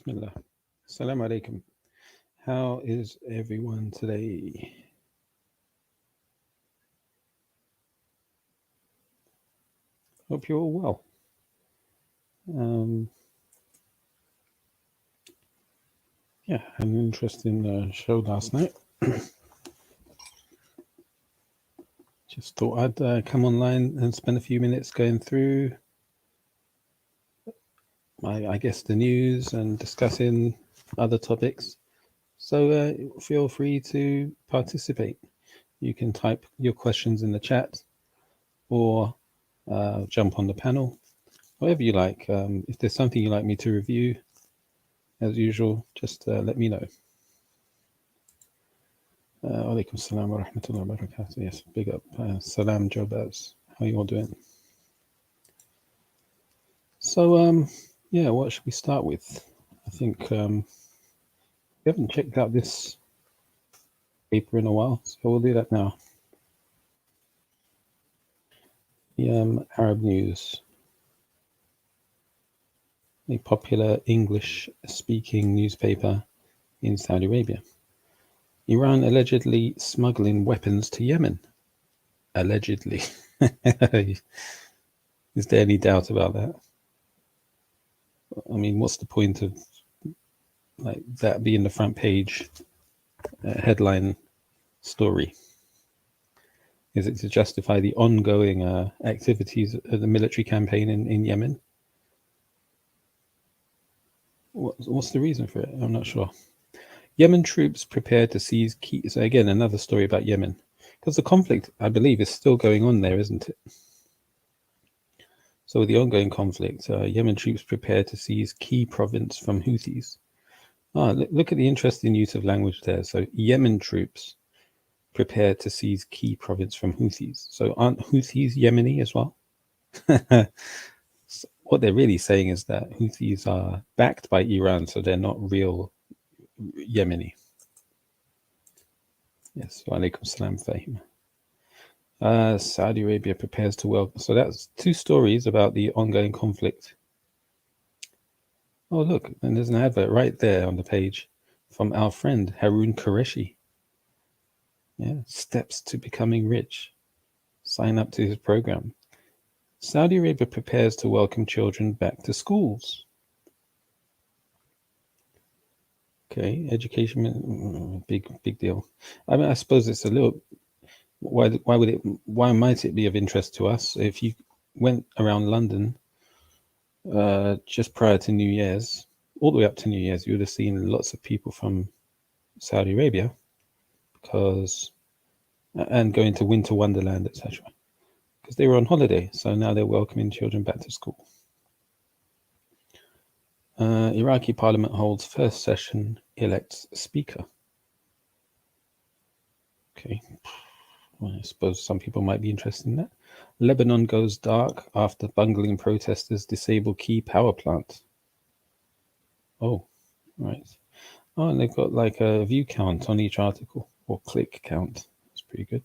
Bismillah. Assalamu alaikum. How is everyone today? Hope you're all well. Yeah, had an interesting show last night. Just thought I'd come online and spend a few minutes going through, I guess, the news and discussing other topics. So feel free to participate. You can type your questions in the chat or jump on the panel, whatever you like. If there's something you'd like me to review, as usual, just let me know. Alaikum salam wa rahmatullahi wa barakatuh. Yes, big up. Salam Jobaz. How you all doing? So, yeah, what should we start with? I think we haven't checked out this paper in a while, so we'll do that now. The Arab News, a popular English-speaking newspaper in Saudi Arabia. Iran allegedly smuggling weapons to Yemen. Allegedly. Is there any doubt about that? I mean, what's the point of like that being the front page headline story? Is it to justify the ongoing activities of the military campaign in Yemen? What's the reason for it? I'm not sure. Yemen troops prepared to seize key. So again, another story about Yemen, because the conflict, I believe, is still going on there, isn't it? So with the ongoing conflict, Yemen troops prepared to seize key province from Houthis. Look at the interesting use of language there. So Yemen troops prepared to seize key province from Houthis. So aren't Houthis Yemeni as well? So what they're really saying is that Houthis are backed by Iran, so they're not real Yemeni. Yes, wa alaikum salam, Fahim. Saudi Arabia prepares to welcome. So that's two stories about the ongoing conflict. Oh, look, and there's an advert right there on the page from our friend Harun Qureshi. Yeah, steps to becoming rich. Sign up to his program. Saudi Arabia prepares to welcome children back to schools. Okay, education, big deal. I mean, I suppose it's a little. Why might it be of interest to us? If you went around London just prior to New Year's, all the way up to New Year's, you would have seen lots of people from Saudi Arabia, and going to Winter Wonderland, etc., because they were on holiday. So now they're welcoming children back to school. Iraqi parliament holds first session, elects speaker. Okay, well, I suppose some people might be interested in that. Lebanon goes dark after bungling protesters disable key power plant. Oh, right. Oh, and they've got like a view count on each article, or click count. That's pretty good.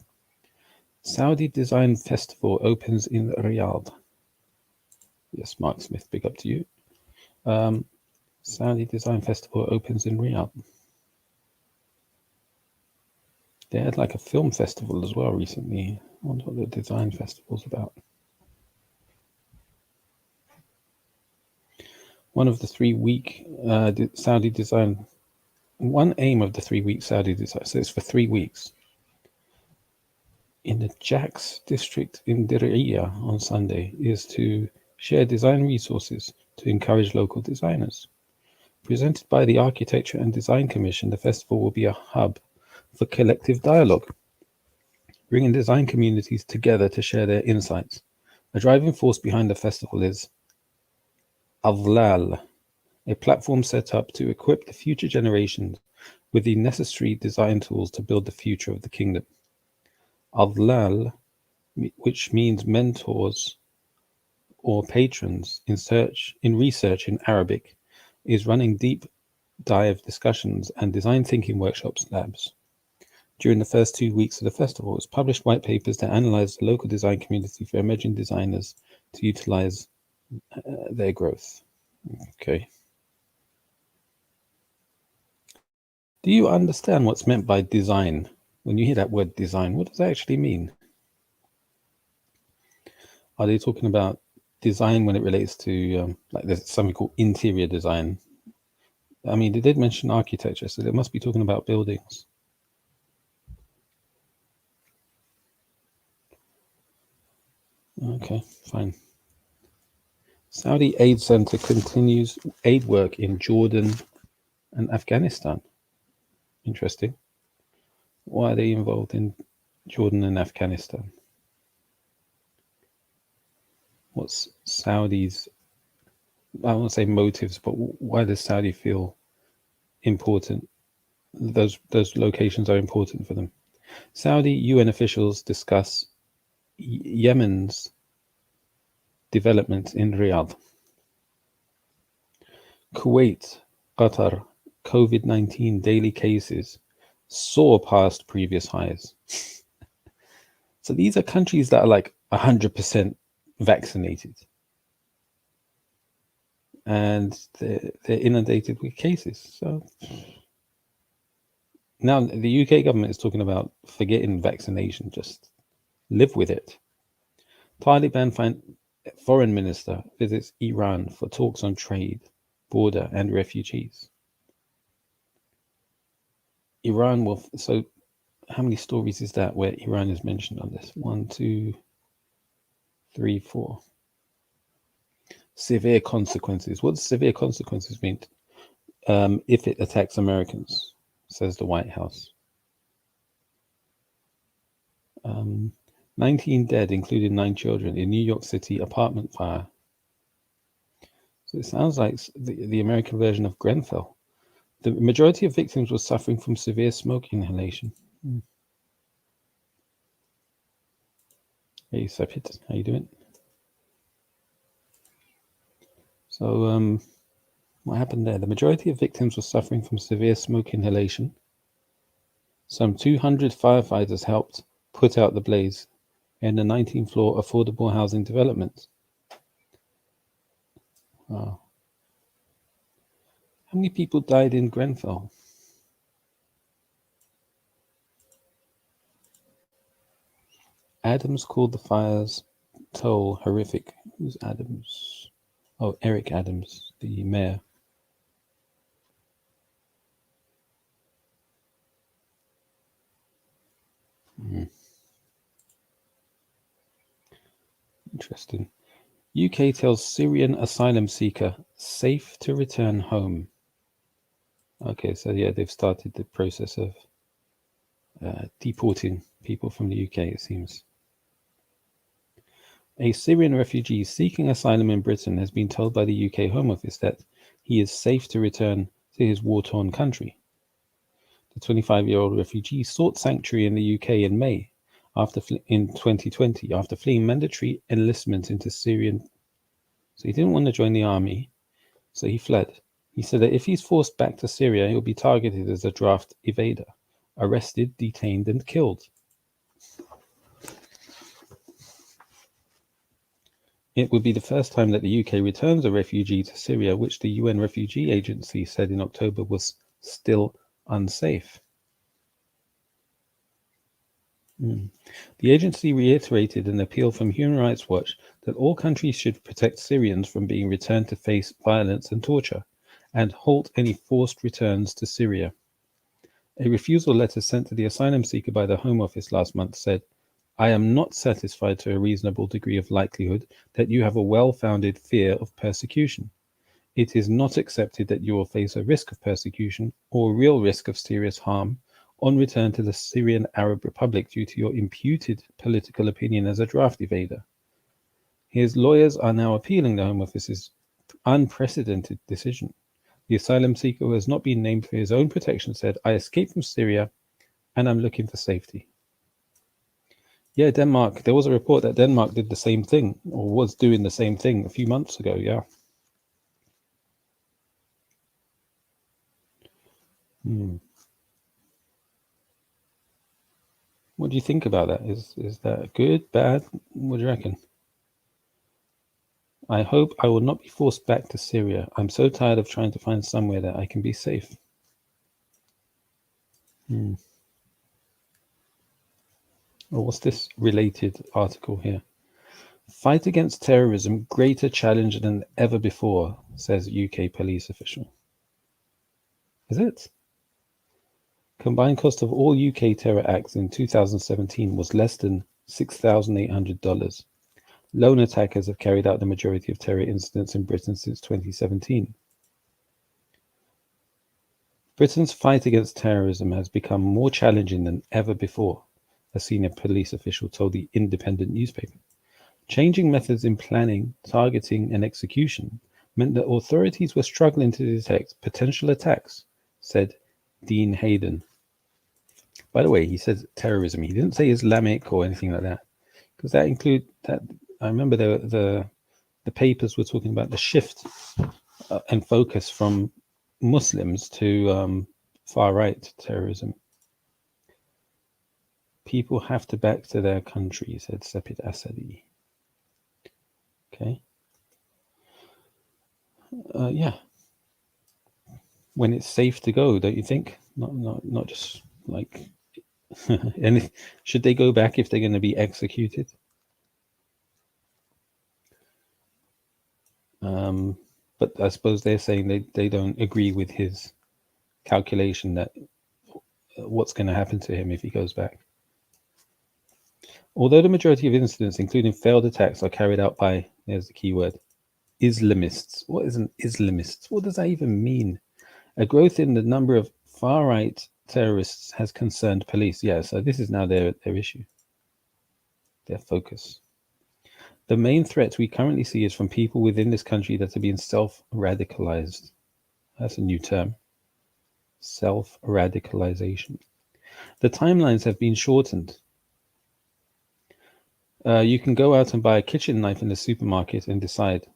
Saudi Design Festival opens in Riyadh. Yes, Mark Smith, big up to you. Saudi Design Festival opens in Riyadh. They had like a film festival as well recently. I wonder what the design festival's about. One of the 3-week Saudi design, one aim of the 3-week Saudi design, so it's for 3 weeks, in the Jax district in Diriyah on Sunday, is to share design resources to encourage local designers. Presented by the Architecture and Design Commission, the festival will be a hub for collective dialogue, bringing design communities together to share their insights. A driving force behind the festival is Adlal, a platform set up to equip the future generations with the necessary design tools to build the future of the kingdom. Adlal, which means mentors or patrons in research in Arabic, is running deep dive discussions and design thinking workshops labs. During the first 2 weeks of the festival, it's published white papers that analyze the local design community for emerging designers to utilize their growth. Okay. Do you understand what's meant by design? When you hear that word design, what does that actually mean? Are they talking about design when it relates to like there's something called interior design? I mean, they did mention architecture, so they must be talking about buildings. Okay, fine. Saudi Aid Center continues aid work in Jordan and Afghanistan. Interesting. Why are they involved in Jordan and Afghanistan? What's Saudi's, I won't say motives, but why does Saudi feel important? Those locations are important for them. Saudi UN officials discuss Yemen's developments in Riyadh. Kuwait, Qatar, COVID-19 daily cases soar past previous highs. So these are countries that are like 100% vaccinated. And they're inundated with cases. So now the UK government is talking about forgetting vaccination, just live with it. Taliban foreign minister visits Iran for talks on trade, border, and refugees. Iran will. So, how many stories is that where Iran is mentioned on this? 1, 2, 3, 4. Severe consequences. What does severe consequences mean? If it attacks Americans, says the White House. 19 dead, including 9 children, in New York City apartment fire. So it sounds like the American version of Grenfell. The majority of victims were suffering from severe smoke inhalation. Hey, Sapit, how you doing? So, what happened there? The majority of victims were suffering from severe smoke inhalation. Some 200 firefighters helped put out the blaze in the 19th floor affordable housing development. Wow. How many people died in Grenfell? Adams called the fire's toll horrific. Who's Adams? Oh, Eric Adams, the mayor. Interesting. UK tells Syrian asylum seeker safe to return home. Okay, so yeah, they've started the process of deporting people from the UK, it seems. A Syrian refugee seeking asylum in Britain has been told by the UK Home Office that he is safe to return to his war-torn country. The 25-year-old refugee sought sanctuary in the UK in May in 2020 after fleeing mandatory enlistment into Syrian. So he didn't want to join the army, so he fled. He said that if he's forced back to Syria, he'll be targeted as a draft evader, arrested, detained, and killed. It would be the first time that the UK returns a refugee to Syria, which the UN Refugee Agency said in October was still unsafe. The agency reiterated an appeal from Human Rights Watch that all countries should protect Syrians from being returned to face violence and torture, and halt any forced returns to Syria. A refusal letter sent to the asylum seeker by the Home Office last month said, I am not satisfied to a reasonable degree of likelihood that you have a well-founded fear of persecution. It is not accepted that you will face a risk of persecution or real risk of serious harm on return to the Syrian Arab Republic due to your imputed political opinion as a draft evader. His lawyers are now appealing the Home Office's unprecedented decision. The asylum seeker, who has not been named for his own protection, said, I escaped from Syria and I'm looking for safety. Yeah, Denmark. There was a report that Denmark did the same thing, or was doing the same thing a few months ago, yeah. What do you think about that? Is that good, bad? What do you reckon? I hope I will not be forced back to Syria. I'm so tired of trying to find somewhere that I can be safe. Oh, what's this related article here? Fight against terrorism, greater challenge than ever before, says UK police official. Is it? Combined cost of all UK terror acts in 2017 was less than $6,800. Lone attackers have carried out the majority of terror incidents in Britain since 2017. Britain's fight against terrorism has become more challenging than ever before, a senior police official told the Independent newspaper. Changing methods in planning, targeting, and execution meant that authorities were struggling to detect potential attacks, said Dean Hayden. By the way, he said terrorism. He didn't say Islamic or anything like that, because that include that. I remember the papers were talking about the shift and focus from Muslims to far right terrorism. People have to back to their country, said Sepid Asadi. Okay. Yeah. When it's safe to go, don't you think? Not just like. And should they go back if they're going to be executed? But I suppose they're saying they don't agree with his calculation that what's going to happen to him if he goes back. Although the majority of incidents, including failed attacks, are carried out by, there's the key word, Islamists. What is an Islamist? What does that even mean? A growth in the number of far-right terrorists has concerned police. Yeah, so this is now their issue, their focus. The main threat we currently see is from people within this country that are being self-radicalized. That's a new term. Self-radicalization. The timelines have been shortened. You can go out and buy a kitchen knife in the supermarket and decide,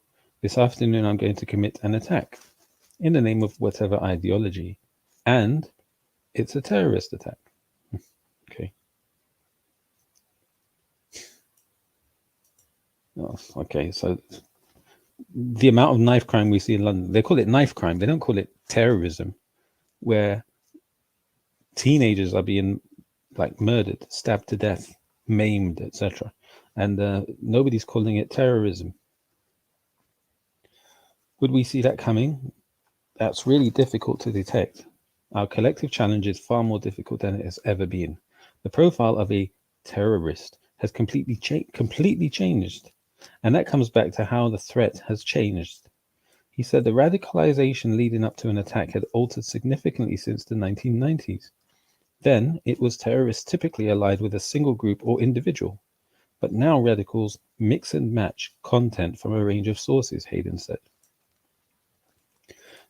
this afternoon I'm going to commit an attack in the name of whatever ideology, and it's a terrorist attack. Okay. Oh, okay, so the amount of knife crime we see in London, they call it knife crime, they don't call it terrorism, where teenagers are being like murdered, stabbed to death, maimed, etc. And nobody's calling it terrorism. Would we see that coming? That's really difficult to detect. Our collective challenge is far more difficult than it has ever been. The profile of a terrorist has completely changed. And that comes back to how the threat has changed. He said the radicalization leading up to an attack had altered significantly since the 1990s. Then it was terrorists typically allied with a single group or individual. But now radicals mix and match content from a range of sources, Hayden said.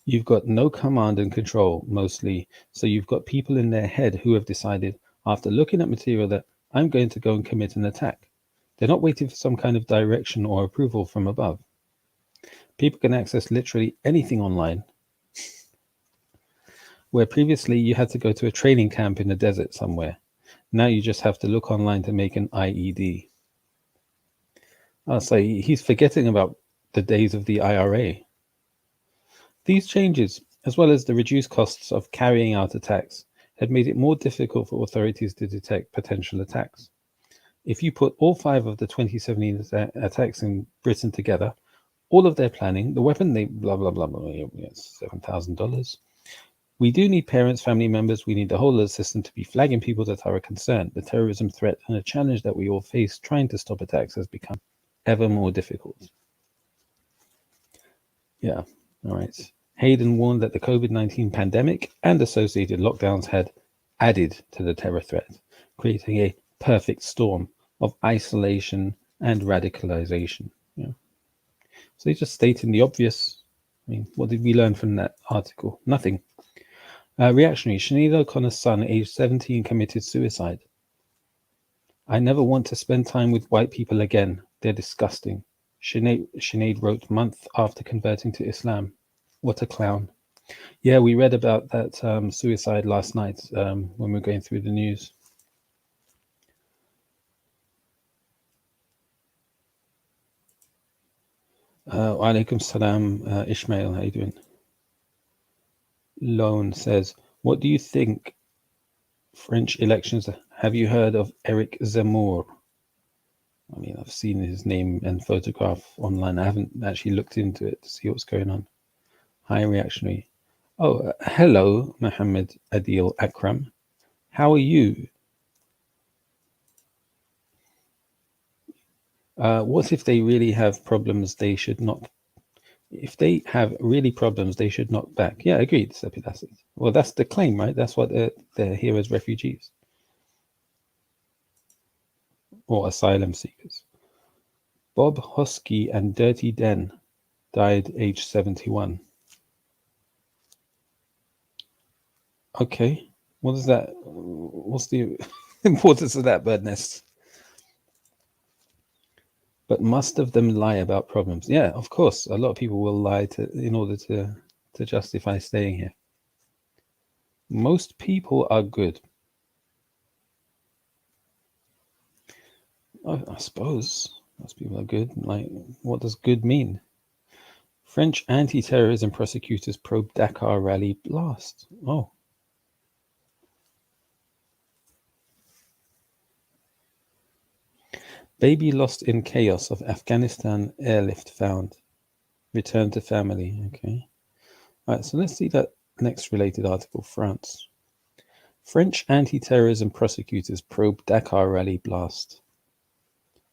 You've got no command and control, mostly, so you've got people in their head who have decided, after looking at material, that I'm going to go and commit an attack. They're not waiting for some kind of direction or approval from above. People can access literally anything online, where previously you had to go to a training camp in the desert somewhere. Now you just have to look online to make an IED. So he's forgetting about the days of the IRA. These changes, as well as the reduced costs of carrying out attacks, had made it more difficult for authorities to detect potential attacks. If you put all 5 of the 2017 attacks in Britain together, all of their planning, the weapon, they blah, blah, blah, blah, yes, $7,000. We do need parents, family members, we need the whole of the system to be flagging people that are a concern. The terrorism threat and a challenge that we all face trying to stop attacks has become ever more difficult. Yeah, all right. Hayden warned that the COVID-19 pandemic and associated lockdowns had added to the terror threat, creating a perfect storm of isolation and radicalization. Yeah. So he's just stating the obvious. I mean, what did we learn from that article? Nothing. Reactionary. Sinead O'Connor's son, aged 17, committed suicide. I never want to spend time with white people again. They're disgusting. Sinead wrote month after converting to Islam. What a clown. Yeah, we read about that suicide last night when we were going through the news. Alaikum salam, Ishmael, how you doing? Lone says, what do you think French elections. Have you heard of Eric Zemmour? I mean, I've seen his name and photograph online. I haven't actually looked into it to see what's going on. Hi, reactionary. Oh, hello, Mohammed Adil Akram. How are you? What if they really have problems they should not? If they have really problems, they should not back. Yeah, agreed, Sepidacid. Well, that's the claim, right? That's what they're here as refugees or asylum seekers. Bob Hosky and Dirty Den died age 71. Okay, what is that? What's the importance of that bird nest? But most of them lie about problems. Yeah, of course. A lot of people will lie in order to justify staying here. Most people are good. I suppose most people are good. Like, what does good mean? French anti-terrorism prosecutors probe Dakar rally blast. Oh. Baby lost in chaos of Afghanistan airlift found. Return to family. Okay. All right, so let's see that next related article. France. French anti-terrorism prosecutors probe Dakar rally blast.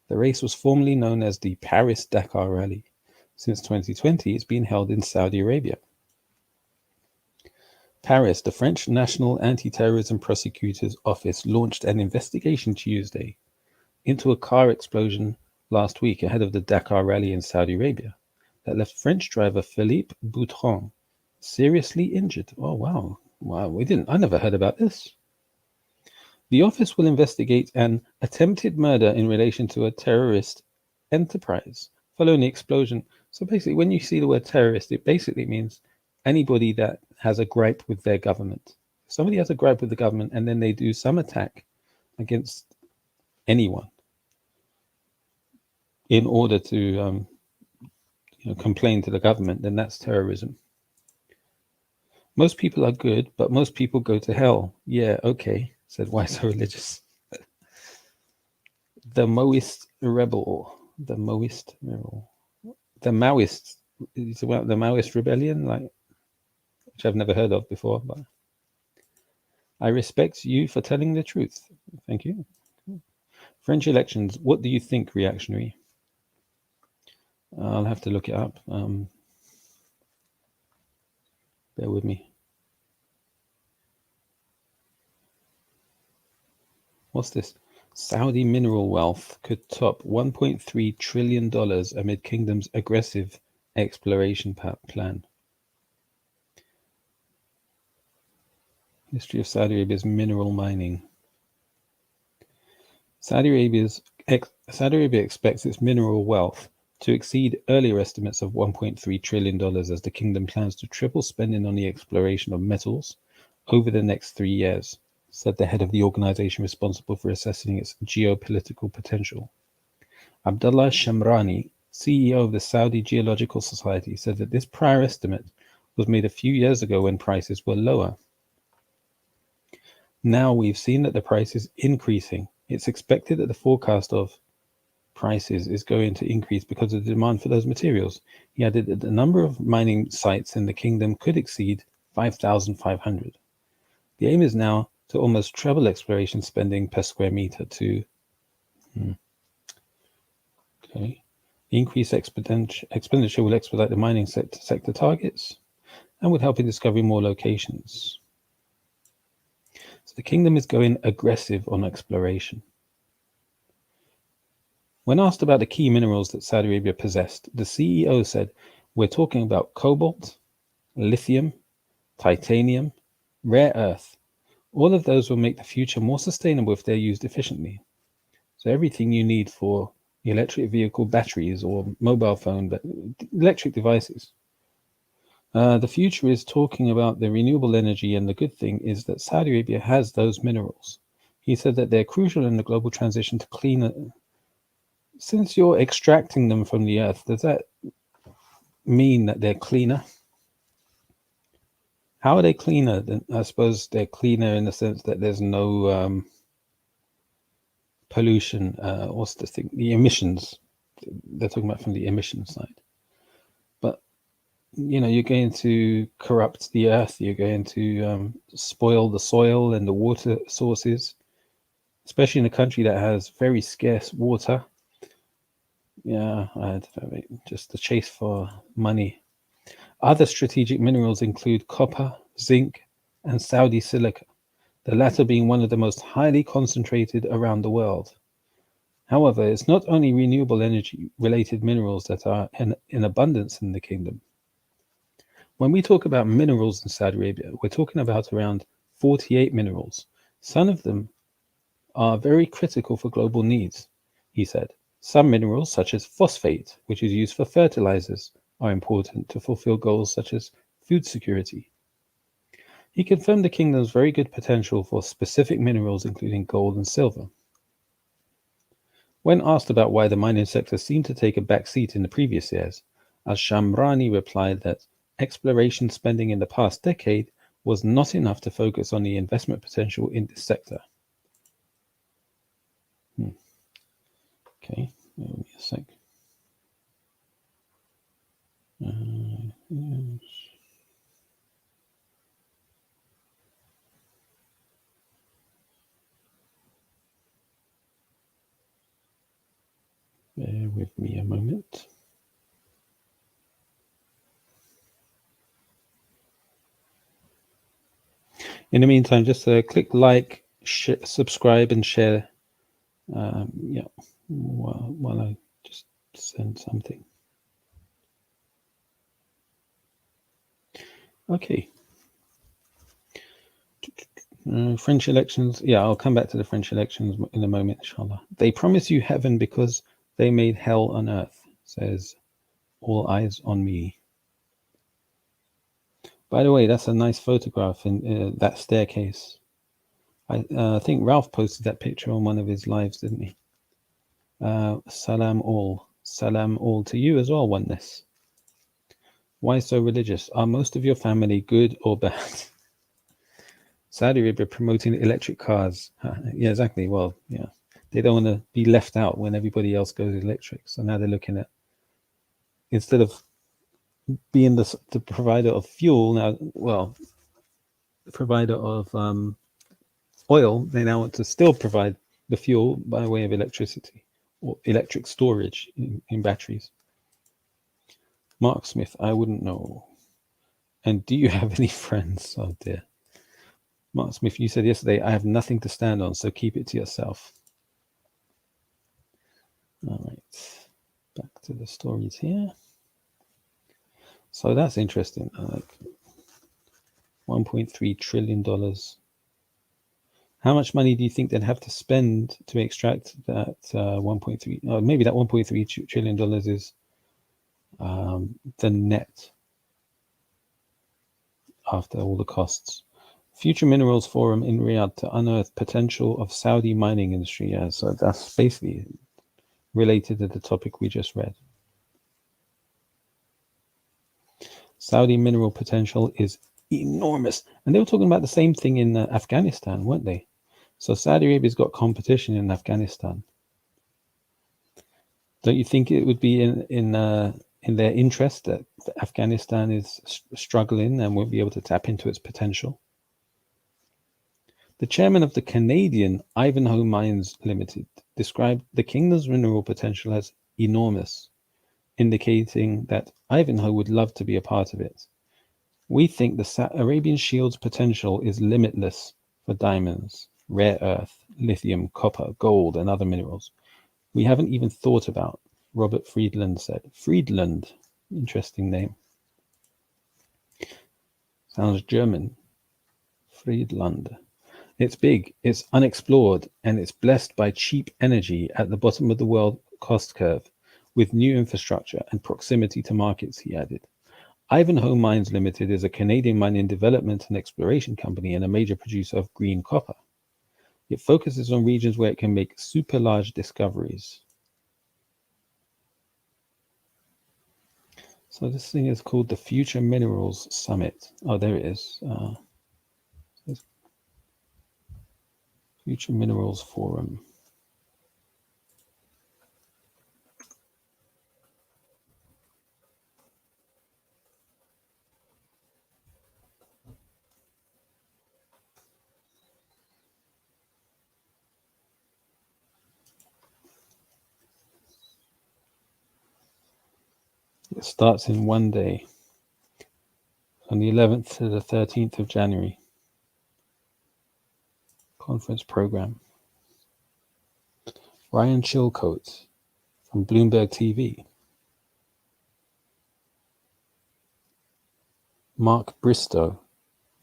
The race was formerly known as the Paris-Dakar Rally. Since 2020, it's been held in Saudi Arabia. Paris, the French National Anti-Terrorism Prosecutor's Office launched an investigation Tuesday into a car explosion last week ahead of the Dakar Rally in Saudi Arabia that left French driver Philippe Boutron seriously injured. Oh, wow. Wow, I never heard about this. The office will investigate an attempted murder in relation to a terrorist enterprise following the explosion. So basically, when you see the word terrorist, it basically means anybody that has a gripe with their government. Somebody has a gripe with the government and then they do some attack against anyone in order to complain to the government, then that's terrorism. Most people are good, but most people go to hell. Yeah, okay, said Why So Religious. The Maoist rebel. The Maoist rebel. The Maoist. It's about the Maoist rebellion, which I've never heard of before. But I respect you for telling the truth. Thank you. French elections. What do you think, reactionary? I'll have to look it up. Bear with me. What's this? Saudi mineral wealth could top $1.3 trillion amid kingdom's aggressive exploration plan. History of Saudi Arabia's mineral mining. Saudi Arabia expects its mineral wealth to exceed earlier estimates of $1.3 trillion as the kingdom plans to triple spending on the exploration of metals over the next 3 years, said the head of the organization responsible for assessing its geopolitical potential. Abdullah Shamrani, CEO of the Saudi Geological Society, said that this prior estimate was made a few years ago when prices were lower. Now we've seen that the price is increasing. It's expected that the forecast of prices is going to increase because of the demand for those materials. He added that the number of mining sites in the kingdom could exceed 5,500. The aim is now to almost treble exploration spending per square meter to okay. Increased expenditure will expedite the mining sector targets and would help in discovering more locations. So the kingdom is going aggressive on exploration. When asked about the key minerals that Saudi Arabia possessed, the CEO said, "We're talking about cobalt, lithium, titanium, rare earth. All of those will make the future more sustainable if they're used efficiently." So everything you need for electric vehicle batteries or mobile phone, but electric devices. The future is talking about the renewable energy, and the good thing is that Saudi Arabia has those minerals. He said that they're crucial in the global transition to cleaner. Since you're extracting them from the earth, does that mean that they're cleaner? How are they cleaner? I suppose they're cleaner in the sense that there's no pollution. What's the thing? The emissions. They're talking about from the emission side. But you're going to corrupt the earth. You're going to spoil the soil and the water sources, especially in a country that has very scarce water. Yeah, just the chase for money. Other strategic minerals include copper, zinc, and Saudi silica, the latter being one of the most highly concentrated around the world. However, it's not only renewable energy related minerals that are in abundance in the kingdom. When we talk about minerals in Saudi Arabia, we're talking about around 48 minerals. Some of them are very critical for global needs, he said. Some minerals, such as phosphate, which is used for fertilizers, are important to fulfill goals such as food security. He confirmed the kingdom's very good potential for specific minerals, including gold and silver. When asked about why the mining sector seemed to take a back seat in the previous years, Al-Shamrani replied that exploration spending in the past decade was not enough to focus on the investment potential in this sector. Okay, give me a sec. Yes. Bear with me a moment. In the meantime, just click like, subscribe, and share. While I just send something. Okay. French elections. Yeah, I'll come back to the French elections in a moment, inshallah. They promise you heaven because they made hell on earth, says All Eyes on Me. By the way, that's a nice photograph in that staircase. I think Ralph posted that picture on one of his lives, didn't he? Salam all. Salam all to you as well, oneness. Why so religious? Are most of your family good or bad? Saudi Arabia promoting electric cars. Yeah, exactly. Well, yeah. They don't want to be left out when everybody else goes electric. So now they're looking at, instead of being the provider of fuel, now, well, the provider of oil, they now want to still provide the fuel by way of electricity or electric storage in batteries. Mark Smith, I wouldn't know. And do you have any friends? Oh dear. Mark Smith, you said yesterday, I have nothing to stand on, so keep it to yourself. All right, back to the stories here. So that's interesting. Like $1.3 trillion. How much money do you think they'd have to spend to extract that 1.3? Maybe that $1.3 trillion is the net after all the costs. Future Minerals Forum in Riyadh to unearth potential of Saudi mining industry. Yeah, so that's basically related to the topic we just read. Saudi mineral potential is enormous. And they were talking about the same thing in Afghanistan, weren't they? So Saudi Arabia's got competition in Afghanistan. Don't you think it would be in their interest that Afghanistan is struggling and won't be able to tap into its potential? The chairman of the Canadian Ivanhoe Mines Limited described the kingdom's mineral potential as enormous, indicating that Ivanhoe would love to be a part of it. We think the Arabian Shield's potential is limitless for diamonds, rare earth, lithium, copper, gold, and other minerals we haven't even thought about, Robert Friedland said. Friedland, interesting name. Sounds German. Friedland. It's big, it's unexplored, and it's blessed by cheap energy at the bottom of the world cost curve, with new infrastructure and proximity to markets, he added. Ivanhoe Mines Limited is a Canadian mining development and exploration company and a major producer of green copper. It focuses on regions where it can make super large discoveries. So this thing is called the Future Minerals Summit. Oh, there it is. Future Minerals Forum. It starts in one day, on the 11th to the 13th of January. Conference program. Ryan Chilcote from Bloomberg TV. Mark Bristow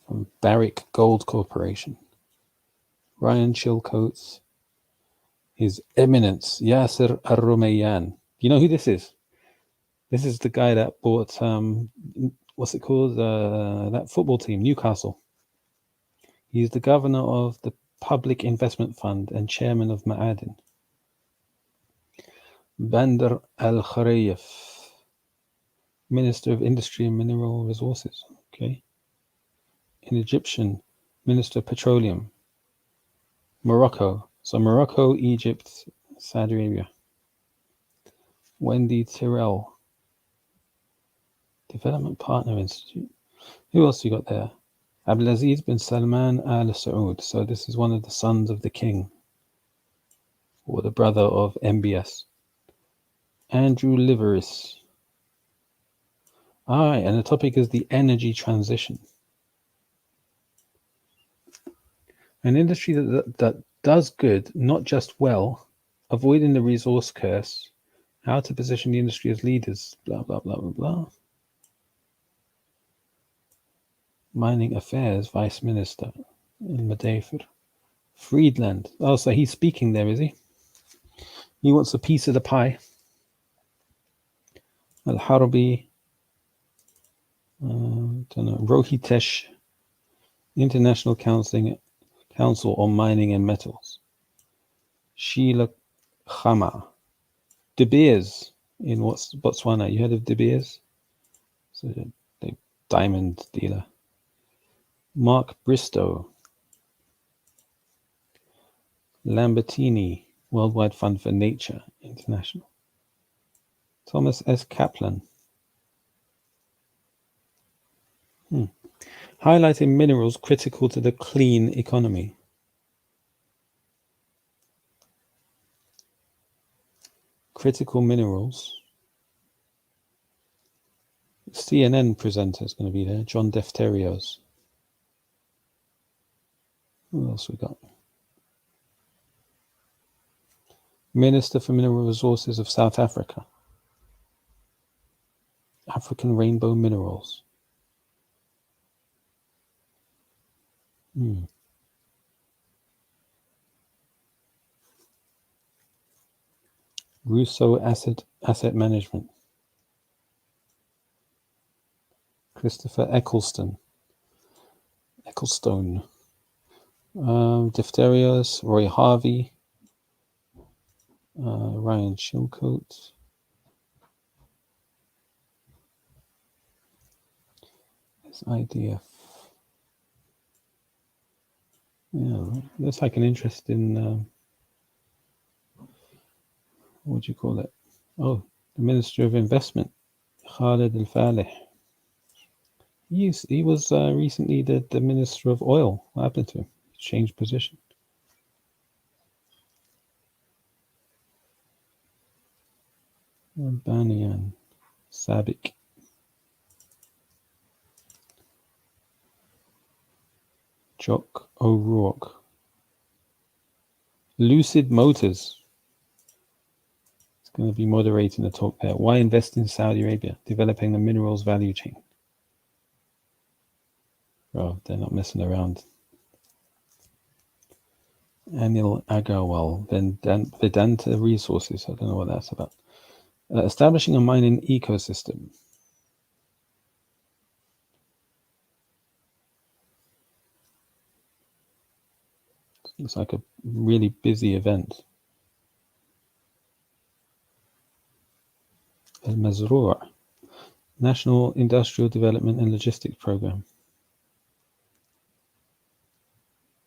from Barrick Gold Corporation. Ryan Chilcote, His Eminence Yasser Al-Rumayyan. You know who this is? This is the guy that bought, what's it called? That football team, Newcastle. He's the governor of the Public Investment Fund and chairman of Ma'adin. Bandar Al-Kharayef, Minister of Industry and Mineral Resources. Okay. An Egyptian, Minister of Petroleum. Morocco. So Morocco, Egypt, Saudi Arabia. Wendy Tyrrell, Development Partner Institute. Who else you got there? Abdulaziz bin Salman Al Saud. So this is one of the sons of the king, or the brother of MBS. Andrew Liveris. All right, and the topic is the energy transition. An industry that does good, not just well, avoiding the resource curse, how to position the industry as leaders, blah, blah, blah, blah, blah. Mining Affairs Vice Minister in Madafir. Friedland. Oh, so he's speaking there, is he? He wants a piece of the pie. Al-Harbi, don't know, Rohitesh, International Council on Mining and Metals. Sheila Khama. De Beers in Botswana. You heard of De Beers? So the diamond dealer. Mark Bristow. Lambertini, Worldwide Fund for Nature International. Thomas S. Kaplan. Highlighting minerals critical to the clean economy. Critical minerals. CNN presenter is going to be there, John Defterios. Who else we got? Minister for Mineral Resources of South Africa. African Rainbow Minerals. Russo Asset Management. Christopher Ecclestone. Defterios, Roy Harvey. Ryan Chilcote. IDF. Yeah, that's like an interest in what do you call it? Oh, the Minister of Investment, Khalid Al-Faleh. He was recently the Minister of Oil. What happened to him? He changed position. Banian, Sabiq. Jock O'Rourke. Lucid Motors. It's going to be moderating the talk there. Why invest in Saudi Arabia? Developing the minerals value chain. Oh, they're not messing around. Anil Agarwal, Vedanta Resources. I don't know what that's about. Establishing a mining ecosystem. Looks like a really busy event. Al-Mazroor. National Industrial Development and Logistics Program.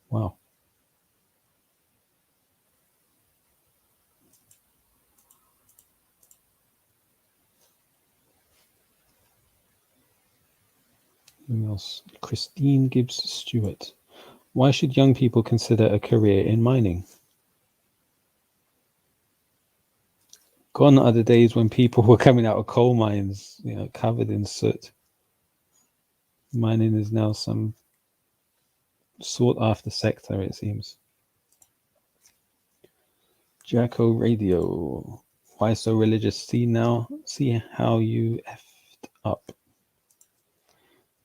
Wow. Who else? Christine Gibbs Stewart. Why should young people consider a career in mining? Gone are the days when people were coming out of coal mines, covered in soot. Mining is now some sought after sector, it seems. Jacko Radio. Why so religious? See how you effed up.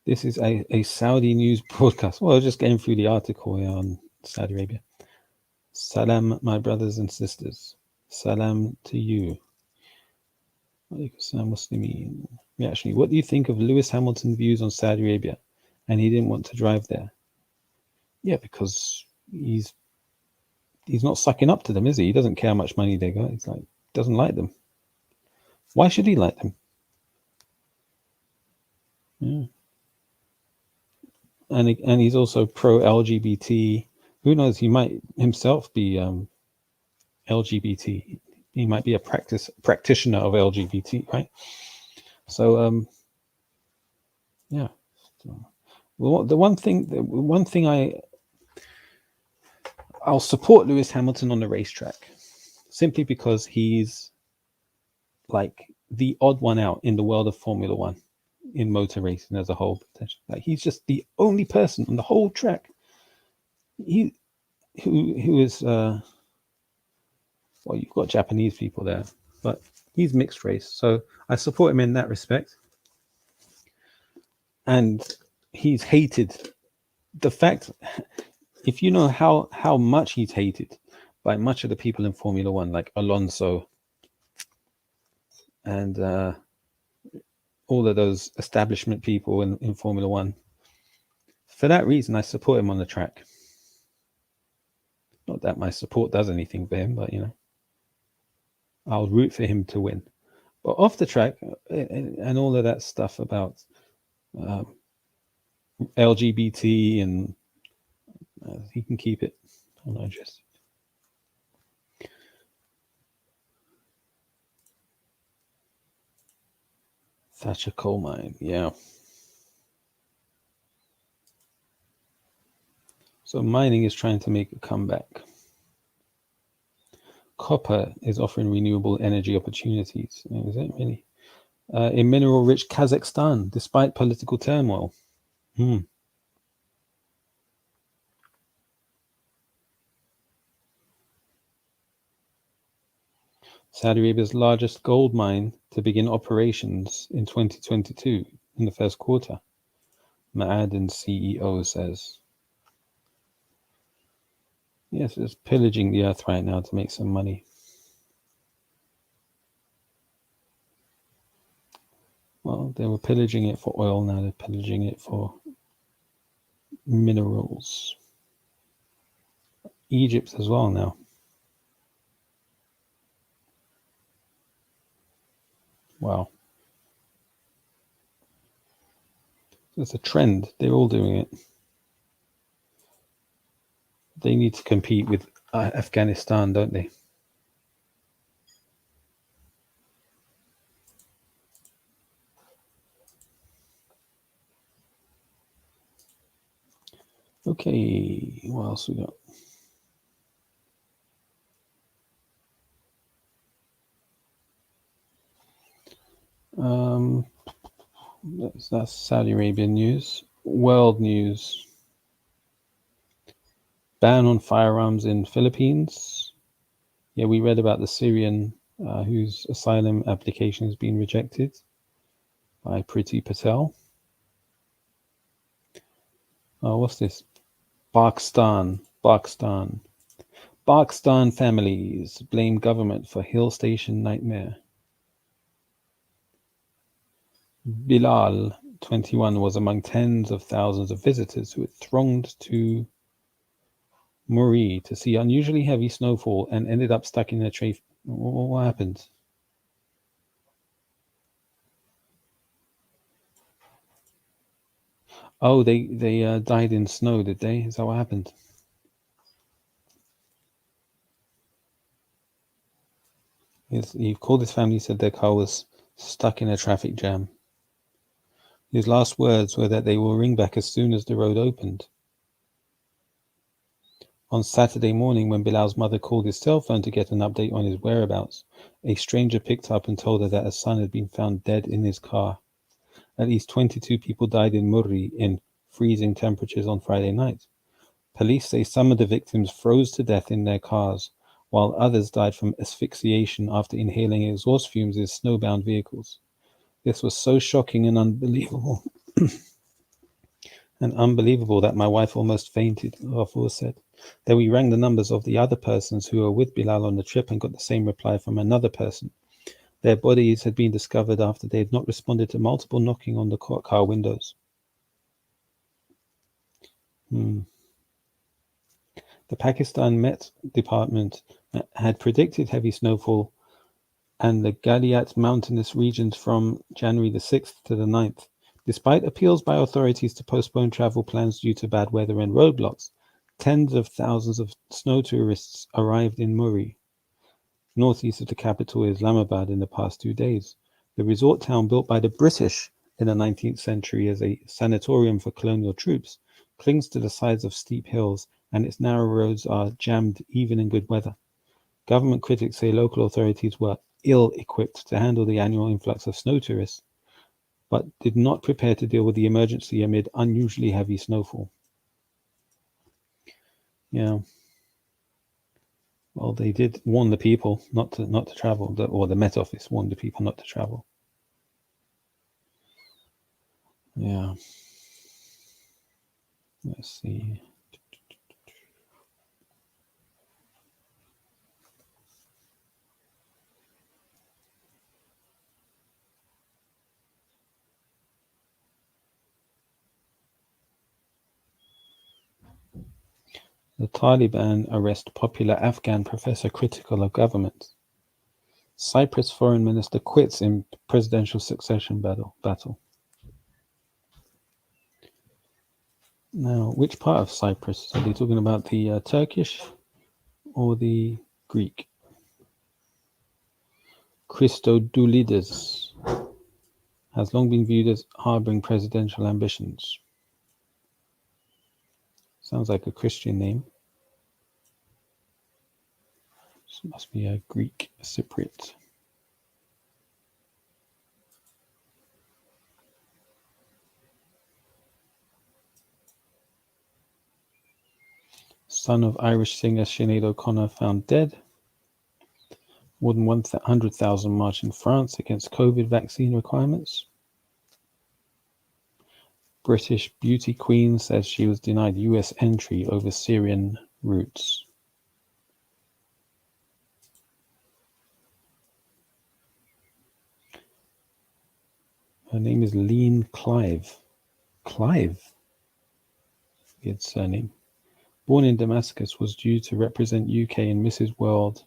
This is a Saudi news broadcast. Well, just going through the article here on Saudi Arabia. Salam, my brothers and sisters. Salam to you. Muslimin. Actually, what do you think of Lewis Hamilton's views on Saudi Arabia? And he didn't want to drive there. Yeah, because he's not sucking up to them, is he? He doesn't care how much money they got. He's like, doesn't like them. Why should he like them? Yeah. And he's also pro LGBT. Who knows? He might himself be LGBT. He might be a practitioner of LGBT, right? So yeah. Well, the one thing I'll support Lewis Hamilton on the racetrack, simply because he's like the odd one out in the world of Formula One, in motor racing as a whole. Like, he's just the only person on the whole track who is well, you've got Japanese people there, but he's mixed race, so I support him in that respect. And he's hated. The fact, if you know how much he's hated by much of the people in Formula One, like Alonso and all of those establishment people in Formula One. For that reason, I support him on the track. Not that my support does anything for him, but I'll root for him to win. But off the track and all of that stuff about LGBT, and he can keep it. I'm not interested. Thatcher coal mine, yeah. So mining is trying to make a comeback. Copper is offering renewable energy opportunities. Is it really? In mineral-rich Kazakhstan, despite political turmoil. Saudi Arabia's largest gold mine to begin operations in 2022 in the first quarter, Ma'aden CEO says. Yes, it's pillaging the earth right now to make some money. Well, they were pillaging it for oil, now they're pillaging it for minerals. Egypt as well now. Wow. It's a trend. They're all doing it. They need to compete with Afghanistan, don't they? Okay, what else we got? That's Saudi Arabian news. World news. Ban on firearms in Philippines. Yeah, we read about the Syrian whose asylum application has been rejected by Priti Patel. Oh, what's this? Pakistan families blame government for hill station nightmare. Bilal, 21, was among tens of thousands of visitors who had thronged to Muri to see unusually heavy snowfall and ended up stuck in a tree. What happened? Oh, they died in snow, did they? Is that what happened? He called his family, said their car was stuck in a traffic jam. His last words were that they will ring back as soon as the road opened. On Saturday morning, when Bilal's mother called his cell phone to get an update on his whereabouts, a stranger picked up and told her that her son had been found dead in his car. At least 22 people died in Murri in freezing temperatures on Friday night. Police say some of the victims froze to death in their cars, while others died from asphyxiation after inhaling exhaust fumes in snowbound vehicles. This was so shocking and unbelievable that my wife almost fainted, Ghafur said. Then we rang the numbers of the other persons who were with Bilal on the trip and got the same reply from another person. Their bodies had been discovered after they had not responded to multiple knocking on the car windows. The Pakistan Met Department had predicted heavy snowfall and the Galiat mountainous regions from January the 6th to the 9th. Despite appeals by authorities to postpone travel plans due to bad weather and roadblocks, tens of thousands of snow tourists arrived in Murri, northeast of the capital Islamabad, in the past 2 days. The resort town, built by the British in the 19th century as a sanatorium for colonial troops, clings to the sides of steep hills, and its narrow roads are jammed even in good weather. Government critics say local authorities were ill-equipped to handle the annual influx of snow tourists, but did not prepare to deal with the emergency amid unusually heavy snowfall. Yeah. Well, they did warn the people not to travel, or the Met Office warned the people not to travel. Yeah. Let's see. The Taliban arrest popular Afghan professor critical of government. Cyprus foreign minister quits in presidential succession battle. Now, which part of Cyprus? Are they talking about the Turkish or the Greek? Christodoulides has long been viewed as harboring presidential ambitions. Sounds like a Christian name. This must be a Greek Cypriot. Son of Irish singer Sinead O'Connor found dead. More than 100,000 march in France against COVID vaccine requirements. British beauty queen says she was denied US entry over Syrian routes. Her name is Lean Clive. Clive? Weird surname. Born in Damascus, was due to represent UK in Mrs. World,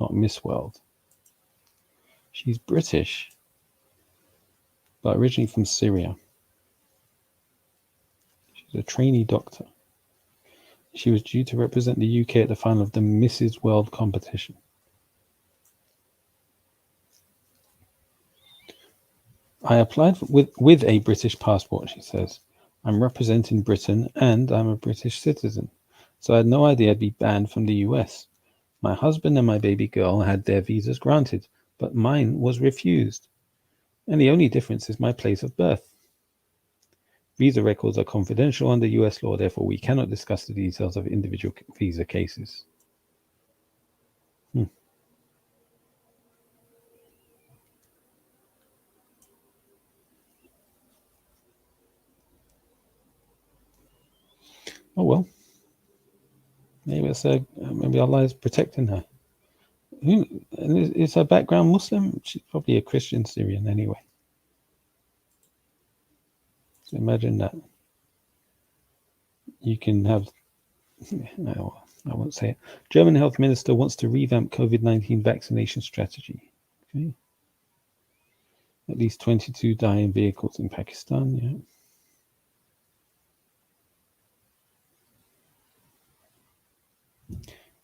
not Miss World. She's British, but originally from Syria. She's a trainee doctor. She was due to represent the UK at the final of the Mrs. World competition. I applied with a British passport, she says. I'm representing Britain and I'm a British citizen, so I had no idea I'd be banned from the US. My husband and my baby girl had their visas granted, but mine was refused. And the only difference is my place of birth. Visa records are confidential under US law, therefore we cannot discuss the details of individual visa cases. Oh well. Maybe Allah is protecting her. Is her background Muslim? She's probably a Christian Syrian anyway. So imagine that. You can have, no, I won't say it. German health minister wants to revamp COVID-19 vaccination strategy. Okay. At least 22 die in vehicles in Pakistan. Yeah.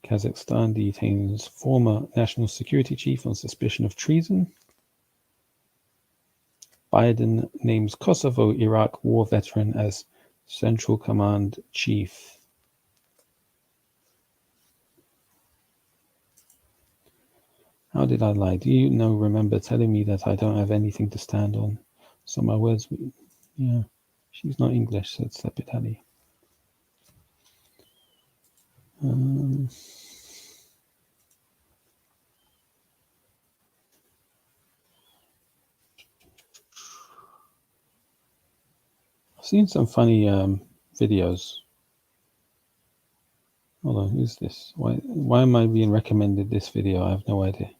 Kazakhstan detains former national security chief on suspicion of treason. Biden names Kosovo-Iraq war veteran as Central Command chief. How did I lie? Do you remember telling me that I don't have anything to stand on? So my words, yeah, she's not English, said Sabit Ali. I've seen some funny videos. Hold on, who's this? Why am I being recommended this video? I have no idea.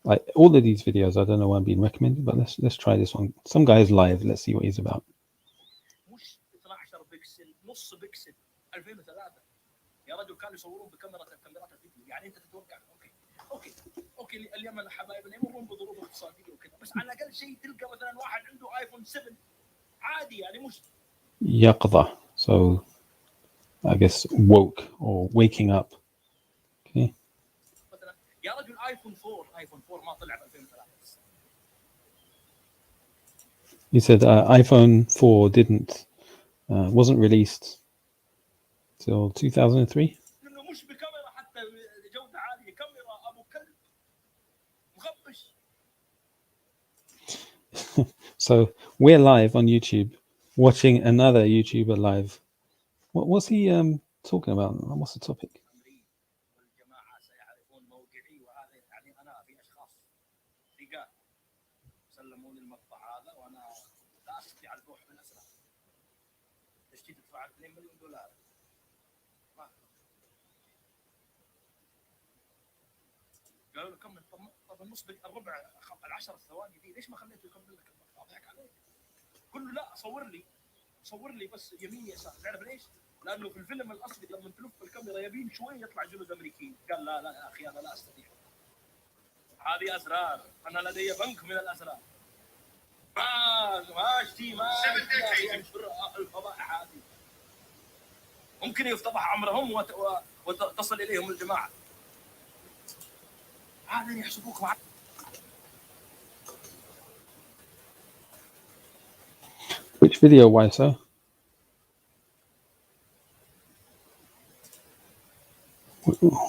Like all of these videos, I don't know why I'm being recommended, but let's try this one. Some guy's live. Let's see what he's about. مش 12 بكسل نص بكسل 2003 يا رجل كانوا يصورون بكاميرات الفيديو يعني انت تتوقع اوكي اليمن حبايبنا يمرون بظروف اقتصاديه وكذا بس على الاقل شيء تلقى مثلا واحد عنده ايفون 7 عادي يعني مش يقظة. So I guess woke or waking up. Okay. يا رجل ايفون 4 ما طلع ب 2003. He said iPhone 4 wasn't released till 2003. انه مش بكاميرا حتى جوده عاليه كاميرا ابو كلب مغبش. So we're live on YouTube watching another YouTuber live. What's he talking about? What's the topic? والجماعه سيعرفون موقعي وهذا يعني انا في اشخاص ثقات سلموني المقطع هذا وانا لا استطيع البوح بالاسرع. تشتيت تدفع $2 مليون. قالوا له كمل طب النص الربع ال10 ثواني دي ليش ما خليته يكمل لك المقطع؟ اضحك عليك. قل له لا صور لي بس يمين يسار. تعرف ليش؟ لانه في الفيلم الاصلي لما تلف الكاميرا يمين شوي يطلع جنود امريكيين. قال لا يا اخي انا لا استطيع. هذه اسرار، انا لدي بنك من الاسرار. ما اشتي الفضائح هذه ممكن يفتضح امرهم وتصل اليهم الجماعه. هذا يحسبوك معك. Which video, why sir?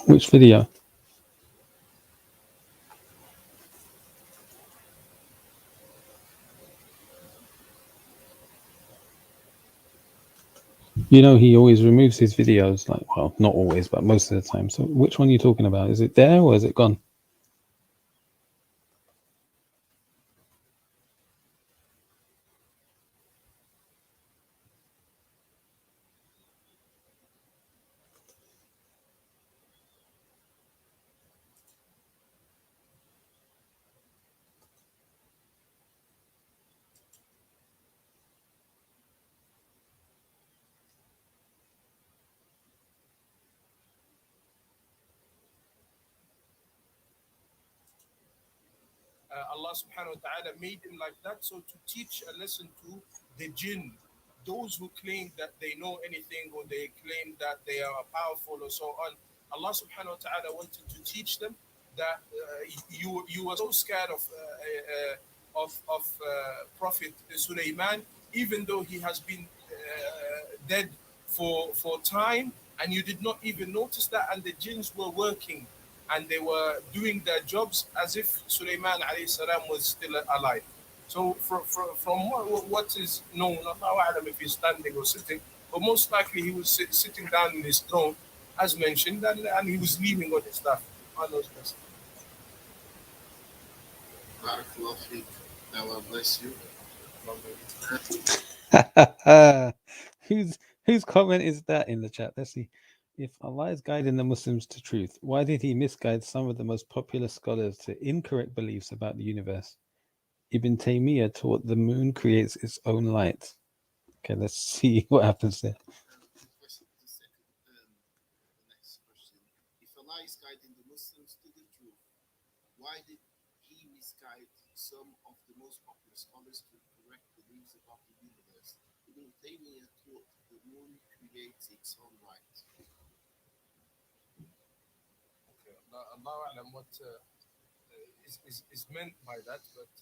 Which video? You know, he always removes his videos, like, well, not always, but most of the time. So which one are you talking about? Is it there or is it gone? Allah subhanahu wa ta'ala made him like that so to teach a lesson to the jinn, those who claim that they know anything or they claim that they are powerful or so on. Allah subhanahu wa ta'ala wanted to teach them that you were so scared of Prophet Sulaiman, even though he has been dead for time, and you did not even notice that, and the jinns were working and they were doing their jobs as if Sulaiman alayhi salam was still alive. So from what is known, Allah A'lam if he's standing or sitting, but most likely he was sitting down in his throne, as mentioned, and he was leaning on his staff. Allah knows best. Allah bless you. Whose comment is that in the chat? Let's see. If Allah is guiding the Muslims to truth, why did he misguide some of the most popular scholars to incorrect beliefs about the universe? Ibn Taymiyyah taught the moon creates its own light. Okay, let's see what happens there. The next question. If Allah is guiding the Muslims to the truth, why did he misguided some of the most popular scholars to correct beliefs about the universe. Ibn Taymiyyah taught the moon creates its own light. Okay, Allahu A'lam what is meant by that, but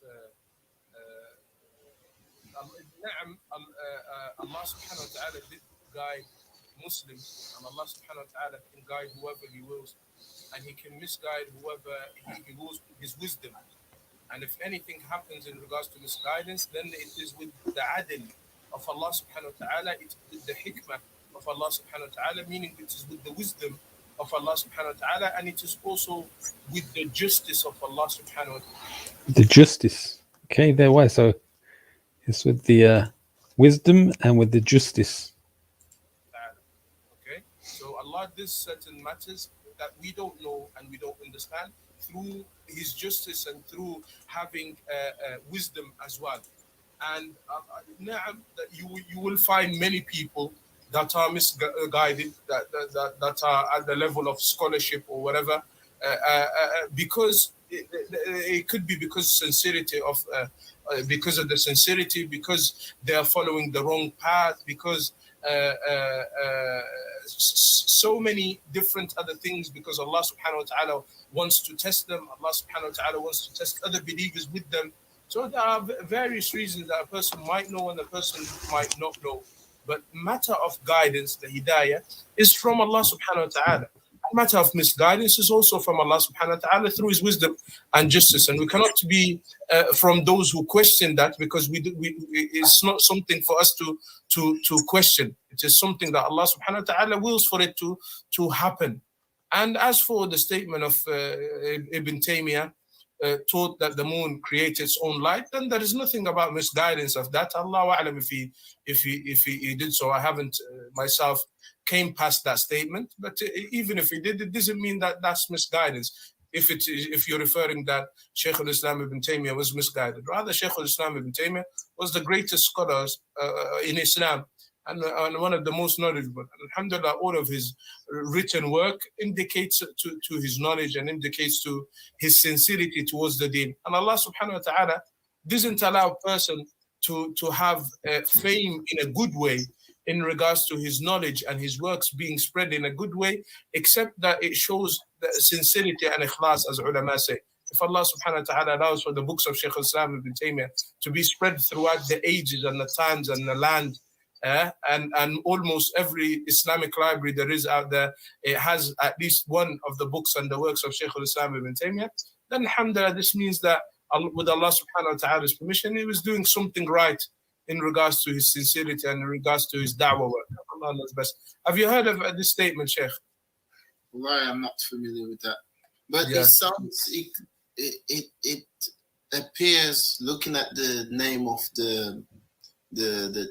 Allah subhanahu wa ta'ala did guide Muslims, and Allah subhanahu wa ta'ala can guide whoever He wills, and He can misguide whoever He wills with His wisdom. And if anything happens in regards to misguidance, then it is with the adl of Allah subhanahu wa ta'ala, it's with the hikmah of Allah subhanahu wa ta'ala, meaning it is with the wisdom of Allah subhanahu wa ta'ala, and it is also with the justice of Allah subhanahu wa ta'ala. The justice. Okay, there. Why? So it's with the wisdom and with the justice. Okay, so Allah does certain matters that we don't know and we don't understand through His justice and through having wisdom as well. And that you will find many people that are misguided, that are at the level of scholarship or whatever, because it could be because sincerity of because of the sincerity, because they are following the wrong path, because so many different other things, because Allah subhanahu wa ta'ala wants to test them, Allah subhanahu wa ta'ala wants to test other believers with them. So there are various reasons that a person might know and a person might not know. But matter of guidance, the hidayah, is from Allah subhanahu wa ta'ala. Matter of misguidance is also from Allah subhanahu wa ta'ala through His wisdom and justice. And we cannot be from those who question that, because it's not something for us to question. It is something that Allah subhanahu wa ta'ala wills for it to happen. And as for the statement of Ibn Taymiyyah, taught that the moon creates its own light, then there is nothing about misguidance of that. Allahu A'lam if he did so. I haven't myself came past that statement, but even if he did, it doesn't mean that that's misguidance. If you're referring that Shaykh al-Islam Ibn Taymiyyah was misguided, rather Shaykh al-Islam Ibn Taymiyyah was the greatest scholars in Islam, and one of the most knowledgeable. Alhamdulillah, all of his written work indicates to his knowledge and indicates to his sincerity towards the deen. And Allah subhanahu wa ta'ala doesn't allow a person to have fame in a good way in regards to his knowledge and his works being spread in a good way, except that it shows the sincerity and ikhlas, as ulama say. If Allah subhanahu wa ta'ala allows for the books of Shaykh al-Islam Ibn Taymiyyah to be spread throughout the ages and the times and the land, and almost every Islamic library there is out there, it has at least one of the books and the works of Shaykh al-Islam Ibn Taymiyyah, then alhamdulillah, this means that with Allah subhanahu wa ta'ala's permission, he was doing something right in regards to his sincerity and in regards to his da'wah work. Allah knows best. Have you heard of this statement, Sheikh? Well, I'm not familiar with that. But it sounds, it appears, looking at the name of the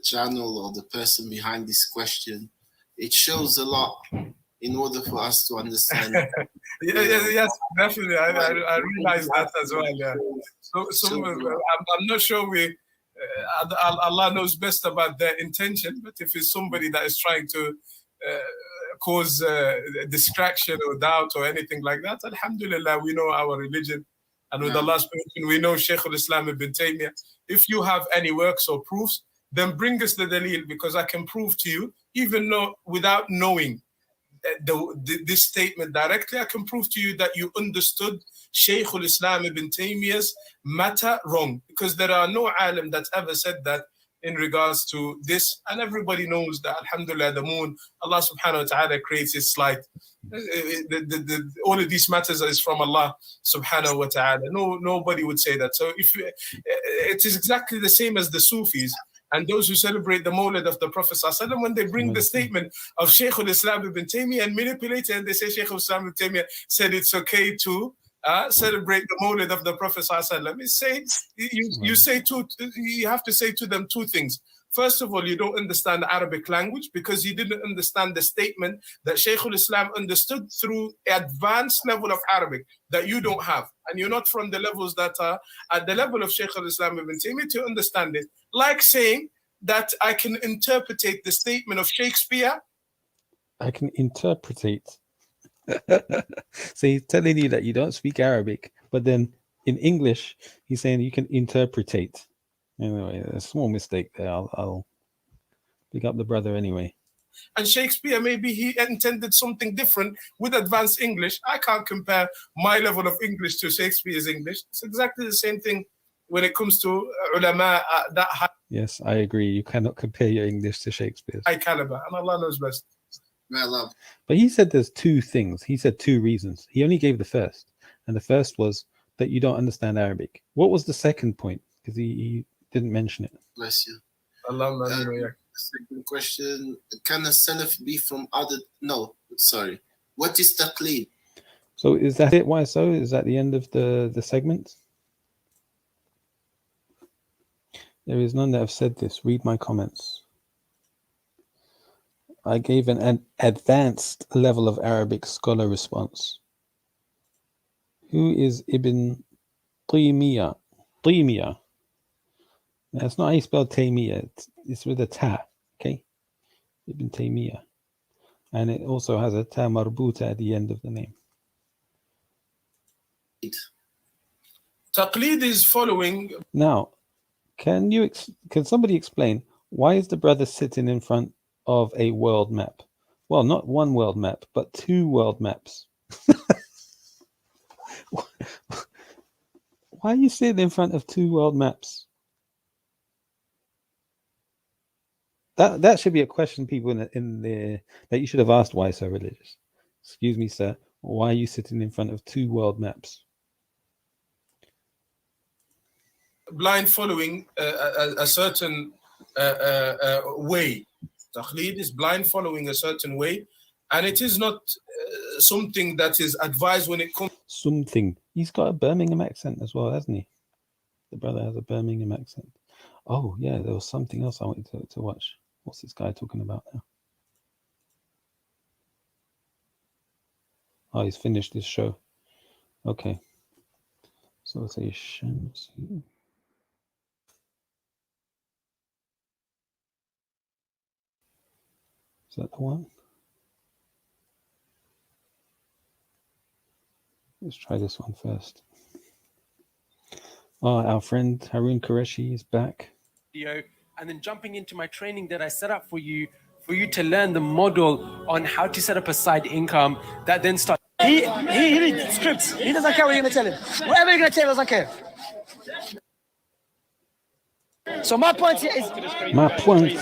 channel or the person behind this question, it shows a lot in order for us to understand. Yes, definitely. I realize that as well. Yeah. So I'm not sure Allah knows best about their intention, but if it's somebody that is trying to cause distraction or doubt or anything like that, alhamdulillah, we know our religion, and with Allah's permission, we know Shaykh al-Islam Ibn Taymiyyah. If you have any works or proofs, then bring us the dalil, because I can prove to you, even without knowing this statement directly, I can prove to you that you understood Shaykh al-Islam Ibn Taymiyyah's matter wrong, because there are no alim that ever said that in regards to this, and everybody knows that alhamdulillah, the moon, Allah subhanahu wa ta'ala creates its light. All of these matters is from Allah subhanahu wa ta'ala. Nobody would say that. So if it is exactly the same as the Sufis and those who celebrate the Mawlid of the Prophet ﷺ, when they bring the statement of Shaykh al-Islam Ibn Taymiyyah and manipulate it, and they say Shaykh al-Islam Ibn Taymiyyah said it's okay to celebrate the Mawlid of the Prophet ﷺ. It's saying, you have to say to them two things. First of all, you don't understand the Arabic language, because you didn't understand the statement that Shaykh al-Islam understood through advanced level of Arabic that you don't have. And you're not from the levels that are at the level of Shaykh al-Islam Ibn Taymiyyah to understand it. Like saying that I can interpretate the statement of Shakespeare. I can interpretate. So he's telling you that you don't speak Arabic, but then in English, he's saying you can interpretate. Anyway, a small mistake there. I'll pick up the brother anyway. And Shakespeare, maybe he intended something different with advanced English. I can't compare my level of English to Shakespeare's English. It's exactly the same thing when it comes to ulama that high. Yes, I agree. You cannot compare your English to Shakespeare's. High caliber, and Allah knows best. But he said there's two things. He said two reasons. He only gave the first. And the first was that you don't understand Arabic. What was the second point? Because he didn't mention it. Bless you. Allah. Second question. Can a Salaf be from other... No, sorry. What is taqleed? So is that it? Why so? Is that the end of the segment? There is none that have said this. Read my comments. I gave an advanced level of Arabic scholar response. Who is Ibn Taymiyyah? Taymiyyah. That's not how you spell Taymiyyah. It's with a ta. Okay? Ibn Taymiyyah. And it also has a ta marbuta at the end of the name. Taqleed is following. Now, can somebody explain why is the brother sitting in front of a world map? Well, not one world map, but two world maps. Why are you sitting in front of two world maps? That should be a question people in the that you should have asked. Why so religious? Excuse me, sir. Why are you sitting in front of two world maps? Blind following a certain way. Taqleed is blind following a certain way, and it is not something that is advised when it comes. Something. He's got a Birmingham accent as well, hasn't he? The brother has a Birmingham accent. Oh yeah, there was something else I wanted to watch. What's this guy talking about now? Oh, he's finished his show. Okay. So let's say Shamsi. Is that the one? Let's try this one first. Oh, our friend Harun Qureshi is back. And then jumping into my training that I set up for you to learn the model on how to set up a side income that then starts. He reads scripts. He doesn't care what you're going to tell him. Whatever you're going to tell him, doesn't care. So my point here is... My point.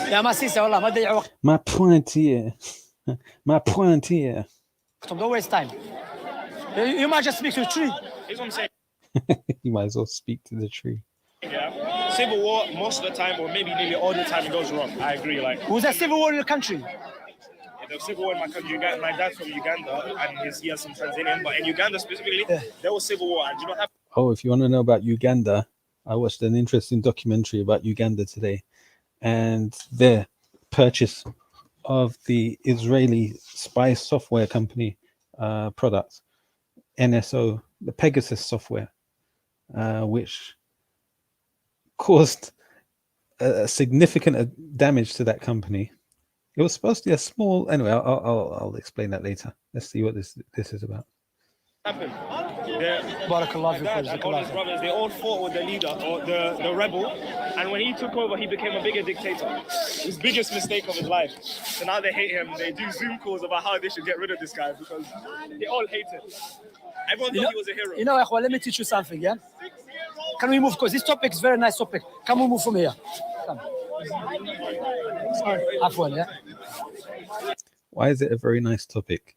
My point here. My point here. Don't waste time. You might just speak to the tree. Here's what I'm saying. You might as well speak to the tree. Yeah. Civil war, most of the time, or maybe nearly all the time, it goes wrong. I agree. Like, who's a civil war in the country? The civil war in my country, my dad's from Uganda, and he has some Tanzanian, but in Uganda specifically, there was civil war, and you don't have. Oh, if you want to know about Uganda, I watched an interesting documentary about Uganda today, and their purchase of the Israeli spy software company product, NSO, the Pegasus software, which caused a significant damage to that company. It was supposed to be a small. Anyway, I'll explain that later. Let's see what this is about. Happened. Dad and all his brothers, they all fought with the leader or the rebel, and when he took over, he became a bigger dictator. His biggest mistake of his life. So now they hate him. They do Zoom calls about how they should get rid of this guy because they all hate him. Everyone thought he was a hero. You know, let me teach you something. Yeah. Can we move? Because this topic is a very nice topic. Can we move from here? Come. Sorry. Yeah. Why is it a very nice topic?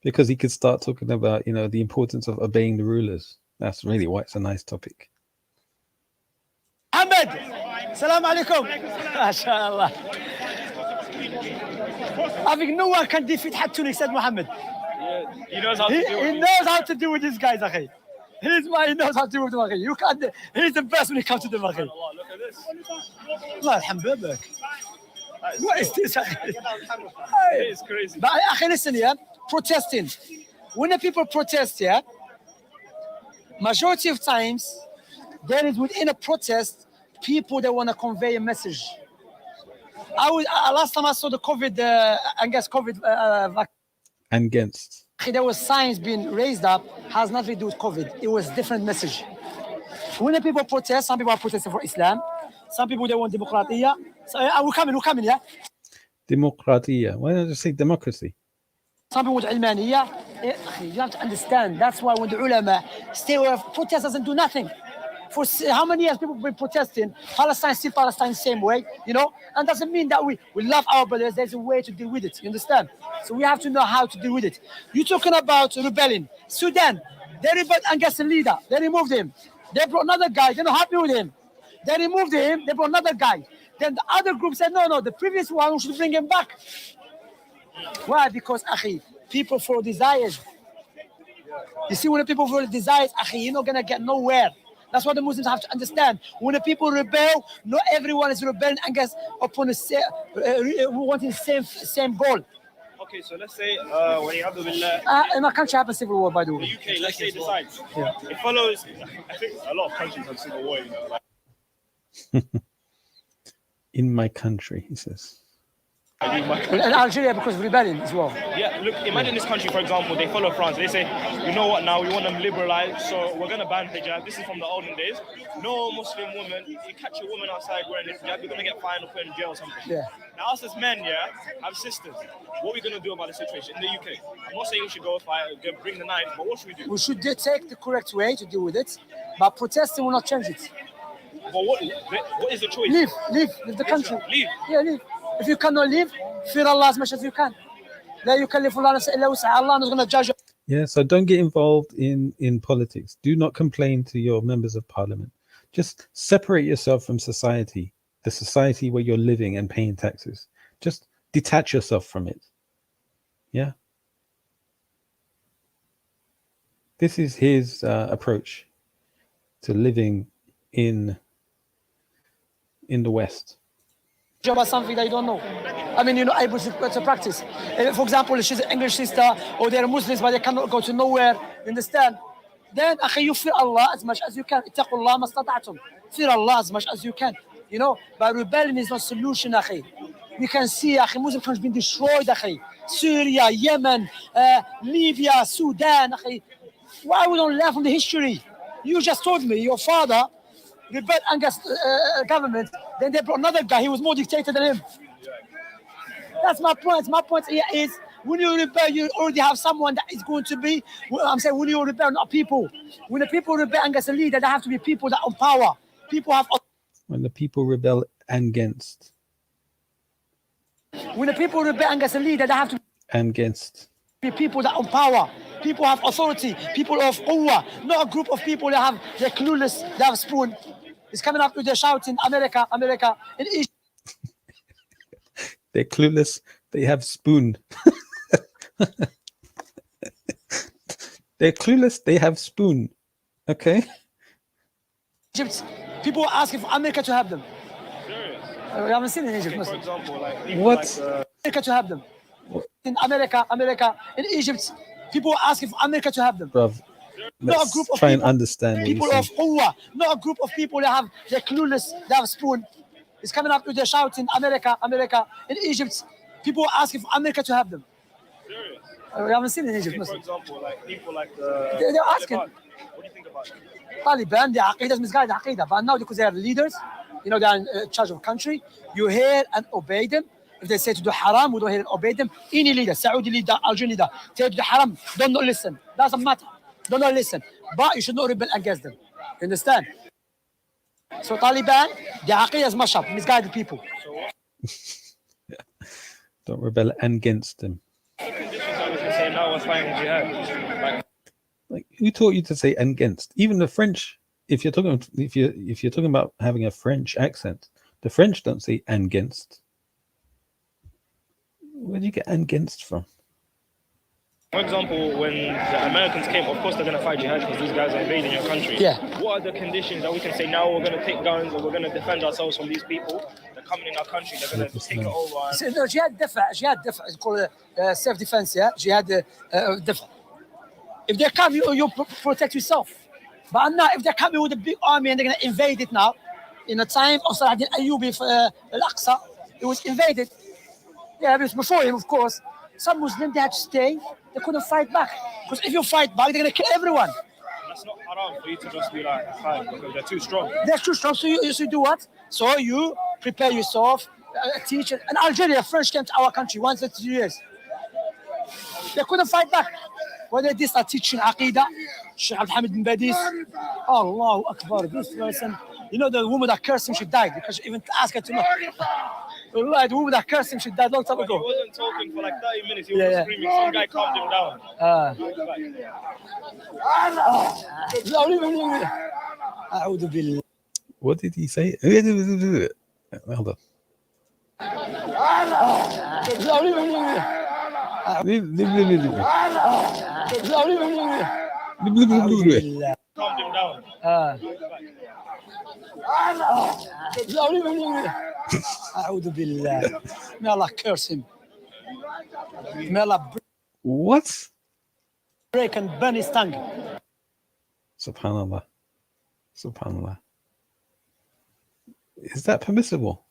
Because he could start talking about, the importance of obeying the rulers. That's really why it's a nice topic. Ahmed, salam alaikum. MashaAllah. I think no one can defeat Hattun except Muhammad. Yeah, he knows how to do it. He knows how to deal with these guys, akhi. He's why he knows how to deal with them, akhi. You can't. He's the best when it comes to them, akhi. Look at this. Allah alhamdulillah. What is this? It is crazy. But akhi, listen, yeah. Protesting. When the people protest, yeah, majority of times there is within a protest people that want to convey a message. Last time I saw the COVID, against COVID vaccine. There was signs being raised up, has nothing to do with COVID. It was different message. When the people protest, some people are protesting for Islam, some people they want democracy. So, we're coming, yeah. Democratia. Why don't you say democracy? Some people want علمانية. You have to understand. That's why when the ulama stay away, protest doesn't do nothing. For how many years people have been protesting? Palestine still Palestine same way, you know. And doesn't mean that we love our brothers. There's a way to deal with it. You understand? So we have to know how to deal with it. You're talking about rebelling. Sudan, they rebelled against the leader. They removed him. They brought another guy. They're not happy with him. They removed him. They brought another guy. Then the other group said, no, the previous one, we should bring him back. Why? Because, people follow desires. You see, when the people follow desires, you're not going to get nowhere. That's what the Muslims have to understand. When the people rebel, not everyone is rebelling against upon wanting the same goal. Okay, so let's say when you have in my country happens civil war, by the way. The UK, let's say, decides. Yeah. It follows. I think a lot of countries have civil war. You know, like. In my country, he says. In Algeria, because of rebellion as well. Yeah, look, imagine this country, for example, they follow France. They say, you know what, now we want them liberalized, so we're going to ban hijab. This is from the olden days. No Muslim woman, you catch a woman outside wearing a hijab, you're going to get fined or put in jail or something. Yeah. Now, us as men, have sisters. What are we going to do about the situation in the UK? I'm not saying we should go fight, bring the knife, but what should we do? We should take the correct way to deal with it, but protesting will not change it. But what is the choice? Leave the country. Leave. Yeah, leave. If you cannot leave, fear Allah as much as you can. Allah is going to judge you. Yeah, so don't get involved in politics. Do not complain to your members of parliament. Just separate yourself from society, the society where you're living and paying taxes. Just detach yourself from it. Yeah. This is his approach to living in the West. About something that you don't know. I mean, you're not able to practice. For example, she's an English sister, or they're Muslims, but they cannot go to nowhere. You understand? Then, you fear Allah as much as you can. Ittaqullah mastata'tum. Fear Allah as much as you can. You know, but rebellion is not solution, We can see, Muslim countries being destroyed, Syria, Yemen, Libya, Sudan, Why we don't learn from the history? You just told me your father rebelled against government. Then they brought another guy. He was more dictator than him. That's my point. My point here is when you rebel, you already have someone that is going to be. I'm saying when you rebel, not people. When the people rebel against a leader, there have to be people that own power. People have. When the people rebel against. When the people rebel against a leader, there have to. Against. Be people that own power. People have authority. People of quwwah. Not a group of people that they're clueless. They have a spoon. It's coming up with their shouting, America, America. In Egypt. They're clueless. They have spoon. They're clueless. They have spoon. Okay. Egypt. People are asking for America to have them. Serious? We haven't seen it in Egypt. For example, like what? America to have them. In America. In Egypt. People are asking for America to have them. Bruv, let's try and understand. People of quwwah. Not a group of people that they're clueless. They have a spoon. It's coming up with their shouting, America, America. In Egypt, people are asking for America to have them. Serious? We haven't seen it in Egypt. For example, like people like they're asking. What do you think about it? Taliban, the Aqidah is misguided Aqidah. But now because they are leaders, you know, they're in charge of the country, you hear and obey them. If they say to do haram, we don't hear and obey them. Any leader, Saudi leader, Algerian leader, say to do haram, don't not listen. Doesn't matter. Don't not listen. But you should not rebel against them. You understand? So Taliban, the Aqidah is mashab, misguided people. Don't rebel against them. Like who taught you to say against? Even the French. If you're talking about having a French accent, the French don't say against. Where do you get against from? For example, when the Americans came, of course they're going to fight jihad because these guys are invading your country. Yeah. What are the conditions that we can say now we're going to take guns and we're going to defend ourselves from these people? They're coming in our country, they're going to take it over. So, no, jihad difa. It's called self-defense, yeah? Jihad difa. If they come, you protect yourself. But now, if they come with a big army and they're going to invade it now, in the time of Salah ad-Din Ayyubi for Al-Aqsa, it was invaded. Yeah, it was before him, of course. Some Muslims, they had to stay They couldn't fight back. Because if you fight back, they're going to kill everyone. That's not haram for you to just be like, fine, because they're too strong. They're too strong. So you do what? So you prepare yourself, teach. And Algeria, French came to our country once in 2 years. They couldn't fight back. When they start teaching Aqidah, Sheikh Hamid bin Badis, Allahu Akbar, this person, you know, the woman that cursed him, she died because she even asked her to know. The woman that cursed him, she died long time ago. He wasn't talking for like 30 minutes, he was screaming. Some guy calmed him down. What did he say? Hold on. Calmed him down. May Allah curse him. May Allah What? break and burn his tongue. Subhanallah. Subhanallah. Is that permissible?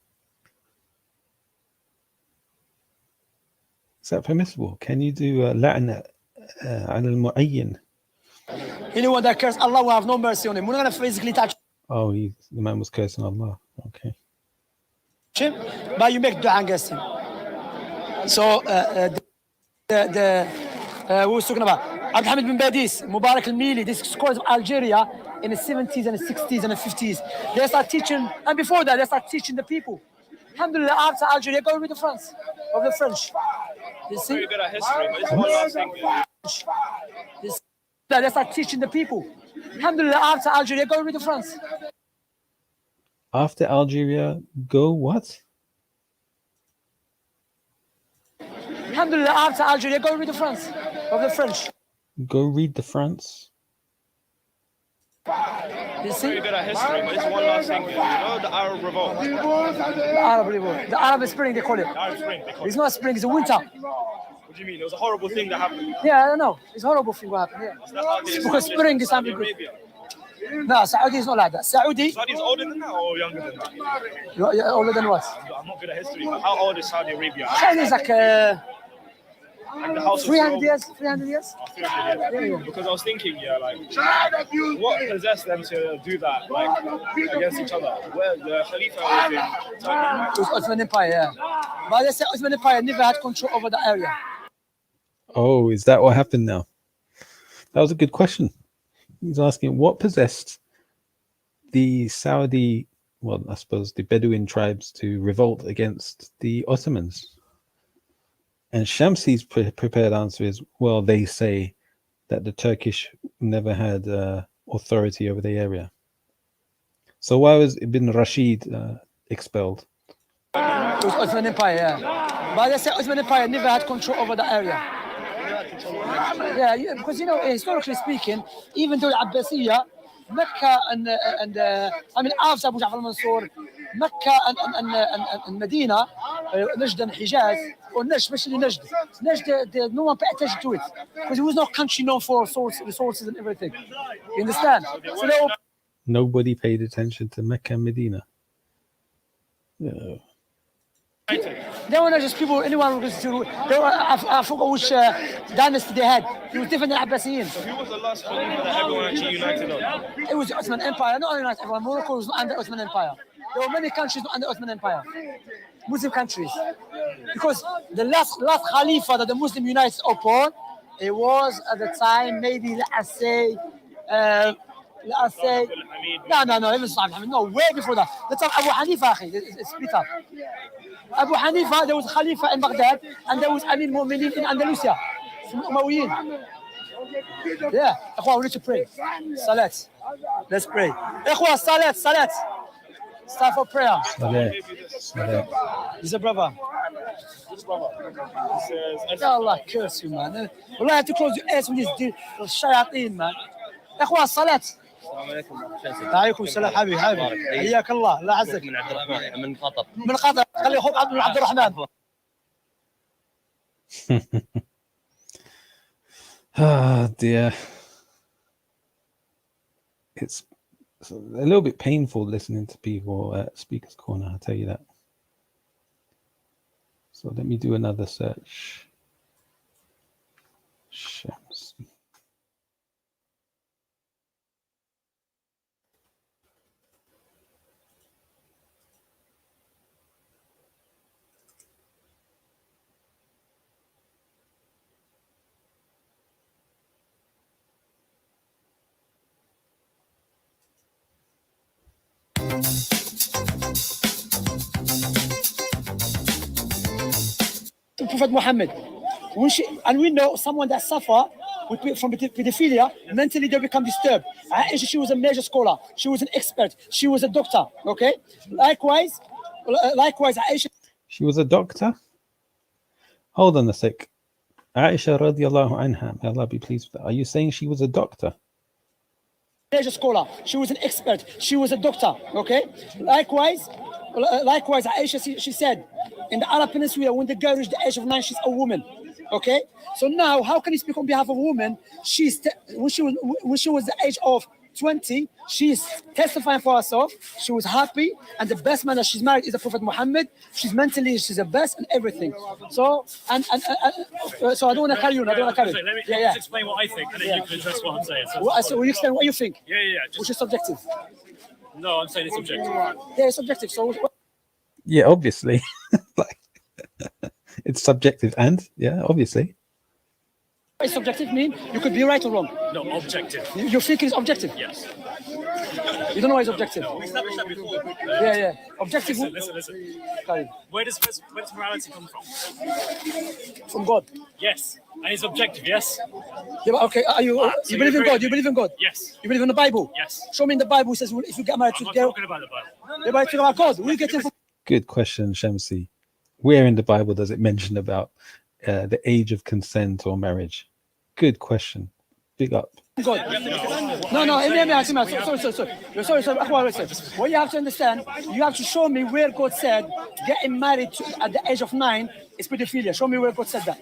Is that permissible? Can you do la'na ala al-mu'ayyin? Anyone that curses Allah will have no mercy on him. We're not going to physically touch Oh, the man was cursing Allah. Okay. him, but you make dua against him. So, who was talking about? Abd Hamid bin Badis, Mubarak al-Mili, these scholars of Algeria in the 70s and the 60s and the 50s. They start teaching, and before that, they start teaching the people. Alhamdulillah, after Algeria, go read the French. You see? Very good at history, but it's one last thing. They start teaching the people. Alhamdulillah, after Algeria, go read the French. After Algeria, go what? Alhamdulillah, after Algeria, go read the French. Go read the France. You see? Very good at history, but it's one last thing. You know the Arab Revolt? The Arab Spring, they call it. The Arab Spring, they call it. It's not spring, it's a winter. What do you mean? It was a horrible thing that happened. Yeah, I don't know. It's a horrible thing what happened. Yeah. Is that how they Because spring is Saudi something good. Arabia? No, Saudi is not like that. Saudi, Saudi's older than that or younger than that? you're older than what? I'm not good at history, but how old is Saudi Arabia? Saudi is like And the house was 300 so- years, 300 years. Oh, 300 years. Because I was thinking, like, what possessed them to do that, like, against each other? Well, the Khalifa was in Turkey, right? It was Ottoman Empire, yeah. But they say Ottoman Empire never had control over the area. Oh, is that what happened now? That was a good question. He's asking what possessed the Saudi, well, I suppose the Bedouin tribes to revolt against the Ottomans. And Shamsi's prepared answer is, well, they say that the Turkish never had authority over the area. So why was Ibn Rashid expelled? It was Ottoman Empire, yeah. But they say Ottoman Empire never had control over the area. Yeah, because you know, historically speaking, even though Abbasiyya, Mecca and I mean, after Abu Ja'far al-Mansur, Mecca and Medina, Najd and Hijaz, or Najd, especially Najd. Najd, no one paid attention to it because it was no country known for resources and everything. You understand? So they all Nobody paid attention to Mecca and Medina. They were not just people, anyone who goes to, I forgot which dynasty they had. It was different than Abbasiyin. So who was the last Khalifa that everyone actually united on? It was the Ottoman Empire, not only everyone. Morocco was not under Ottoman Empire. There were many countries not under Ottoman Empire. Muslim countries. Because the last Khalifa that the Muslim unites upon, it was at the time, maybe let's say, no, even Sahib, no, way before that. The time Abu Hanifa, it's split up. Abu Hanifa, there was Khalifa in Baghdad, and there was Amir Mu'minin in Andalusia, from Umayyin. Yeah, Ikhwan, we need to pray. Salat. Let's pray. Ikhwan, salat. Start for prayer. Salah. He's a brother. Which brother? He says, Ya Allah, curse you, man. Well, I have to close your ears with this shayateen, man. Ikhwan, salat. السلام عليكم شمسي. عليكم السلام حبيبي حياك الله الله يعزك من عبد الرحمن من قطر. من قطر خلي اخوك عبد الرحمن. Ah, dear. It's a little bit painful listening to people at Speaker's Corner, I'll tell you that. So let me do another search. Shamsi. Prophet Muhammad. And we know someone that suffer from pedophilia, mentally they become disturbed. Aisha, she was a major scholar. She was an expert. She was a doctor. Okay. Likewise, Aisha. She was a doctor? Hold on a sec. Aisha radiallahu anha, may Allah be pleased with her. Are you saying she was a doctor? Major scholar. She was an expert. She was a doctor. Okay. Likewise, Aisha, she said, in the Arab Peninsula, when the girl reached the age of 9, she's a woman. Okay. So now, how can you speak on behalf of a woman? When she was the age of 20, she's testifying for herself. She was happy, and the best man that she's married is the Prophet Muhammad. She's the best and everything. So so I don't want to carry on. Let me just explain what I think, and then you can address what I'm saying. So you explain what you think. Yeah. Which is subjective. No, I'm saying it's subjective. Yeah, it's subjective. So. Yeah, obviously. Like, it's subjective, and yeah, obviously. What does subjective mean? You could be right or wrong. No, objective. Your thinking is objective? Yes. You don't know why it's objective? No, we established that before. Yeah. Objective. Listen. Where does morality come from? From God. Yes. And it's objective, yes? Yeah, but okay, you believe in God? You believe in God? Yes. You believe in the Bible? Yes. Show me in the Bible it says if you get married to I'm a girl. not talking about the Bible. Yeah, but it's about God. Where are you getting from? Good question, Shamsi. Where in the Bible does it mention about the age of consent or marriage? Good question. Big up. God. Sorry. What you have to understand, you have to show me where God said getting married at the age of 9 is pedophilia. Show me where God said that.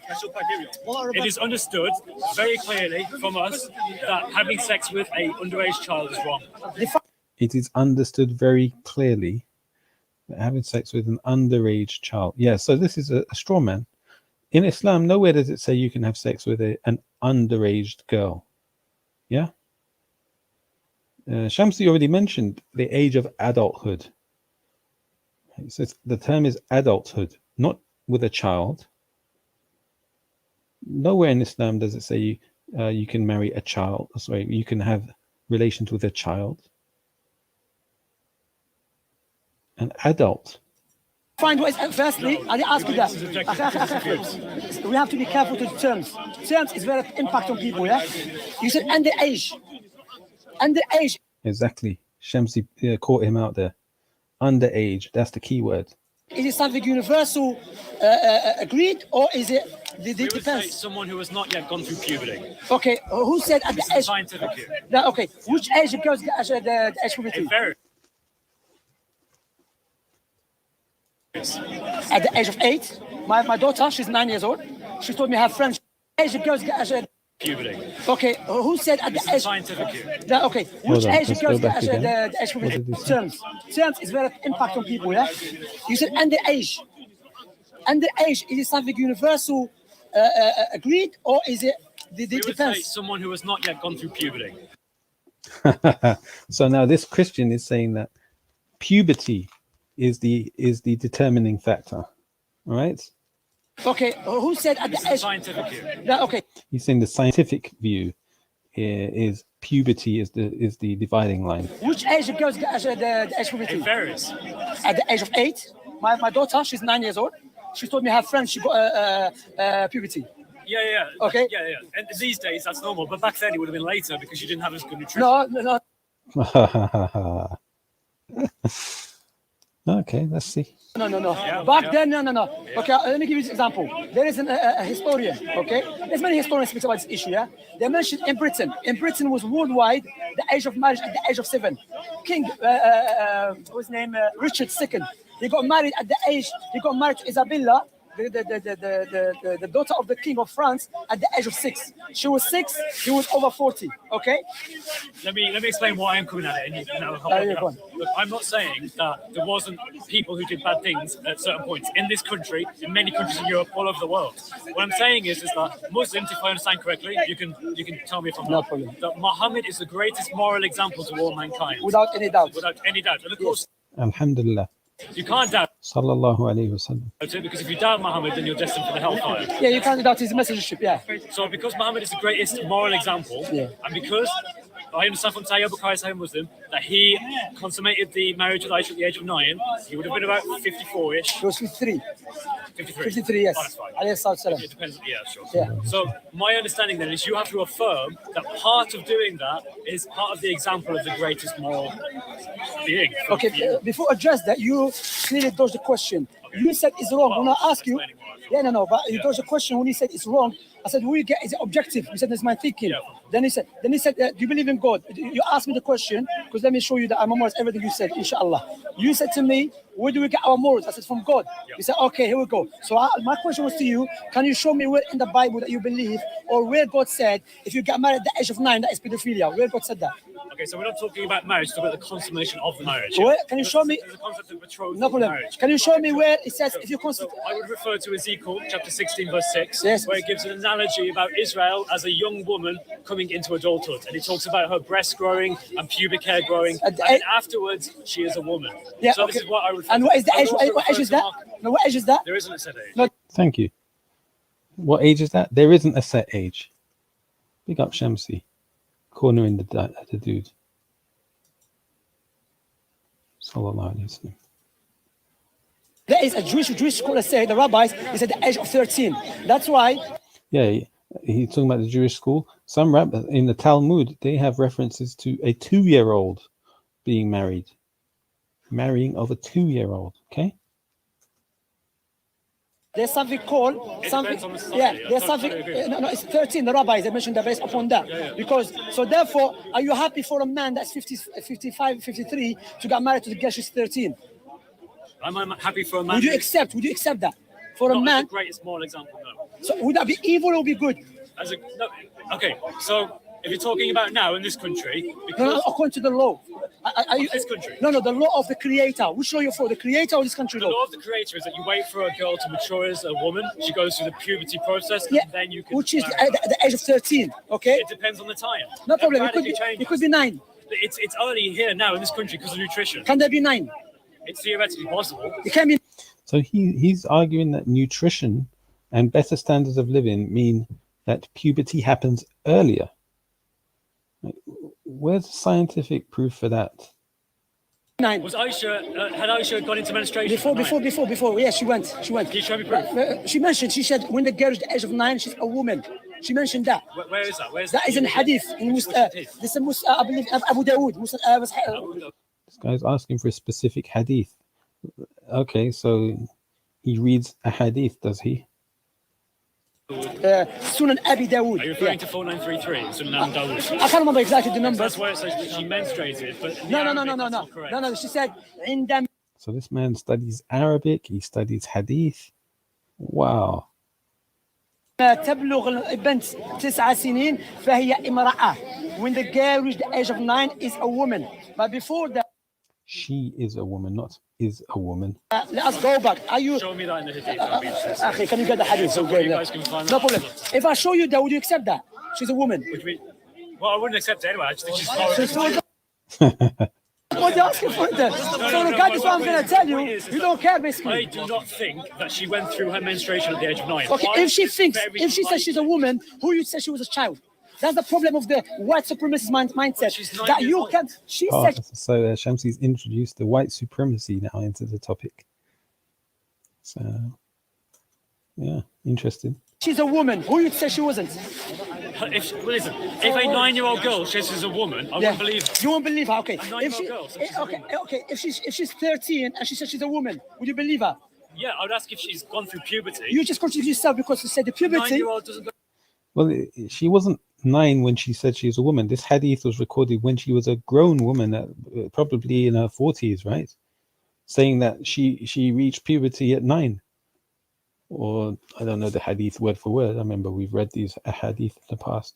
It is understood very clearly from us that having sex with an underage child is wrong. It is understood very clearly that having sex with an underage child. Yeah, so this is a straw man. In Islam, nowhere does it say you can have sex with an underage girl. Yeah? Shamsi already mentioned the age of adulthood. It says the term is adulthood, not with a child. Nowhere in Islam does it say you can marry a child. Sorry, you can have relations with a child. An adult. Find what is firstly, I ask you that. We have to be careful to the terms. Terms is very impact on people, yeah? You said underage. Underage. Exactly. Shamsi caught him out there. Underage, that's the key word. Is it something universal agreed, or is it depends? Someone who has not yet gone through puberty. Okay, who said at the age? Scientific. Okay, which age goes the age puberty? It varies. At the age of 8, my daughter, she's 9 years old. She told me her friends. Age goes puberty. Okay, who said at the age? Scientific. Okay, which age goes the age puberty? Terms is very impact on people, yeah? You said underage. Underage, is it something universal agreed, or is it depends? Someone who has not yet gone through puberty. So now this Christian is saying that puberty is the determining factor. All right. Okay, who said at the age? Scientific. Okay. He's saying the scientific view is puberty is the dividing line. Which age goes the age puberty? It varies. At the age of 8, my daughter, she's 9 years old. She told me her friend she got puberty. Yeah. Okay. Yeah. And these days that's normal, but back then it would have been later because you didn't have as good nutrition. No. Okay, let's see. No. Back then, no. Okay, let me give you an example. There is a historian, okay? There's many historians speak about this issue, yeah? They mentioned in Britain. In Britain was worldwide the age of marriage at the age of 7. King, what's his name? Richard II. He got married to Isabella the daughter of the king of France at the age of 6. She was 6, he was over 40. Okay? Let me explain why I'm coming at it. And look, I'm not saying that there wasn't people who did bad things at certain points in this country, in many countries in Europe, all over the world. What I'm saying is that Muslims, if I understand correctly, you can tell me if I'm wrong, that Muhammad is the greatest moral example to all mankind. Without any doubt. Without any doubt. And of course, Alhamdulillah. you can't doubt Sallallahu alayhi wasallam. it, because if you doubt Muhammad, then you're destined for the hellfire. Yeah, you can't doubt his messengership, yeah. So because Muhammad is the greatest moral example, and because I understand from Sayyid Bukhari, Sahih Muslim, that he consummated the marriage with Aisha at the age of 9, he would have been about 54-ish. He was 53. 53. 53, yes. Oh, that's fine. Alayhi It depends. Yeah, sure. Yeah. So my understanding then is you have to affirm that part of doing that is part of the example of the greatest moral being. Okay, before I address that, you clearly dodged the question. You said it's wrong. When I ask you, but you dodged the question when he said it's wrong. I said, we get is it objective? You said that's my thinking. Yeah. Then he said, do you believe in God? You asked me the question because let me show you that I memorize everything you said, inshallah. You said to me, where do we get our morals? I said, from God. You said, okay, here we go. So my question was to you, can you show me where in the Bible that you believe or where God said, if you get married at the age of 9, that is pedophilia? Where God said that? Okay, so we're not talking about marriage, we're talking about the consummation of the marriage. Where, can you show me? There's a concept of betrothal No problem. marriage. Can you show me where it says if you consummate? I would refer to Ezekiel chapter 16 verse 6, Yes. where it gives an analogy about Israel as a young woman coming into adulthood, and it talks about her breast growing and pubic hair growing, and then afterwards she is a woman. Yeah, so okay. this is what I would. And what is the age? What age is that? No, what age is that? There isn't a set age. No. Thank you. What age is that? There isn't a set age. Big up Shamsi. Cornering the dude. Sallallahu alayhi wasallam. There is a Jewish scholar say the rabbis is at the age of 13. That's why. Yeah, he's talking about the Jewish school. Some rabbis in the Talmud, they have references to a 2-year-old being married. Marrying of a 2-year-old. Okay. There's something called something. There's something. No, it's 13. The rabbis they mentioned that based upon that. Because so therefore, are you happy for a man that's 50, 55, 53 to get married to the girl she's 13? I'm happy for a man. Would you accept that for a not man? the greatest moral example, no. So would that be evil or be good? No, okay, so if you're talking about now in this country, because No, according to the law. Are you, this country? No, the law of the creator. Which law you're for? The creator or this country The law of the creator is that you wait for a girl to mature as a woman. She goes through the puberty process, and then you can. Which is at the age of 13. Okay. It depends on the time. No problem. It Could be 9. It's early here now in this country because of nutrition. Can there be 9? It's theoretically possible. It can be. So he's arguing that nutrition and better standards of living mean that puberty happens earlier. Where's the scientific proof for that? 9. Was Aisha had Aisha gone into menstruation? Before. Yes, she went. Can you show me proof? She said when the girl is the age of 9, she's a woman. She mentioned that. Where is that? That is in hadith. This is I believe Abu Dawood. This guy's asking for a specific hadith. Okay, so he reads a hadith, does he? Sunan Abi Dawood. Are you referring to 4933? Sunan Dawood. I can't remember exactly the numbers. That's where it says that she menstruated, but no. She said عندما. So this man studies Arabic. He studies hadith. Wow. تبلغ البنت 9 سنين فهي امرأة. When the girl reaches the age of 9, is a woman. But before that, she is a woman, not is a woman. Let us go back. Are you? Show me that in the hadith. Can you get the hadith? So you guys can find no that. problem. If I show you that, would you accept that? She's a woman. Well, I wouldn't accept it anyway. I just think she's horrible. What are you asking for then? So regardless what I'm going to tell you, you don't care basically. I do not think that she went through her menstruation at the age of 9. Okay, if she says she's a woman, who you say she was a child? That's the problem of the white supremacist mindset. That you can. She said. So Shamsi's introduced the white supremacy now into the topic. So, yeah, interesting. She's a woman. Who you say she wasn't? If a 9-year-old girl says she's a woman, I wouldn't believe her. You won't believe her, okay? A 9-year-old girl says she's a woman. Okay. If she's 13 and she says she's a woman, would you believe her? Yeah, I would ask if she's gone through puberty. You just contradict yourself because you said the puberty. 9-year-old doesn't go. Well, she wasn't 9 when she said she was a woman. This hadith was recorded when she was a grown woman, probably in her 40s, right? Saying that she reached puberty at 9. or I don't know the hadith word for word. I remember we've read these hadith in the past.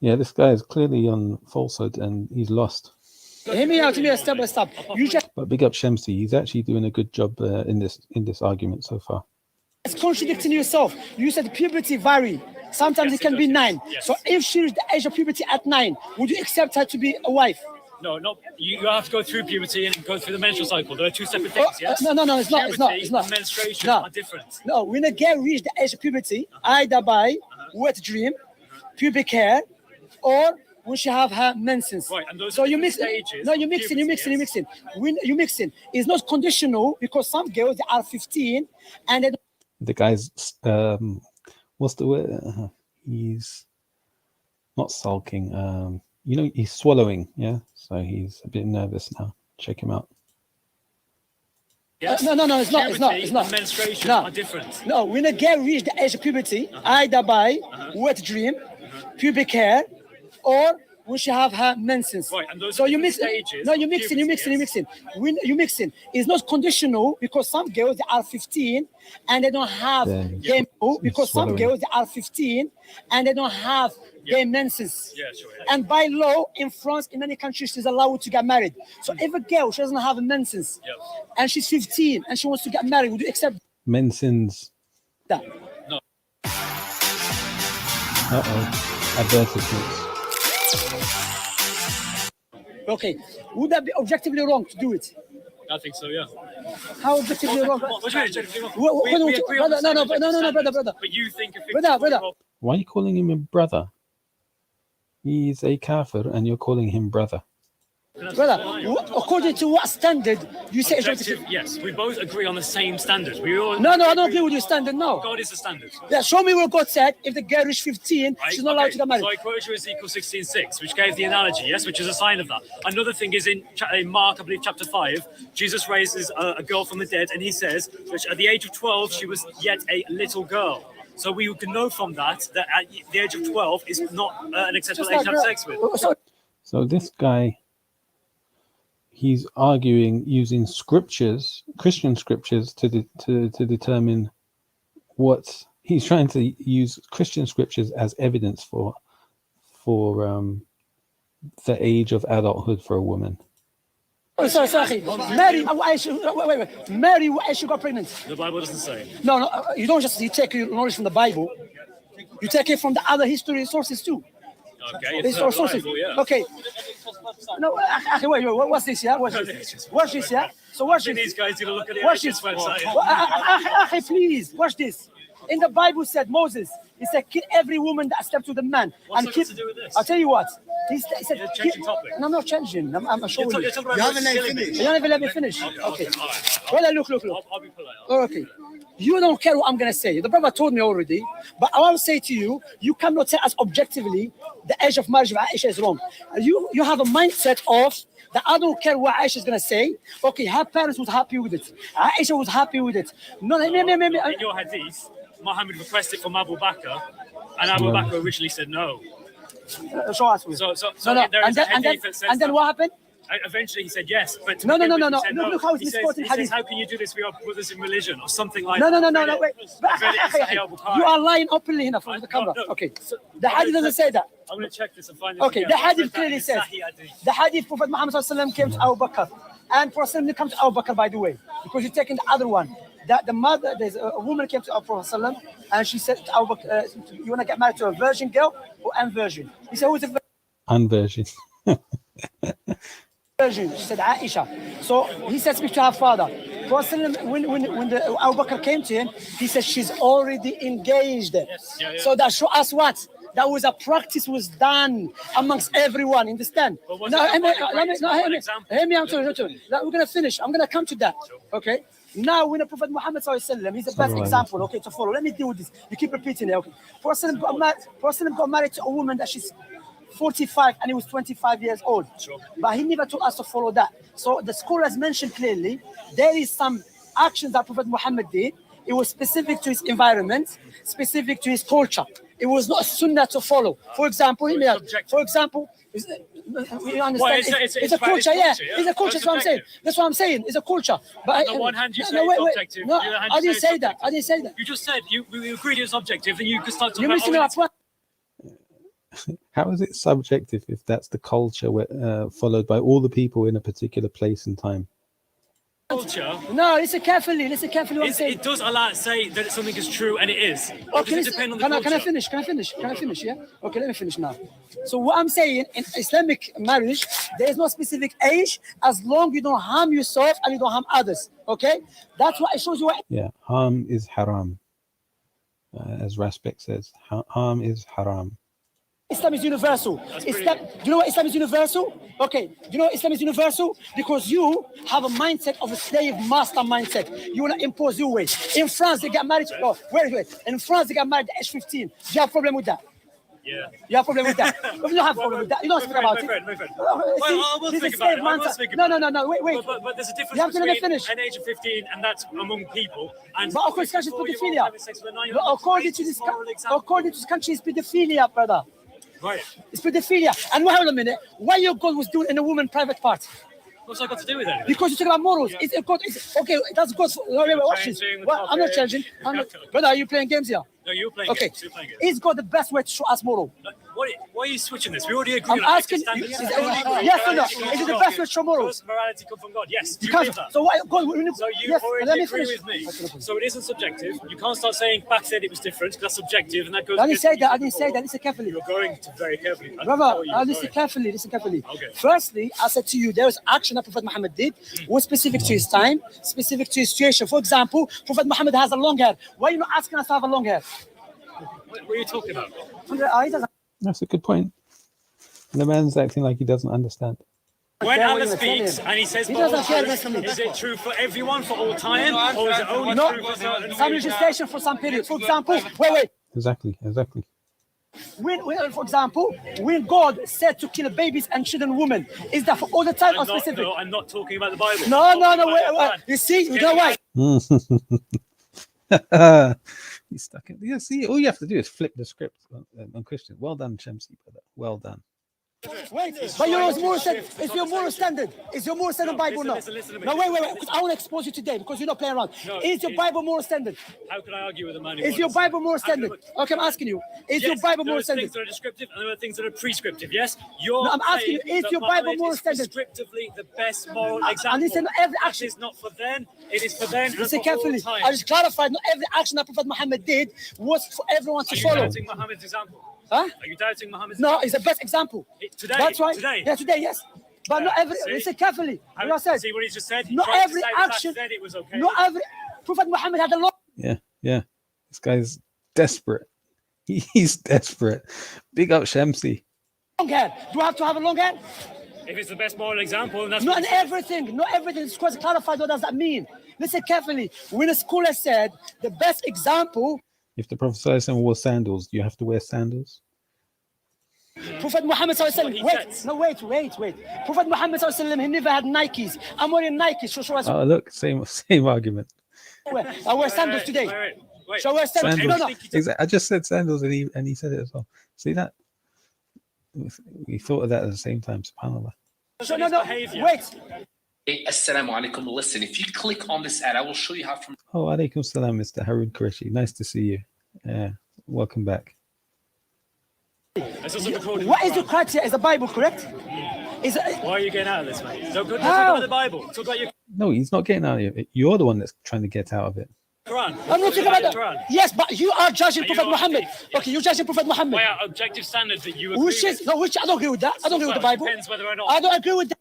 Yeah, this guy is clearly on falsehood and he's lost. Hear me out, step by step. You just But big up Shamsi, he's actually doing a good job in this argument so far. contradicting yourself. You said puberty vary. Sometimes it can be 9. Yes. So if she reached the age of puberty at 9, would you accept her to be a wife? No, not you have to go through puberty and go through the menstrual cycle. There are two separate things, yes? No, it's not. Puberty It's not. and menstruation No. are different. No, when a girl reaches the age of puberty, either by wet dream, pubic hair, or when she have her menses. Right, and those so are you the mix. stages No, you of mixing. puberty, When you mixing, it's not conditional because some girls they are 15 and they The guy's what's the word? He's not sulking. He's swallowing. Yeah, so he's a bit nervous now. Check him out. Yes? No, it's not. Puberty It's not. and menstruation No. are different. No, when a girl reaches the age of puberty, either by wet dream, pubic hair, or when she have her menses. Right, and those so are you the mix. stages No, of you mixing. puberty, When you mixing, it's not conditional because some girls they are 15 and they don't have Then gay because some swallowing. girls they are 15 and they don't have gay menses. Yeah, sure. Yeah. And by law in France, in many countries, she's allowed to get married. So if a girl she doesn't have a menses and she's 15 and she wants to get married, would you accept Mensins. that? Advertisements. Okay. Would that be objectively wrong to do it? I think so, yeah. How objectively wrong? What's objectively wrong? What- We what- agree on the brother, same no, objective brother. But you think a Brother. Why are you calling him a brother? He's a kafir and you're calling him brother. Brother, according to what standard you say objective, yes. We both agree on the same standard. We all No, I don't agree with your standard, no. God is the standard. Yeah, show me where God said if the girl is 15, Right? she's not allowed to get married. So I quoted you Ezekiel 16:6, which gave the analogy, yes, which is a sign of that. Another thing is in Mark, I believe, chapter 5, Jesus raises a girl from the dead, and he says that at the age of 12, she was yet a little girl. So we can know from that at the age of 12 is not an acceptable age to have sex with. So this guy, he's arguing using scriptures, Christian scriptures, to determine what he's trying to use Christian scriptures as evidence for the age of adulthood for a woman. Sorry. Mary, wait. Mary, why she got pregnant? The Bible doesn't say. No, you don't just take your knowledge from the Bible. You take it from the other history sources too. Okay, These are sources. Okay. No, wait. What's this? Yeah. Watch this. Yeah. So watch this. These guys gonna look at the Watch NHS this. website. Please watch this. In the Bible said Moses, he said, kill every woman that stepped to the man. What's and that kill. got to do with this? I'll tell you what. He said, You're changing topic. No, I'm not changing. I'm showing you. You haven't finished. You don't even let me finish. Okay. All right. Brother, look. I'll be polite. Okay. You don't care what I'm going to say. The brother told me already. But I want to say to you, you cannot tell us objectively the age of marriage of Aisha is wrong. You have a mindset of that I don't care what Aisha is going to say. Okay, her parents was happy with it. Aisha was happy with it. No, In your hadith, Muhammad requested from Abu Bakr, and Abu Bakr originally said no. show us. So No. there is a hadith that says And then that. what happened? Eventually he said yes, but No. he said Look how it's he says, misquoted he says, hadith. how can you do this? We are brothers in religion, or something like No, that. wait. I've read it in Sahih Al-Bukhari. You are lying openly here from the camera. No. Okay. The hadith doesn't say that. I'm going to check this and find this. Okay, again. the I've read hadith that clearly in says Sahih Hadith. the hadith Prophet Muhammad ﷺ came to Abu Bakr, and Prophet ﷺ comes to Abu Bakr, by the way, because you're taking the other one. That the mother, there's a woman came to Prophet ﷺ, and she said to Abu Bakr, you want to get married to a virgin girl or an virgin? He said, who's a Unversion. virgin? She said, Aisha. So he said, speak to her father. Prophet ﷺ, when the Abu Bakr came to him, he said, she's already engaged. So that show us what? That was a practice was done amongst everyone. Understand? Now, hear me out. We're gonna finish. I'm gonna come to that. Okay. Now, when the Prophet Muhammad ﷺ, he's the best example. Okay, to follow. Let me deal with this. You keep repeating it. Okay. Prophet got married to a woman that she's 45 and he was 25 years old. But he never told us to follow that. So the scholars mentioned clearly there is some actions that Prophet Muhammad did. It was specific to his environment, specific to his culture. It was not a sunnah to follow. For example, You understand? Well, it's a about- culture, yeah. yeah. It's a culture. That's what I'm saying. That's what I'm saying. It's a culture. But On the one hand, you say wait, it's wait. objective. No, On the other hand, I you didn't say say it's that. I didn't say that. You just said we agreed it's objective, and you can start talking You're about. missing my point. How is it subjective if that's the culture followed by all the people in a particular place and time? Culture. No, listen carefully. Listen carefully what I'm saying. It does allow say that something is true, and it is. Or Okay, does it depend on the can I culture? finish? Can I finish? Can I finish? Yeah. Okay, let me finish now. So what I'm saying in Islamic marriage, there is no specific age as long you don't harm yourself and you don't harm others. Okay, that's what it shows you. What Yeah, harm is haram. As Raspek says, harm is haram. Islam is universal. Islam, do you know what Islam is universal? Okay, do you know what Islam is universal? Because you have a mindset of a slave master mindset. You want to impose your way. In France, they get married. Oh, wait. In France, they get married at age 15. Do you have a problem with that? Yeah. You have a problem with that? If you don't have a problem with that, you don't speak about it. My friend. I will think about it. I will think about it. No, wait. But there's a difference You have to let me between finish. an age of 15 and that's among people. And But of course, country is 54-year-old pedophilia. having sex with a 9-year-old, But according to it's this, a moral example. according to this country, it's pedophilia, brother. Right. It's pedophilia. And hold on a minute. Why your God was doing in a woman private part? What's that got to do with it? Because you talk about morals. It's okay. That's good. Watch this. Changing the Well, I'm not topic. changing. Brother, are you playing games here? No, you're playing Okay. games. You're playing games. Is God the best way to show us moral? Why are you switching this? We already agreed I'm on asking ethical you. standards. Yes or no? Is it the best way to show morals? Does morality come from God? Yes. You Because believe that? so what? God, So you yes, let already me agree finish. with me. So it isn't subjective. You can't start saying back said it was different because that's subjective and that goes. I didn't against say what you that. I said didn't say before. that. Listen carefully. You're going to very carefully. Brother, listen carefully. Listen carefully. Okay. Firstly, I said to you, there was action that Prophet Muhammad did was specific to his time, specific to his situation. For example, Prophet Muhammad has a long hair. Why are you not asking us to have a long hair? What are you talking about? He doesn't. That's a good point. The man's acting like he doesn't understand. When care what Allah you were speaks telling. and he says He for all doesn't care truth, about me. is it true for everyone for all time or is it only No, true for certain some people? legislation for some period. For example, wait. Exactly. When, for example, when God said to kill babies and children, women, is that for all the time or specific? No, I'm not talking about the Bible. No, wait. You see, you know why? He's stuck in. Yeah, see, all you have to do is flip the script on Christian. Well done, Shamsi, brother. Well done. Wait, but your moral standard is your moral standard. Is your moral standard Bible now? listen to me. No, wait. Because I want to expose you today because you're not playing around. No, Is your Bible moral standard? How can I argue with a man who Is your wants- Bible moral standard? Okay, I'm asking you. Is your Yes, Bible there moral are things standard? that are descriptive and there are things that are prescriptive, yes? You're No, I'm asking you, saying is that your Bible Muhammad moral is standard? prescriptively the best moral I example. understand every That action. is not for then, it is for then and Listen for all carefully. time. I just clarified. Not every action that Prophet Muhammad did was for everyone Are to you follow. doubting Muhammad's example? Huh? Are you doubting Muhammad's No, it's the best example. Today? That's right. Today? Yeah, today, yes. But not every. See? Listen carefully. What I said. See what he just said? He Not tried to every say that action. Then it was okay. Not every. Prophet Muhammad had a long Yeah. This guy's desperate. He's desperate. Big up Shamsi. hair. Do I have to have a long hair? If it's the best moral example, then that's Not what in he said. everything. Not everything. It's because clarified. What does that mean? Listen carefully. When a scholar said the best example, If the Prophet ﷺ wore sandals, do you have to wear sandals? Prophet Muhammad sallallahu he alaihi said. wait. Prophet Muhammad sallallahu alaihi wasallam, he never had Nikes. I'm wearing Nikes. So show us. Oh, look, same argument. I wear sandals today. Wait. Shall I wear sandals? Sandals. No. Exactly. I just said sandals, and he said it as well. See that? We thought of that at the same time. SubhanAllah. No. Wait. Hey, assalamu alaikum. Listen, if you click on this ad, I will show you how from Oh, alaikum salam, Mr. Harun Qureshi. Nice to see you. Welcome back. It's also recorded. What is the criteria? Is the Bible correct? Is it, Why are you getting out of this, mate? Don't talk How? about the Bible. Talk about your No, he's not getting out of it. You're the one that's trying to get out of it. Quran. I'm not talking about that. Quran. Yes, but you are judging Are you Prophet Muhammad. asking? Yes. Okay, you're judging Prophet Muhammad. By our objective standards that you agree Which is with. I don't agree with that. I don't agree with the Well, it Bible. depends whether or not. I don't agree with that.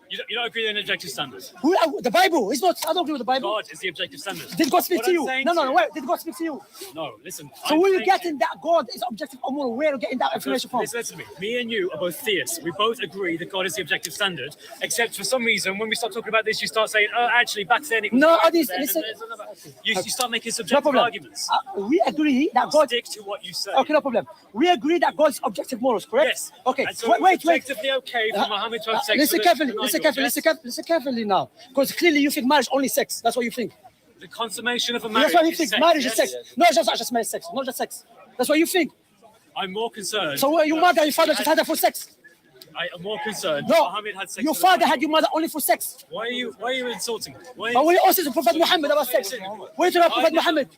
You don't agree with an objective standard. The Bible is not. I don't agree with the Bible. God is the objective standard. Did God speak What to I'm you? saying No. to you- Wait. Did God speak to you? No, listen. So I'm where you saying getting that God is objective or moral? Where are you getting that information from? Listen to me. Me and you are both theists. We both agree that God is the objective standard. Except for some reason, when we start talking about this, you start saying, "Oh, actually, back then it was." No, right I didn't- then, and listen. there's another-" You start making No subjective problem. arguments. We agree that God. Stick to what you say. Okay, no problem. We agree that God's objective morals, correct? Yes. Okay. And so Wait. it's objectively okay for Muhammad to have sex Listen with carefully. a Listen 9-year-old, carefully. yes? Listen carefully now, because clearly you think marriage only sex. That's what you think. The consummation of a marriage. That's what you is think. sex, Marriage yes? is sex. No, it's not just marriage sex. Not just sex. That's what you think. I'm more concerned. So your mother and your father just had that for sex. I am more concerned. No, Muhammad had sex your with father had your mother only for sex. Why are you insulting? Why But we also say Prophet Muhammad about sex. Wait till Prophet Muhammad.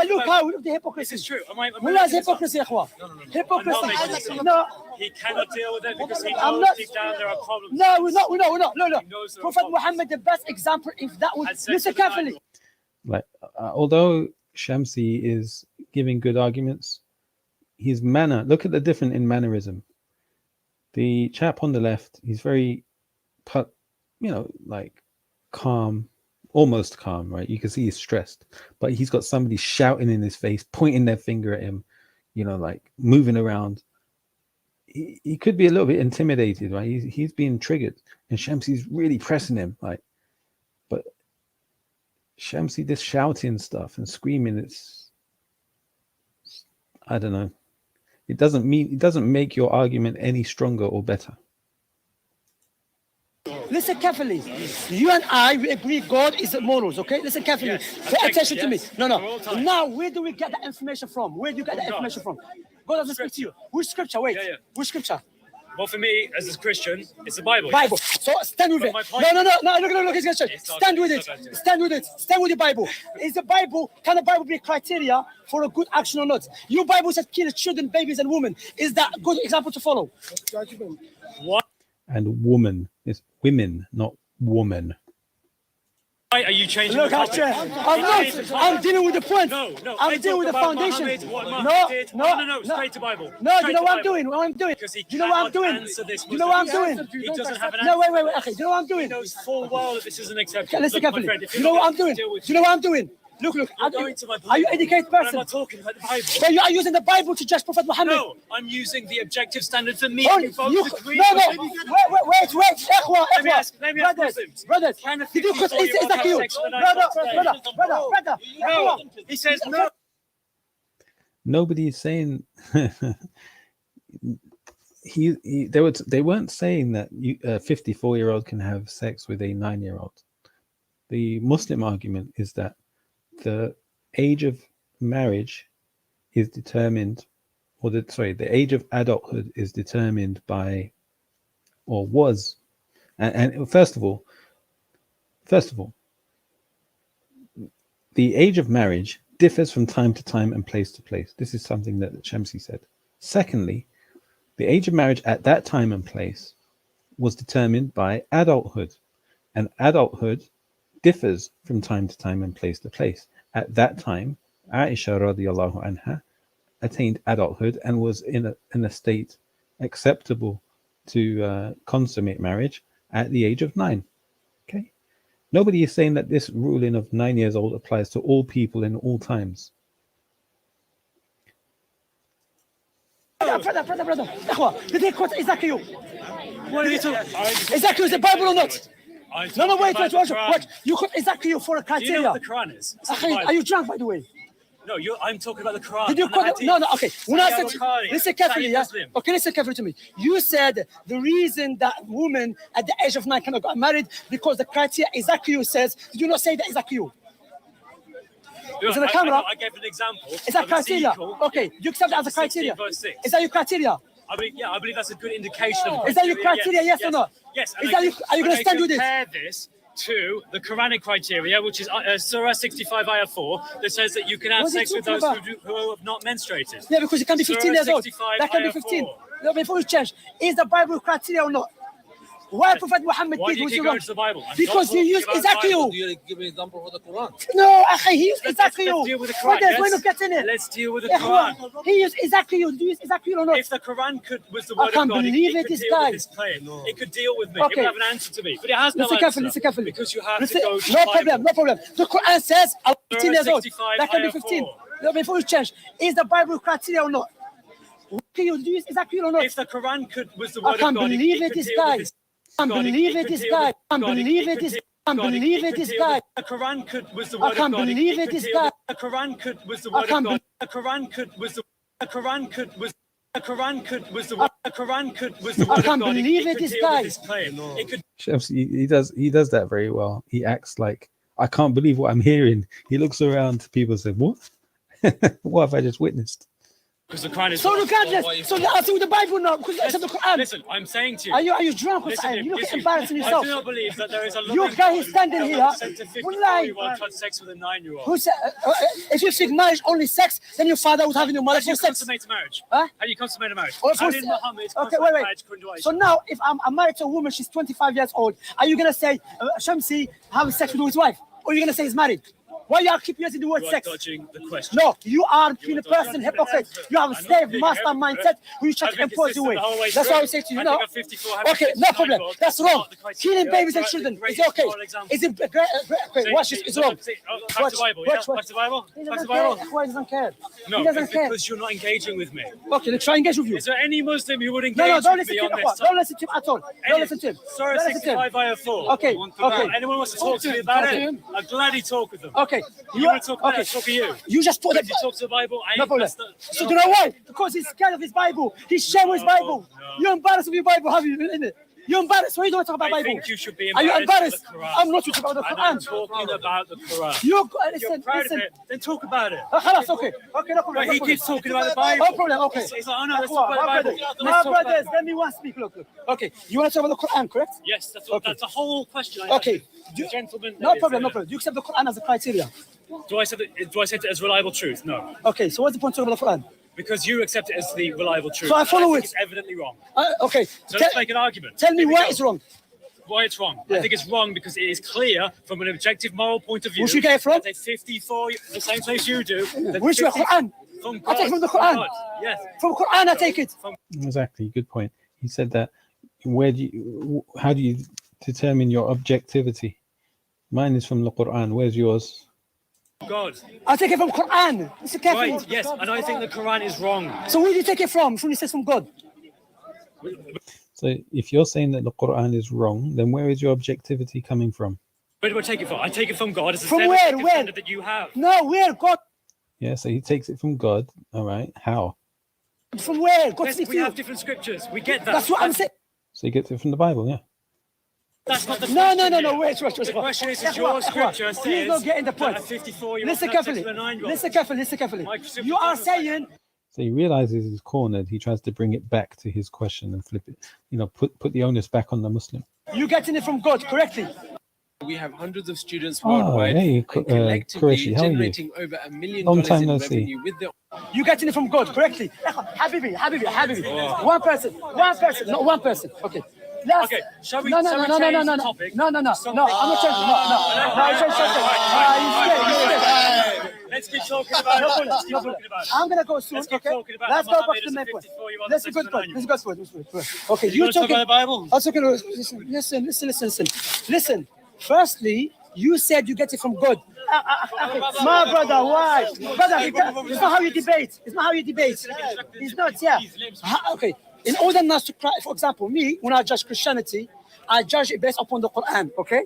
Look how the hypocrisy. This is true. Mullah is hypocrisy, ikhwa. Hypocrisy. No. He cannot deal with it because he I'm knows not. deep down there are problems. No, we're not. No. knows there are Prophet problems. Muhammad, the best example, if that would Had sex listen with an carefully. idol. Like, although Shamsi is giving good arguments, his manner, look at the difference in mannerism. The chap on the left, he's very, like calm, almost calm, right? You can see he's stressed, but he's got somebody shouting in his face, pointing their finger at him, like moving around. He could be a little bit intimidated, right? He's being triggered, and Shamsi's really pressing him, like. But Shamsi, this shouting stuff and screaming, I don't know. It doesn't make your argument any stronger or better. Listen carefully. You and I, we agree God is morals, okay? Listen carefully. Pay attention to me. No. Now, where do we get that information from? Where do you get that information from? God doesn't speak to you. Which scripture? Wait. Which scripture? Well, for me, as a Christian, it's the Bible. Bible. So stand with it. No. Look, it's gonna stand with it. Stand with it. Stand with the Bible. Is the Bible, can the Bible be a criteria for a good action or not? Your Bible said kill children, babies, and women. Is that a good example to follow? What? And woman is women, not woman. Why are you changing Look, the topic? I'm not. I'm dealing with the point. No. I'm dealing with the foundation. No. Straight to Bible. No, Straight you know to what I'm Bible. doing? What I'm doing? Because he Do you know what I'm cannot doing? answer this Do you know what I'm Muslim. doing? He doesn't have an No, answer. wait. Okay, do you know what I'm doing? He knows full well that this isn't acceptable. Listen Look, my carefully. friend, if Do you know what I'm doing? deal Do with you know what I'm doing? Look. You're going to my Bible. Are you educated But I'm person? not talking about the Bible. But you are using the Bible to judge Prophet Muhammad. No, I'm using the objective standard for me. Oh, You both you, agree. no. Wait. Ikhwa. Let me ask Brothers. Can a Did you cut? 54-year-old Is that have you? sex with an Brother. No. He says no. Nobody is saying they weren't saying that a 54-year-old can have sex with a 9-year-old. The Muslim argument is that the age of marriage is determined, the age of adulthood is determined by, or was, and first of all, the age of marriage differs from time to time and place to place. This is something that Shamsi said. Secondly, the age of marriage at that time and place was determined by adulthood, and adulthood differs from time to time and place to place. At that time, Aisha radiallahu anha attained adulthood and was in a state acceptable to consummate marriage at the age of 9. Okay, nobody is saying that this ruling of 9 years old applies to all people in all times. Brother. Did he quote exactly you? What are you talking? Exactly the Bible or not? No, wait. You quote exactly you for a criteria. Do you know what the Quran is? Are you drunk, by the way? No, I'm talking about the Quran. Did you quote? No, okay. When I said, listen carefully, yeah? Muslim. Okay, listen carefully to me. You said the reason that women at the age of 9 cannot get married because the criteria exactly you says. Did you not say that exactly you? Is it the camera? I gave an example. Is that criteria? Okay, you accept that as a criteria. Is that your criteria? I believe that's a good indication of. Is that your criteria? Yes or no? Yes. Are you going to stand with it? Compare this to the Quranic criteria, which is Surah 65, Ayah 4, that says that you can have sex with those who have not menstruated. Yeah, because it can be 15 years old. That can be 15. No, before you change, is the Bible criteria or not? Why Prophet Muhammad Why did do you keep going to the Bible? Because he used exactly you. Do you give an example for the Quran? No, he used exactly you. Let's deal with the Quran. Let's deal with the Quran. He used exactly you. Do you use exactly you or not? If the Quran was the word of God, it could deal with this claim. No. It could deal with me. It would have an answer to me. But it has no answer. Listen carefully. Because you have to go to the Bible. No problem. The Quran says 15 years old. That can be 15. No, before you change, is the Bible criteria or not? Do you use exactly you or not? If the Quran was the word of God, I can't believe it, this guy. I can't believe it, this guy. I can't believe it, this guy. I can't believe it, this guy. The Quran was the word of God. I can't believe it, this guy. The Quran was the word of God. The Quran was the The Quran was the Quran was the word. The Quran was the word of God. I can't believe it, this guy. He does that very well. He acts like, I can't believe what I'm hearing. He looks around to people and says, what? What have I just witnessed? Because the Quran is So wrong. regardless, so let's do the Bible now. Because you accept the Quran. Listen, I'm saying to you. Are you drunk or something? You look embarrassing I yourself. do not believe that there is a You guy who's standing here. said to 54 Wallahi. year old had sex with a 9-year-old. Who said, if you think marriage only sex, then your father would have your mother How do you for sex. consummate a marriage? Huh? How do you consummate a marriage? Or How for did se- Muhammad Okay, consummate wait. marriage according to Aisha? So now, if I'm married to a woman, she's 25 years old, are you gonna say Shamsi having sex with his wife, or are you gonna say he's married? Why you keep using the word You are sex? dodging the question. No, you are being a dodging person the hypocrite. answer. You have a I'm not slave being master hypocrite. mindset who you try I've to been impose your consistent way. the whole way That's through. what I say to you. I No. think a 54 having Okay, sex no with a problem. 9-year-old That's is wrong. not the criteria. Killing babies and Right, children. the Is it greatest okay? moral example. Is it okay? Watch this. It's wrong. Back to the Bible, yeah? Back to the Bible? He Back to doesn't the care. Bible? Why he doesn't care? No, He doesn't it's care. because you're not engaging with me. Okay, let's try and engage with you. Is there any Muslim who would engage No, don't with listen me to on him. this? Don't listen to him at all. Don't listen to him. Surah Don't listen to him. 65 ayah 4. Okay, okay. Anyone wants to talk to me about Okay. it? I'll gladly talk with them. Okay, You want to talk about okay. it? Talk to you. You just put If you the. talk to the Bible, I No ain't problem. that's the- So do you know why? Because he's scared of his Bible. He's sharing his Bible. no. You're embarrassed of your Bible, have you? Isn't it? You're embarrassed. Why you don't talk about I Bible? think you should be Are you embarrassed embarrassed? of the Quran. I'm not talking about the I'm Quran. talking about the Quran. You're If you're listen, proud listen. of it, then talk about it. Khalas, okay, no problem. But no he problem. keeps talking about the Bible. No problem, okay. He's like, oh no, let's talk about the My Bible. brothers, Let's my talk about brothers, it. let me one speak. Look. Okay, you want to talk about the Quran, correct? Yes, that's what, Okay. that's the whole question. Okay. The gentleman. No problem, no problem. Do you accept the Quran as a criteria? Do I set it as reliable truth? No, Okay, so what's the point of the Quran? because you accept it as the reliable truth. So I follow think it. It's evidently wrong. Okay, So let's make an argument. tell me Here we why go. it's wrong. Why it's wrong? Yeah. I think it's wrong because it is clear from an objective moral point of view. Where should you get it from? That a 54, the same place you do. that Where's your 50 Quran? From I God. take it from the Quran. God. Yes. From Quran, I take it. Exactly, good point. He said that. How do you determine your objectivity? Mine is from the Quran. Where's yours? God. I take it from Quran. It's a careful. Right. Yes. And I think the Quran is wrong. So where do you take it from? From it says from God. So if you're saying that the Quran is wrong, then where is your objectivity coming from? Where do I take it from? I take it from God. It's the From same where? objective Where? standard that you have. No, where? God. Yeah, so he takes it from God. All right, how? From where? God Yes, speaks we to you. have different scriptures. We get that. That's what I'm saying. So he gets it from the Bible, yeah. That's not the No. question here. Wait. The question is your scripture He's says not getting the that point. a 54-year-old Listen had sex carefully. with a 9-year-old. Listen carefully. My scripture You are doesn't say saying So he realizes he's cornered. He tries to bring it back to his question and flip it. Put the onus back on the Muslim. you're getting it from God correctly. We have hundreds of students Oh, worldwide hey, and collectively Qureshi, how are you? generating over $1 million Long time in no see. revenue with their You're getting it from God correctly. Habibi. Oh. One person, not one person. Okay. Last, Okay, shall we- No, shall we change the topic? No. I'm not changing. No. Let's keep talking about it. Let's keep No talking problem. about it. I'm gonna go soon. Let's keep Okay. talking about Let's it. go back Muhammad to is the a main point. 54-year-old That's a sex good with a point. This is a good point. Okay, You want to talk talking about the Bible? I was talking. Listen. Firstly, you said you get it from God. My brother, why? Brother, it's not how you debate. It's not, yeah. Okay. In order not to cry, for example, me, when I judge Christianity, I judge it based upon the Quran, okay?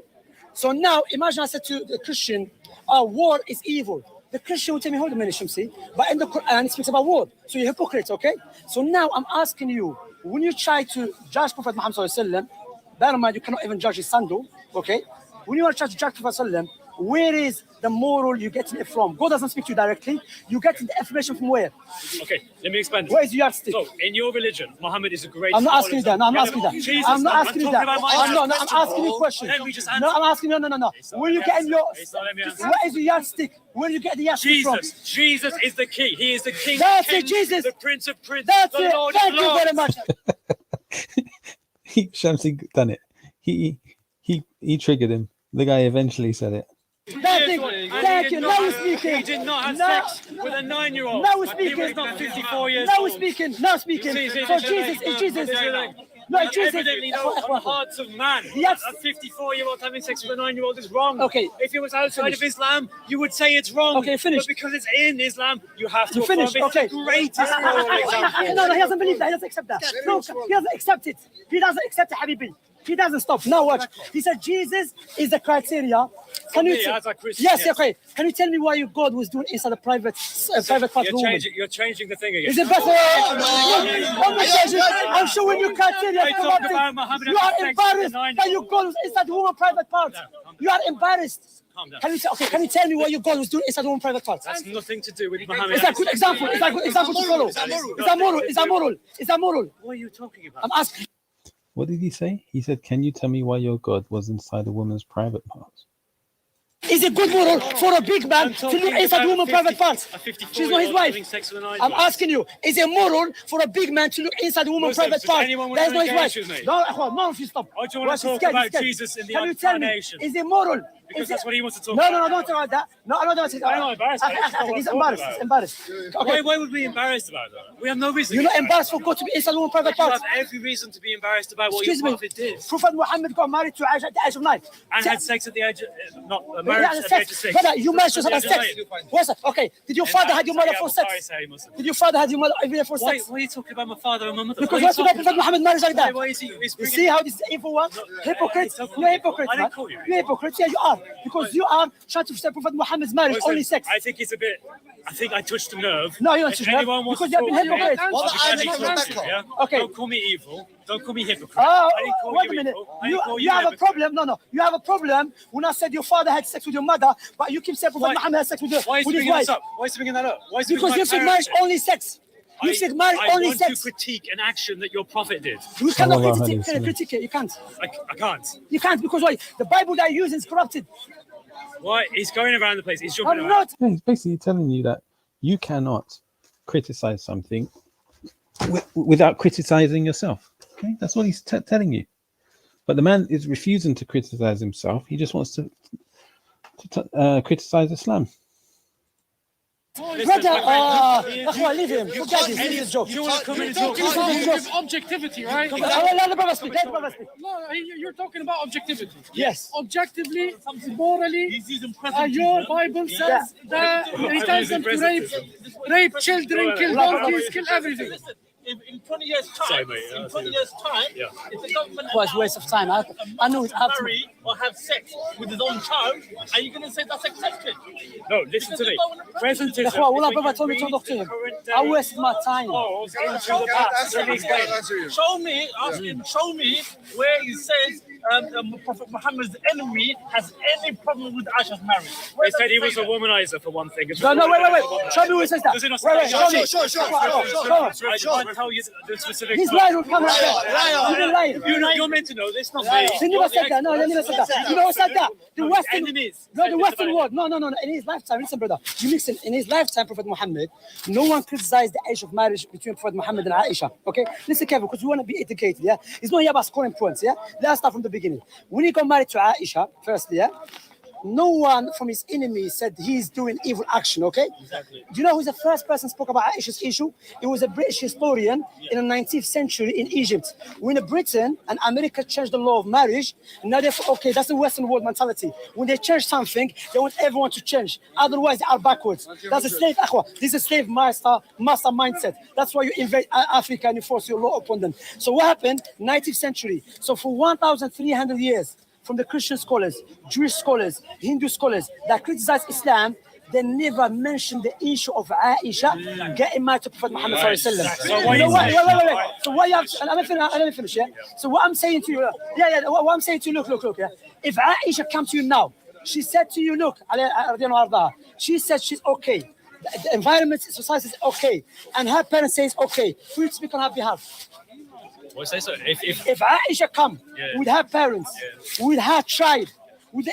So now, imagine I said to the Christian, war is evil. The Christian will tell me, hold a minute, Shamsi, but in the Quran, it speaks about war. So you're hypocrites, okay? So now I'm asking you, when you try to judge Prophet Muhammad sallallahu alaihi wasallam, bear in mind, you cannot even judge his sandal, okay? When you want to try to judge Prophet sallallahu alaihi wasallam, where is the moral you're getting it from? God doesn't speak to you directly. You're getting the information from where? Okay, let me expand. Where is your yardstick? So, in your religion, Muhammad is a great. I'm not asking you that. No, I'm asking you that. Jesus, I'm not asking you talking that. about my I'm question. asking you a question. Let me just answer. No, I'm asking you. No. Where you getting your? It's not, let me answer. Where is your yardstick? Where you get the yardstick from? Jesus is the key. He is the King. That's of it, Kings, Jesus. The Prince of Princes. That's the it. Lord Thank of you Lords. very much. Shamsi done it. He triggered him. The guy eventually said it. Thank you. Now we're speaking. He did not have sex with a 9-year-old. Now we're He was speaking. not 54 years Now old. we're speaking. So Jesus is Jesus. No, You Jesus. evidently know from the hearts of man. Yes. A 54-year-old having sex with a 9-year-old is wrong. Okay. If it was outside Finish. of Islam, you would say it's wrong. Okay, finish. But because it's in Islam, you have to You finish. affirm it's Okay. the greatest moral example. No, he doesn't believe that. He doesn't accept that. No, he doesn't accept it. He doesn't accept it, Habibi. He doesn't stop. Now watch. He said Jesus is the criteria. Can you? as a Christian, Yes, okay. Can you tell me why your God was doing inside a private part room? You're changing the thing again. Is it better? I'm showing you criteria. You are embarrassed that your God was inside the woman's private part. You are embarrassed. Can you tell me what your God was doing inside the woman's private part? That's nothing to do with Muhammad. Is that a good example? Is that a good example to follow? Is that moral? What are you talking about? I'm asking. What did he say? He said, "Can you tell me why your God was inside a woman's private parts?" Is it good moral for a big man to look inside a woman's private parts? She's not his wife. I'm asking you, is it moral for a big man to look inside a woman's private parts? That's not his wife. No, none of you stop. I do want to talk about Jesus in the incarnation. Is it moral? Because that's what he wants to talk about. about. No, don't talk about that. No, I don't want to talk about that. He's embarrassed. He's embarrassed. Okay. Why would we be embarrassed about that? We have no reason. You're not embarrassed for God to be inside a woman's private parts. You have every reason to be embarrassed about what your prophet did. Prophet Muhammad got married to Aisha at the age of 9. And had sex at the age of, not marriage at the age of 6. Brother, you mentioned about sex. What's that? Okay, did your father have your mother for sex? Did your father have your mother every day for sex? Why are you talking about my father and my mother? Because what's about Prophet Muhammad marriage like that? Why is he, you see how this is evil one? Hypocrites. You're hypocrites, man. You're hypocrites. Yeah, you are. Because you are trying to say Prophet Muhammad's marriage only sex. I think it's a bit. I think I touched a nerve. No, you don't touch a nerve. Because you have been hypocrites. Okay. Don't call me evil. Don't call me hypocrite. Oh, wait a minute. You have a problem. No. You have a problem when I said your father had sex with your mother, but you keep saying Prophet Muhammad had sex with his wife. Why is he bringing that up? Because you said marriage only sex. You said marriage only sex. I want to critique an action that your prophet did. You cannot critique it. You can't. I can't. You can't because why? The Bible that you're using is corrupted. Why? He's going around the place. He's jumping around. Not. He's basically telling you that you cannot criticize something without criticizing yourself. Okay, that's what he's telling you. But the man is refusing to criticize himself. He just wants to criticize Islam. Brother, leave him. Forget this. This is a joke. You want to come in and talk about objectivity, right? Let the brother speak. No, you're talking about objectivity. Yes. Objectively, morally, your Bible says that he tells them to rape children, kill donkeys, kill everything. In 20 years' time, if the government was a waste of time. I know it's marry or have sex with his own child, are you going to say that's accepted? No, listen to me. Presentism. I wasted my time. Show me where he says Prophet Muhammad's enemy has any problem with Aisha's marriage. They said he was a womanizer for one thing. No, wait. Show me where he says that. Does it not Show me. Tell you the specific. He's lying. Come on. You're meant to know this, not me. He never said that. No, they never said that. You know who said that? The Western world. No. In his lifetime, listen, brother. You listen. In his lifetime, Prophet Muhammad, no one criticized the age of marriage between Prophet Muhammad and Aisha. Okay, listen carefully, because we want to be educated. Yeah, it's not here about scoring points. Yeah, let's start from the beginning. When he got married to Aisha, firstly, yeah. No one from his enemies said he's doing evil action, okay? Exactly. Do you know who's the first person spoke about Aisha's issue? It was a British historian in the 19th century in Egypt. When Britain and America changed the law of marriage, now they thought, okay, that's the Western world mentality. When they change something, they want everyone to change. Otherwise, they are backwards. That's a slave, this is a slave master mindset. That's why you invade Africa and you force your law upon them. So what happened? 19th century. So for 1,300 years, from the Christian scholars, Jewish scholars, Hindu scholars that criticize Islam, they never mentioned the issue of Aisha getting married to Prophet Muhammad sallallahu alaihi wasallam. Wait. So what you have to, let me finish, yeah? So what I'm saying to you, what I'm saying to you, look, yeah? If Aisha comes to you now, she said to you, look, she said she's okay. The environment, society is okay. And her parents say it's okay. Who you speak on her behalf? What say so? If Aisha come with her parents, with her tribe, with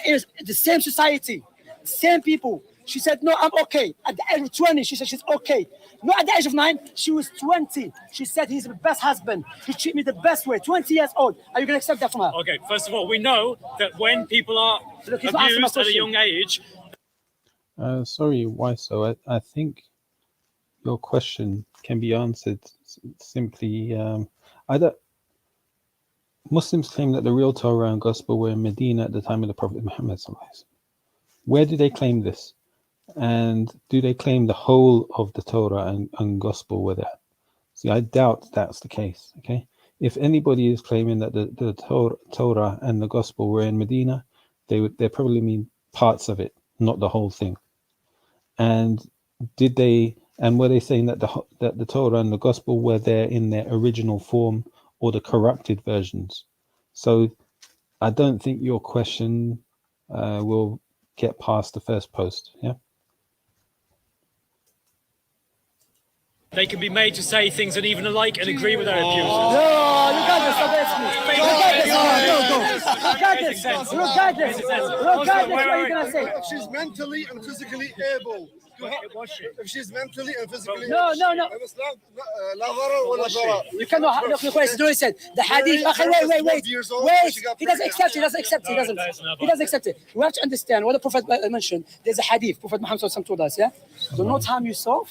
the same society, same people, she said, no, I'm okay. At the age of 20, she said she's okay. Not at the age of 9, she was 20. She said he's the best husband. He treated me the best way. 20 years old. Are you going to accept that from her? Okay, first of all, we know that when people are abused at a young age... Sorry, why so? I think your question can be answered simply... Muslims claim that the real Torah and Gospel were in Medina at the time of the Prophet Muhammad. Where do they claim this? And do they claim the whole of the Torah and Gospel were there? See, I doubt that's the case. Okay, if anybody is claiming that the Torah and the Gospel were in Medina, they probably mean parts of it, not the whole thing. And were they saying that the Torah and the Gospel were there in their original form or the corrupted versions? So I don't think your question will get past the first post. Yeah. They can be made to say things and even alike and agree with their accusers. No, regardless of ethnic. Regardless, what are you going to say? If she's mentally and physically able. If she's mentally and physically No. You cannot look. Listen, the hadith. Wait. He doesn't accept it. We have to understand what the Prophet mentioned. There's a hadith. Prophet Muhammad told us, yeah? Do not harm yourself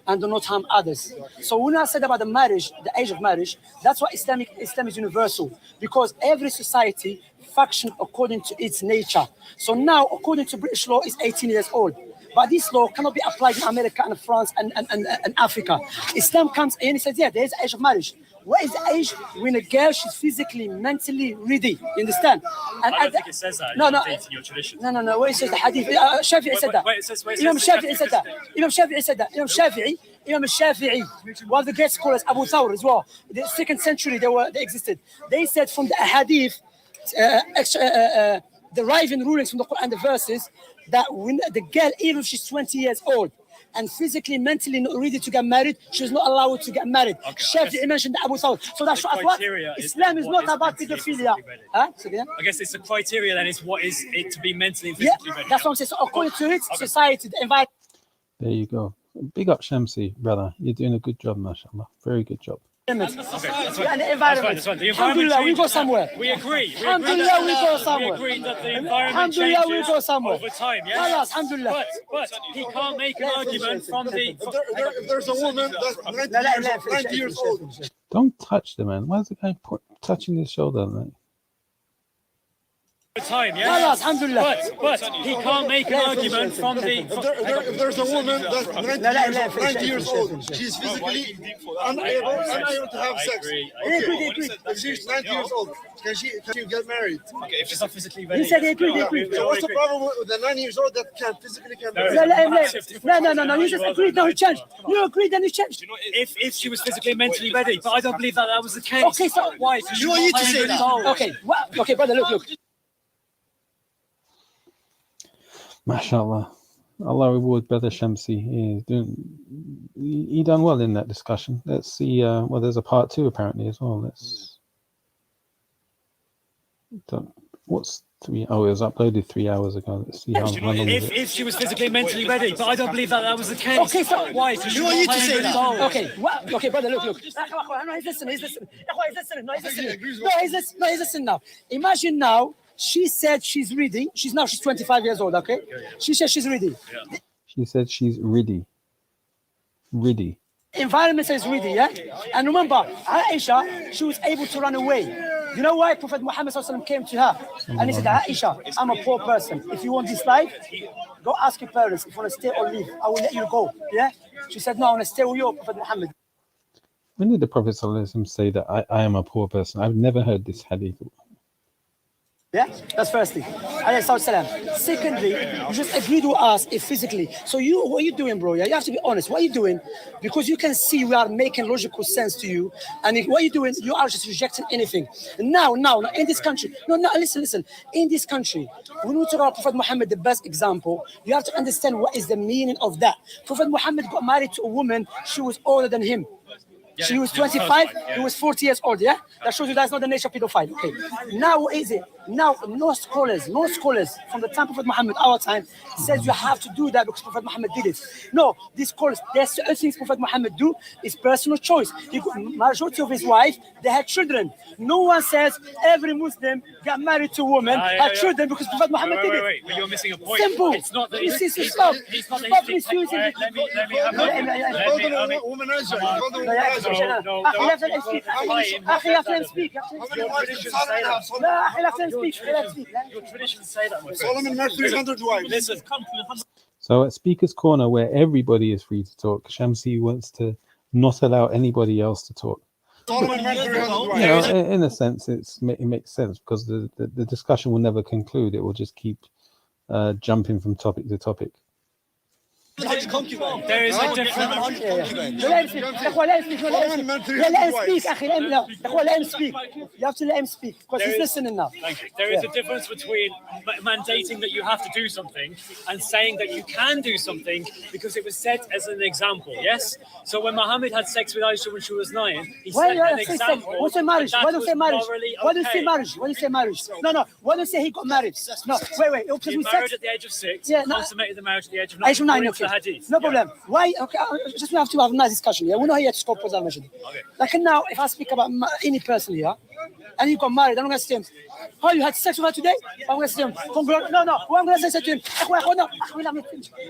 and do not harm others. So when I said about the marriage, the age of marriage, that's why Islam is universal, because every society functions according to its nature. So now, according to British law, it's 18 years old. But this law cannot be applied in America and France and Africa. Islam comes in and says, yeah, there is the age of marriage. What is the age when a girl she's physically, mentally ready? You understand? And I don't think it says that. No. In your tradition. No. What it says the hadith? Shafi'i said that. Imam Shafi'i said that. Imam Shafi'i, one of the great scholars, Abu Thawr as well. The 2nd century they existed. They said from the hadith, deriving rulings from the Quran, the verses, that when the girl, even if she's 20 years old and physically, mentally not ready to get married, she's not allowed to get married. Shafi'i mentioned Abu Thawr. So that's what Islam is not about pedophilia. I guess it's the criteria then, is what is it to be mentally and physically ready. That's what I'm saying. So according to it, society, the environment. There you go. Big up Shamsi, brother. You're doing a good job, mashallah. Very good job. And the environment. That's fine. The environment Alhamdulillah, we go somewhere. We agree. Alhamdulillah, we go somewhere. We agree that the environment changes over time, yes? Alhamdulillah. But he can't make an argument from the... If there's a woman that's 90 years old. Don't touch the man. Why is the guy touching his shoulder? Like? Time, yes? Alhamdulillah. But he can't make an argument from the... If there's a woman that's 90 years old, she's physically unable to have sex. If she's 90 years old, can she get married? Okay, if she's not physically ready. He said he agreed. So what's the problem with the 90 years old that physically can't marry? No. You just agreed. No, he changed. You agreed, then he changed. If she was physically and mentally ready, but I don't believe that was the case. Okay, so why? You want you to say that? Okay, brother, look. MashaAllah. Allah reward Brother Shamsi. He done well in that discussion. Let's see. Well, there's a part 2 apparently as well. What's 3? Oh, it was uploaded 3 hours ago. Let's see how long is it. If she was physically and mentally ready, but I don't believe that was the case. Okay, so why? You want you to say that? Okay, brother, look. No, he's listening. He's listening now. Imagine now. She said she's ready. She's 25 years old, okay? She said she's ready. Yeah. She said she's ready. Environment says ready, yeah? And remember, Aisha, she was able to run away. You know why? Prophet Muhammad came to her and he said, Aisha, I'm a poor person. If you want this life, go ask your parents. If you want to stay or leave, I will let you go, yeah? She said, no, I want to stay with you, Prophet Muhammad. When did the Prophet say that I am a poor person? I've never heard this hadith. Yeah, that's firstly. Secondly, you just agreed with us physically. So what are you doing, bro? Yeah, you have to be honest. What are you doing? Because you can see we are making logical sense to you. And what are you doing? You are just rejecting anything. Now, in this country. Listen. In this country, when we talk about Prophet Muhammad, the best example, you have to understand what is the meaning of that. Prophet Muhammad got married to a woman, she was older than him. She was 25, he was 40 years old, yeah? That shows you that's not the nature of pedophile. Okay. Now, what is it? Now, no scholars from the time of Prophet Muhammad, our time, says you have to do that because Prophet Muhammad did it. No, these scholars, there's certain things Prophet Muhammad do is personal choice. Majority of his wife, they had children. No one says every Muslim got married to a woman, had children because Prophet Muhammad did it. Wait, you're missing a point. Simple. It's not that Stop misusing it. Let me Your traditions say that. Solomon married 300 wives. Listen. So at Speaker's Corner, where everybody is free to talk, Shamsi wants to not allow anybody else to talk. In a sense, it makes sense because the discussion will never conclude. It will just keep jumping from topic to topic. There is a difference. Let him speak. You have to let him speak because he's listening now. Thank you. There is a difference between mandating that you have to do something and saying that you can do something because it was set as an example. Yes. So when Muhammad had sex with Aisha when she was 9, he set an example. What's a marriage? Why don't say marriage? Why don't you say marriage? Why don't you say marriage? No. Why don't you say he got married? No. Wait. He married at the age of 6. Consummated the marriage at the age of 9. Age of 9. Okay. No problem. Why? Okay, just we have to have a nice discussion. Yeah, we're not here to score points. Okay. Like now, if I speak about any person here, and you got married, I'm not going to say him, oh, you had sex with her today? I'm going to say him, no. What I'm going to say to him,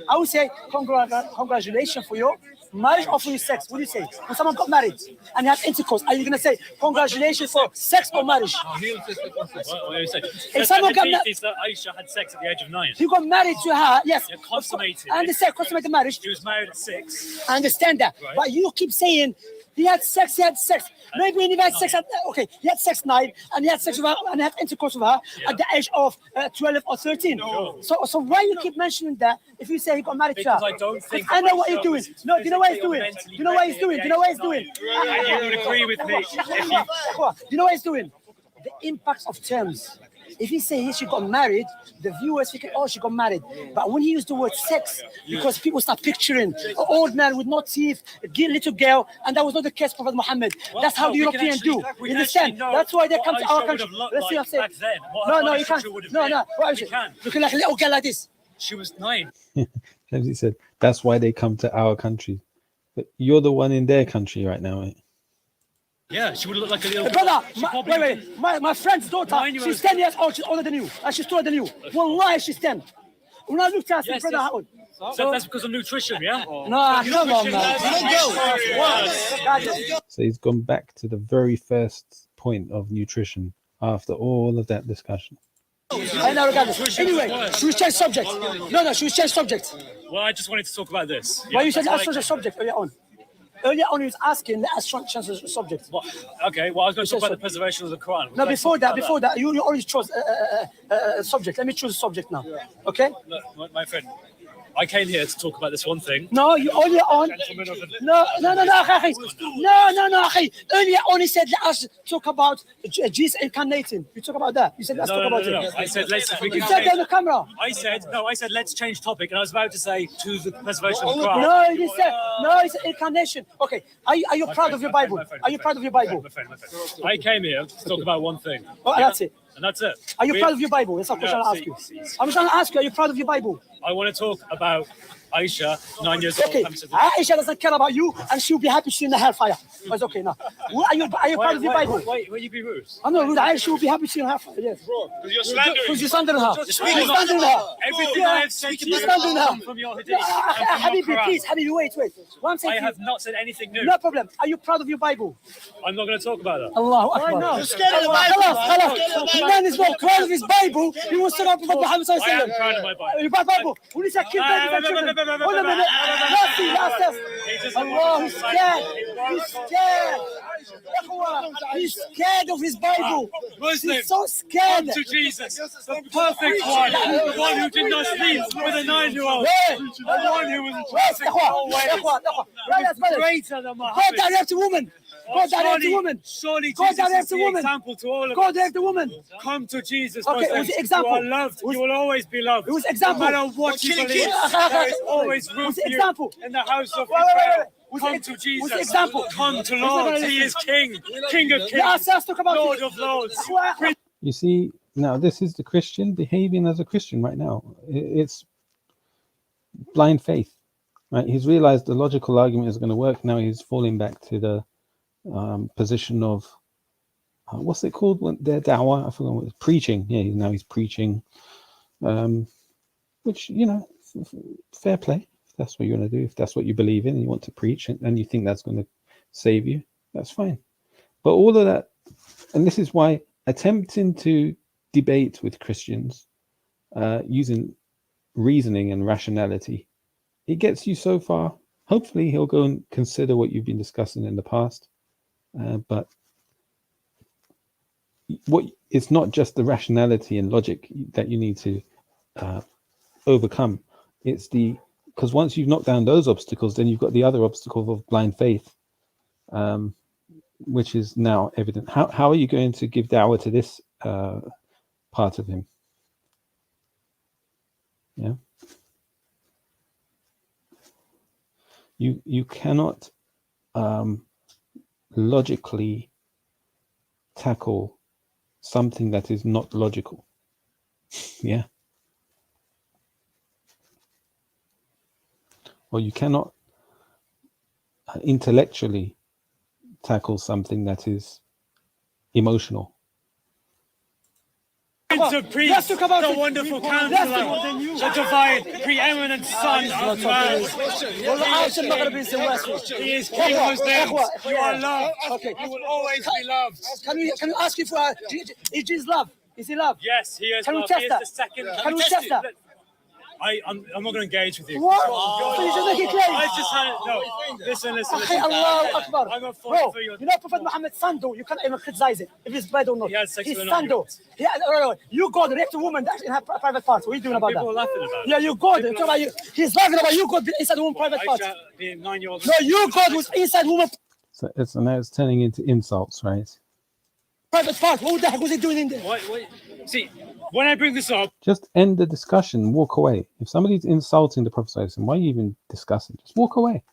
I will say, congratulations for your marriage or for your sex. What do you say? When someone got married and you have intercourse, are you going to say, congratulations for sex or marriage? If someone got married, that Aisha had sex at the age of 9. You got married to her, yes. Consummated. I understand, consummated marriage. She was married at 6. I understand that. Right. But you keep saying, he had sex. Maybe when he had sex he had sex 9 and he had sex with her and had intercourse with her at the age of 12 or 13. No. So why you keep mentioning that if you say he got married to her? I don't think I know what you're doing. No, do you know what he's doing? Do you know what he's doing? And you would agree with me. Do you know what he's doing? The impact of terms. If he say she got married, the viewers think, oh, she got married. But when he used the word sex, because people start picturing an old man with no teeth, a little girl, and that was not the case, Prophet Muhammad. That's how the Europeans do. You understand? That's why they come to our country. Let's see what I say. No, you can't. No. What is it? Looking like a little girl like this. She was 9. Shamsi said, that's why they come to our country. But you're the one in their country right now, right? Yeah, she would look like a little brother. My friend's daughter, she's 10 years old. She's older than you, and she's taller than you. Wallahi, she's 10. When I looked at her, brother, how old? So that's because of nutrition, yeah? No, come on, man. So he's gone back to the very first point of nutrition after all of that discussion. I know, regardless. Anyway, should we change subject? No, should we change subject? Well, I just wanted to talk about this. Why you said let's change the subject earlier on? Earlier on, he was asking, let us change the subject. Okay, well, I was going to talk about the preservation of the Quran. No, before that, you already chose a subject. Let me choose a subject now. Okay? Look, my friend, I came here to talk about this one thing. No, you earlier on. No, earlier on he said let us talk about Jesus incarnating. You talk about that. You said let's talk about it. I said let's. You said that on the camera. I said let's change topic, and I was about to say to the preservation of the Quran. No, he said incarnation. Okay, are you proud of your Bible? Are you proud of your Bible? My friend. I came here to talk about one thing. Oh, that's it. And that's it. Are you proud of your Bible? That's what I'm trying to ask you. I'm trying to ask you, are you proud of your Bible? I want to talk about Aisha, 9 years old. Okay, Aisha doesn't care about you, and she'll be happy she's in the hellfire. But it's okay now. Are you proud of your Bible? Wait, will you be rude? I'm not rude. Aisha will be happy she's in the hellfire. Yes. Because you're slandering. Because you're slandering her. Everything I have said to you comes from your hadith. Habibi, please, Habibi, wait. What I'm saying I have not said anything new. No problem. Are you proud of your Bible? I'm not going to talk about that. Allahu Akbar. You're scared of the Bible. The man is not proud of his Bible. He wants to talk about Muhammad sallallahu alaihi wasallam. I am proud of my Bible. Your Bible. When he said kill babies and children. Hold on a minute. Allah, he's scared. He's scared of his Bible. He's so scared. To Jesus, the perfect one, the one who did not sleep with a 9-year-old, the one who was greater than Muhammad. God direct the woman. God direct the woman. Surely Jesus is the example to all of us. God direct the woman. Come to Jesus. Okay, it was the example. You are loved. You will always be loved. It was example. No matter what you believe, there is always room for you in the house of Israel. Come to Jesus. Example. Come to Lord. He is King. King of kings. Lord of lords. You see, now this is the Christian behaving as a Christian right now. It's blind faith. Right? He's realized the logical argument is going to work. Now he's falling back to the position of what's it called when their da'wah? I forgot what it's preaching. Yeah, now he's preaching, which fair play. If that's what you want to do, if that's what you believe in, and you want to preach, and you think that's going to save you, that's fine. But all of that, and this is why attempting to debate with Christians using reasoning and rationality, it gets you so far. Hopefully, he'll go and consider what you've been discussing in the past. But it's not just the rationality and logic that you need to overcome. It's because once you've knocked down those obstacles, then you've got the other obstacle of blind faith, which is now evident. How are you going to give da'wah to this part of him? Yeah. You cannot logically tackle something that is not logical. Yeah. Or you cannot intellectually tackle something that is emotional. To preach the wonderful counselor, the divine, preeminent son of man. He is King Muslim. You are loved. Okay. You will always be loved. Can we ask you for is Jesus love? Is he love? Yes, he is Can we love. test He is that? the second. Can we test that? I'm not going to engage with you. What? So you just make it clear. I just had no. Listen. Allahu Akbar. I'm a Bro, for your. you know Prophet Muhammad's sando, you can't even criticize it if it's bad or not. He had sex His with a sando. You God raped a woman that's in her private parts. What are you doing about People are that? laughing about it. Yeah, you God. About you. He's laughing about you God inside the woman's private parts. The 9-year-old. No, you God was inside woman So now it's turning into insults, right? private parts. What the heck was he doing in there? See, when I bring this up, Just end the discussion, walk away. If somebody's insulting the Prophet, why are you even discussing? Just walk away.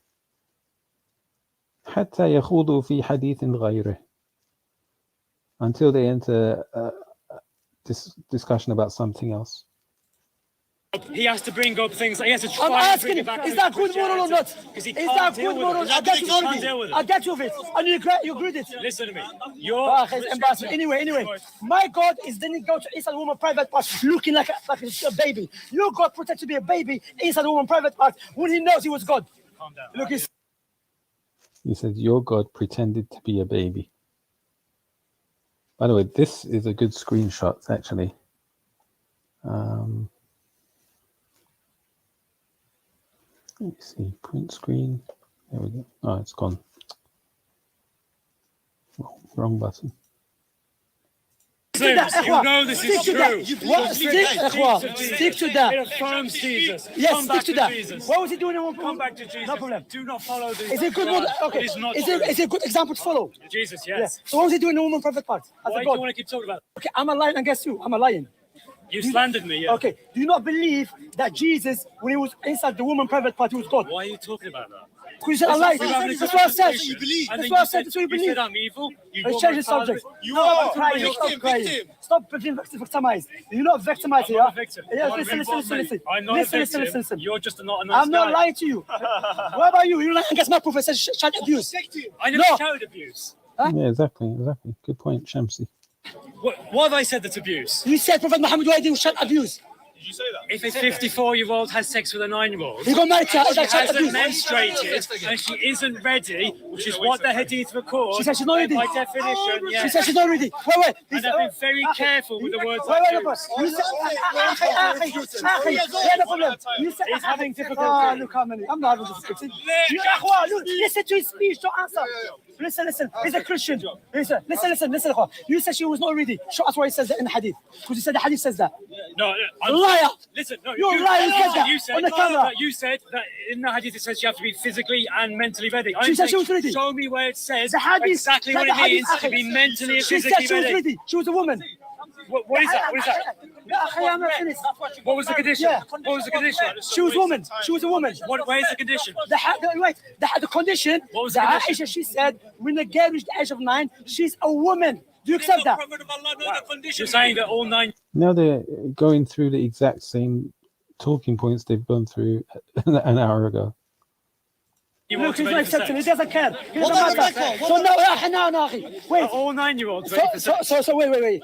حتى يخوضوا في حديث غيره. Until they enter this discussion about something else. he has to bring up things. He has to I'm try and bring asking it him, back. is that good moral or not? Because he Is can't that deal good with moral? it. I get He you can't with deal it. with I it. get you with it. And you agreed it. Listen to me. You're Anyway, my God is didn't go to inside a woman's private part looking like a baby. Your God pretended to be a baby inside a woman's private part when he knows he was God. Calm down. Look, He said, your God pretended to be a baby. By the way, this is a good screenshot, actually. Let me see, print screen. There we go. Oh, it's gone. Wrong button. You know this is true. Stick to that. It affirms Jesus. Yes, Come stick back to that. Jesus. What was he doing? Come back to Jesus. No problem. Do not follow this. Is it good? Okay. It is not Is true. it a good example to follow? Jesus, Yeah. yes. So what was he doing in the woman's private part? As Why a do God. you want to keep talking about it? Okay, I'm a lion against you. I'm a lion. You slandered me, yeah. Okay. Do you not believe that Jesus, when he was inside the woman's private part, he was God? Why are you talking about that? Because you said I lied. That's what I said. You believe. That's what I said. That's what you You believe. said I'm evil. Let's change the subject. are crying. victim, Stop crying. victim. Stop being victimized. You're not victimized here. not a victim. Yeah, I'm listen. I'm not a victim. Listen. You're just not a nice I'm not guy. lying to you. What about you? You're lying against my prophet. Says shout abuse. I never No. shouted abuse. Yeah, exactly. Good point, Shamsi. What have I said that's abuse? You said Prophet Muhammad why didn't shout abuse? Did you say that? If a 54-year-old has sex with a 9-year-old, He got married to her. she That's shout hasn't abuse. menstruated and she isn't ready, which is what the hadith records. She said she's not ready. By definition, yes. She said she's not ready. Wait. And I've been very careful with the words Wait, I no, use. you said, no problem. You said, He's having difficulty. Oh, look how many. I'm not having difficulty. Look, listen to his speech, don't answer. Listen. He's a Christian. Listen. You said she was not ready. Show us where he says that in the hadith. Because you said the hadith says that. No, Liar. Listen, no. You're a liar. You said On the camera. You said that in the hadith it says you have to be physically and mentally ready. She said she was ready. Show me where it says The hadith. exactly what it means to be mentally and She said physically she was ready. ready. She was a woman. What is that? What was the condition? Yeah. What was the condition? She was a woman. Where's the condition? The condition. What was the condition? Aisha, she said, when the girl reached the age of 9, she's a woman. Do you accept that? You're saying that all 9. Now they're going through the exact same talking points they've gone through an hour ago. Look, he's not accepting. He doesn't care. He doesn't matter. So no, wait. All 9-year-olds. So wait.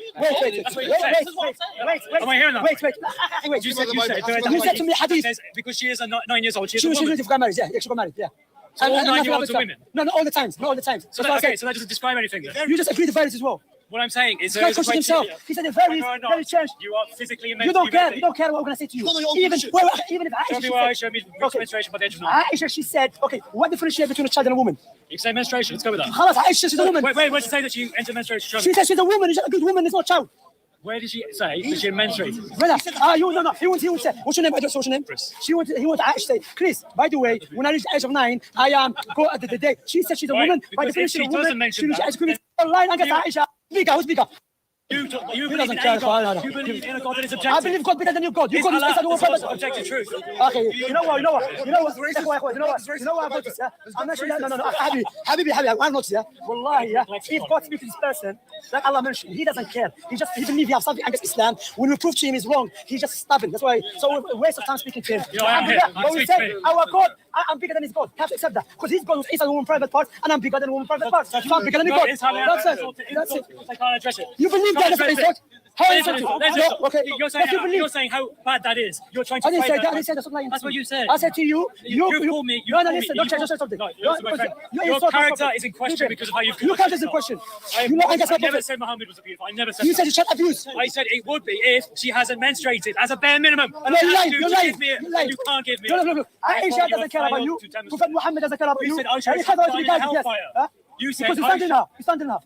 Am I hearing that? Wait. You said. You said to me, hadith. Says because she is 9 years old. She was ready to get married. Yeah, she got married. Yeah. So all 9-year-olds are women. No, all the time. So that doesn't describe anything. You just agreed to violence as well. What I'm saying is, He questioned himself. He said, very changed. You are physically and You mentally. don't care. You don't care what we're going to say to you. Even if Show me why. Show me menstruation by the age of 9. Aisha, she said, okay, what differentiates between a child and a woman? You say menstruation. Let's go with that. خلاص, Aisha, she's a woman. Wait, where did she say that she entered menstruation? She said she's a woman. She's a good woman. It's not a child. Where did she say that she menstruated? Brother, no. He won't say. What's your name? What's your name? Chris. He wants Aisha say, Chris, by the way, when I reach the age of 9, I am go at the day. She said she's a woman. By definition, a woman. She reached the age of 9. I guess Aisha. Speaker. You believe in any God. You believe in a God that is objective. I believe God better than you, God. You God is objective truth. Okay, you know what? I'm not this, yeah? I'm not sure. No. Habibi, I'm not here. Wallahi, yeah. If God speaks to this person, like Allah mentioned, he doesn't care. He believes he has something against Islam. When we prove to him he's wrong, he's just stubborn. That's why. So we're waste of time speaking to him. But we say our God, I'm bigger than his God. Have to accept that because his God is a woman private part, and I'm bigger than a woman private part. So I'm bigger than God. That's it. I can't address it. You believe that? You're saying how bad that is. You're trying to fight that. That's what you said. I said to you, you call me. Listen, don't change something. Your character is in question because of how you've. Your character is in question. I never said Muhammad was beautiful. I never said. You said you should abuse. I said it would be if she hasn't menstruated as a bare minimum. You're lying. You can't give me. No. Aisha doesn't care about you. Prophet Muhammad doesn't care about you. You said Aisha is hellfire. You said because you stand in her.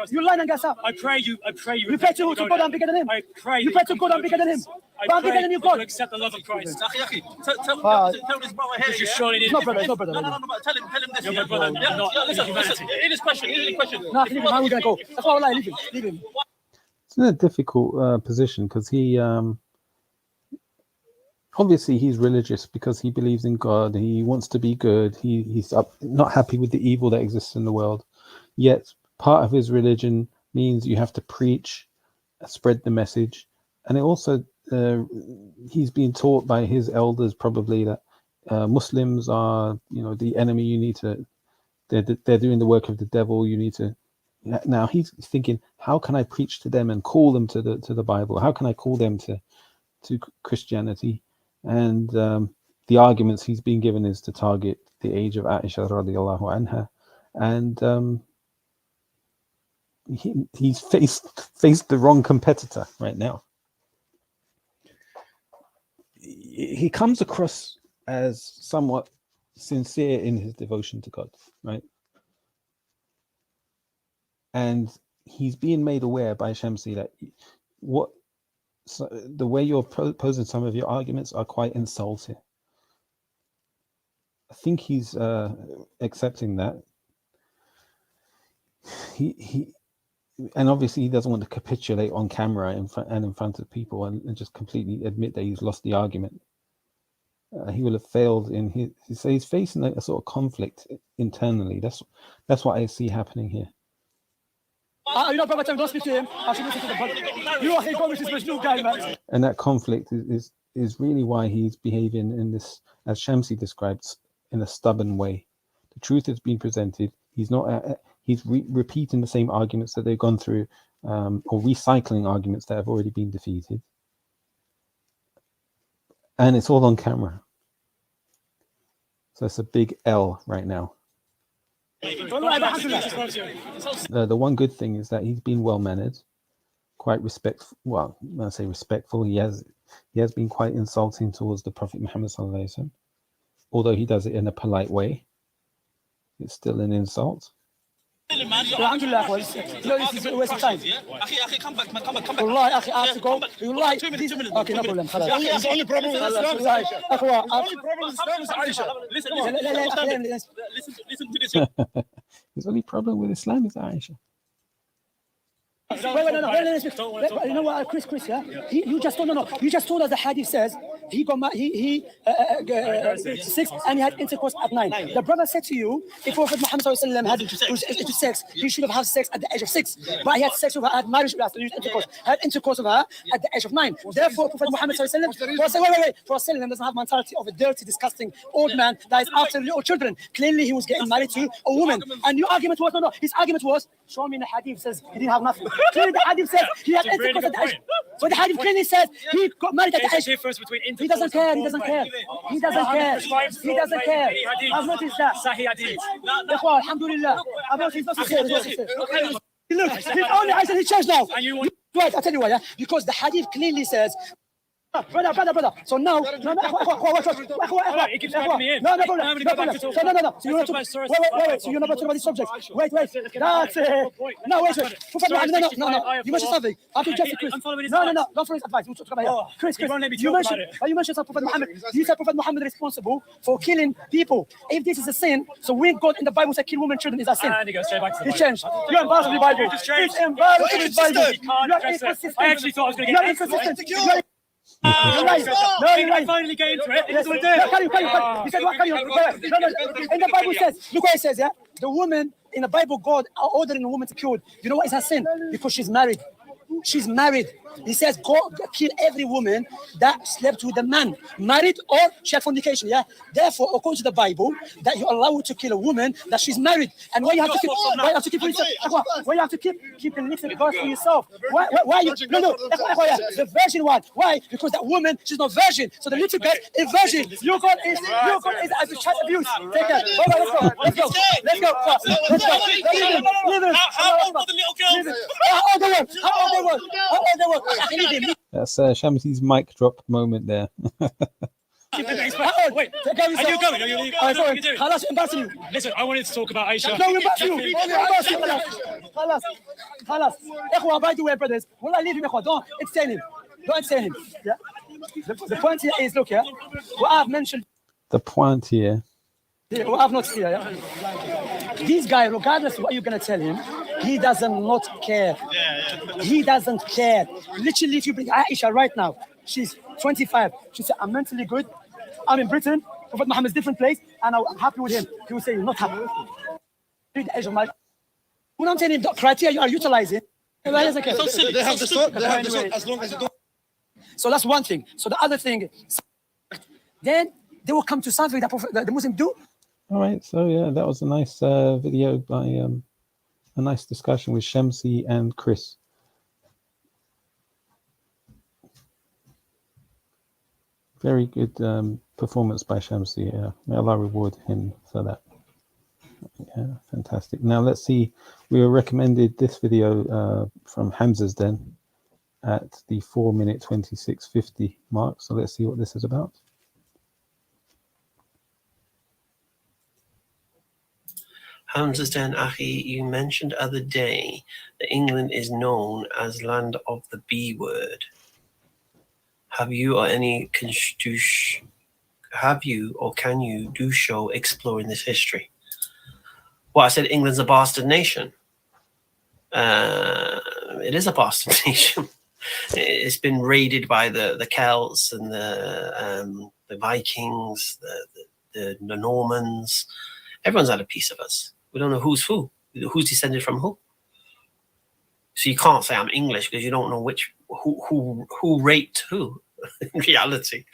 You lying and gas up. I pray you. You pray to God, I'm bigger than him. I pray you pray to God, I'm bigger than him. But I'm bigger than you, God. To accept the love of Christ. Tell this brother here. Because you surely need. No, brother. No, tell him this. You're my brother. Listen. It is question. No, leave him. How are we going to go? That's why I lie. Leave him. It's in a difficult position because he obviously he's religious because he believes in God. He wants to be good. He's not happy with the evil that exists in the world. Yet part of his religion means you have to preach, spread the message, and it also he's been taught by his elders probably that Muslims are the enemy. You need to. They're doing the work of the devil. You need to. Now he's thinking, how can I preach to them and call them to the Bible? How can I call them to Christianity? And the arguments he's been given is to target the age of Aisha radiallahu anha, and he's faced the wrong competitor right now. He comes across as somewhat sincere in his devotion to God, right? And he's being made aware by Shamsi that the way you're posing some of your arguments are quite insulting. I think he's accepting that. And obviously he doesn't want to capitulate on camera in front of people and just completely admit that he's lost the argument. He will have failed in he's facing a sort of conflict internally. That's what I see happening here. Don't speak to him. I should listen to the guy, man. And that conflict is really why he's behaving in this, as Shamsi describes, in a stubborn way. The truth has been presented. He's not. He's repeating the same arguments that they've gone through, or recycling arguments that have already been defeated. And it's all on camera. So it's a big L right now. The one good thing is that he's been well-mannered, quite respectful. Well, when I say respectful, he has been quite insulting towards the Prophet Muhammad sallallahu alaihi wasallam. Although he does it in a polite way, it's still an insult. Alhamdulillah, this is a waste of time. Come back. Wallahi, I have to go. Wallahi, okay, no problem. The only problem with Islam is Aisha. Listen to this. His only problem with Islam is Aisha. Wait, you know what, Chris, yeah? You just told us the hadith says he got he 6 and he had intercourse at 9. The brother said to you, if Prophet Muhammad had sex, he should have had sex at the age of 6. But he had sex with her, had marriage with her, had intercourse with her at the age of 9. Therefore, Prophet Muhammad doesn't have mentality of a dirty, disgusting old man that is after little children. Clearly, he was getting married to a woman. And your argument was his argument was, show me in the hadith says he didn't have nothing. Clearly, the hadith says he had intercourse at the age. So the hadith clearly says he got married at the age. He doesn't care. I've noticed that. Alhamdulillah. I've noticed that. Look, he's only I said he changed now. And you want Wait, I'll tell you why, yeah? Because the hadith clearly says, brother. So now, he keeps dragging me in. No, I'm gonna go back to talk no. about- So you're not That's talking. my source. Wait. So you're not talking about this subject. Wait. That's it. No, wait. Prophet Sorry, Muhammad, no. 65, You mentioned something. I think just Chris. I'm following his No. advice. Don't follow his advice. We'll talk about Oh, here. Chris. you won't let me You talk about mentioned. You mentioned Prophet Muhammad. You said Prophet Muhammad is responsible for killing people. If this is a sin, so when God in the Bible said kill women, children is a sin. And he goes straight back to the He changed. You're embarrassed with the Bible. Just changed. It's embarrassed with the Bible. You can't address it. I actually thought I was going to You're get inconsistent. You're right. No, you're right. I finally get into it. Yes. It's Carry on. He said, what carry on? No. In the Bible says, look what it says, yeah? The woman, in the Bible, God ordering a woman to kill. You know what is her sin? Because she's married. She's married. He says, go kill every woman that slept with a man, married or she had fornication, yeah? Therefore, according to the Bible, that you're allowed to kill a woman that she's married. And why you have to keep keep the little girl for yourself? Why you the virgin one? Why? Because that woman, she's not virgin. So the little girl is virgin. Your God is as a child abuse. Take care. Let's go. How old was the little girl? How old they were? That's Shamsi's mic drop moment there. Wait, are you going? Are you doing? Listen, I wanted to talk about Aisha. No, by the way, brothers, will I leave him? Don't extend him. Yeah? The point here is, look, yeah, what I've mentioned. The point here. What I've noticed here, yeah? This guy, regardless of what you're going to tell him, he doesn't not care. He doesn't care. Literally, if you bring Aisha right now, she's 25. She said, I'm mentally good. I'm in Britain. Prophet Muhammad's different place, and I'm happy with him. He will say, you're not happy. The age of my. When I'm telling him the criteria you are utilizing, they have the sword as long as you don't. So that's one thing. So the other thing, then they will come to something that the Muslim do. All right, so yeah, that was a nice video by a nice discussion with Shamsi and Chris. Very good performance by Shamsi. Yeah, may Allah reward him for that. Yeah, fantastic. Now let's see. We were recommended this video from Hamza's Den at the 4-minute 26:50 mark. So let's see what this is about. Hamza's Den, Ahi, you mentioned other day that England is known as land of the B word. Have you or can you do show exploring this history? Well, I said England's a bastard nation. It is a bastard nation. It's been raided by the Celts and the Vikings, the Normans. Everyone's had a piece of us. We don't know who's who's descended from who. So you can't say I'm English because you don't know who raped who in reality.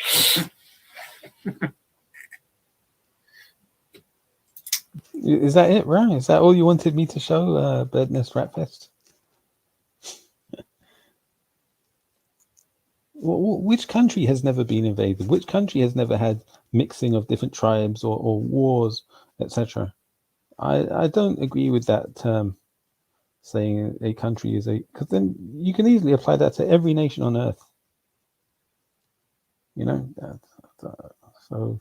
Is that it, right? Is that all you wanted me to show, Bird Nest Rat Fest? Which country has never been invaded? Which country has never had mixing of different tribes or wars, etc.? I don't agree with that term, saying a country is because then you can easily apply that to every nation on earth. You know, so.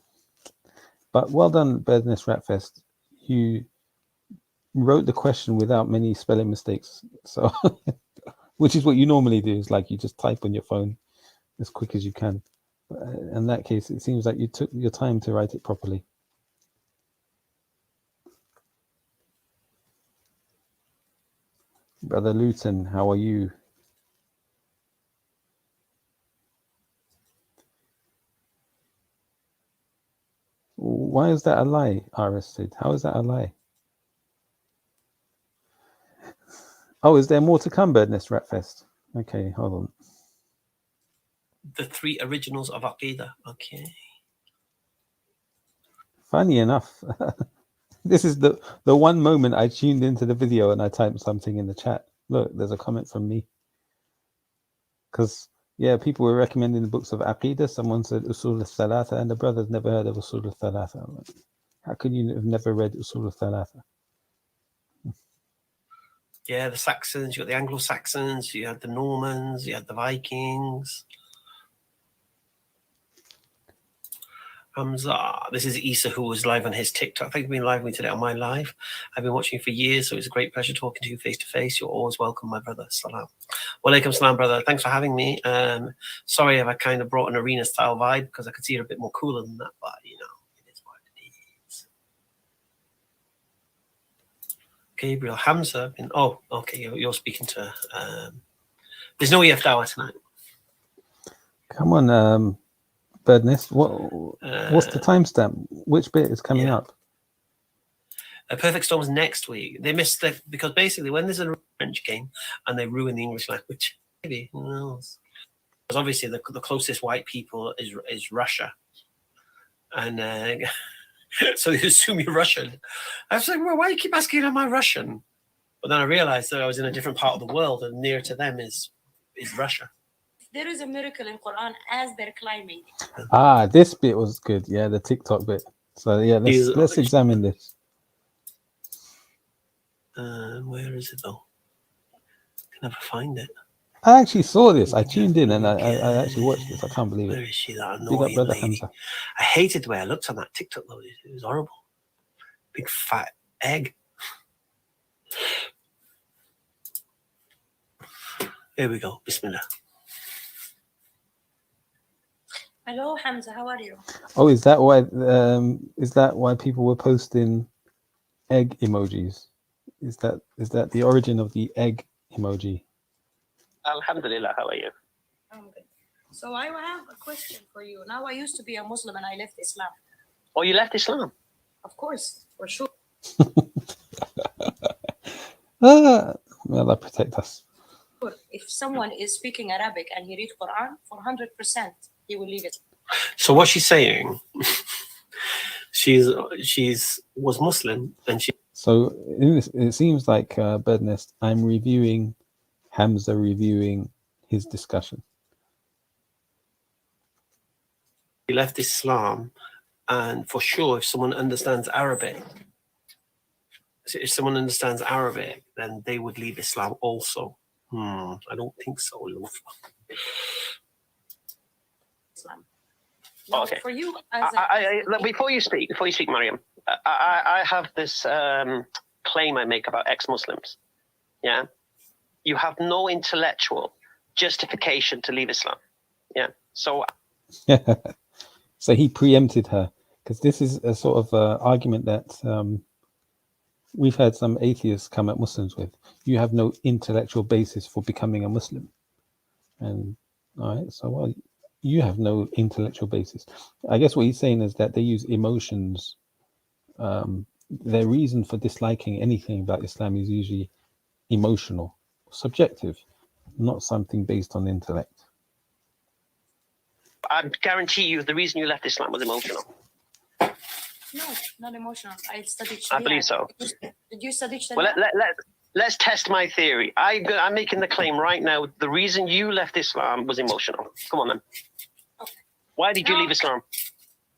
But well done, Bird Nest Rat Fest. You wrote the question without many spelling mistakes, so which is what you normally do. Is like you just type on your phone as quick as you can. In that case, it seems like you took your time to write it properly. Brother Luton, how are you? Why is that a lie, Iris said? How is that a lie? Oh, is there more to come, Bird Nest Rat Fest? Okay, hold on. The 3 originals of Aqidah. Okay. Funny enough, this is the one moment I tuned into the video and I typed something in the chat. Look, there's a comment from me. Because, yeah, people were recommending the books of Aqidah. Someone said Usul al-Thalatha, and the brother's never heard of Usul al-Thalatha. Like, how can you have never read Usul al-Thalatha? Yeah, the Saxons, you got the Anglo-Saxons, you had the Normans, you had the Vikings. Hamza, this is Isa, who was live on his TikTok. Thank you for being live with me today on my live. I've been watching you for years, so it's a great pleasure talking to you face to face. You're always welcome, my brother. Salam. Walaikum salam, brother. Thanks for having me. Sorry if I kind of brought an arena style vibe because I could see you're a bit more cooler than that, but you know, it is what it is. Gabriel, Hamza, oh, okay, you're speaking to. There's no EF Dawah tonight. Come on, Birdnest. What's the timestamp? Which bit is coming up? A Perfect Storm's next week. They missed it because basically when there's a French game and they ruin the English language, maybe who knows? Because obviously the closest white people is Russia, and so they assume you're Russian. I was like, well, why do you keep asking am I Russian? But then I realized that I was in a different part of the world, and near to them is Russia. There is a miracle in Quran as they're climbing. Ah, this bit was good. Yeah, the TikTok bit. So yeah, let's examine this. Where is it though? I can never find it. I actually saw this. I tuned in and I actually watched this. I can't believe it. Where is she, that Big up, annoying brother lady? Hamza. I hated the way I looked on that TikTok though. It was horrible. Big fat egg. Here we go. Bismillah. Hello, Hamza. How are you? Oh, is that why people were posting egg emojis? Is that the origin of the egg emoji? Alhamdulillah, how are you? I'm good. So I have a question for you. Now I used to be a Muslim and I left Islam. Oh, you left Islam? Of course, for sure. May Allah protect us. If someone is speaking Arabic and he reads Quran, for 100%, he will leave it. So what she's saying, was Muslim and she. So it seems like Birdnest, I'm reviewing Hamza reviewing his discussion. He left Islam, and for sure, if someone understands Arabic, then they would leave Islam also. I don't think so, love. Islam. Now, okay. For you, before you speak, Mariam, I have this claim I make about ex-Muslims. Yeah, you have no intellectual justification to leave Islam. Yeah, so. So he preempted her because this is a sort of argument that we've had some atheists come at Muslims with. You have no intellectual basis for becoming a Muslim, and all right, so well, you have no intellectual basis. I guess what he's saying is that they use emotions. Their reason for disliking anything about Islam is usually emotional, subjective, not something based on intellect. I guarantee you the reason you left Islam was emotional. No, not emotional. I studied Sharia. I believe so. Did you study Sharia? Well, let's test my theory. I'm making the claim right now. The reason you left Islam was emotional. Come on, then. Okay. Why did you leave Islam?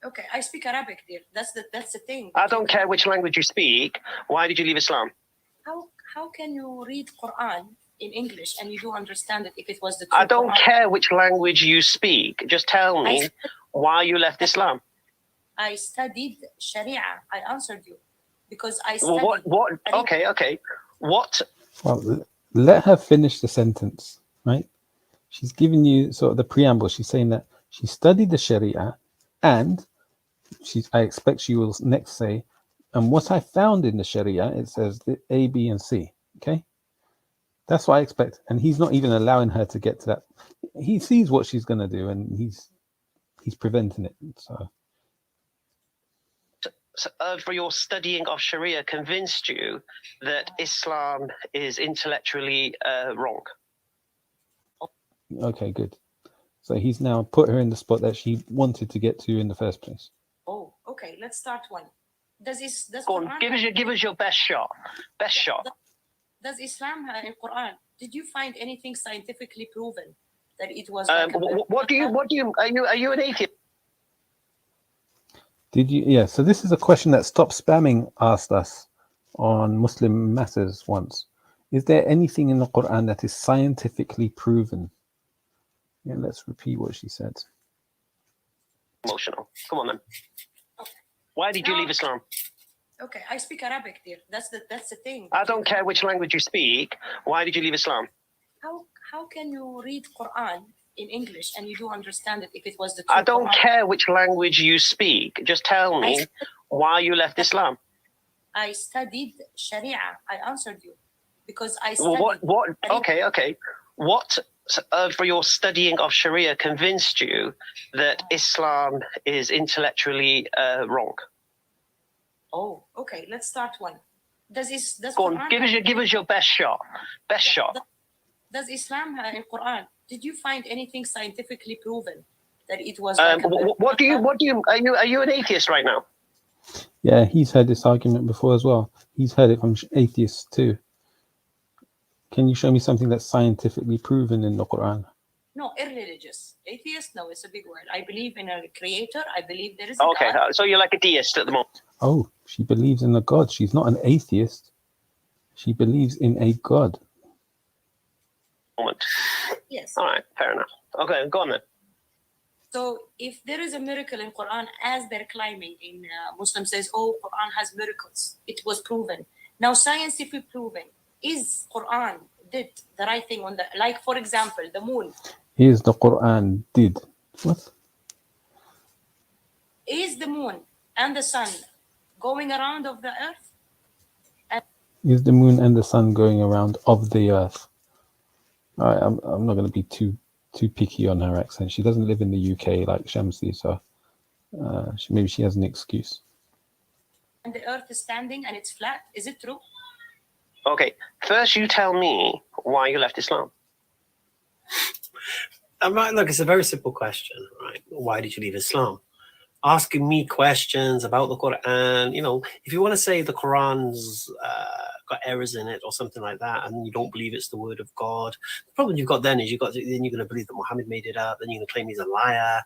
Okay, I speak Arabic, dear. That's the thing. I don't care which language you speak. Why did you leave Islam? How can you read Quran in English and you do understand it if it was the I don't Quran? care which language you speak. Just tell me why you left Islam. I studied Sharia. I answered you because I studied. What? Okay. What? Well, let her finish the sentence, right? She's giving you sort of the preamble. She's saying that she studied the Sharia, and I expect she will next say, and what I found in the Sharia, it says the A, B, and C. Okay, that's what I expect. And he's not even allowing her to get to that. He sees what she's going to do, and he's preventing it. So for your studying of Sharia convinced you that Islam is intellectually wrong? Okay, good. So he's now put her in the spot that she wanted to get to in the first place. Oh, okay. Let's start one. Does Go on, give us your best shot. Best shot. Does Islam have in Quran? Did you find anything scientifically proven that it was? What do you? Are you an atheist? Did you? Yeah. So this is a question that Stop Spamming asked us on Muslim Matters once. Is there anything in the Quran that is scientifically proven? Yeah, let's repeat what she said. Emotional. Come on then. Why did you leave Islam? Okay, I speak Arabic, dear. That's the thing. I don't care which language you speak. Why did you leave Islam? How can you read Quran in English and you do understand it if it was the I don't Quran? care which language you speak. Just tell me why you left Islam. I studied Sharia. I answered you because I studied. Well, what? Okay. What for your studying of Sharia convinced you that Islam is intellectually wrong? Oh, okay. Let's start one. Does Go on, give us your best shot. Best shot. Does Islam in Quran? Did you find anything scientifically proven that it was? What do you? Are you an atheist right now? Yeah, he's heard this argument before as well. He's heard it from atheists too. Can you show me something that's scientifically proven in the Quran? No, irreligious. Atheist? No, it's a big word. I believe in a creator. I believe there is Okay, God. so you're like a deist at the moment. Oh, she believes in a God. She's not an atheist. She believes in a God. Yes. All right, fair enough. Okay, go on then. So if there is a miracle in Quran, as they're claiming in Muslim says, oh, Quran has miracles. It was proven. Now, scientifically proven, is Quran did the right thing on the, like, for example, the moon. Is the Quran did. What? Is the moon and the sun going around of the earth? Is the moon and the sun going around of the earth? All right, I'm not going to be too picky on her accent. She doesn't live in the UK like Shamsi, so maybe she has an excuse. And the earth is standing and it's flat. Is it true? Okay, first you tell me why you left Islam. Look, it's a very simple question, right? Why did you leave Islam? Asking me questions about the Quran, if you want to say the Quran's got errors in it or something like that, and you don't believe it's the word of God, the problem you've got then is then you're going to believe that Muhammad made it up, then you're going to claim he's a liar,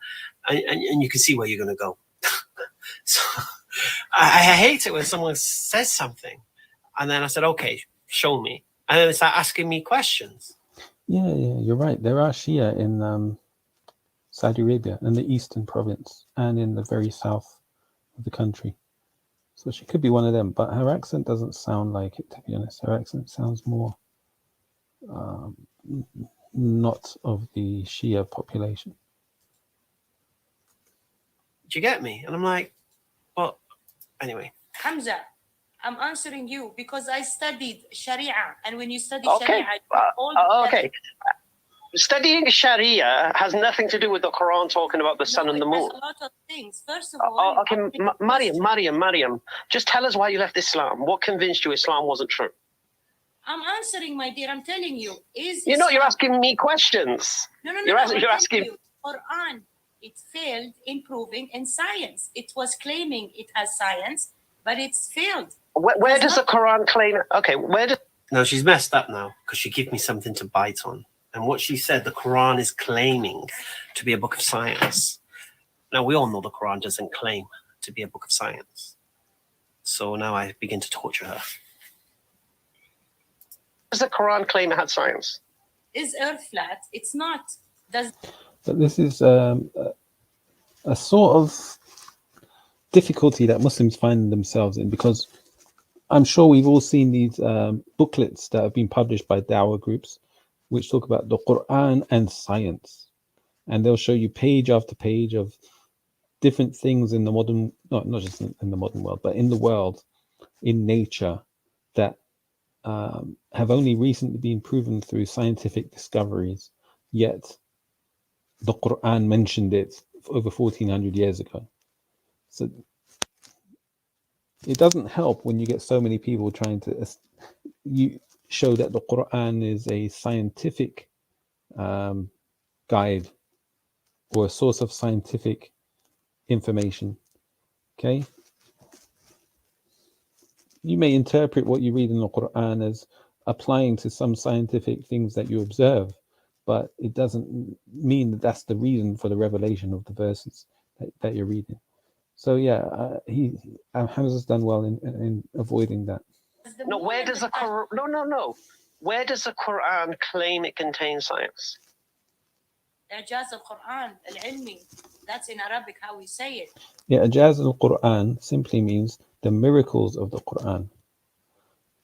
and you can see where you're going to go. So I hate it when someone says something, and then I said, okay, show me, and then they start asking me questions. Yeah, you're right. There are Shia in Saudi Arabia, in the eastern province, and in the very south of the country. So she could be one of them, but her accent doesn't sound like it, to be honest. Her accent sounds more not of the Shia population. Do you get me? And I'm like, well, anyway. Hamza, I'm answering you because I studied Sharia, and when you study Okay. Sharia, okay. Studying Sharia has nothing to do with the Quran talking about the sun and the moon. a lot of things. First of all, Okay, Mariam, just tell us why you left Islam. What convinced you Islam wasn't true? I'm answering, my dear. I'm telling you. You're asking me questions. No. You're asking. You, Quran, it failed in proving in science. It was claiming it has science, but it's failed. Where does the Quran claim? Okay, where does? No, she's messed up now because she gave me something to bite on. And what she said, the Quran is claiming to be a book of science. Now, we all know the Quran doesn't claim to be a book of science. So now I begin to torture her. Does the Quran claim it had science? Is Earth flat? It's not. But this is a sort of difficulty that Muslims find themselves in, because I'm sure we've all seen these booklets that have been published by Dawah groups, which talk about the Quran and science, and they'll show you page after page of different things in the modern, not just in the modern world, but in the world, in nature, that have only recently been proven through scientific discoveries, yet the Quran mentioned it over 1400 years ago. So it doesn't help when you get so many people trying to show that the Quran is a scientific guide or a source of scientific information. Okay, you may interpret what you read in the Quran as applying to some scientific things that you observe, but it doesn't mean that that's the reason for the revelation of the verses that you're reading. So yeah, Hamza's done well in avoiding that. No, where does the Quran? No. Where does the Quran claim it contains science? إعجاز القرآن العلمي. That's in Arabic how we say it. Yeah, Ijaz al-Quran simply means the miracles of the Quran.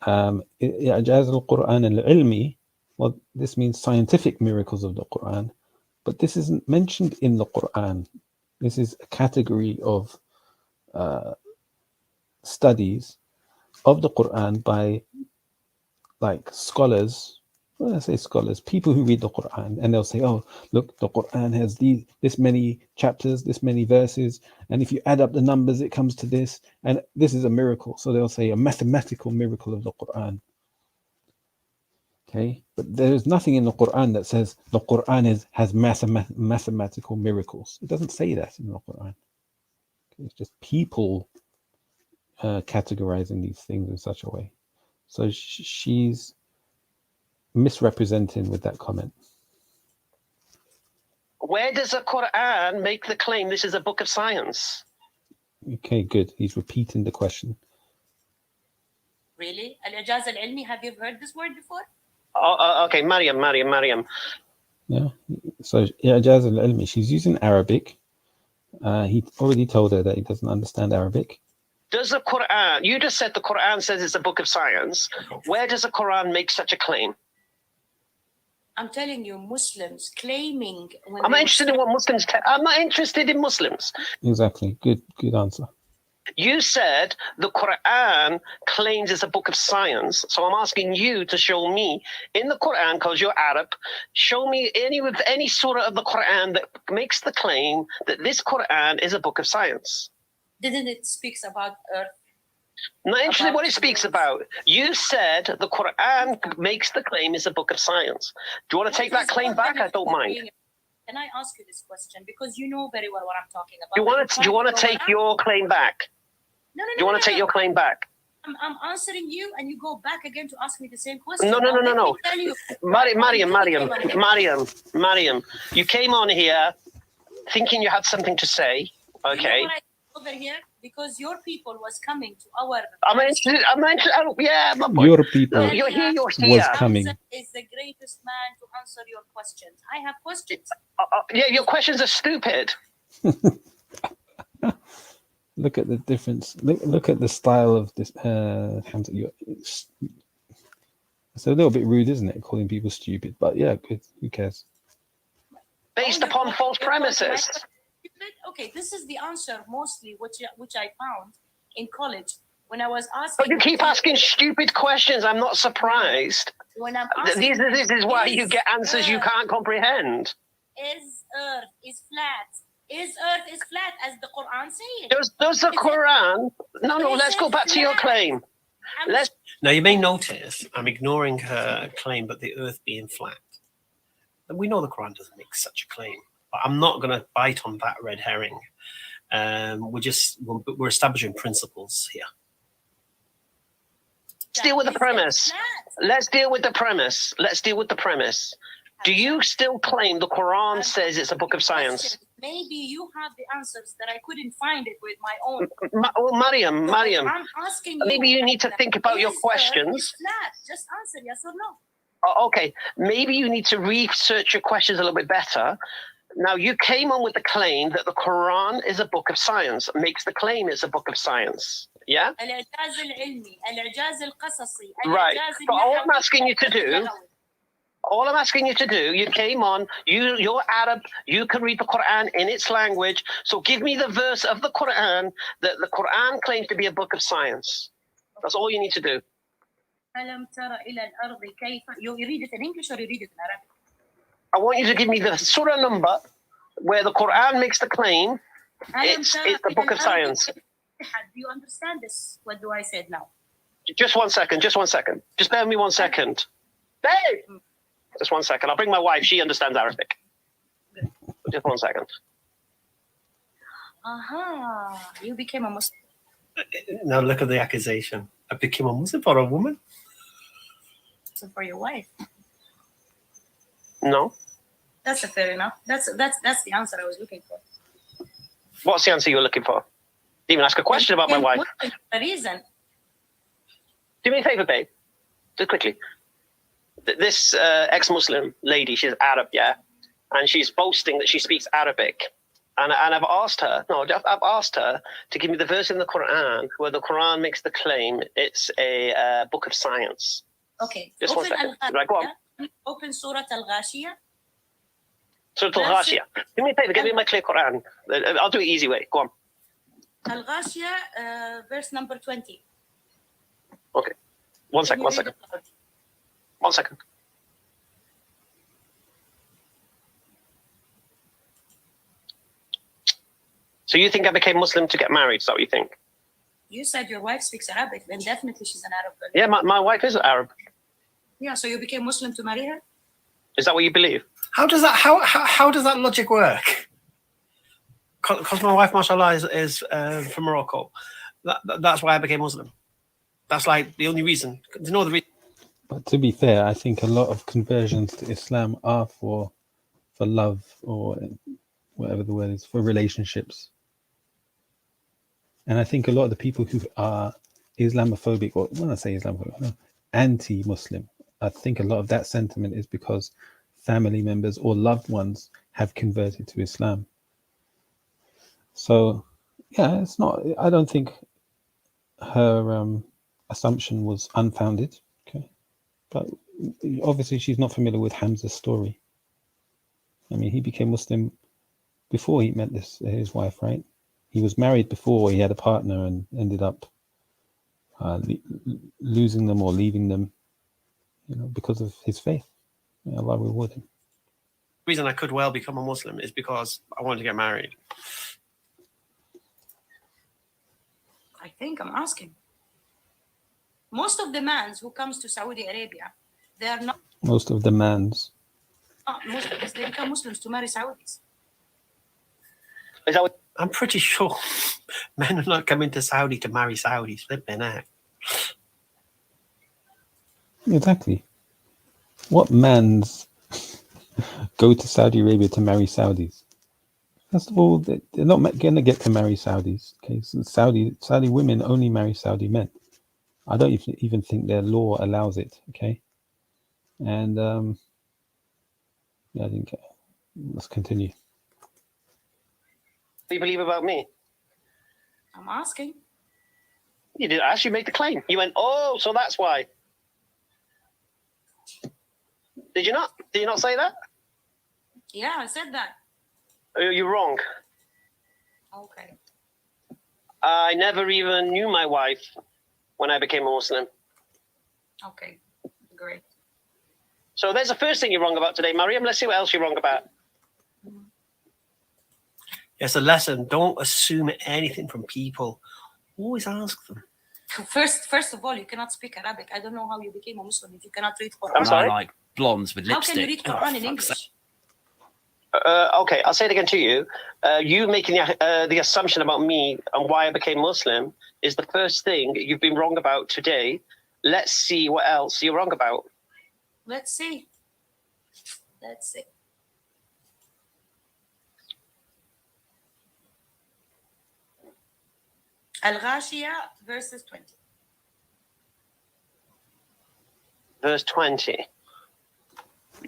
Ijaz al-Quran al-Ilmi, well, this means scientific miracles of the Quran, but this isn't mentioned in the Quran. This is a category of studies of the Quran by like scholars. When I say scholars, people who read the Quran, and they'll say, oh, look, the Quran has this many chapters, this many verses, and if you add up the numbers, it comes to this, and this is a miracle. So they'll say a mathematical miracle of the Quran. Okay, but there's nothing in the Quran that says the Quran has mathematical miracles. It doesn't say that in the Quran. Okay, it's just people categorizing these things in such a way. So she's misrepresenting with that comment. Where does the Quran make the claim this is a book of science? Okay, good. He's repeating the question. Really? Al-Ijaz al-Ilmi, have you heard this word before? Okay, Maryam. Yeah. So Ijaz al-Ilmi, she's using Arabic. He already told her that he doesn't understand Arabic. Does the Quran, you just said the Quran says it's a book of science. Where does the Quran make such a claim? I'm telling you, Muslims claiming. I'm not interested in what Muslims I'm not interested in Muslims. Exactly. Good answer. You said the Quran claims it's a book of science. So I'm asking you to show me in the Quran, because you're Arab, show me any surah of the Quran that makes the claim that this Quran is a book of science. Didn't it speaks about earth? Not interested in what it speaks about. You said the Quran makes the claim is a book of science. Do you want to take that claim back? I don't mind. Can I ask you this question? Because you know very well what I'm talking about. Do you want to take your claim back? No. Do you want to take your claim back? I'm answering you, and you go back again to ask me the same question. No. Tell you. Maryam, you came on here thinking you had something to say. Okay. You know over here, because your people was coming to our. I'm interested. Yeah, your people. You're here. Was coming. Hamza is the greatest man to answer your questions. I have questions. Yeah, your questions are stupid. Look at the difference. Look at the style of this. Hamza, it's a little bit rude, isn't it? Calling people stupid, but yeah, good. Who cares? Based upon false premises. Okay, this is the answer mostly, which I found in college when I was asking. But you keep asking stupid questions. I'm not surprised. When I'm asking, this is why you get answers you can't comprehend. Is Earth is flat? Is Earth is flat as the Quran says? Does the Quran? No. Let's go back to your claim. Now you may notice I'm ignoring her claim, but the Earth being flat. And we know the Quran doesn't make such a claim. But I'm not going to bite on that red herring. We're establishing principles here. Let's deal with the premise. Do you still claim the Quran says it's a book of science? Maybe you have the answers that I couldn't find it with my own. Well, Maryam, I'm asking you. Maybe you need to think about your questions. Just answer yes or no. Okay, maybe you need to research your questions a little bit better. Now, you came on with the claim that the Quran is a book of science, makes the claim it's a book of science. Yeah? Right. But all I'm asking you to do, you came on, you're Arab, you can read the Quran in its language, so give me the verse of the Quran that the Quran claims to be a book of science. That's all you need to do. You read it in English or you read it in Arabic? I want you to give me the surah number where the Quran makes the claim it's the book of science. Do you understand this? What do I say now? Just one second. Just bear with me 1 second. Babe! Just 1 second. I'll bring my wife. She understands Arabic. Just 1 second. You became a Muslim. Now look at the accusation. I became a Muslim for a woman? So for your wife. No. That's fair enough. That's the answer I was looking for. What's the answer you were looking for? Didn't even ask a question about my wife. A reason. Do me a favor, babe. Just quickly. this ex-Muslim lady, she's Arab, yeah, and she's boasting that she speaks Arabic. And I've asked her to give me the verse in the Quran where the Quran makes the claim it's a book of science. Okay. Just one second. Right, go on. Open Surah Al-Ghashiyah. Surah Al-Ghashiyah. Do me a favor, give me my clear Quran. I'll do it easy way. Go on. Al-Ghashiyah, verse number 20. Okay. One second. So you think I became Muslim to get married? Is that what you think? You said your wife speaks Arabic, then definitely she's an Arab girl. Yeah, my wife is Arab. Yeah, so you became Muslim to marry her? Is that what you believe? How does that logic work? Because my wife, mashallah, is from Morocco. That's why I became Muslim. That's like the only reason. There's no other reason. But to be fair, I think a lot of conversions to Islam are for love, or whatever the word is, for relationships. And I think a lot of the people who are Islamophobic, or when I say Islamophobic, no, anti-Muslim, I think a lot of that sentiment is because family members or loved ones have converted to Islam. So, yeah, it's not, I don't think her assumption was unfounded. Okay. But obviously she's not familiar with Hamza's story. I mean, he became Muslim before he met his wife, right? He was married before, he had a partner and ended up losing them or leaving them, because of his faith. May Allah reward him. The reason I could well become a Muslim is because I wanted to get married. I think I'm asking. Most of the mans who comes to Saudi Arabia, they are not. Most of the mans. Muslims, they become Muslims to marry Saudis. Is that what? I'm pretty sure men are not coming to Saudi to marry Saudis. Flipping out. Exactly. What mans go to Saudi Arabia to marry Saudis? First of all, they're not going to get to marry Saudis. Okay, so Saudi women only marry Saudi men. I don't even think their law allows it. Okay, and yeah, I think let's continue. What do you believe about me? I'm asking. You did actually make the claim. You went, oh, so that's why. Did you not? Did you not say that? Yeah, I said that. You're wrong. Okay. I never even knew my wife when I became a Muslim. Okay, great. So there's the first thing you're wrong about today, Mariam. Let's see what else you're wrong about. It's a lesson. Don't assume anything from people. Always ask them. First of all, you cannot speak Arabic. I don't know how you became a Muslim if you cannot read Quran. I'm sorry? I like blondes with How lipstick. can you read Quran in English? Okay, I'll say it again to you. You making the assumption about me and why I became Muslim is the first thing you've been wrong about today. Let's see what else you're wrong about. Let's see. Al-Ghashiyah, verses 20. Verse 20.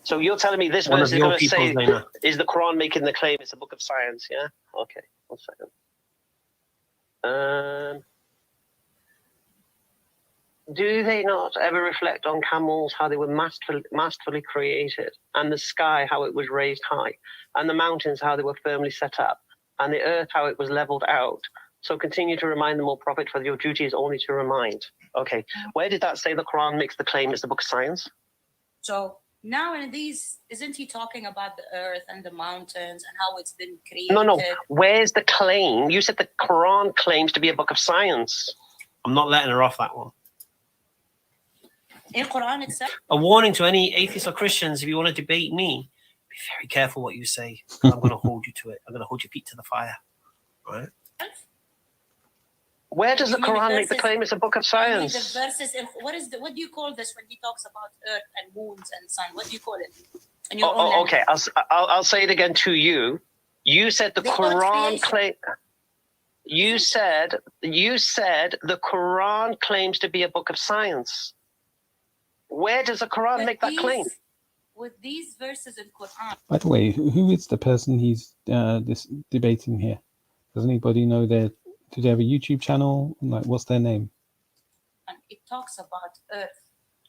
So you're telling me this One verse of is your going to say, people's name. is the Quran making the claim it's a book of science, yeah? Okay, 1 second. Do they not ever reflect on camels, how they were masterfully created, and the sky, how it was raised high, and the mountains, how they were firmly set up, and the earth, how it was leveled out? So continue to remind them, O Prophet, for your duty is only to remind. Okay, where did that say the Quran makes the claim it's the book of science? So now in these, isn't he talking about the earth and the mountains and how it's been created? No. Where's the claim? You said the Quran claims to be a book of science. I'm not letting her off that one. In Quran itself? A warning to any atheists or Christians, if you want to debate me, be very careful what you say. I'm going to hold you to it. I'm going to hold your feet to the fire. Right? Where does the Quran make the claim it's a book of science? The verses in, what do you call this when he talks about earth and moons and sun? What do you call it? In your own okay, I'll say it again to you. You said the Quran claim. You said the Quran claims to be a book of science. Where does the Quran make that claim? With these verses in Quran. By the way, who is the person he's debating here? Does anybody know do they have a YouTube channel? Like, what's their name? And it talks about earth.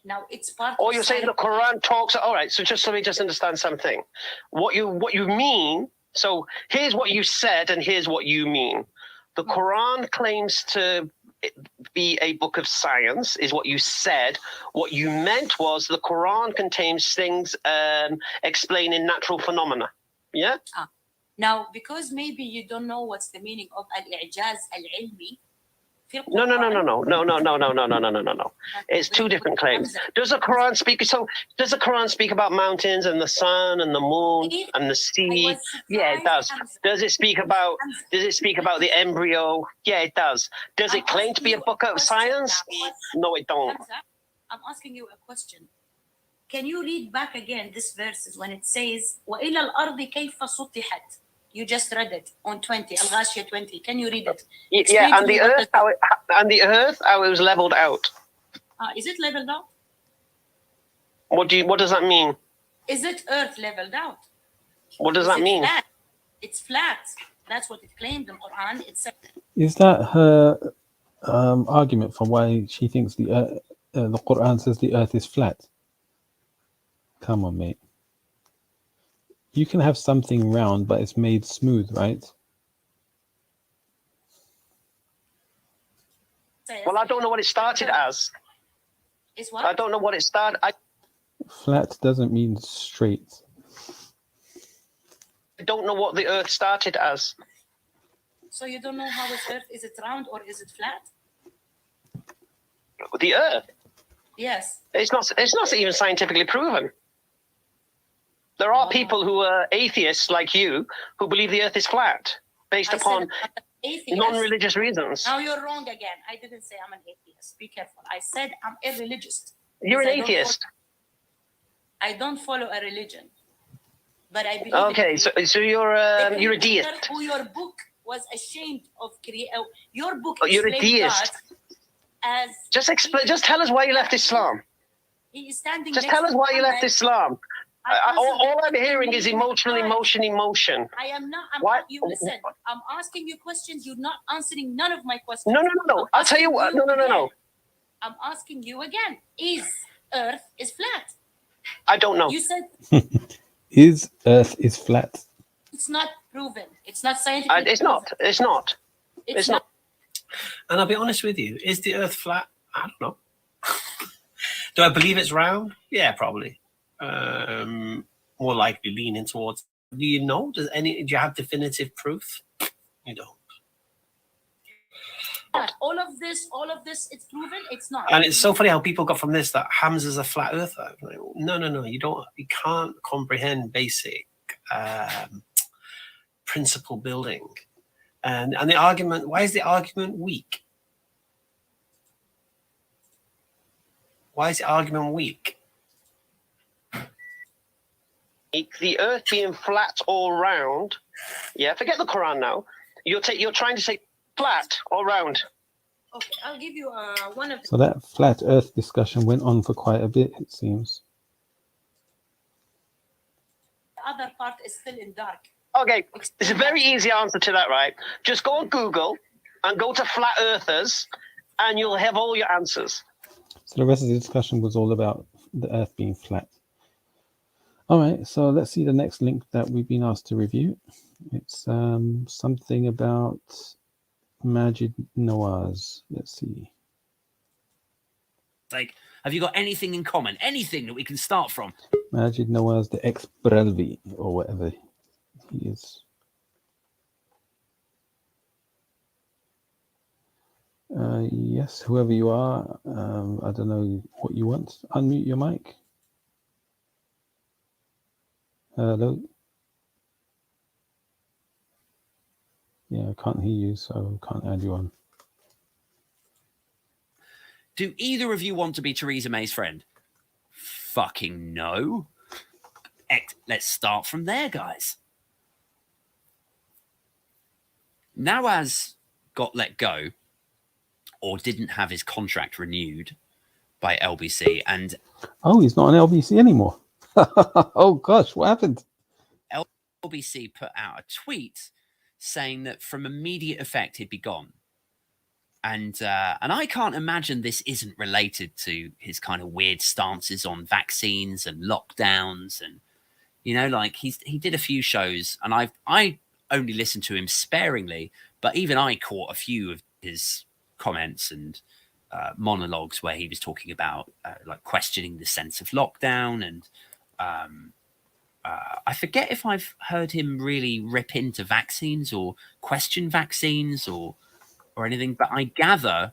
Now it's part. Or you're saying the Quran talks. All right. So let me just understand something. What you mean. So here's what you said, and here's what you mean. The Quran claims to be a book of science, is what you said. What you meant was the Quran contains things explaining natural phenomena. Yeah. Now, because maybe you don't know what's the meaning of al-i'jaz al-ilmi. No. It's two different claims. Does the Quran speak? So does the Quran speak about mountains and the sun and the moon and the sea? Yeah, it does. Does it speak about the embryo? Yeah, it does. Does it claim to be a book of science? No, it don't. I'm asking you a question. Can you read back again this verses when it says وَإِلَى الْأَرْضِ كَيْفَ سُطِحَتْ? You just read it on 20, Al-Ghashiyah 20. Can you read it? Yeah, and the earth, how it was leveled out. Is it leveled out? What does that mean? Is it earth leveled out? What does that mean? Flat? It's flat. That's what it claimed in Quran. Is that her argument for why she thinks the Quran says the earth is flat? Come on, mate. You can have something round, but it's made smooth, right? Well, I don't know what it started as. Is what? I don't know what it started. Flat doesn't mean straight. I don't know what the earth started as. So you don't know how it's earth? Is it round or is it flat? The earth? Yes. It's not even scientifically proven. There are people who are atheists like you who believe the earth is flat based upon non-religious reasons. Now you're wrong again. I didn't say I'm an atheist. Be careful. I said I'm irreligious. You're an atheist. I don't follow a religion, but I believe. Okay, so you're a deist. Who your book was ashamed of creating. Your book. You're a deist. As just tell us why you left Islam. He is standing. Just tell us why you left Islam. All I'm hearing is emotion. I am not. You listen. I'm asking you questions. You're not answering none of my questions. No. I'll tell you what. No. I'm asking you again. Is Earth is flat? I don't know. You said. Is Earth is flat? It's not proven. It's not scientific. It's not. It's not. And I'll be honest with you. Is the Earth flat? I don't know. Do I believe it's round? Yeah, probably. More likely leaning towards. Do you know? Do you have definitive proof? You don't. All of this, it's proven. It's not. And it's so funny how people got from this that Hamza's a flat earther. Like, no. You can't comprehend basic principle building. And the argument. Why is the argument weak? Why is the argument weak? The earth being flat or round, yeah. Forget the Quran now. You're trying to say flat or round. Okay, I'll give you one of. So that flat Earth discussion went on for quite a bit, it seems. The other part is still in dark. Okay, it's a very easy answer to that, right? Just go on Google and go to flat earthers, and you'll have all your answers. So the rest of the discussion was all about the Earth being flat. All right, so let's see the next link that we've been asked to review. It's something about Majid Nawaz. Let's see. Like, have you got anything in common? Anything that we can start from? Majid Nawaz, the ex-Brelvi, or whatever he is. Yes, whoever you are, I don't know what you want. Unmute your mic. Hello. Yeah, I can't hear you, so I can't add you on. Do either of you want to be Theresa May's friend? Fucking no. Let's start from there, guys. Nawaz got let go or didn't have his contract renewed by LBC, and oh, he's not on LBC anymore. Oh gosh, what happened? LBC put out a tweet saying that from immediate effect he'd be gone. And I can't imagine this isn't related to his kind of weird stances on vaccines and lockdowns, and like he did a few shows, and I only listened to him sparingly, but even I caught a few of his comments and monologues where he was talking about like questioning the sense of lockdown, and I forget if I've heard him really rip into vaccines or question vaccines or anything, but I gather,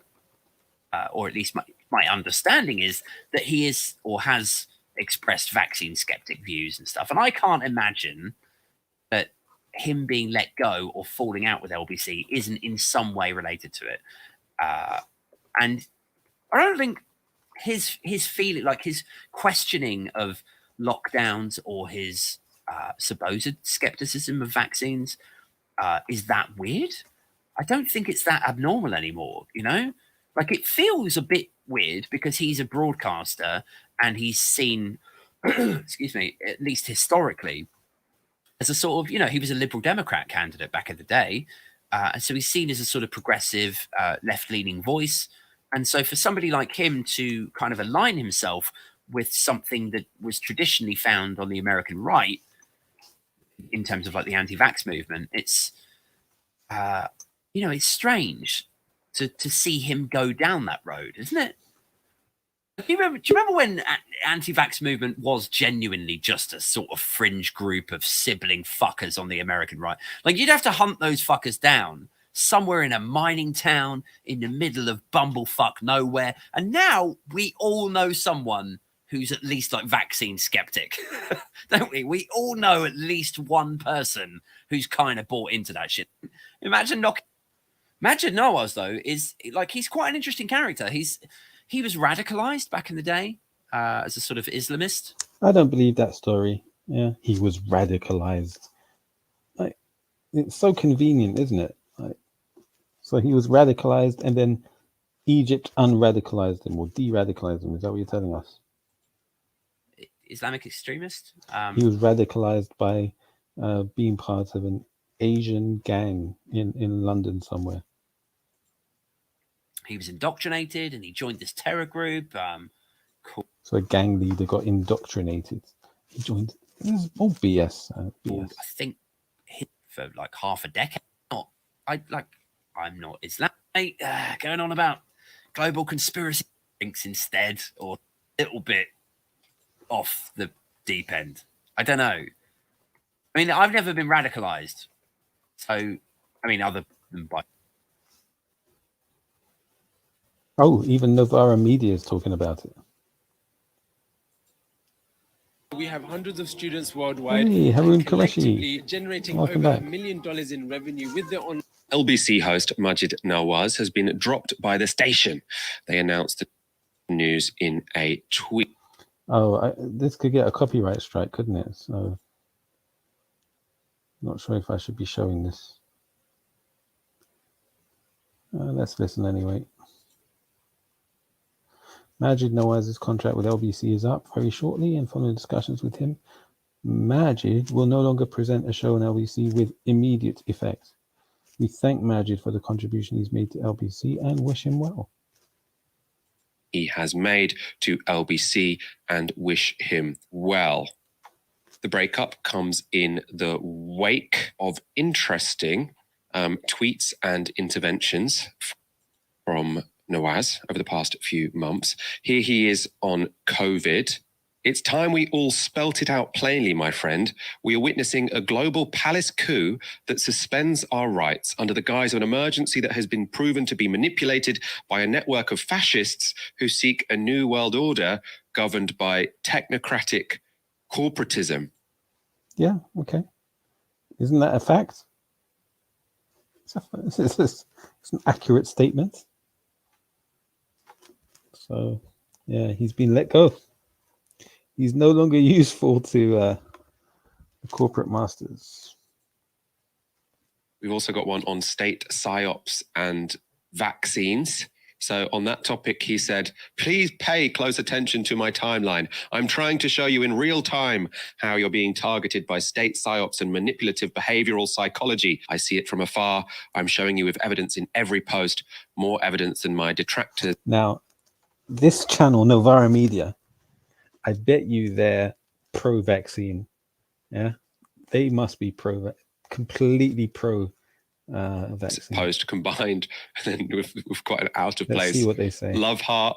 or at least my understanding is that he is or has expressed vaccine skeptic views and stuff. And I can't imagine that him being let go or falling out with LBC isn't in some way related to it. And I don't think his feeling, like his questioning of lockdowns or his supposed skepticism of vaccines is that weird. I don't think it's that abnormal anymore, Like, it feels a bit weird because he's a broadcaster and he's seen, excuse me, at least historically, as a sort of, he was a Liberal Democrat candidate back in the day. And so he's seen as a sort of progressive, left-leaning voice. And so for somebody like him to kind of align himself with something that was traditionally found on the American right, in terms of like the anti-vax movement, it's, it's strange to see him go down that road, isn't it? Do you remember when anti-vax movement was genuinely just a sort of fringe group of sibling fuckers on the American right? Like, you'd have to hunt those fuckers down somewhere in a mining town in the middle of bumblefuck nowhere. And now we all know someone who's at least like vaccine skeptic, don't we? We all know at least one person who's kind of bought into that shit. Imagine Nawaz, though, is like, he's quite an interesting character. He was radicalized back in the day as a sort of Islamist. I don't believe that story. Yeah, he was radicalized. Like, it's so convenient, isn't it? Like, so he was radicalized, and then Egypt unradicalized him or de-radicalized him. Is that what you're telling us? Islamic extremist. He was radicalized by being part of an Asian gang in London somewhere. He was indoctrinated and he joined this terror group. Cool. So a gang leader got indoctrinated. He joined. This is all BS. BS. I think for like half a decade. I'm not Islamic. Going on about global conspiracy thinks instead, or a little bit off the deep end. I don't know. I mean, I've never been radicalized. So, I mean, other than by. Oh, even Novara Media is talking about it. We have hundreds of students worldwide, hey, Harun collectively Qureshi. generating Welcome over back. $1 million in revenue with their online. LBC host Majid Nawaz has been dropped by the station. They announced the news in a tweet. Oh, this could get a copyright strike, couldn't it? So, not sure if I should be showing this. Let's listen anyway. Majid Nawaz's contract with LBC is up very shortly, and following discussions with him, Majid will no longer present a show on LBC with immediate effect. We thank Majid for the contribution he's made to LBC and wish him well. He has made to LBC and wish him well. The breakup comes in the wake of interesting tweets and interventions from Nawaz over the past few months. Here he is on COVID. It's time we all spelt it out plainly, my friend. We are witnessing a global palace coup that suspends our rights under the guise of an emergency that has been proven to be manipulated by a network of fascists who seek a new world order governed by technocratic corporatism. Yeah, okay. Isn't that a fact? It's an accurate statement. So, yeah, he's been let go. He's no longer useful to the corporate masters. We've also got one on state psyops and vaccines. So on that topic, he said, please pay close attention to my timeline. I'm trying to show you in real time how you're being targeted by state psyops and manipulative behavioral psychology. I see it from afar. I'm showing you with evidence in every post, more evidence than my detractors. Now, this channel, Novara Media, I bet you they're pro-vaccine. Yeah, they must be completely pro vaccine. Post combined, and then with quite an out of place. Let's see what they say. Love heart.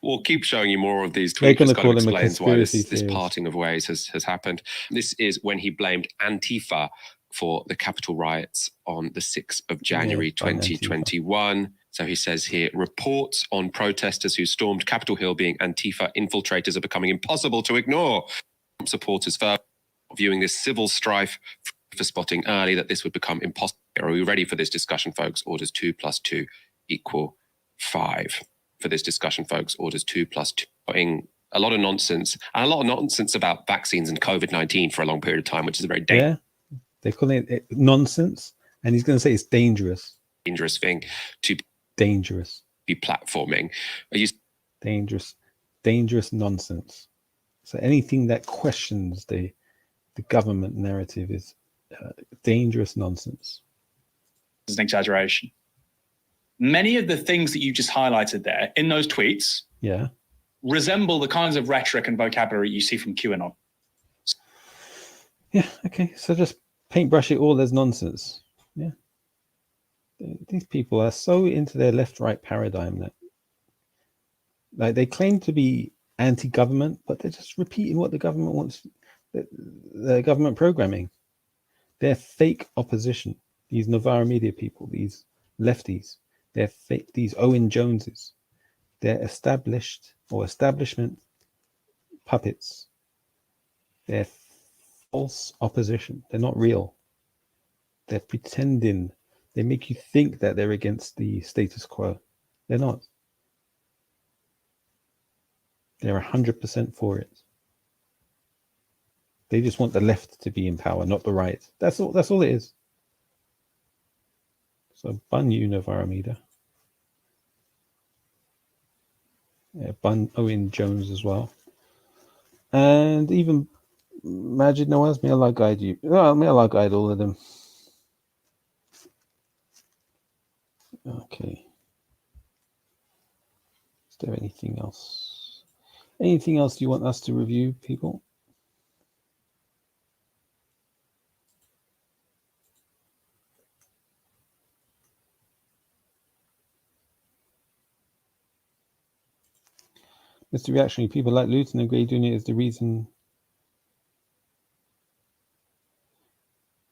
We'll keep showing you more of these They're tweets. going to Kind call of him a explains why conspiracy this parting of ways has happened. This is when he blamed Antifa for the Capitol riots on the 6th of January 2021. So he says here, reports on protesters who stormed Capitol Hill being Antifa infiltrators are becoming impossible to ignore. Supporters further viewing this civil strife for spotting early that this would become impossible. Are we ready for this discussion, folks? Orders 2 + 2 = 5. For this discussion, folks, orders 2 + 2. A lot of nonsense, and a lot of nonsense about vaccines and COVID-19 for a long period of time, which is a very dangerous. Yeah, they're calling it nonsense, and he's going to say it's dangerous. Dangerous thing to be platforming. Are you dangerous nonsense? So anything that questions the government narrative is dangerous nonsense. It's an exaggeration. Many of the things that you just highlighted there in those tweets, resemble the kinds of rhetoric and vocabulary you see from QAnon. Yeah, okay. So just paintbrush it all as nonsense. Yeah. These people are so into their left-right paradigm that like they claim to be anti-government, but they're just repeating what the government wants, the government programming. They're fake opposition. These Novara Media people, these lefties, they're fake, these Owen Joneses. They're established or establishment puppets. They're false opposition. They're not real. They're pretending. They make you think that they're against the status quo. They're not. They're 100% for it. They just want the left to be in power, not the right. That's all it is. So bun you, Novara Media. Yeah, bun Owen Jones as well. And even Majid, Nawaz, may Allah guide you. Well, may Allah guide all of them. Okay. Is there anything else? Anything else you want us to review, people? Mr. Reactionary, people like Luton and Grey Dunya is the reason.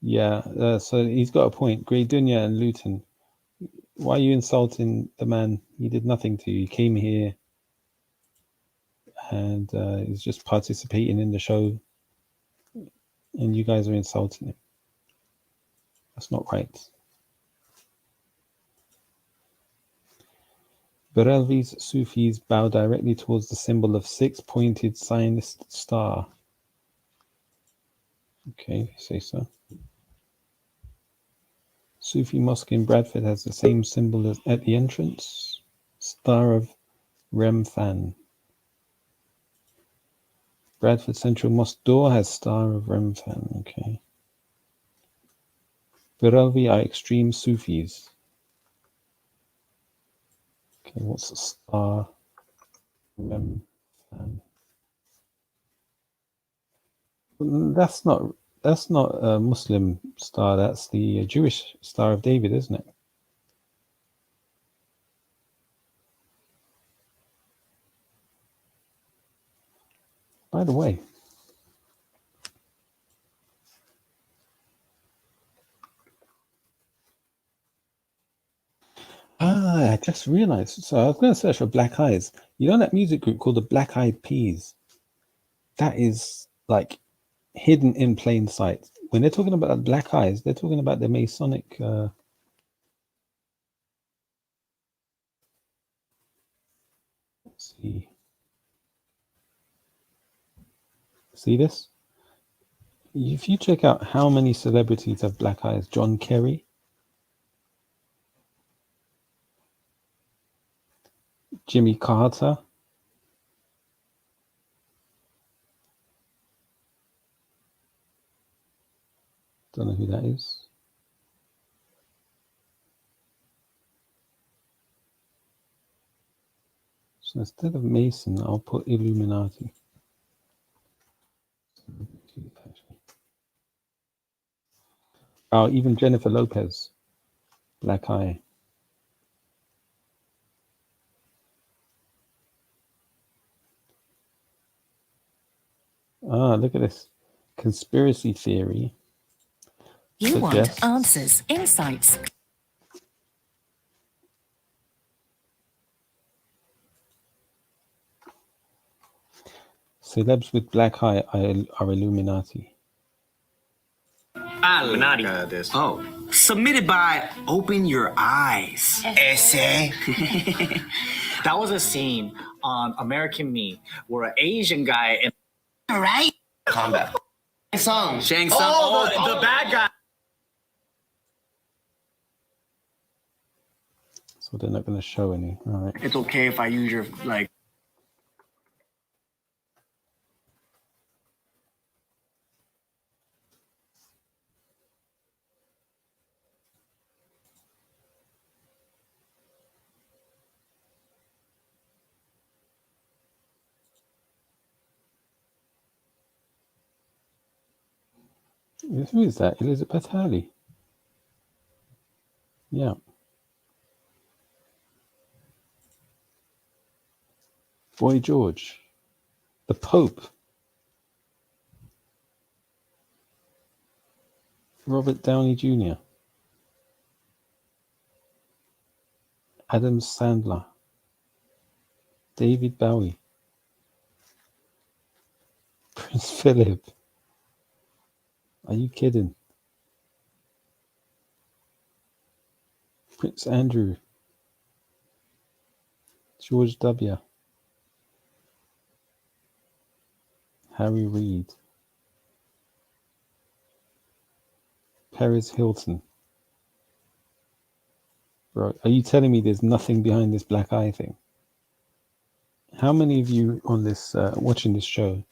Yeah, so he's got a point. Grey Dunya and Luton. Why are you insulting the man? He did nothing to you. He came here and he's just participating in the show. And you guys are insulting him. That's not right. Barelvi's Sufis bow directly towards the symbol of six-pointed Zionist star. Okay, say so. Sufi mosque in Bradford has the same symbol as at the entrance. Star of Remphan. Bradford Central Mosque door has Star of Remphan. Okay. Barelvi are extreme Sufis. Okay, what's a Star? That's not a Muslim star. That's the Jewish Star of David, isn't it? By the way, I just realized. So I was going to search for Black Eyes. You know that music group called the Black Eyed Peas? That is like hidden in plain sight. When they're talking about Black Eyes, they're talking about the Masonic. Let's see. See this? If you check out how many celebrities have black eyes, John Kerry. Jimmy Carter. Don't know who that is. So instead of Mason, I'll put Illuminati. Oh, even Jennifer Lopez, black eye. Ah, look at this. Conspiracy theory. You want suggests answers, insights. Celebs with black eye are Illuminati. Illuminati. Oh, submitted by Open Your Eyes. Essay. That was a scene on American Me where an Asian guy and right combat. Shang Tsung. Oh, The bad guy. So they're not going to show any. All right. It's okay if I use your like. Who is that? Elizabeth Hurley. Yeah. Boy George. The Pope. Robert Downey Jr. Adam Sandler. David Bowie. Prince Philip. Are you kidding? Prince Andrew. George W. Harry Reid. Paris Hilton. Bro, are you telling me there's nothing behind this black eye thing? How many of you on this watching this show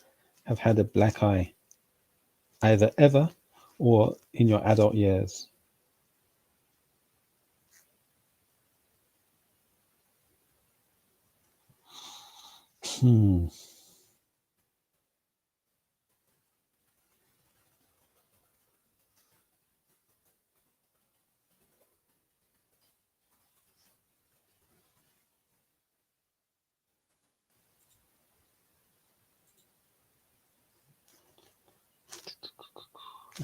have had a black eye, either ever or in your adult years?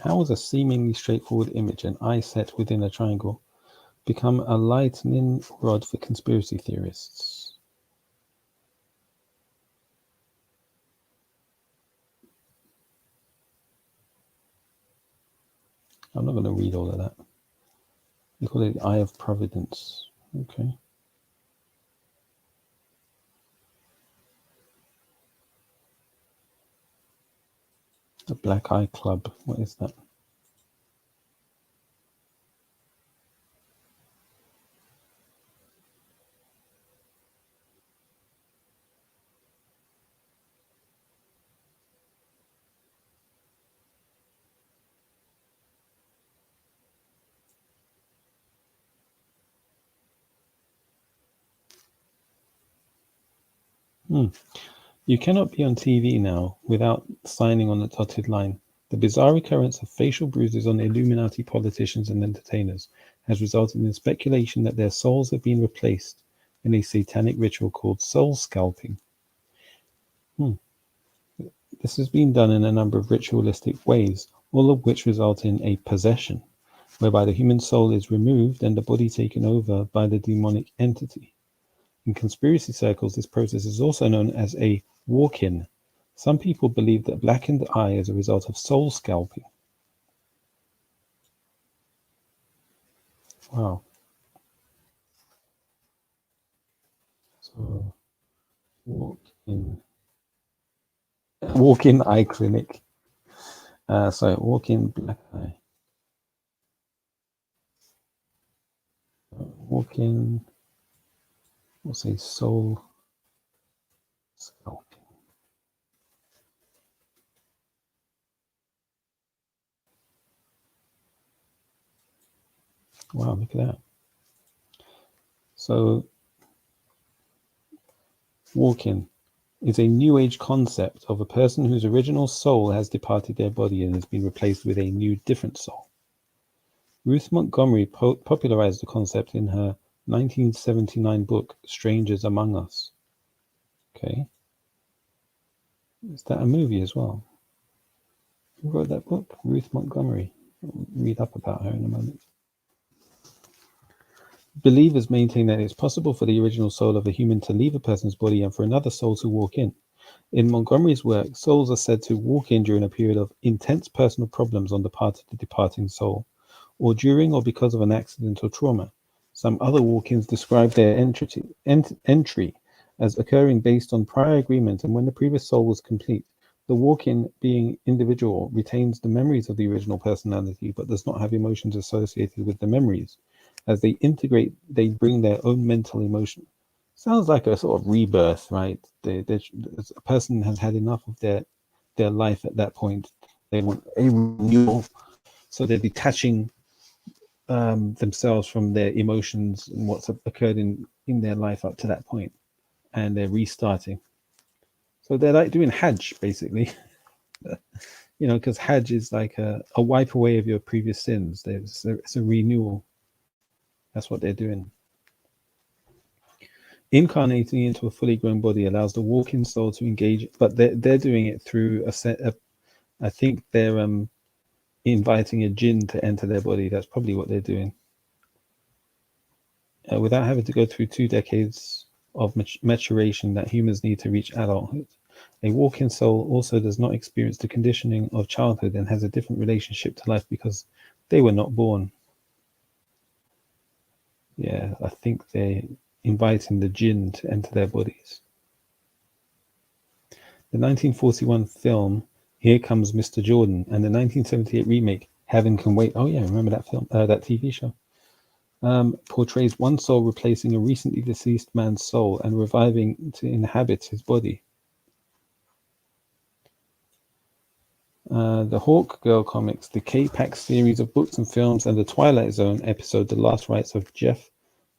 How was a seemingly straightforward image, an eye set within a triangle, become a lightning rod for conspiracy theorists? I'm not going to read all of that. They call it the Eye of Providence. Okay. The Black Eye Club. What is that? You cannot be on TV now without signing on the dotted line. The bizarre occurrence of facial bruises on Illuminati politicians and entertainers has resulted in speculation that their souls have been replaced in a satanic ritual called soul scalping. This has been done in a number of ritualistic ways, all of which result in a possession, whereby the human soul is removed and the body taken over by the demonic entity. In conspiracy circles, this process is also known as a walk-in. Some people believe that blackened eye is a result of soul scalping. Wow. So, walk-in eye clinic. So, walk-in black eye. Walk-in We'll say soul sculpting. Wow, look at that. So, walk-in is a new age concept of a person whose original soul has departed their body and has been replaced with a new, different soul. Ruth Montgomery popularized the concept in her 1979 book, Strangers Among Us. Okay. Is that a movie as well? Who wrote that book? Ruth Montgomery. I'll read up about her in a moment. Believers maintain that it's possible for the original soul of a human to leave a person's body and for another soul to walk in. In Montgomery's work, souls are said to walk in during a period of intense personal problems on the part of the departing soul, or during or because of an accident or trauma. Some other walk-ins describe their entry as occurring based on prior agreement and when the previous soul was complete. The walk-in, being individual, retains the memories of the original personality but does not have emotions associated with the memories. As they integrate, they bring their own mental emotion. Sounds like a sort of rebirth, right? A person has had enough of their life at that point. They want a renewal, so they're detaching themselves from their emotions and what's occurred in their life up to that point, and they're restarting. So they're like doing Hajj, basically. Because Hajj is like a wipe away of your previous sins. It's a renewal. That's what they're doing. Incarnating into a fully grown body allows the walk-in soul to engage, but they're doing it through I think they're inviting a jinn to enter their body. That's probably what they're doing. Without having to go through 2 decades of maturation that humans need to reach adulthood. A walk-in soul also does not experience the conditioning of childhood and has a different relationship to life because they were not born. Yeah, I think they're inviting the jinn to enter their bodies. The 1941 film Here Comes Mr. Jordan and the 1978 remake Heaven Can Wait. Oh yeah, remember that film, that TV show? Portrays one soul replacing a recently deceased man's soul and reviving to inhabit his body. The Hawk Girl comics, the K-Pax series of books and films, and the Twilight Zone episode The Last Rites of Jeff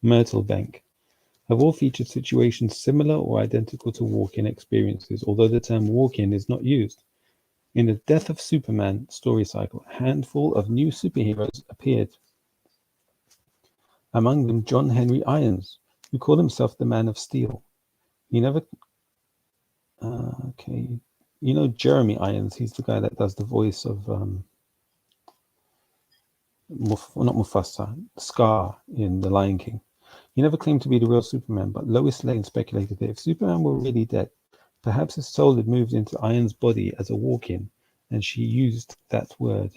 Myrtlebank have all featured situations similar or identical to walk-in experiences, although the term walk-in is not used. In the Death of Superman story cycle, a handful of new superheroes appeared. Among them, John Henry Irons, who called himself the Man of Steel. He never... okay. You know Jeremy Irons, he's the guy that does the voice of... not Mufasa, Scar in The Lion King. He never claimed to be the real Superman, but Lois Lane speculated that if Superman were really dead, perhaps his soul had moved into Iron's body as a walk-in, and she used that word.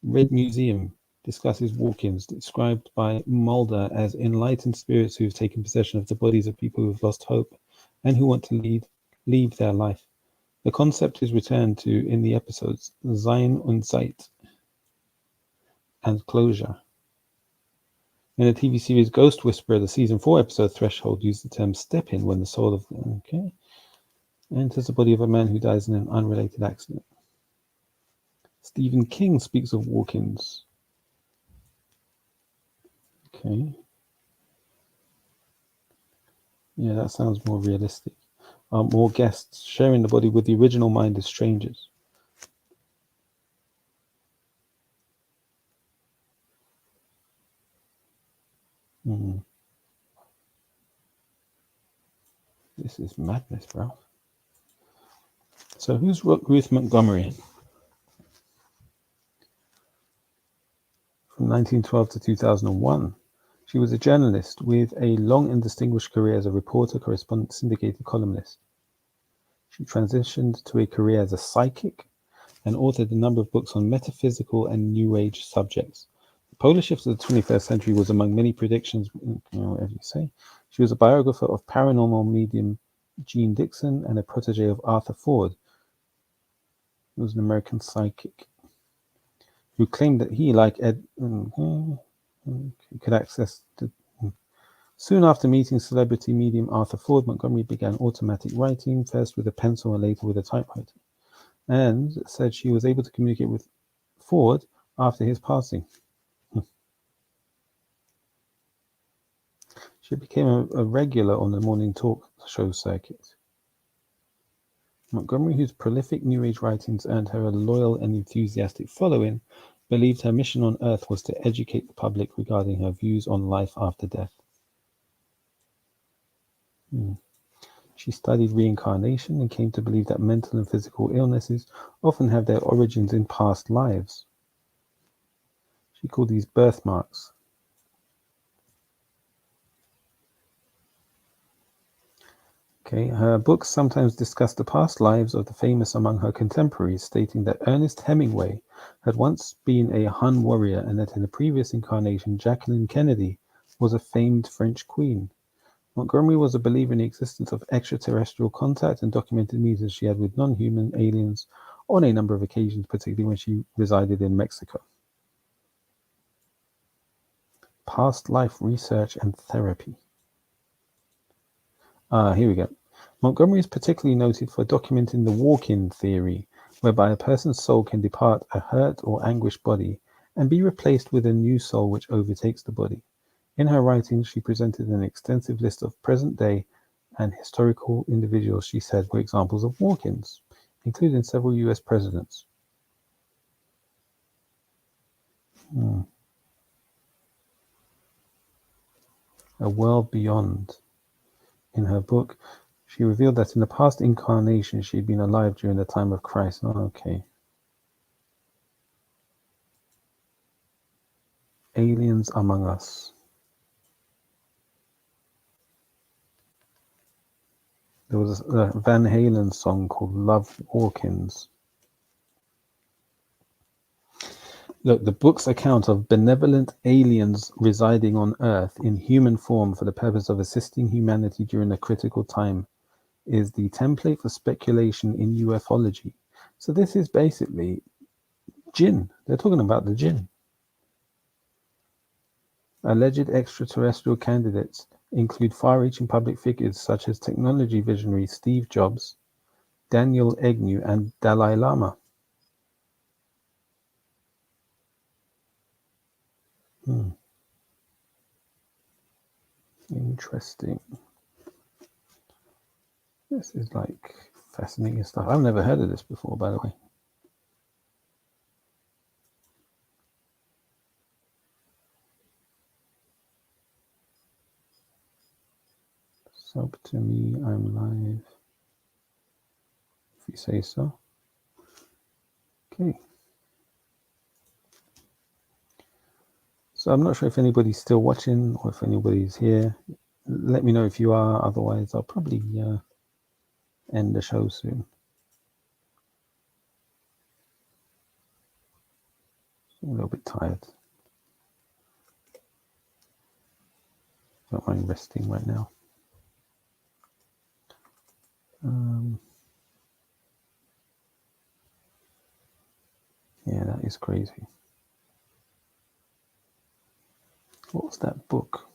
Red Museum discusses walk-ins, described by Mulder as enlightened spirits who have taken possession of the bodies of people who have lost hope and who want to leave their life. The concept is returned to in the episodes Sein und Zeit and Closure. In the TV series Ghost Whisperer, the season 4 episode Threshold used the term step in when the soul of enters the body of a man who dies in an unrelated accident. Stephen King speaks of walk-ins. Okay. Yeah, that sounds more realistic. More guests sharing the body with the original mind as strangers. This is madness, bro. So who's Ruth Montgomery? From 1912 to 2001, she was a journalist with a long and distinguished career as a reporter, correspondent, syndicated columnist. She transitioned to a career as a psychic and authored a number of books on metaphysical and New Age subjects. The polar shift of the 21st century was among many predictions, whatever you say. She was a biographer of paranormal medium Jean Dixon and a protege of Arthur Ford, who was an American psychic, who claimed that he, like Ed, could access the Soon after meeting celebrity medium Arthur Ford, Montgomery began automatic writing, first with a pencil and later with a typewriter, and said she was able to communicate with Ford after his passing. She became a regular on the morning talk show circuit. Montgomery, whose prolific New Age writings earned her a loyal and enthusiastic following, believed her mission on Earth was to educate the public regarding her views on life after death. She studied reincarnation and came to believe that mental and physical illnesses often have their origins in past lives. She called these birthmarks. Okay, her books sometimes discuss the past lives of the famous among her contemporaries, stating that Ernest Hemingway had once been a Hun warrior and that in a previous incarnation, Jacqueline Kennedy was a famed French queen. Montgomery was a believer in the existence of extraterrestrial contact and documented meetings she had with non-human aliens on a number of occasions, particularly when she resided in Mexico. Past life research and therapy. Here we go. Montgomery is particularly noted for documenting the walk-in theory, whereby a person's soul can depart a hurt or anguished body and be replaced with a new soul which overtakes the body. In her writings, she presented an extensive list of present-day and historical individuals she said were examples of walk-ins, including several US presidents. A World Beyond. In her book, she revealed that in the past incarnation, she had been alive during the time of Christ. Oh, okay. Aliens Among Us. There was a Van Halen song called Love Walk-ins. Look, the book's account of benevolent aliens residing on Earth in human form for the purpose of assisting humanity during a critical time is the template for speculation in ufology. So this is basically jinn. They're talking about the jinn. Alleged extraterrestrial candidates include far-reaching public figures such as technology visionary Steve Jobs, Daniel Egnew, and Dalai Lama. Interesting. This is like fascinating stuff. I've never heard of this before, by the way. Sub to me, I'm live. If you say so. Okay. So I'm not sure if anybody's still watching or if anybody's here. Let me know if you are. Otherwise, I'll probably end the show soon. I'm a little bit tired. Don't mind resting right now. Yeah, that is crazy. What was that book?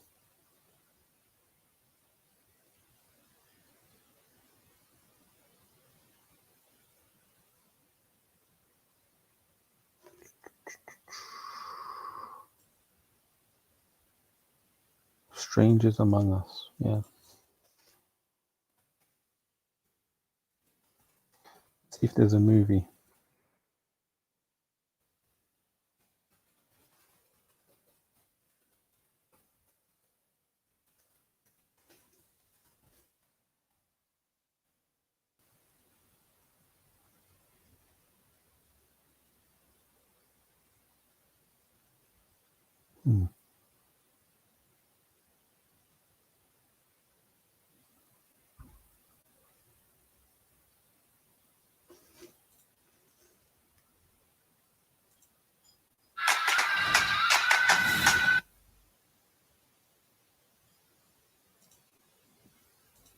Strangers Among Us. Yeah. See if there's a movie.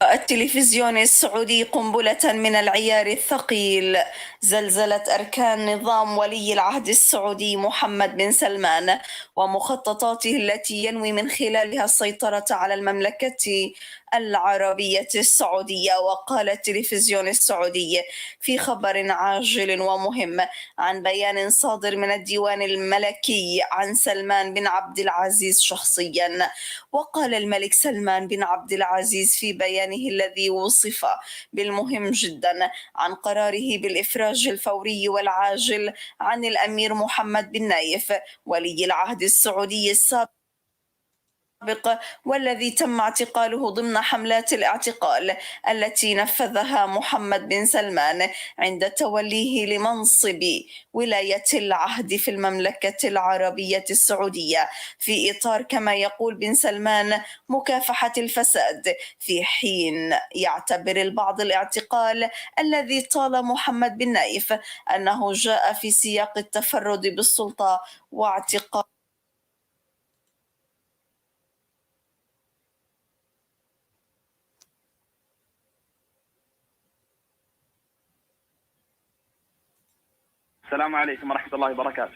التلفزيون السعودي قنبلة من العيار الثقيل زلزلت أركان نظام ولي العهد السعودي محمد بن سلمان ومخططاته التي ينوي من خلالها السيطرة على المملكة العربية السعودية. وقال التلفزيون السعودي في خبر عاجل ومهم عن بيان صادر من الديوان الملكي عن سلمان بن عبد العزيز شخصيا. وقال الملك سلمان بن عبد العزيز في بيانه الذي وصف بالمهم جدا عن قراره بالإفراج الفوري والعاجل عن الأمير محمد بن نايف ولي العهد السعودي السابق والذي تم اعتقاله ضمن حملات الاعتقال التي نفذها محمد بن سلمان عند توليه لمنصب ولاية العهد في المملكة العربية السعودية في إطار كما يقول بن سلمان مكافحة الفساد، في حين يعتبر البعض الاعتقال الذي طال محمد بن نايف أنه جاء في سياق التفرد بالسلطة واعتقال. السلام عليكم ورحمة الله وبركاته.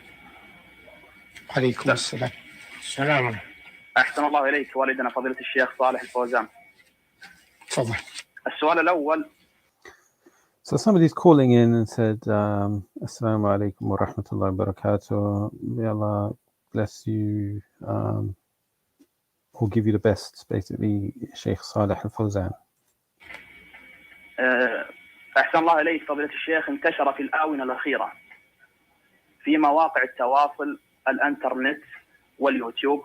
عليكم السلام. السلام. أحسن الله إليك والدنا فضيلة الشيخ صالح الفوزان. تفضل. السؤال الأول. So somebody's calling in and said, Assalamu alaikum wa rahmatullahi wa barakatuh. May Allah bless you or give you the best, basically, Sheikh Salih al-Fawzan. أحسن الله إليك فضيلة الشيخ، انتشر في الآونة الأخيرة في مواقع التواصل الانترنت واليوتيوب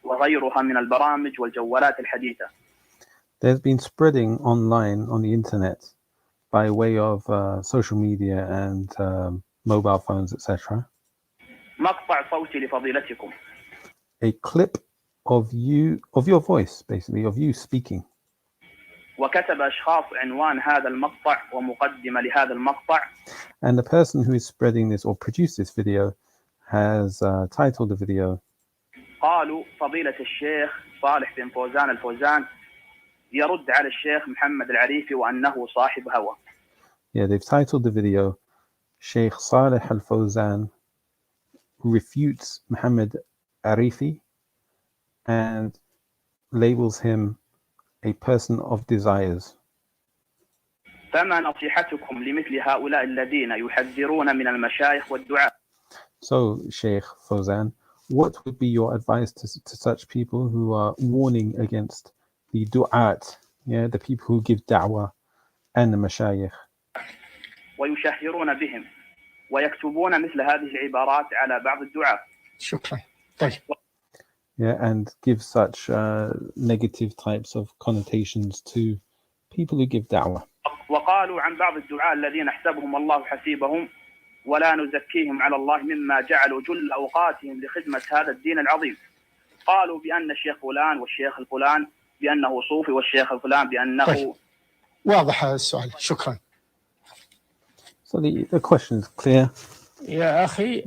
وغيرها من البرامج والجوالات الحديثة. There's been spreading online on the internet by way of social media and mobile phones, etc. مقطع صوتي لفضيلتكم. A clip of your voice, basically, of you speaking. وكتب أشخاص عنوان هذا المقطع ومقدمة لهذا المقطع. And the person who is spreading this or produced this video has titled the video. قالوا فضيلة الشيخ صالح بن فوزان الفوزان يرد على الشيخ محمد العريفي وأنه صاحب هوى. Yeah, they've titled the video Sheikh Salih al-Fawzan refutes Muhammad Arifi and labels him a person of desires. فما نصيحتكم لمثل هؤلاء الذين يحذرون من المشايخ والدعاء؟ So, Sheikh Fawzan, what would be your advice to such people who are warning against the du'at, the people who give da'wah, and the mashayikh? ويشهرون بهم ويكتبون مثل هذه العبارات على بعض الدعاة. شكرا. طيب. And give such negative types of connotations to people who give da'wah. وقالوا عن بعض الدعاة الذين حسبهم الله حسيبهم ولا نزكيهم على الله مما جعلوا جل أوقاتهم لخدمة هذا الدين العظيم. قالوا بأن الشيخ فلان والشيخ الفلان بأنه صوفي والشيخ الفلان بأنه. طيب. واضح السؤال. شكرا. So the question is clear. يا أخي،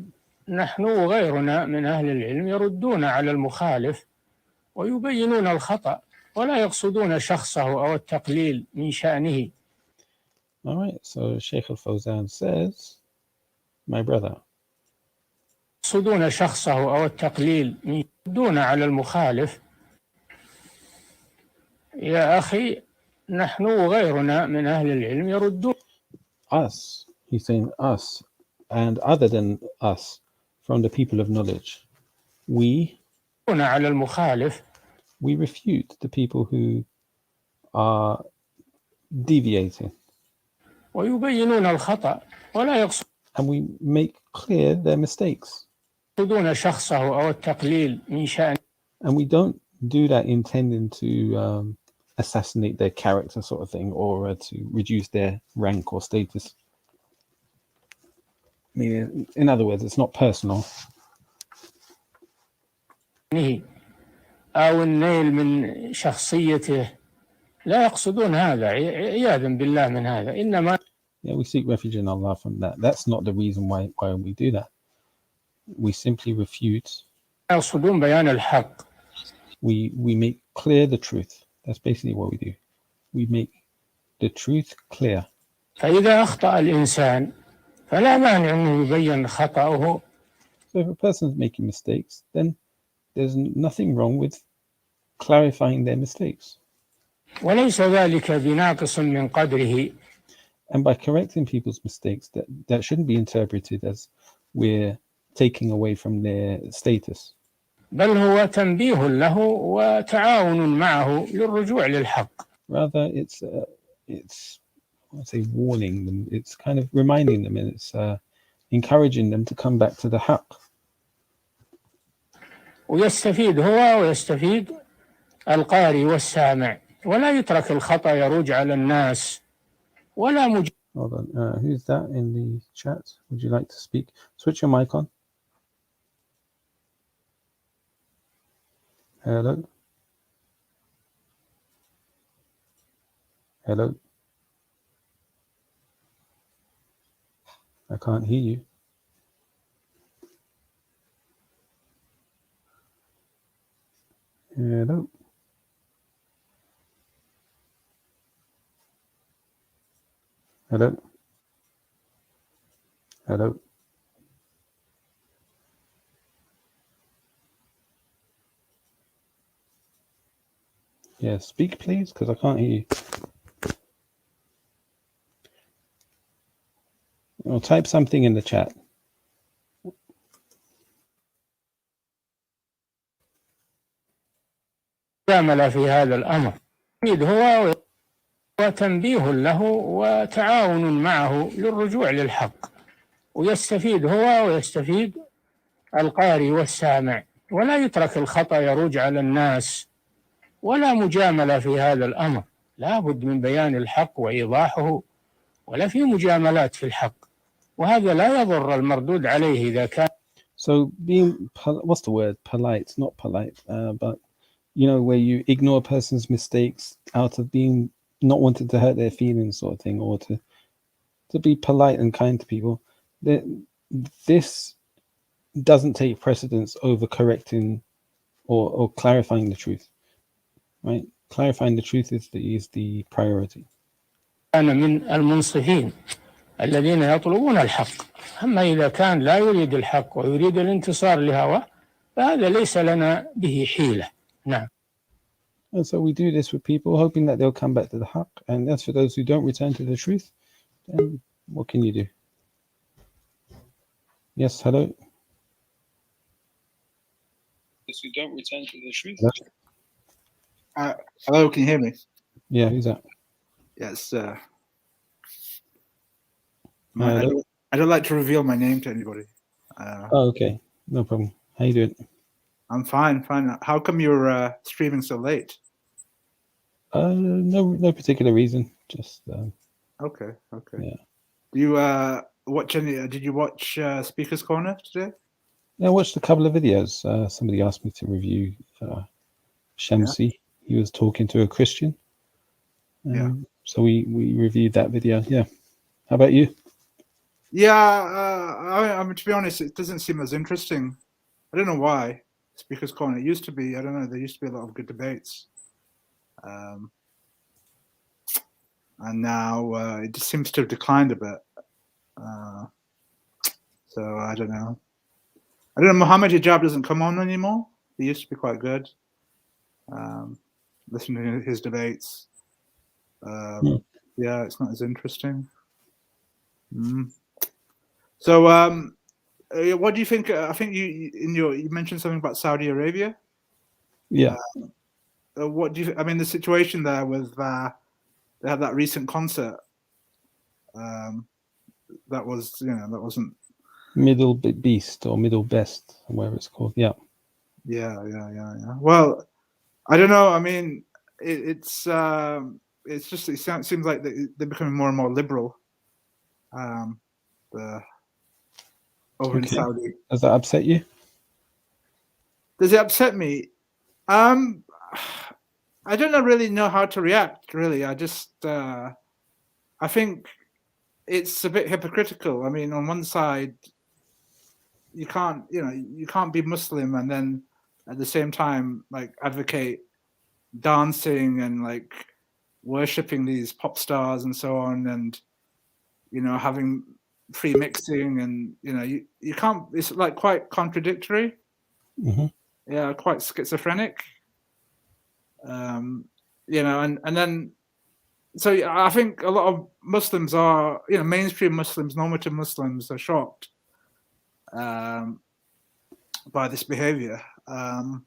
نحن وغيرنا من أهل العلم يردون على المخالف ويبينون الخطأ ولا يقصدون شخصه أو التقليل من شأنه. All right, so Sheikh al-Fawzan says, my brother, يقصدون شخصه أو التقليل يردون على المخالف. يا أخي، نحن وغيرنا من أهل العلم يردون. Us, he's saying us, and other than us, from the people of knowledge, we على المخالف. We refute the people who are deviating. ويبينون الخطأ ولا يقصدون. And we make clear their mistakes. يقصدون شخصه أو التقليل من شأن. And we don't do that intending to assassinate their character, sort of thing, or to reduce their rank or status. I mean, in other words, it's not personal. أو النيل من شخصيته، لا يقصدون هذا، عياذا بالله من هذا. إنما we seek refuge in Allah from that. That's not the reason why we do that. We simply refute. يقصدون بيان الحق. We make clear the truth. That's basically what we do. we make the truth clear. فإذا أخطأ الإنسان فلا مانع أنه يبين خطأه. So if a person's making mistakes, then there's nothing wrong with clarifying their mistakes. وليس ذلك بناقص من قدره. And by correcting people's mistakes, that shouldn't be interpreted as we're taking away from their status. بل هو تنبيه له وتعاون معه للرجوع للحق. Rather, it's I say warning them. It's kind of reminding them, and it's encouraging them to come back to the haqq. ويستفيد هو ويستفيد القارئ والسامع ولا يترك الخطأ يروج على الناس ولا Hold on. Who's that in the chat? Would you like to speak? Switch your mic on. Hello. Hello. I can't hear you. Hello. Hello. Hello. Yeah, speak please, because I can't hear you. Or type something in the chat. مجاملة في هذا الأمر. هو وتنبيه له وتعاون معه للرجوع للحق. ويستفيد هو ويستفيد القارئ والسامع ولا يترك الخطأ يروج على الناس ولا مجاملة في هذا الأمر. لا بد من بيان الحق وإيضاحه ولا في مجاملات في الحق وهذا لا يضر المردود عليه إذا كان. So being, what's the word? Polite, not polite, but you know, where you ignore a person's mistakes out of being not wanting to hurt their feelings, sort of thing, or to be polite and kind to people. This doesn't take precedence over correcting or clarifying the truth, right? Clarifying the truth is the priority. أنا من المنصفين الذين يطلبون الحق. أما إذا كان لا يريد الحق ويريد الانتصار لهواه فهذا ليس لنا به حيلة. نعم. And so we do this with people, hoping that they'll come back to the haqq. And as for those who don't return to the truth, then what can you do? Yes, hello. Those who don't return to the truth. Hello, can you hear me? Yeah, who's that? Yes. I don't like to reveal my name to anybody. Oh, okay, no problem. How you doing? I'm fine. How come you're streaming so late? No particular reason. Just Okay. Yeah. Do you watch any? Did you watch Speaker's Corner today? Yeah, I watched a couple of videos. Somebody asked me to review Shamsi. Yeah. He was talking to a Christian. So we reviewed that video. Yeah. How about you? Yeah. I mean, to be honest, it doesn't seem as interesting. I don't know why. Speaker's Corner. It used to be. I don't know. There used to be a lot of good debates. And now it just seems to have declined a bit. So I don't know. Muhammad Hijab doesn't come on anymore. He used to be quite good. Listening to his debates. Yeah, it's not as interesting. So what do you think? I think you mentioned something about Saudi Arabia. Yeah. What do you? I mean, the situation there with they had that recent concert. That was, that wasn't Middle Beast or Middle Best, whatever it's called. Yeah. Yeah. Well, I don't know. I mean, it seems like they're becoming more and more liberal. Over in Saudi. Does that upset you? Does it upset me? I don't really know how to react. Really, I just I think it's a bit hypocritical. I mean, on one side, you can't be Muslim and then at the same time like advocate dancing and like worshipping these pop stars and so on, and having free mixing, and you can't. It's like quite contradictory. Mm-hmm. Yeah, quite schizophrenic. And then. So I think a lot of Muslims are, mainstream Muslims, normative Muslims are shocked by this behavior. And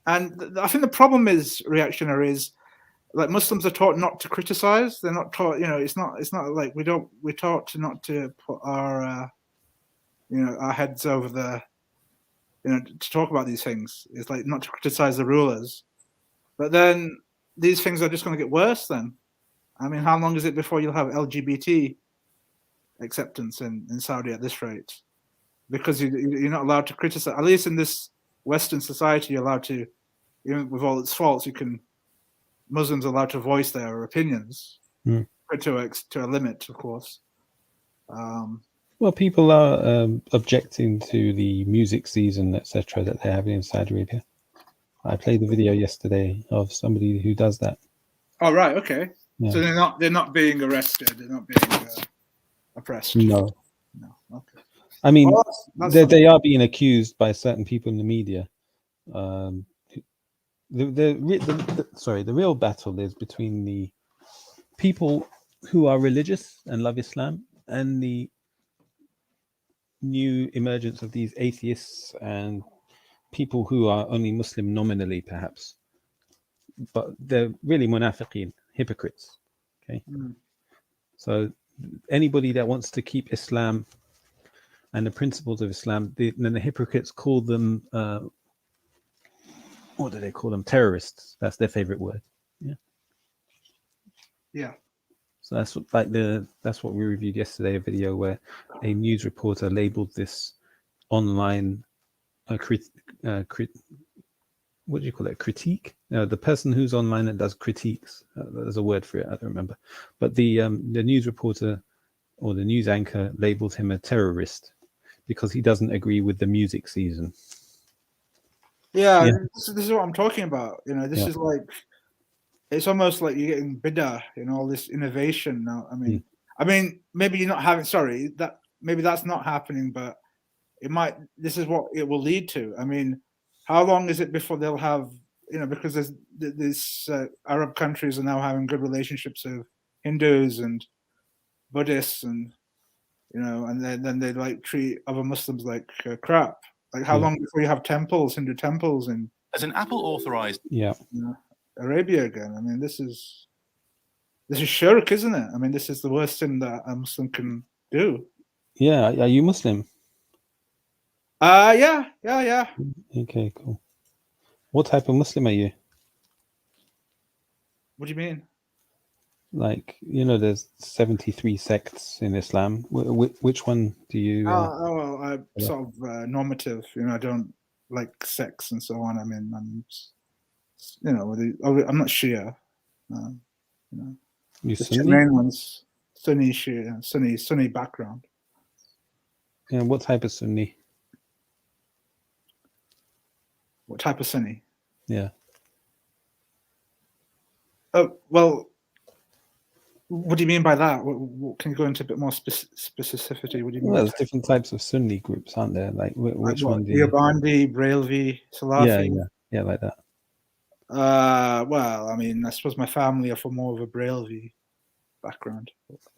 I think the problem is reactionary is like Muslims are taught not to criticize. They're not taught, it's not like we're taught to not to put our, our heads over the, to talk about these things. It's like not to criticize the rulers. But then these things are just going to get worse then. I mean, how long is it before you'll have LGBT acceptance in Saudi at this rate? Because you're not allowed to criticize. At least in this Western society, you're allowed to, with all its faults, Muslims are allowed to voice their opinions to a limit, of course. Well, people are objecting to the music season, etc., that they're having in Saudi Arabia. I played the video yesterday of somebody who does that. Oh, right, okay. Yeah. So they're not being arrested. They're not being oppressed. No. Okay. I mean, that's they are being accused by certain people in the media. The real battle is between the people who are religious and love Islam and the new emergence of these atheists and people who are only Muslim nominally, perhaps, but they're really munafiqeen, hypocrites. Okay, so anybody that wants to keep Islam and the principles of Islam, then the hypocrites call them, what do they call them? Terrorists. That's their favorite word. Yeah. Yeah. So that's what we reviewed yesterday, a video where a news reporter labeled this online what do you call it? Critique? The person who's online and does critiques. There's a word for it. I don't remember. But the news reporter or the news anchor labeled him a terrorist because he doesn't agree with the music season. Yeah. This is what I'm talking about. This is like, it's almost like you're getting bid'ah, all this innovation now. I mean, maybe you're not having. Sorry, maybe that's not happening, but it might. This is what it will lead to. I mean, how long is it before they'll have? Because there's Arab countries are now having good relationships with Hindus and Buddhists, and and then they like treat other Muslims like crap. Like how long before you have temples, Hindu temples, and as an Apple authorized Arabia again? I mean, this is shirk, isn't it? I mean, this is the worst thing that a Muslim can do. Yeah, are you Muslim? Yeah. Okay, cool. What type of Muslim are you? What do you mean? Like, there's 73 sects in Islam. Which one do you? I'm sort of normative. I don't like sects and so on. I mean, I'm not Shia. You the Sunni? main ones, Sunni Shia, Sunni background. Yeah, what type of Sunni? What type of Sunni? Yeah. Oh, well, what do you mean by that? What can you go into a bit more specificity? What do you mean? Well, there's different types of Sunni groups, aren't there? Like which one do you? Deobandi, Brailvi, Salafi. Yeah, like that. Well, I mean, I suppose my family are from more of a Brailvi background.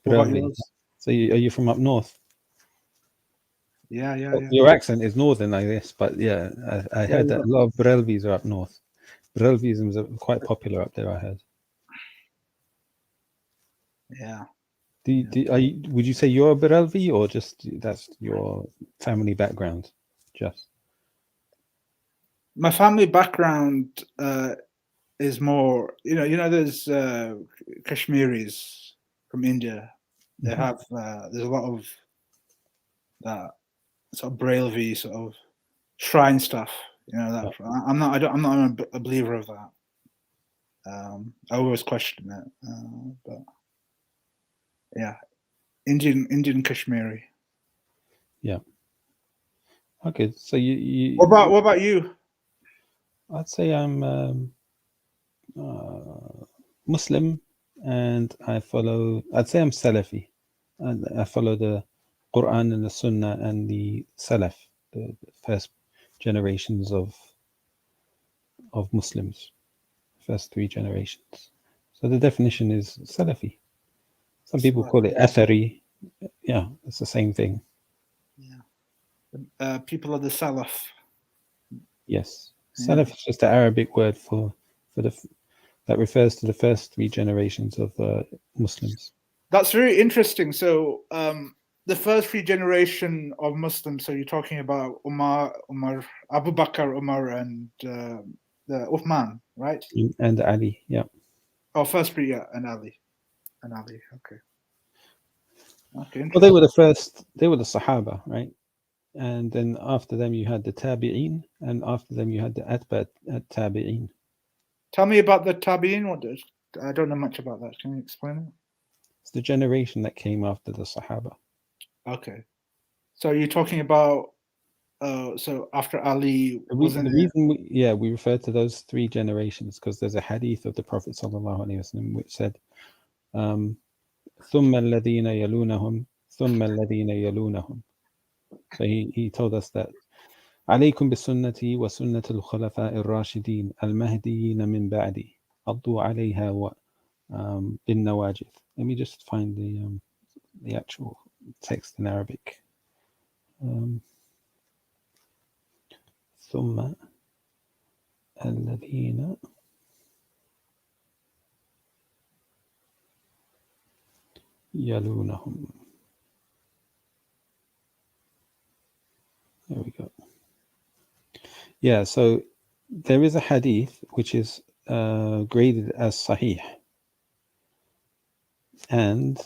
What about yours? So are you from up north? Yeah. Your accent is northern, I guess, but yeah, I heard that a lot of Brailvis are up north. Brailvisms are quite popular up there, I heard. Yeah. Would you say you're a Brailvi, or just that's your family background? Just my family background is more, there's Kashmiris from India. They have there's a lot of that sort of Brailvi sort of shrine stuff. That I'm not a believer of that. I always question it, but yeah, Indian Kashmiri. Yeah. Okay, so you. What about you? I'd say I'm Muslim, and I'd say I'm Salafi, and I follow the Quran and the Sunnah and the Salaf, the first generations of Muslims, first 3 generations. So the definition is Salafi. Some people call it Athari. Yeah, it's the same thing. People of the Salaf. Yes, Salaf is just the Arabic word for that refers to the first 3 generations of Muslims. That's very interesting. So the first 3 generation of Muslims. So you're talking about Umar, Abu Bakr, Umar, and the Uthman, right? And Ali, yeah. Oh, first 3, yeah, and Ali. Okay. Well, they were the first. They were the Sahaba, right? And then after them, you had the Tabi'in, and after them, you had the Atba' Tabi'in. Tell me about the Tabi'in. I don't know much about that. Can you explain it? It's the generation that came after the Sahaba. Okay. So you're talking about so after Ali wasn't the reason we refer to those 3 generations because there's a hadith of the Prophet ﷺ which said ثم الذين يلونهم ثم الذين يلونهم. So he told us that عليكم بسنتي وسنة الخلفاء الراشدين المهديين من بعدي عضوا عليها بالنواجذ. Let me just find the actual text in Arabic. ثم الذين يلونهم. There we go. Yeah, so there is a hadith which is graded as sahih, and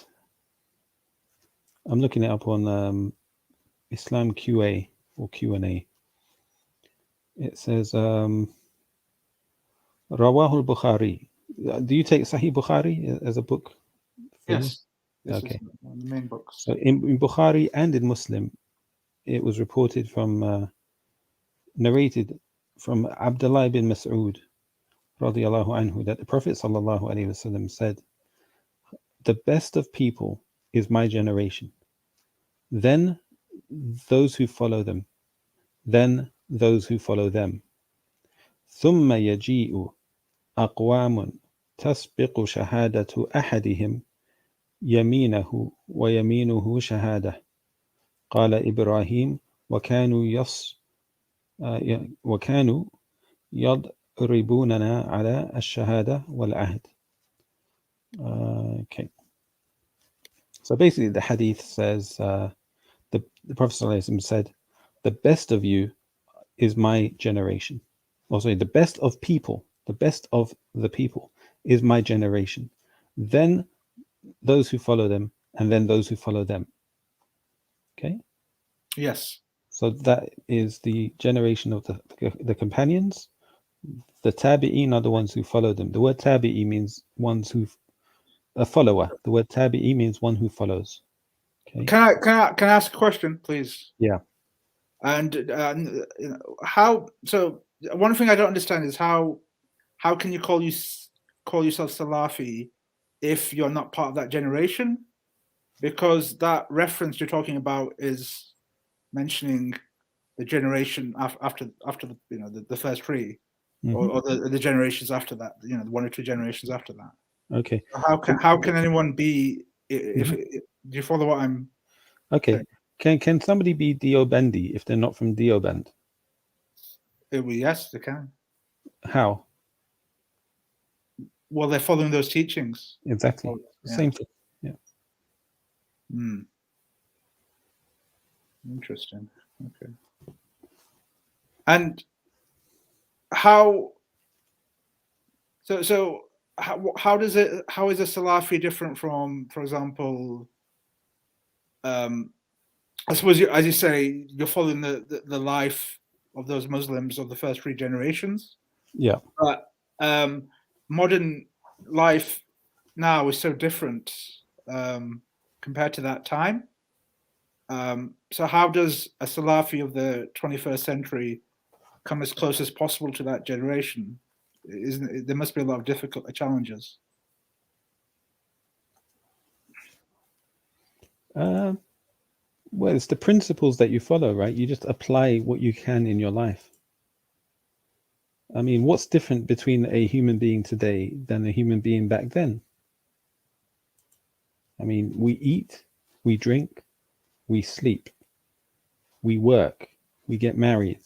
I'm looking it up on Islam QA or Q&A. It says Rawahul Bukhari. Do you take Sahih Bukhari as a book? Yes. Okay. One of the main books. So in Bukhari and in Muslim, it was reported from narrated from Abdullah bin Mas'ud radiyallahu anhu that the Prophet sallallahu alaihi wasallam said, "The best of people is my generation, then those who follow them, then those who follow them. ثم يجيء أقوام تسبق شهادة أحدهم يمينه ويمينه شهادة. قال إبراهيم وكانوا يضربوننا على الشهادة والعهد." Okay. So basically the hadith says the Prophet ﷺ said, "The best of you is my generation." Also, the best of people, the best of the people is my generation. Then those who follow them, and then those who follow them. Okay? Yes. So that is the generation of the companions. The tabi'in are the ones who follow them. The word tabi'i means a follower. The word tabi'i means one who follows. Okay. Can I ask a question, please? Yeah. And how? So one thing I don't understand is how can you call yourself Salafi if you're not part of that generation? Because that reference you're talking about is mentioning the generation after the first 3, or the generations after that. 1 or 2 generations after that. Okay. How can anyone be? Do you follow what I'm? Okay. Can somebody be Deobandi if they're not from Deoband? Yes, they can. How? Well, they're following those teachings. Exactly. Same thing. Yeah. Interesting. Okay. And how? So how is a Salafi different from, for example, I suppose as you say, you're following the life of those Muslims of the first 3 generations. Yeah. But modern life now is so different compared to that time. So how does a Salafi of the 21st century come as close as possible to that generation? There must be a lot of difficult challenges. Well, it's the principles that you follow, right? You just apply what you can in your life. I mean, what's different between a human being today than a human being back then? I mean, we eat, we drink, we sleep, we work, we get married.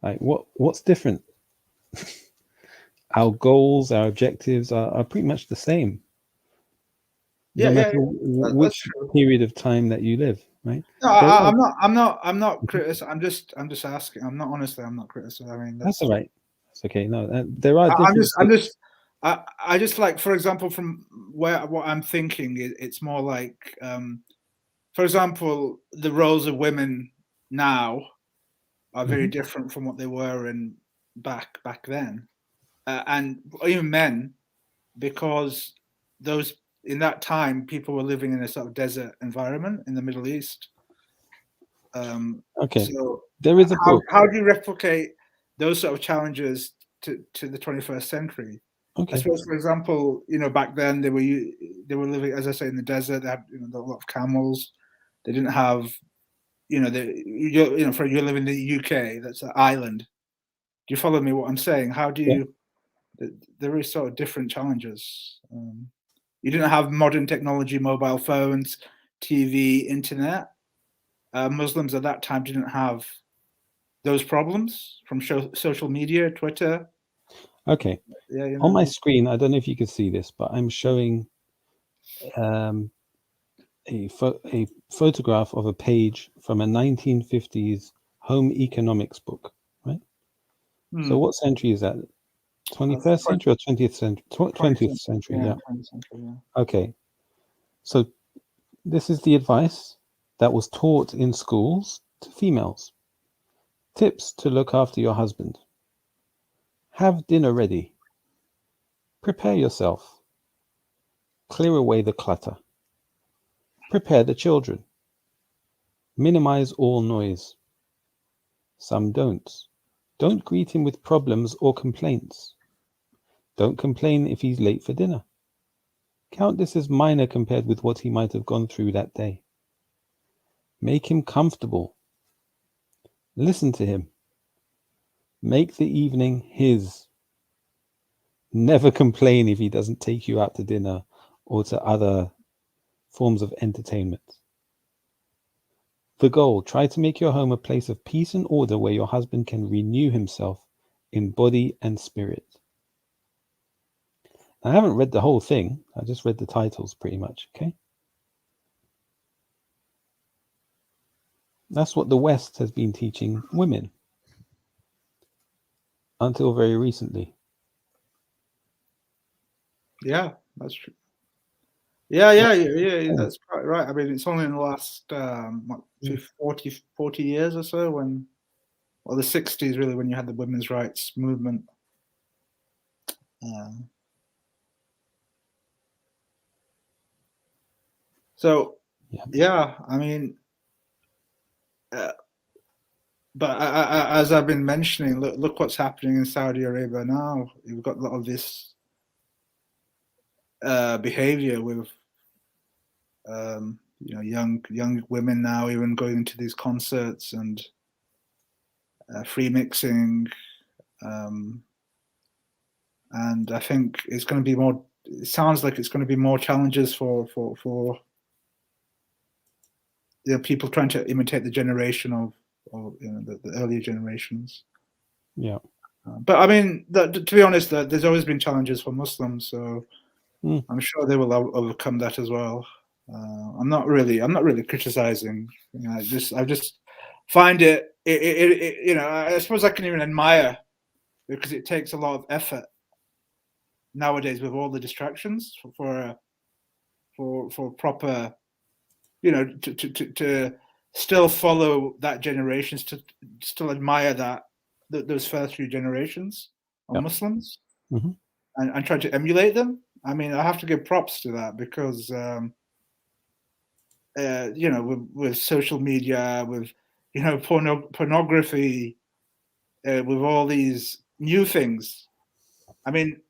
Like, what's different? Our goals, our objectives are pretty much the same. No matter which period of time that you live, right? No, I'm not criticizing. I'm just asking. I'm not criticizing. I mean, that's all right. It's okay. No, there are differences. I just like, for example, from what I'm thinking, it's more like, for example, the roles of women now are very different from what they were in back then, and even men, because those in that time people were living in a sort of desert environment in the Middle East. Okay. So there is a book. How do you replicate those sort of challenges to the 21st century? Okay. I suppose, for example, back then they were living, as I say, in the desert. They had a lot of camels. They didn't have, you're living in the UK, that's an island. Do you follow me? What I'm saying? How do you? Yeah. There is sort of different challenges. You didn't have modern technology, mobile phones, TV, internet. Muslims at that time didn't have those problems from social media, Twitter. Okay. Yeah, on my screen, I don't know if you can see this, but I'm showing a photograph of a page from a 1950s home economics book, right? So what century is that? 21st century or 20th century? 20th century, yeah. 20th century, yeah. Okay. So this is the advice that was taught in schools to females. Tips to look after your husband. Have dinner ready. Prepare yourself. Clear away the clutter. Prepare the children. Minimize all noise. Some don't. Don't greet him with problems or complaints. Don't complain if he's late for dinner. Count this as minor compared with what he might have gone through that day. Make him comfortable. Listen to him. Make the evening his. Never complain if he doesn't take you out to dinner or to other forms of entertainment. The goal, try to make your home a place of peace and order where your husband can renew himself in body and spirit. I haven't read the whole thing. I just read the titles pretty much, okay? That's what the West has been teaching women until very recently. Yeah, that's true. Yeah, that's quite right. I mean, it's only in the last 40 years or so the 60s really, when you had the women's rights movement. So, yeah, I mean, but as I've been mentioning, look what's happening in Saudi Arabia now. You've got a lot of this behavior with young women now even going into these concerts and free mixing, and I think it's going to be more. It sounds like it's going to be more challenges for people trying to imitate the generation of the earlier generations. Yeah. But I mean, to be honest, there's always been challenges for Muslims, so I'm sure they will overcome that as well. I'm not really criticizing. I just find it. I suppose I can even admire, because it takes a lot of effort nowadays with all the distractions for proper, to still follow that generations, to still admire those first few generations of Muslims, and try to emulate them. I mean, I have to give props to that, because with social media, with pornography, with all these new things. I mean,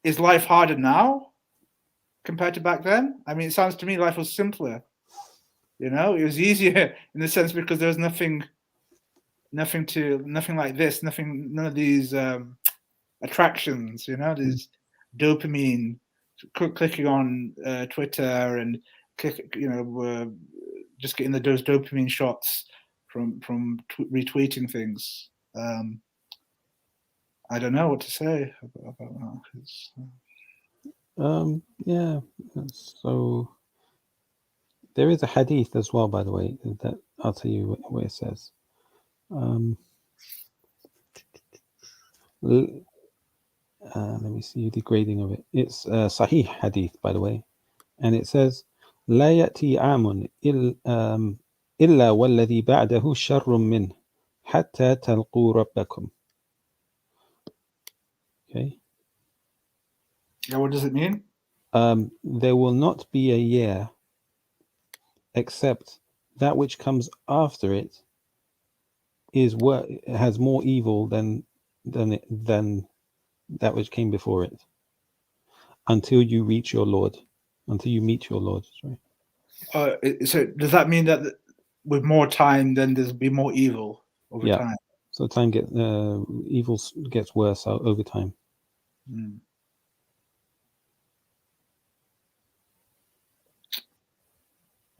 is life harder now compared to back then? I mean, it sounds to me life was simpler You know, it was easier in the sense because there was nothing like this, none of these attractions. You know, these dopamine, clicking on Twitter and just getting those dopamine shots from retweeting things. I don't know what to say about that. Yeah. So there is a hadith as well, by the way, that I'll tell you what it says. Let me see the grading of it. It's Sahih hadith, by the way, and it says, لا يأتي عام إلا والذي بعده شر منه حتى تلقوا ربكم. Okay. Yeah, what does it mean? There will not be a year except that which comes after it has more evil than that which came before it, until you meet your Lord. Sorry. So does that mean that with more time, then there'll be more evil over time? So evil gets worse over time.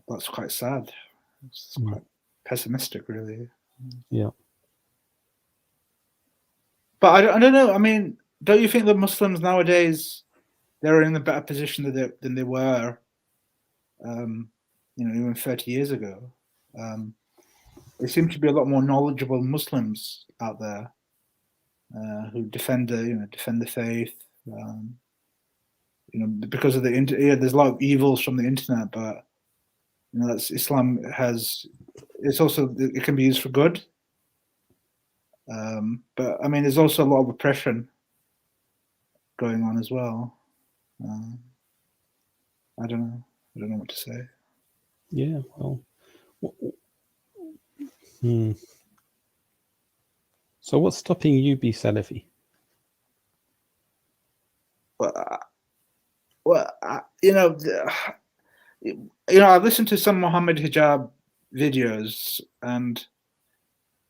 That's quite sad. It's quite pessimistic, really. Yeah. But I don't know. I mean, don't you think that Muslims nowadays, they're in a better position than they were, even 30 years ago? There seem to be a lot more knowledgeable Muslims out there who defend the faith. Because of there's a lot of evils from the internet, but Islam it can be used for good. But I mean, there's also a lot of oppression going on as well. I don't know what to say. Yeah, well. So what's stopping you be Salafi? I've listened to some Muhammad hijab videos, and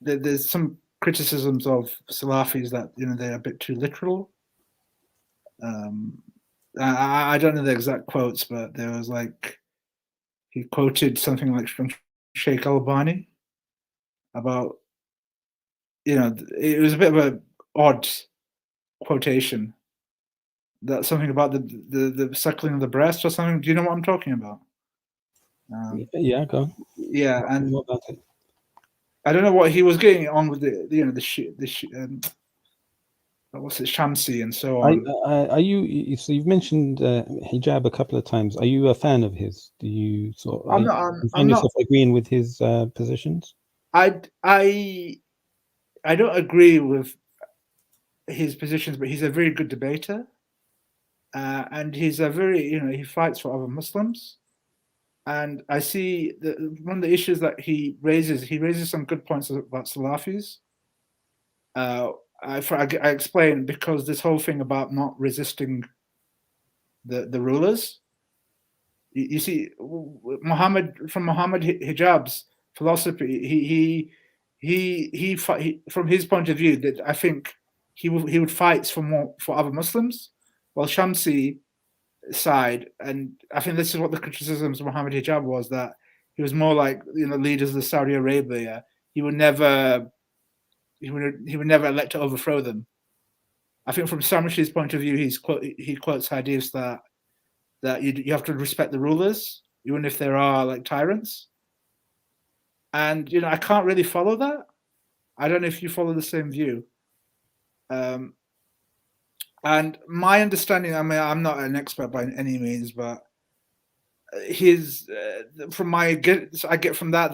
there's some criticisms of Salafis that they're a bit too literal. I don't know the exact quotes, but there was he quoted something like from Sheikh Albani about it was a bit of an odd quotation. That's something about the suckling of the breast or something. Do you know what I'm talking about? Yeah, go on. Yeah, and what about it? I don't know what he was getting on with what's it, Shamsi and so on. Are you? So you've mentioned hijab a couple of times. Are you a fan of his? Do you find yourself agreeing with his positions? I don't agree with his positions, but he's a very good debater, and he's a very he fights for other Muslims. And I see one of the issues that he raises some good points about Salafis. I explain, because this whole thing about not resisting the rulers. You see, Muhammad Hijab's philosophy, he from his point of view, that I think he would fight for other Muslims, while Shamsi side, and I think this is what the criticisms of Muhammad Hijab was, that he was more like leaders of Saudi Arabia. He would never elect to overthrow them. I think from Shamsi's point of view, he quotes hadiths that you have to respect the rulers, even if there are tyrants. And I can't really follow that. I don't know if you follow the same view. And my understanding, I mean, I'm not an expert by any means, but I get from that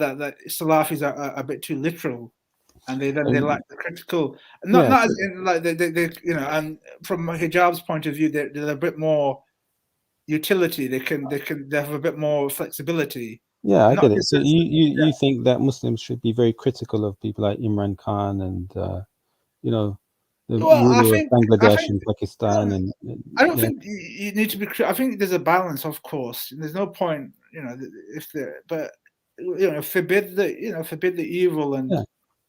Salafis are a bit too literal, and they like the critical, not as in they and from Hijab's point of view, they're a bit more utility. They have a bit more flexibility. Yeah, I get it. So you think that Muslims should be very critical of people like Imran Khan and the ruler of Bangladesh and Pakistan, and I don't think you need to be. I think there's a balance, of course. There's no point, if there. But forbid the evil and. Yeah.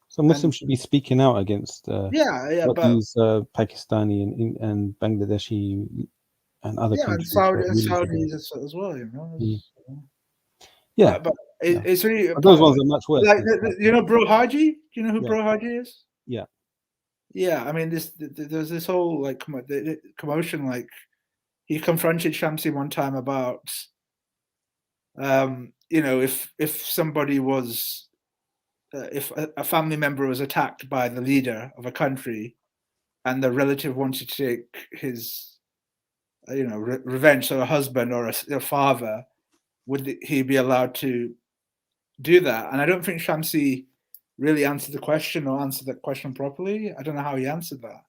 So Muslims should be speaking out against but these Pakistani and Bangladeshi and other countries. Saudis as well, Yeah, but it's really. But those ones are much worse. Like Bro Haji. Do you know who Bro Haji is? Yeah. Yeah, I mean, there's this whole like commotion. Like he confronted Shamsi one time about, if somebody was, if a family member was attacked by the leader of a country, and the relative wanted to take his, revenge, so a husband or a father, would he be allowed to do that? And I don't think Shamsi really answered the question or answered that question properly. I don't know how he answered that.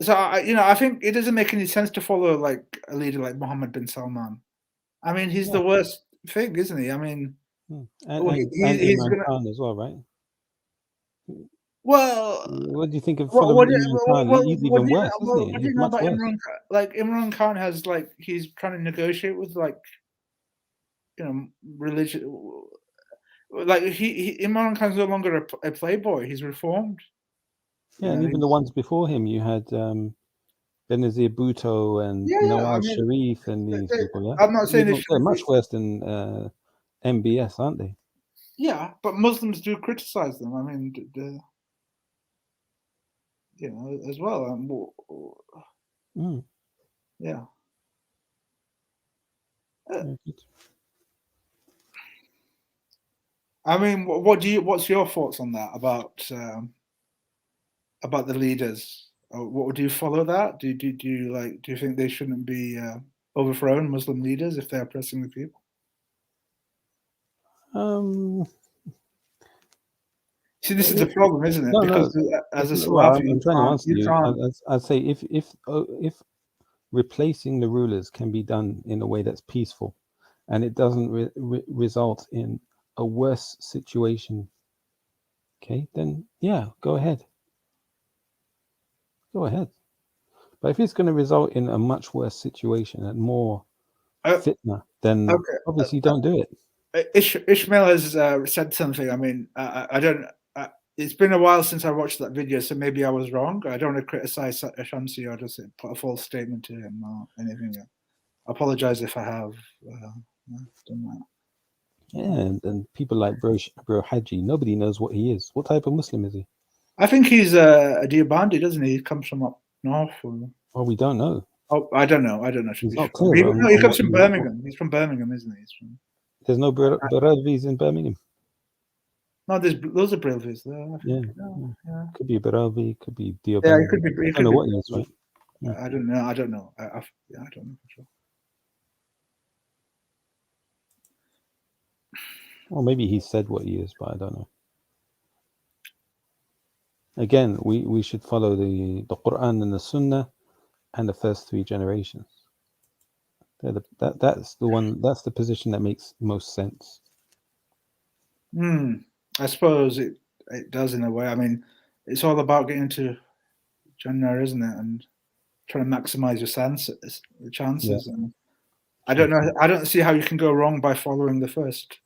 So I think it doesn't make any sense to follow like a leader like Mohammed bin Salman. I mean, he's the worst thing, isn't he? I mean, and Imran Khan as well, right? Well, what do you think of Imran Khan? He's even worse, isn't he? What do you know about Imran Khan? Like Imran Khan has he's trying to negotiate with religion. Like Imran Khan's no longer a playboy. He's reformed. Yeah, and even the ones before him, you had Benazir Bhutto and Nawaz Sharif and these people. Yeah, I'm not saying they're much worse than MBS, aren't they? Yeah, but Muslims do criticize them. I mean, as well. Yeah. I mean, what's your thoughts on that about the leaders? What do you follow that? Do you think they shouldn't be overthrown, Muslim leaders, if they're oppressing the people? See, this is the problem, isn't it? Because as a Salafi, I'm trying to answer you. I'd say if replacing the rulers can be done in a way that's peaceful, and it doesn't result in a worse situation, okay, then yeah, go ahead. Go ahead. But if it's going to result in a much worse situation and more fitna, then obviously don't do it. Ishmael has said something. I mean, I don't. It's been a while since I watched that video, so maybe I was wrong. I don't want to criticize Shamsi or just put a false statement to him or anything. I apologize if I have done that. Yeah, and people like Bro Haji, nobody knows what he is. What type of Muslim is he? I think he's a Deobandi, doesn't he? He comes from up north. Oh, we don't know. Oh, I don't know. He's not clear. He comes from Birmingham. He's from Birmingham, isn't he? There's no Barelvis in Birmingham. No, there's loads of Barelvis there. Yeah. Could be Barelvi, could be Deobandi. Yeah, it could be. I don't know what he is, right? I don't know. I don't know. I don't know for sure. Or maybe he said what he is, but I don't know. Again, we should follow the Quran and the Sunnah and the first three generations. That's the position that makes most sense. I suppose it does in a way. I mean, it's all about getting to Jannah, isn't it? And trying to maximize your chances. Yeah. And I don't know. I don't see how you can go wrong by following the first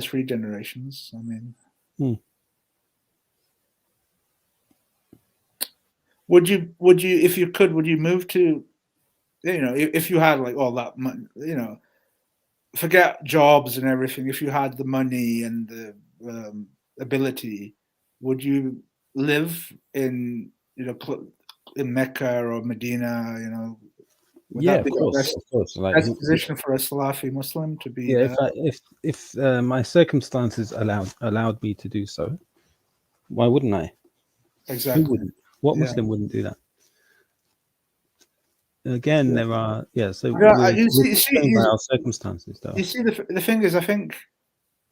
three generations. I mean, would you, if you could, would you move to, if you had like all that money, forget jobs and everything. If you had the money and the ability, would you live in Mecca or Medina? Would that be of course. Like, best position for a Salafi Muslim to be? Yeah, if my circumstances allowed me to do so, why wouldn't I? Exactly. Who wouldn't? What Muslim wouldn't do that? Again, there are So you see our circumstances, though. You see, the thing is, I think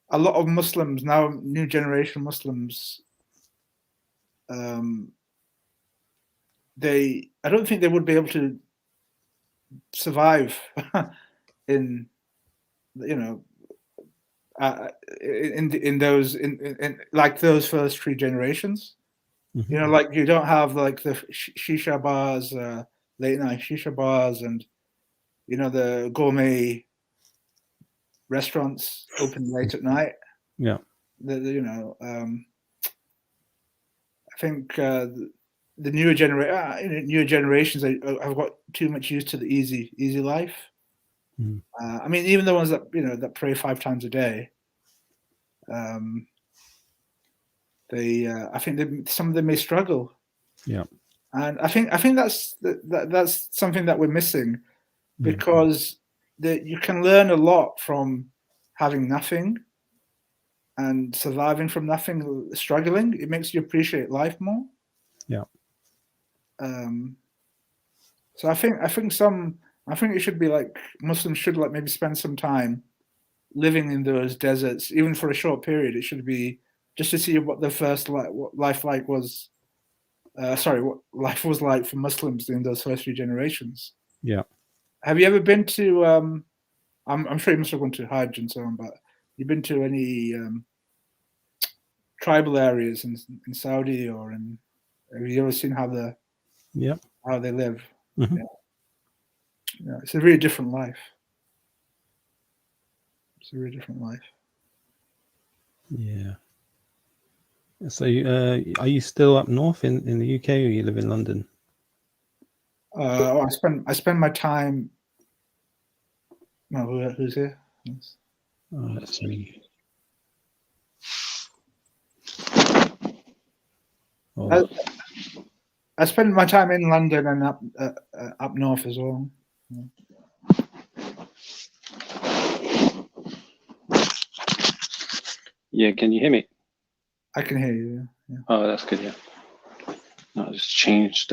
a lot of Muslims now, new generation Muslims, I don't think they would be able to survive in those like those first three generations. Like you don't have like the shisha bars, late night shisha bars, and the gourmet restaurants open late at night. Yeah. I think the newer generations have got too much used to the easy life. Mm. I mean, even the ones that that pray 5 times a day, I think some of them may struggle. Yeah. And I think that's something that we're missing, because you can learn a lot from having nothing and surviving from nothing, struggling. It makes you appreciate life more. Yeah. So I think it should be like Muslims should like maybe spend some time living in those deserts, even for a short period. It should be just to see what the first what life was like for Muslims in those first few generations. Yeah. Have you ever been to? I'm sure you must have gone to Hajj and so on, but you've been to any tribal areas in Saudi, or have you ever seen how they live? Mm-hmm. Yeah, it's a really different life. It's a really different life. Yeah. So, are you still up north in the UK, or you live in London? I spend my time. No, who's here? Let's see. I spend my time in London and up north as well. Yeah, can you hear me? I can hear you. Yeah. Oh, that's good. Yeah. No, I just changed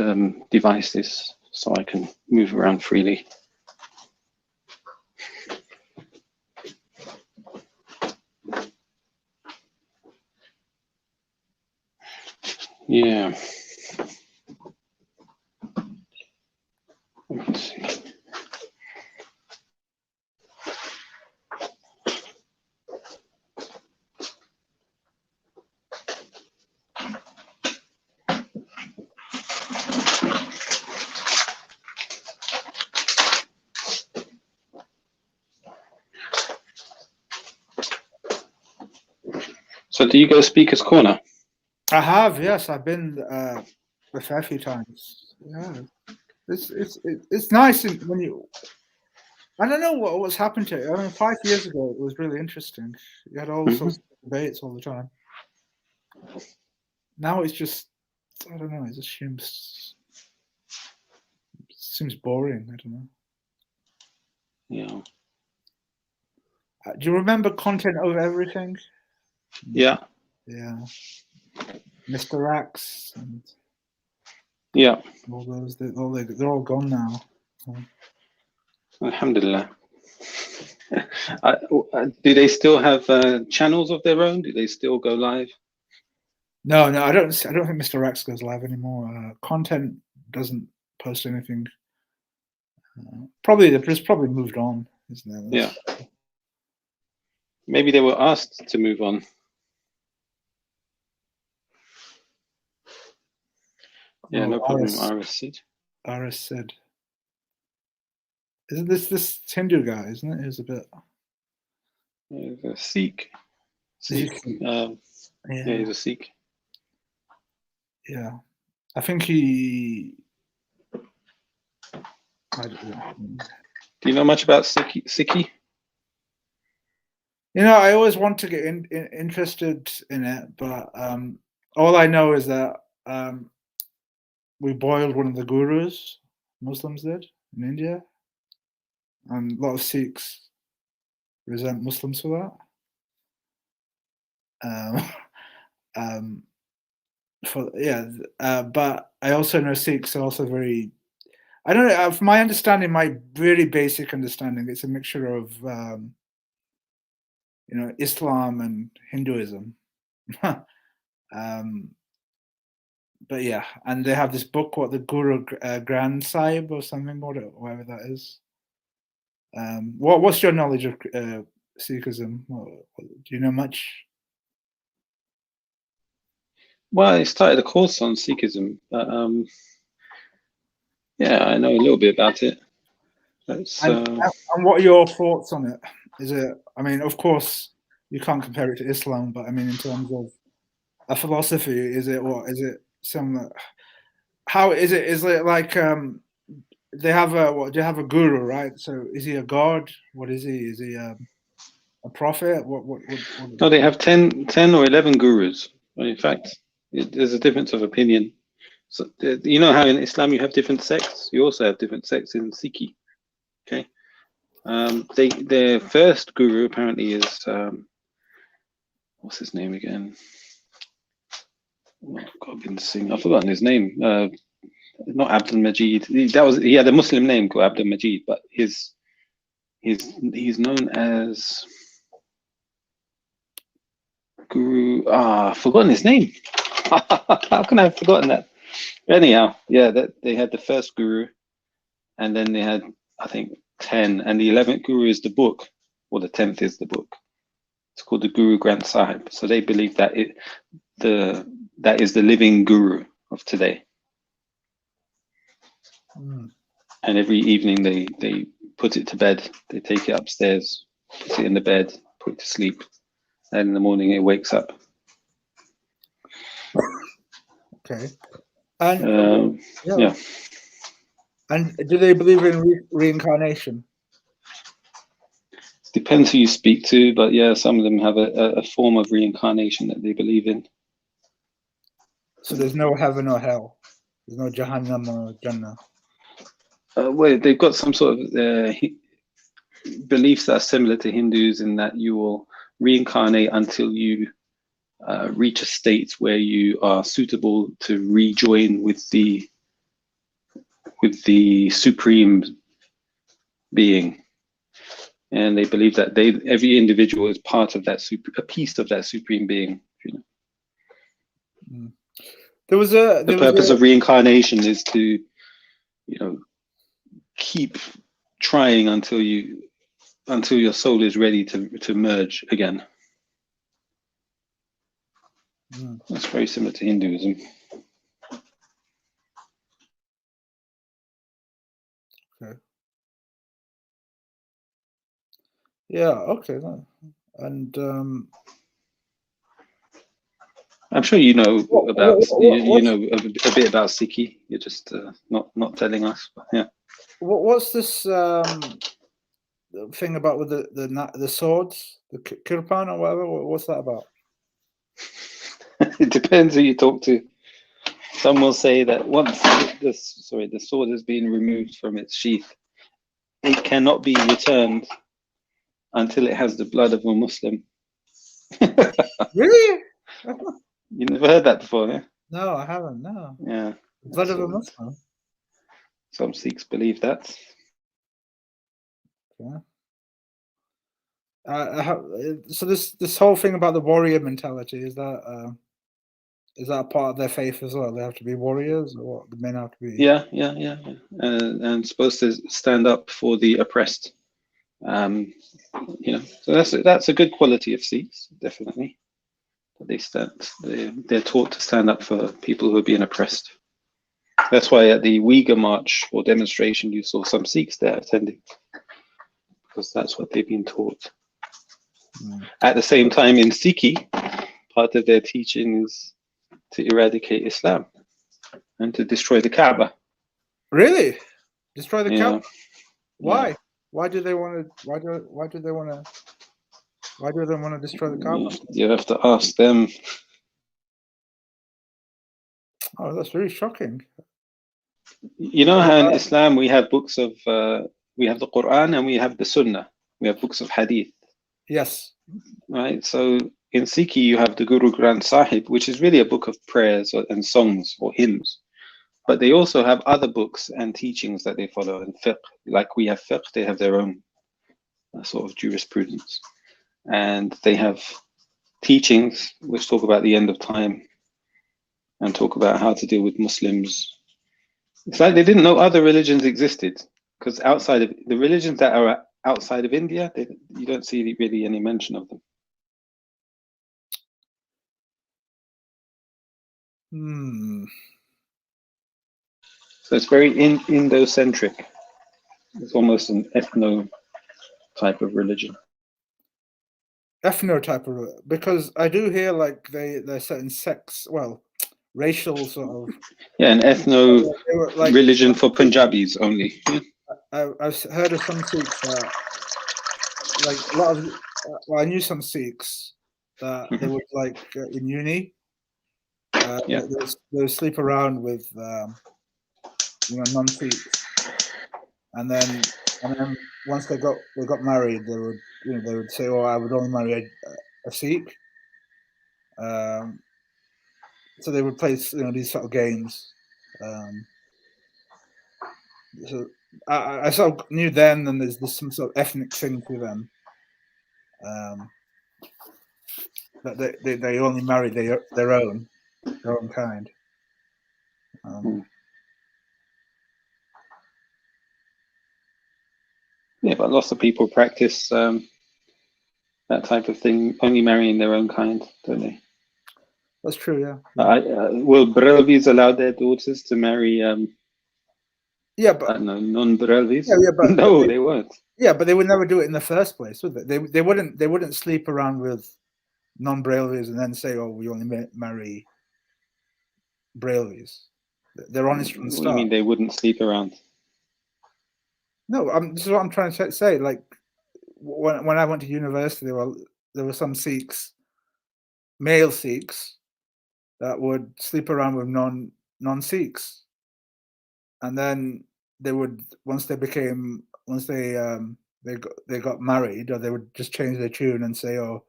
devices so I can move around freely. Yeah. Let's see. So do you go Speaker's Corner? I have, yes. I've been a fair few times. Yeah, it's nice when you. I don't know what's happened to it. I mean, 5 years ago it was really interesting. You had all sorts of debates all the time. Now it's just, I don't know. It just seems boring. I don't know. Yeah. Do you remember Content Over Everything? Yeah. Yeah. Mr. X and yeah. All those, they're all gone now. So. Alhamdulillah. Do they still have channels of their own? Do they still go live? No, I don't think Mr. X goes live anymore. Content doesn't post anything. It's probably moved on, isn't it? Yeah. Maybe they were asked to move on. Yeah, no problem. RS said. Isn't this Hindu guy, isn't it? He's a bit. He's a Sikh. Yeah, he's a Sikh. Yeah. I think he. I don't know. Do you know much about Sikhi? I always want to get interested in it, but all I know is that we boiled one of the gurus, Muslims did, in India. And a lot of Sikhs resent Muslims for that. But I also know Sikhs are also very. I don't know. From my understanding, my very basic understanding, it's a mixture of Islam and Hinduism. But yeah, and they have this book, what the Guru Granth Sahib or something, whatever that is. What's your knowledge of Sikhism? Do you know much? Well, I started a course on Sikhism, but yeah, I know a little bit about it. And what are your thoughts on it? Is it? I mean, of course, you can't compare it to Islam, but I mean, in terms of a philosophy, is it what? Is it some? How is it? Is it like they have a what? They have a guru, right? So is he a god? What is he? Is he a prophet? What No, they have 10 or 11 gurus. In fact, there's a difference of opinion. So you know how in Islam you have different sects. You also have different sects in Sikhi. Okay. Their first guru apparently is what's his name again? Oh, I've forgotten his name. Not Abdul Majid. He had a Muslim name called Abdul Majid, but he's known as Guru. I've forgotten his name. How can I have forgotten that? Anyhow, yeah, they had the first guru, and then they had, I think, 10, and the 11th guru is the book, or the 10th is the book. It's called the Guru Granth Sahib. So they believe that that is the living guru of today. And every evening they put it to bed. They take it upstairs, put it in the bed, put it to sleep, and in the morning it wakes up. Okay. And yeah. And do they believe in reincarnation? Depends who you speak to, but yeah, some of them have a form of reincarnation that they believe in. So there's no heaven or hell. There's no Jahannam or Jannah. Well, they've got some sort of beliefs that are similar to Hindus in that you will reincarnate until you reach a state where you are suitable to rejoin with the supreme being. And they believe that every individual is part of that a piece of that supreme being. You know. The purpose of reincarnation is to, you know, keep trying until your soul is ready to merge again. That's very similar to Hinduism. Okay. Yeah. Okay. And I'm sure you know about you know a bit about Sikhi. You're just not telling us. But yeah. What's this thing about with the swords, the kirpan or whatever? What's that about? It depends who you talk to. Some will say that once the sword has been removed from its sheath, it cannot be returned until it has the blood of a Muslim. Really? You never heard that before, yeah? No, I haven't. No. Yeah. Blood of a Muslim. Some Sikhs believe that. Yeah. So this whole thing about the warrior mentality, is that a part of their faith as well? They have to be warriors, or what? The men have to be. Yeah. And supposed to stand up for the oppressed. You know, so that's a good quality of Sikhs, definitely. They're taught to stand up for people who are being oppressed. That's why at the Uyghur March or demonstration, you saw some Sikhs there attending, because that's what they've been taught. At the same time, in Sikhi, part of their teaching is to eradicate Islam and to destroy the Kaaba. Really? Destroy the Kaaba? Why? Yeah. Why do they want to? Why do they want to destroy the Kaaba? You have to ask them. Oh, that's very shocking. You know how in Islam we have books of we have the Quran and we have the Sunnah. We have books of Hadith. Yes. Right. So in Sikhi you have the Guru Granth Sahib, which is really a book of prayers and songs or hymns. But they also have other books and teachings that they follow in fiqh. Like we have fiqh, they have their own sort of jurisprudence. And they have teachings which talk about the end of time and talk about how to deal with Muslims. It's like they didn't know other religions existed, because outside of the religions that are outside of India, you don't see really any mention of them. So it's very Indo-centric. It's almost an ethno type of religion. ethno type of, because I do hear like they're certain sects, well, racial sort of. Yeah, an ethno they were, like, religion for Punjabis only. I've heard of some Sikhs that, like a lot of, well, I knew some Sikhs that they would like in uni. They would sleep around with non-Sikhs, and then once they got married, they would say, "Oh, I would only marry a Sikh." So they would play these sort of games. So I sort of knew then, and there's some sort of ethnic thing to them. That they only marry their own kind. Yeah, but lots of people practice that type of thing, only marrying their own kind, don't they? That's true, yeah. Will Brelvis allow their daughters to marry? Yeah, but I don't know, non-Brelvis. Yeah, but no, they won't. Yeah, but they would never do it in the first place, would they? They wouldn't sleep around with non-Brelvis and then say, "Oh, we only marry Brelvis." They're honest from the start. What do you mean they wouldn't sleep around? No, this is what I'm trying to say. Like when I went to university, there were some Sikhs, male Sikhs, that would sleep around with non-Sikhs, and then they would once they got married, or they would just change their tune and say, "Oh,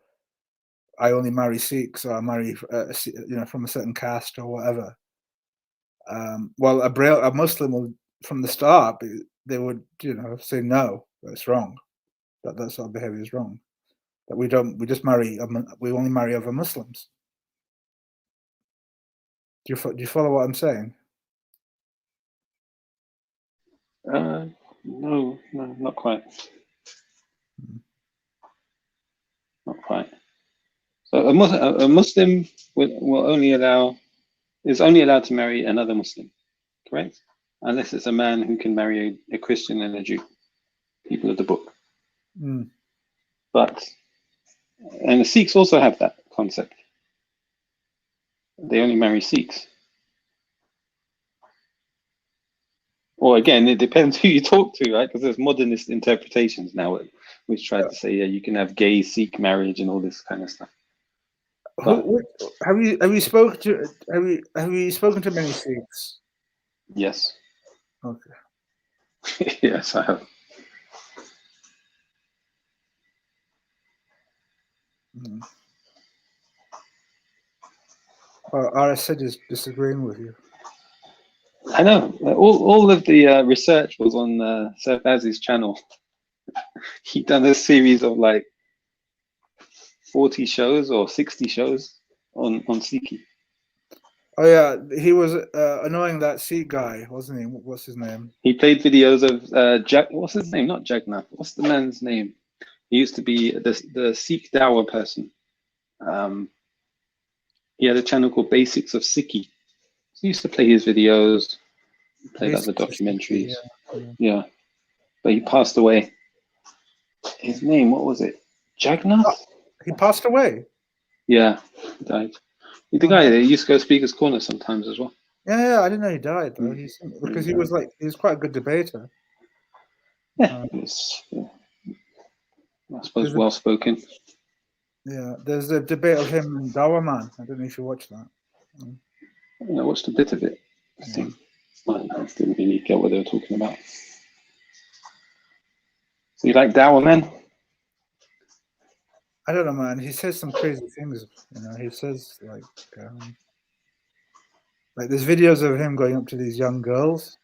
I only marry Sikhs, or I marry from a certain caste or whatever." Well, a Muslim will, from the start, they would say no, that's wrong. That sort of behavior is wrong. That we only marry other Muslims. Do you follow what I'm saying? No, not quite. Not quite. So a Muslim will is only allowed to marry another Muslim, correct? Unless it's a man who can marry a Christian and a Jew, people of the book. Mm. And the Sikhs also have that concept. They only marry Sikhs. Or again, it depends who you talk to, right? Because there's modernist interpretations now which try to say, yeah, you can have gay Sikh marriage and all this kind of stuff. Have you spoken to many Sikhs? Yes. Okay. Yes, I have. Mm. Well, RSid is disagreeing with you. I know. All of the research was on Sarfaz's channel. He'd done a series of like 40 shows or 60 shows on Sikhi. Oh yeah, he was annoying that Sikh guy, wasn't he? What's his name? He played videos of what's his name? Not Jagannath. What's the man's name? He used to be the Sikh Dawa person. He had a channel called Basics of Sikhi. He used to play his videos, play like the documentaries. Yeah. But he passed away. His name, what was it? Jagannath? Oh, he passed away? Yeah, he died. He's the guy that used to go Speaker's Corner sometimes as well. Yeah, I didn't know he died though. Because he was quite a good debater. Yeah, I suppose well spoken. Yeah, there's a debate of him and Dawa Man. I don't know if you watched that. I watched a bit of it. I think I didn't really get what they were talking about. So you like Dawa Man? I don't know, man. He says some crazy things. He says like there's videos of him going up to these young girls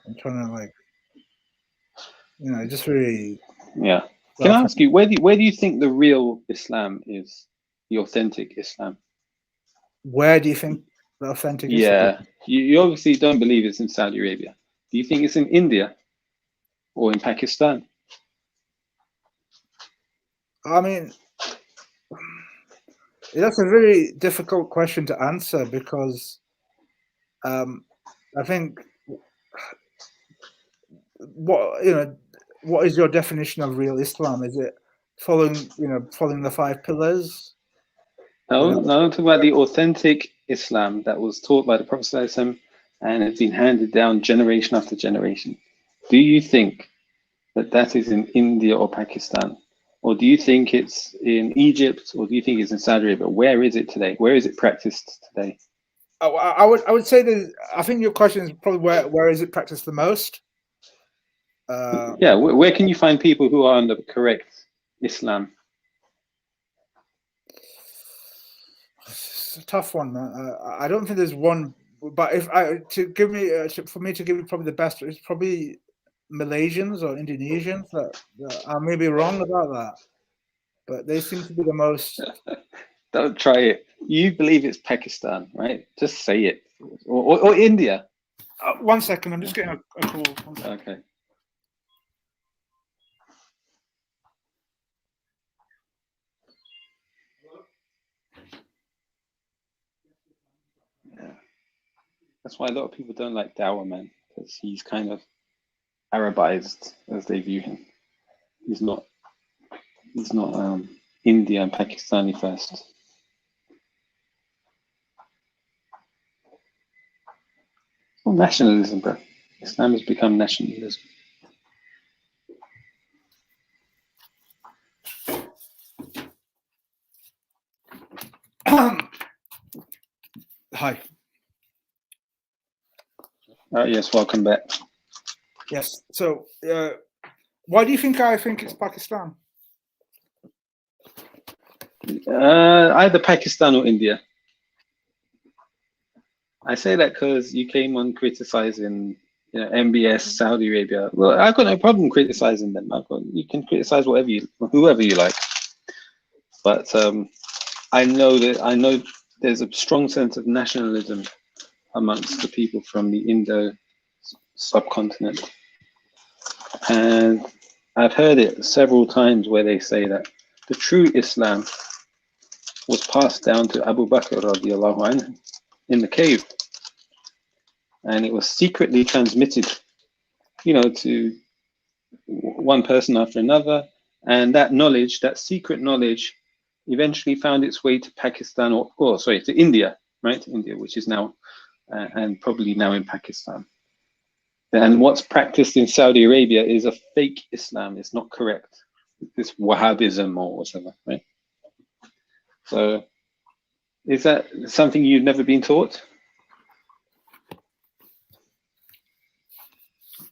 and trying to just really. Yeah. Can I ask you, where do you think the real Islam is? The authentic Islam? Where do you think the authentic Islam? Yeah. You obviously don't believe it's in Saudi Arabia. Do you think it's in India or in Pakistan? I mean, that's a very difficult question to answer because I think what is your definition of real Islam? Is it following the 5 pillars. No, no, I'm talking about the authentic Islam that was taught by the Prophet ﷺ and has been handed down generation after generation. Do you think that is in India or Pakistan? Or do you think it's in Egypt, or do you think it's in Saudi Arabia? Where is it today? Where is it practiced today? I would say that I think your question is probably where is it practiced the most? Yeah, where can you find people who are on the correct Islam? It's a tough one. I don't think there's one, but for me to give you probably the best, it's probably Malaysians or Indonesians. That I may be wrong about that, but they seem to be the most. Don't try it. You believe it's Pakistan, right? Just say it. Or India. 1 second, I'm just getting a call. Okay. Yeah. That's why a lot of people don't like Dawah, man, because he's kind of Arabized as they view him. He's not India and Pakistani first. Well, nationalism, bro. Islam has become nationalism. Hi. Yes, welcome back. Yes. So, why do you think I think it's Pakistan? Either Pakistan or India. I say that because you came on criticizing, MBS, Saudi Arabia. Well, I've got no problem criticizing them. You can criticize whoever you like. But I know there's a strong sense of nationalism amongst the people from the Indo subcontinent, and I've heard it several times where they say that the true Islam was passed down to Abu Bakr radiallahu anhu in the cave, and it was secretly transmitted, to one person after another, and that secret knowledge eventually found its way to Pakistan, to India, right? India, which is now, and probably now in Pakistan. And what's practiced in Saudi Arabia is a fake Islam. It's not correct. It's Wahhabism or whatever, right? So, is that something you've never been taught?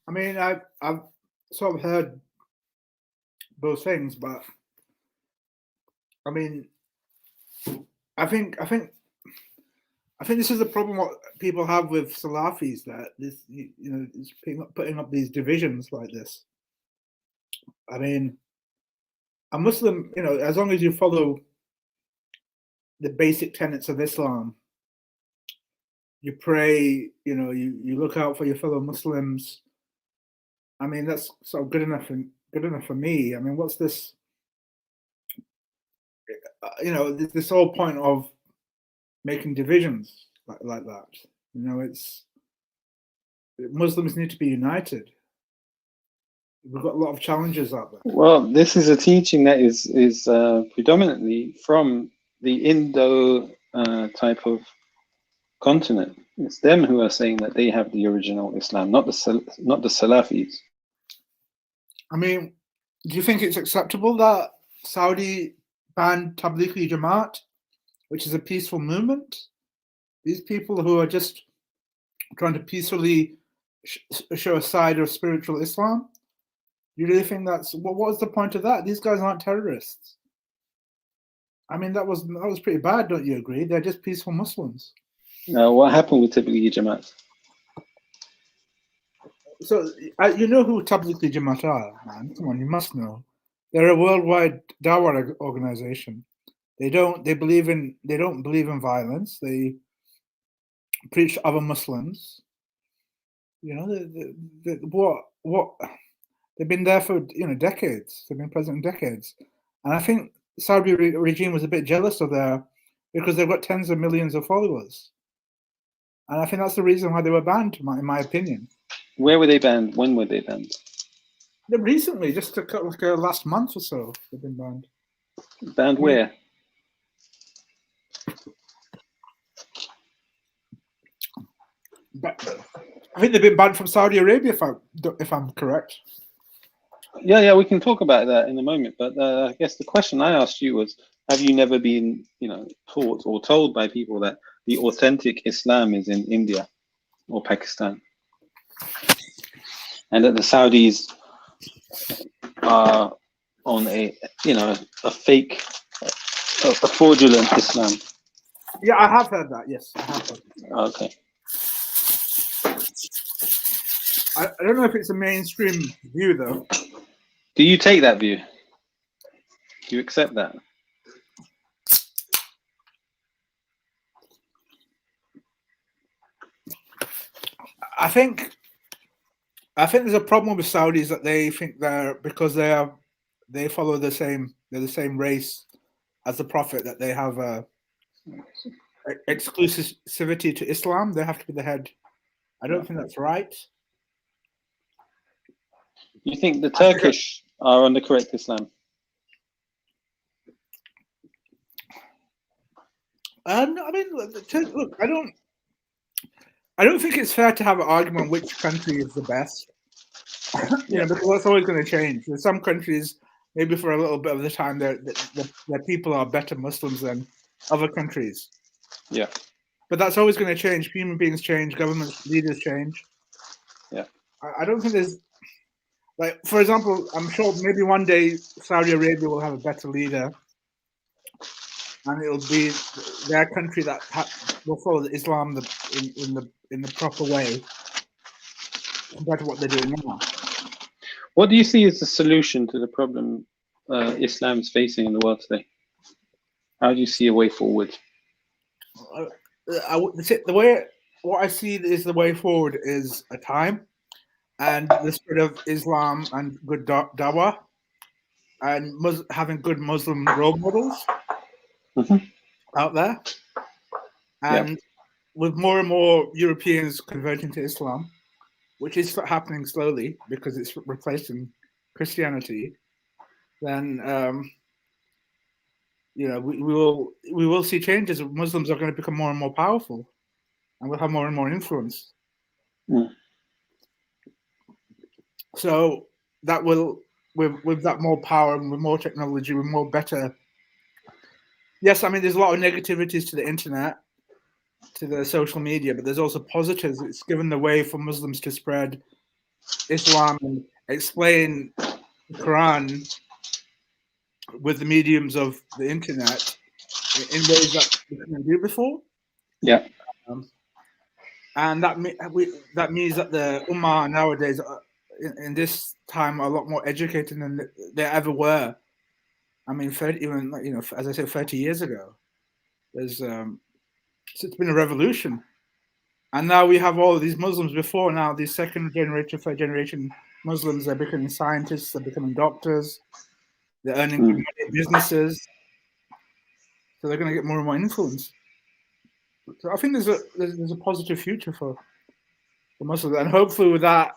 I mean, I've sort of heard both things, but I mean, I think this is the problem what people have with Salafis, that this, is putting up these divisions like this. I mean, a Muslim, as long as you follow the basic tenets of Islam, you pray, you look out for your fellow Muslims. I mean, that's sort of good enough for me. I mean, what's this? This whole point of making divisions like that. It's Muslims need to be united. We've got a lot of challenges out there. Well, this is a teaching that is predominantly from the Indo type of continent. It's them who are saying that they have the original Islam, not the Salafis. I mean, do you think it's acceptable that Saudi banned Tablighi Jamaat, which is a peaceful movement? These people who are just trying to peacefully show a side of spiritual Islam. You really think that's what was the point of that? These guys aren't terrorists. I mean, that was pretty bad, don't you agree? They're just peaceful Muslims. What happened with Tablighi Jamaat? So you know who Tablighi Jamaat are, man? Come on, you must know. They're a worldwide Dawah organization. They don't believe in violence. They preach other Muslims. What they've been there for decades. They've been present in decades, and I think Saudi regime was a bit jealous of because they've got tens of millions of followers, and I think that's the reason why they were banned, in my opinion. Where were they banned? When were they banned? Recently, just last month or so, they've been banned. Banned where? But I think they've been banned from Saudi Arabia, if I'm correct. Yeah, we can talk about that in a moment. But I guess the question I asked you was, have you never been, taught or told by people that the authentic Islam is in India or Pakistan, and that the Saudis are on a fake, a fraudulent Islam? Yeah, I have heard that. Yes, I have heard that. Okay. I don't know if it's a mainstream view, though. Do you take that view? Do you accept that? I think there's a problem with Saudis that they think because they follow they're the same race as the Prophet, that they have exclusivity to Islam. They have to be the head. I don't think that's right. You think the Turkish are on the correct Islam? I mean, look, I don't think it's fair to have an argument which country is the best. Because that's always going to change. There's some countries, maybe for a little bit of the time, their people are better Muslims than other countries. Yeah. But that's always going to change. Human beings change. Government leaders change. Yeah. I don't think there's, like, for example, I'm sure maybe one day Saudi Arabia will have a better leader, and it'll be their country that will follow Islam in the proper way compared to what they're doing now. What do you see as the solution to the problem Islam is facing in the world today? How do you see a way forward? What I see is the way forward is a time and the spread of Islam and good dawah and having good Muslim role models out there. And with more and more Europeans converting to Islam, which is happening slowly because it's replacing Christianity, then we will see changes. Muslims are going to become more and more powerful, and will have more and more influence. So that will, with that more power and with more technology, with more better. Yes, I mean there's a lot of negativities to the internet, to the social media, but there's also positives. It's given the way for Muslims to spread Islam and explain the Quran with the mediums of the internet in ways that we couldn't do before. Yeah. And that means that the Ummah nowadays, in this time, are a lot more educated than they ever were. I mean, as I said, 30 years ago, it's been a revolution. And now we have all of these Muslims before now, these second generation, third generation Muslims, they're becoming scientists, they're becoming doctors, they're earning money in businesses. So they're going to get more and more influence. So I think there's a positive future for Muslims. And hopefully with that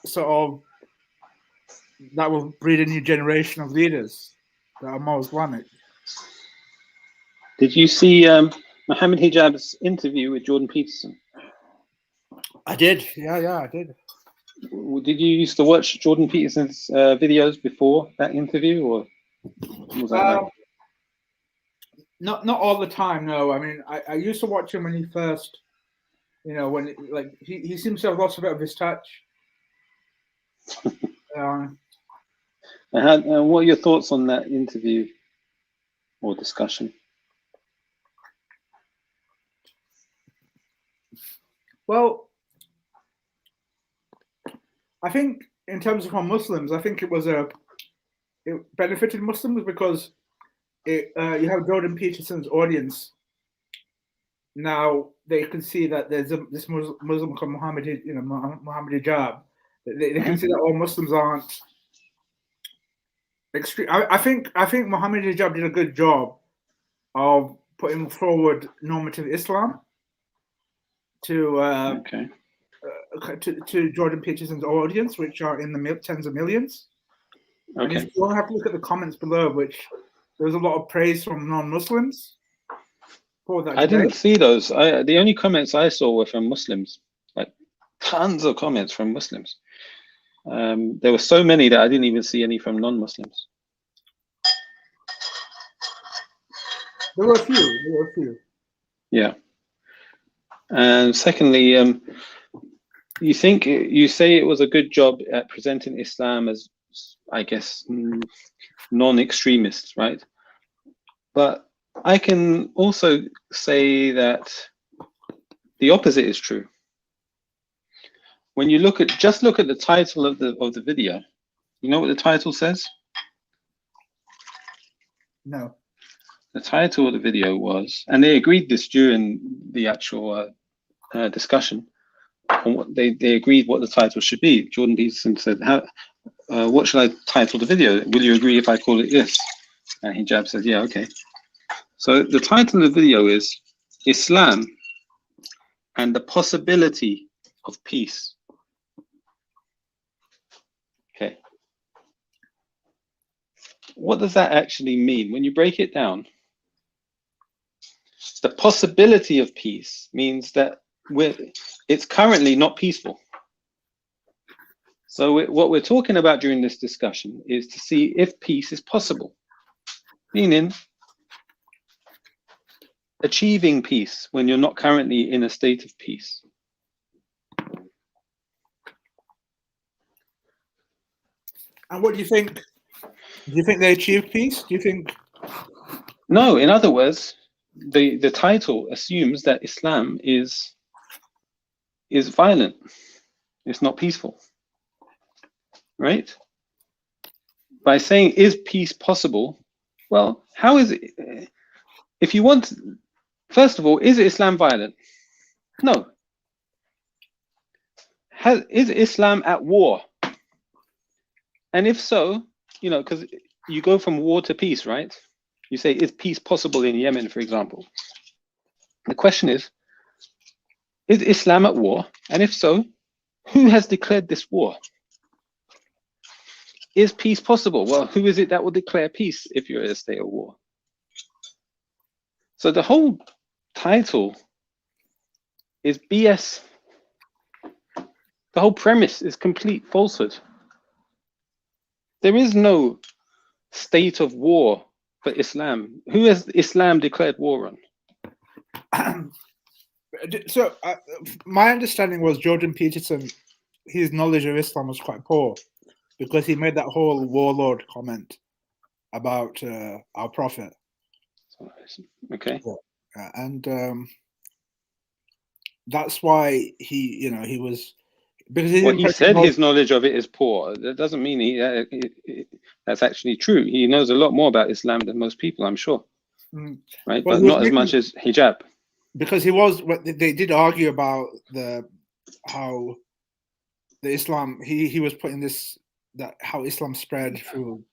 that will breed a new generation of leaders that are more Islamic. Did you see Mohammed Hijab's interview with Jordan Peterson? I did. Yeah, I did. Did you used to watch Jordan Peterson's videos before that interview, or was that Not all the time, no. I mean, I used to watch him when he first, when he seems to have lost a bit of his touch. And what are your thoughts on that interview or discussion? Well, I think in terms of Muslims, I think it benefited Muslims because you have Jordan Peterson's audience. Now they can see that there's this Muslim called Muhammad Hijab. They can see that all Muslims aren't extreme. I think Muhammad Hijab did a good job of putting forward normative Islam to Jordan Peterson's audience, which are in the tens of millions. And if you have to look at the comments below, which there was a lot of praise from non-Muslims for that. I didn't see those. The only comments I saw were from Muslims, like tons of comments from Muslims. There were so many that I didn't even see any from non-Muslims. There were a few. Yeah. And secondly, you say it was a good job at presenting Islam as, I guess, non-extremists, right? But I can also say that the opposite is true. When you just look at the title of the video, you know what the title says? No. The title of the video was, and they agreed this during the actual discussion, on what they agreed what the title should be. Jordan Peterson said, what should I title the video? Will you agree if I call it this? And Hijab said, yeah, okay. So the title of the video is Islam and the Possibility of Peace. Okay. What does that actually mean? When you break it down, the possibility of peace means that it's currently not peaceful. So what we're talking about during this discussion is to see if peace is possible, meaning achieving peace when you're not currently in a state of peace. And what do you think? Do you think they achieved peace? Do you think? No, in other words, the title assumes that Islam is violent. It's not peaceful. Right? By saying, is peace possible? Well, how is it? If you want, first of all, is Islam violent? No. Is Islam at war? And if so, because you go from war to peace, right? You say, is peace possible in Yemen, for example? The question is Islam at war? And if so, who has declared this war? Is peace possible? Well, who is it that will declare peace if you're in a state of war? So the whole title is BS. The whole premise is complete falsehood. There is no state of war for Islam. Who has Islam declared war on? So my understanding was Jordan Peterson, his knowledge of Islam was quite poor because he made that whole warlord comment about our prophet. Okay. And that's why he was, because he said his knowledge of it is poor. That doesn't mean that's actually true. He knows a lot more about Islam than most people, I'm sure. Right, but not as much as hijab. Because they did argue about how the Islam he was putting how Islam spread through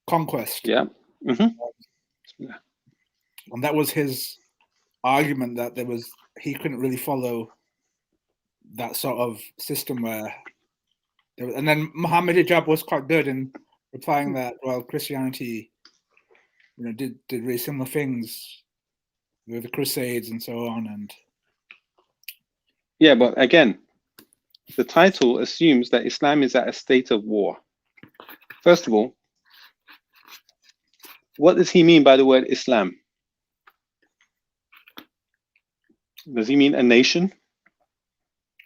conquest. Yeah. And that was his argument, that he couldn't really follow that sort of system and then Muhammad Hijab was quite good in replying that, well, Christianity did really similar things with the Crusades and so on. And yeah, but again, the title assumes that Islam is at a state of war. First of all, what does he mean by the word Islam? Does he mean a nation?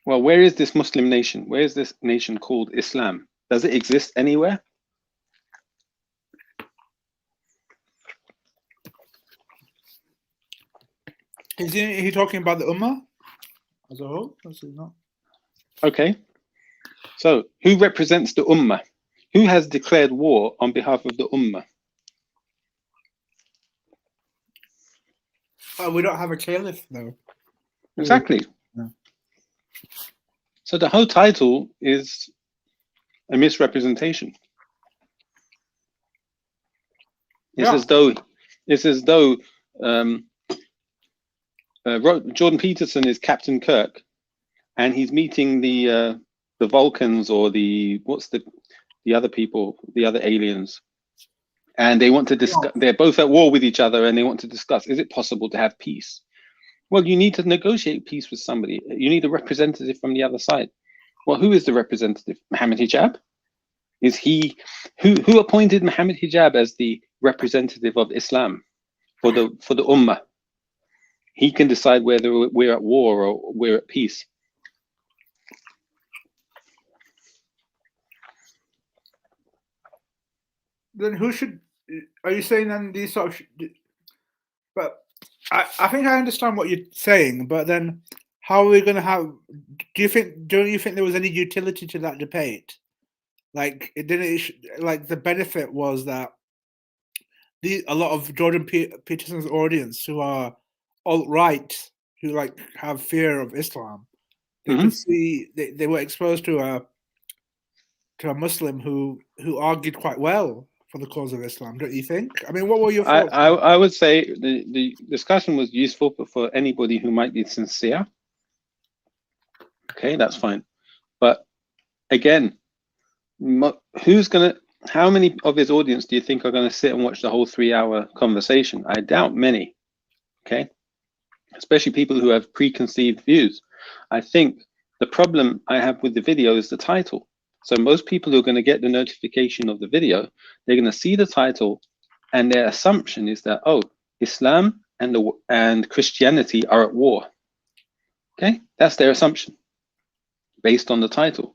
Well, where is this Muslim nation? Where is this nation called Islam? Does it exist anywhere? Is he talking about the Ummah as a whole? Not? Okay. So, who represents the Ummah? Who has declared war on behalf of the Ummah? We don't have a caliph, though. Exactly. Yeah. So the whole title is a misrepresentation. It's as though Jordan Peterson is Captain Kirk, and he's meeting the Vulcans or what's the the other people, the other aliens, and they want to discuss. They're both at war with each other, and they want to discuss: is it possible to have peace? Well, you need to negotiate peace with somebody. You need a representative from the other side. Well, who is the representative? Muhammad Hijab? Is he who appointed Muhammad Hijab as the representative of Islam for the Ummah? He can decide whether we're at war or we're at peace. Then who should? Are you saying then these sort of? But I think I understand what you're saying. But then, how are we going to have? Don't you think there was any utility to that debate? Like it didn't. Like the benefit was that a lot of Jordan Peterson's audience who are alt-right, who like have fear of Islam, they could see they were exposed to a Muslim who argued quite well for the cause of Islam, don't you think? I mean, what were your thoughts? I would say the discussion was useful for anybody who might be sincere. Okay, that's fine. But again, how many of his audience do you think are going to sit and watch the whole 3-hour conversation? I doubt many. Okay, especially people who have preconceived views. I think the problem I have with the video is the title. So most people who are going to get the notification of the video, they're going to see the title, and their assumption is that, oh, Islam and Christianity are at war. Okay, that's their assumption based on the title.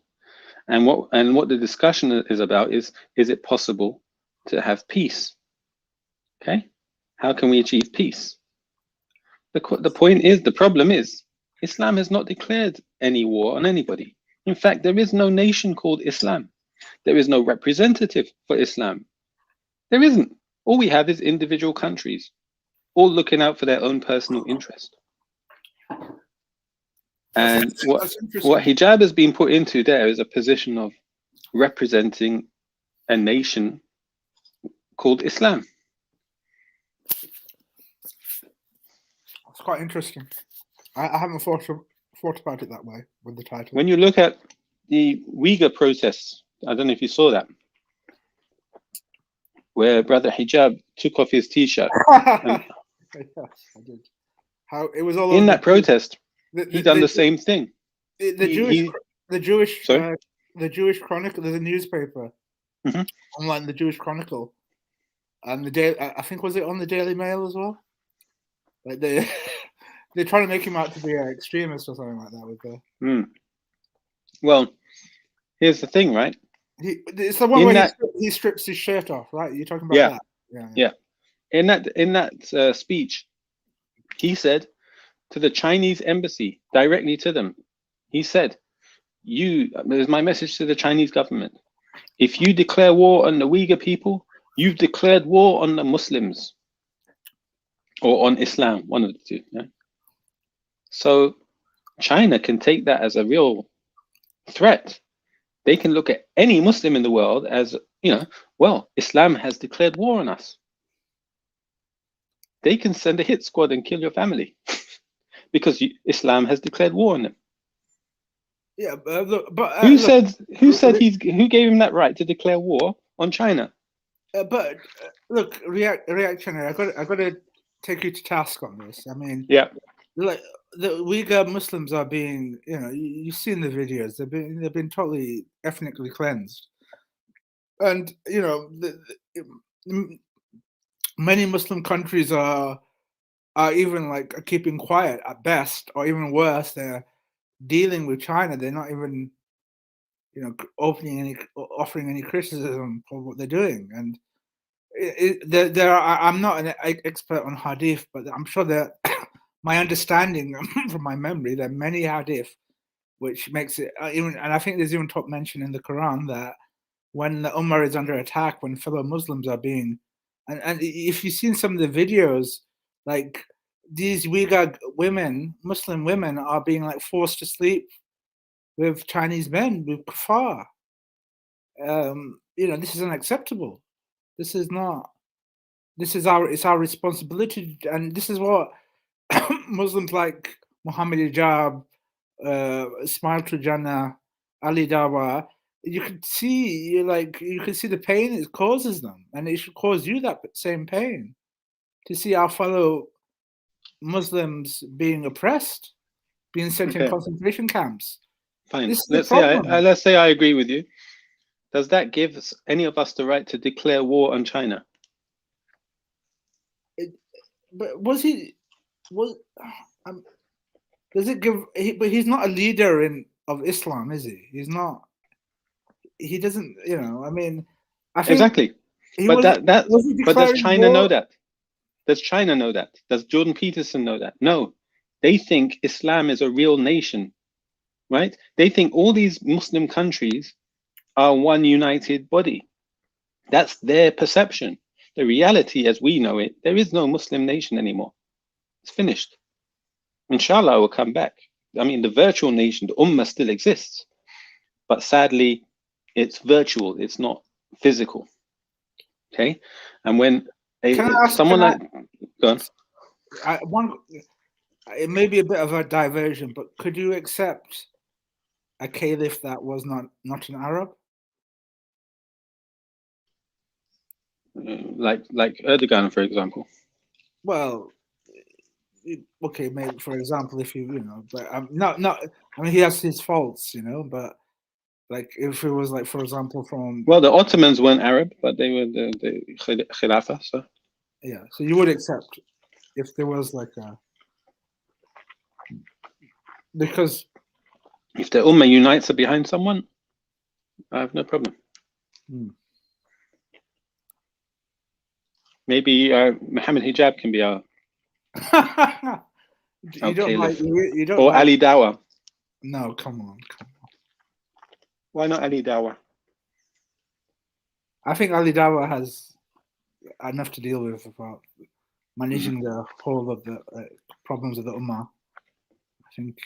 And what the discussion is about is it possible to have peace? Okay, how can we achieve peace? The point is, the problem is, Islam has not declared any war on anybody. In fact, there is no nation called Islam. There is no representative for Islam. There isn't. All we have is individual countries, all looking out for their own personal interest. And what hijab has been put into there is a position of representing a nation called Islam. It's quite interesting. I haven't thought about it that way with the title. When you look at the Uyghur protests, I don't know if you saw that, where Brother Hijab took off his t-shirt. Yes, I did. How it was all in that protest. He done the same thing. The Jewish Chronicle. There's a newspaper online, the Jewish Chronicle, and I think was it on the Daily Mail as well. Like they're trying to make him out to be an extremist or something like that. With Well, here's the thing, right? It's the one where he strips his shirt off, right? You're talking about that? Yeah. In that speech, he said to the Chinese embassy, directly to them, he said, there's my message to the Chinese government. If you declare war on the Uyghur people, you've declared war on the Muslims or on Islam, one of the two. Yeah? So China can take that as a real threat. They can look at any Muslim in the world as, well, Islam has declared war on us. They can send a hit squad and kill your family because Islam has declared war on them. Yeah, but who gave him that right to declare war on China? But look, reactionary. I got to take you to task on this. I mean, like the Uyghur Muslims are being, you've seen the videos. They've been totally ethnically cleansed, and many Muslim countries are even like keeping quiet at best, or even worse, they're dealing with China. They're not even, offering any criticism for what they're doing. And I'm not an expert on hadith, but I'm sure that my understanding from my memory, there are many hadith, which makes it and I think there's even top mention in the Quran that when the Ummah is under attack, when fellow Muslims are being, and if you've seen some of the videos, like these Uyghur women, Muslim women, are being like forced to sleep with Chinese men, with Kafira. This is unacceptable. This is not. It's our responsibility, and this is what Muslims like Muhammad Hijab, Smile to Jannah, Ali Dawa, you could see the pain it causes them, and it should cause you that same pain to see our fellow Muslims being oppressed, being sent in concentration camps. Fine. This is Let's the problem. let's say I agree with you. Does that give any of us the right to declare war on China? But does it give? But he's not a leader of Islam, is he? He's not. He doesn't. I mean, I think Exactly. But does China know that? Does China know that? Does Jordan Peterson know that? No. They think Islam is a real nation, right? They think all these Muslim countries are one united body. That's their perception. The reality, as we know it, there is no Muslim nation anymore. It's finished. Inshallah, will come back. I mean, the virtual nation, the Ummah, still exists, but sadly, it's virtual. It's not physical. Okay, and when go on. It may be a bit of a diversion, but could you accept a caliph that was not an Arab? Like Erdogan, for example. Well, okay, maybe for example, if but not. I mean, he has his faults, but like if it was like, for example, from the Ottomans weren't Arab, but they were the Khilafah. So yeah, so you would accept if there was like because if the Ummah unites behind someone, I have no problem. Maybe Muhammad Hijab can be our you don't or like, Ali Dawah. No, come on. Why not Ali Dawah? I think Ali Dawah has enough to deal with about managing the whole of the problems of the Ummah. I think.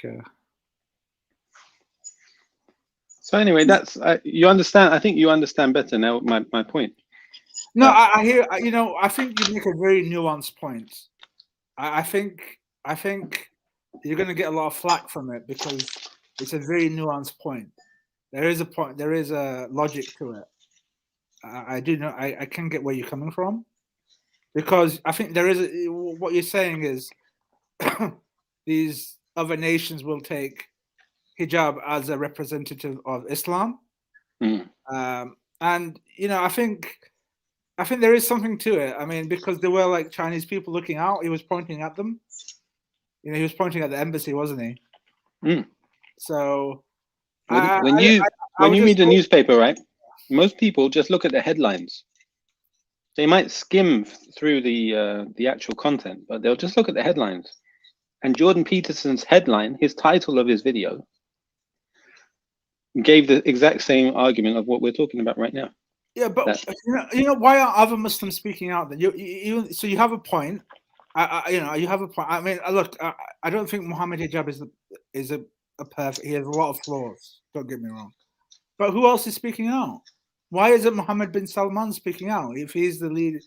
So anyway, that's you understand. I think you understand better now my point. No, I hear. I think you make a very nuanced point. I think you're going to get a lot of flack from it because it's a very nuanced point. There is a point. There is a logic to it. I do know. I can get where you're coming from, because I think there is. What you're saying is these other nations will take hijab as a representative of Islam, and I think there is something to it. I mean, because there were like Chinese people looking out. He was pointing at them. He was pointing at the embassy, wasn't he? So when you read the newspaper, right? Most people just look at the headlines. They might skim through the actual content, but they'll just look at the headlines. And Jordan Peterson's headline, his title of his video, gave the exact same argument of what we're talking about right now. Yeah, but why are other Muslims speaking out? Then so you have a point. You have a point. I mean, look, I don't think Muhammad Hijab is a perfect. He has a lot of flaws. Don't get me wrong. But who else is speaking out? Why isn't Mohammed bin Salman speaking out if he's the lead?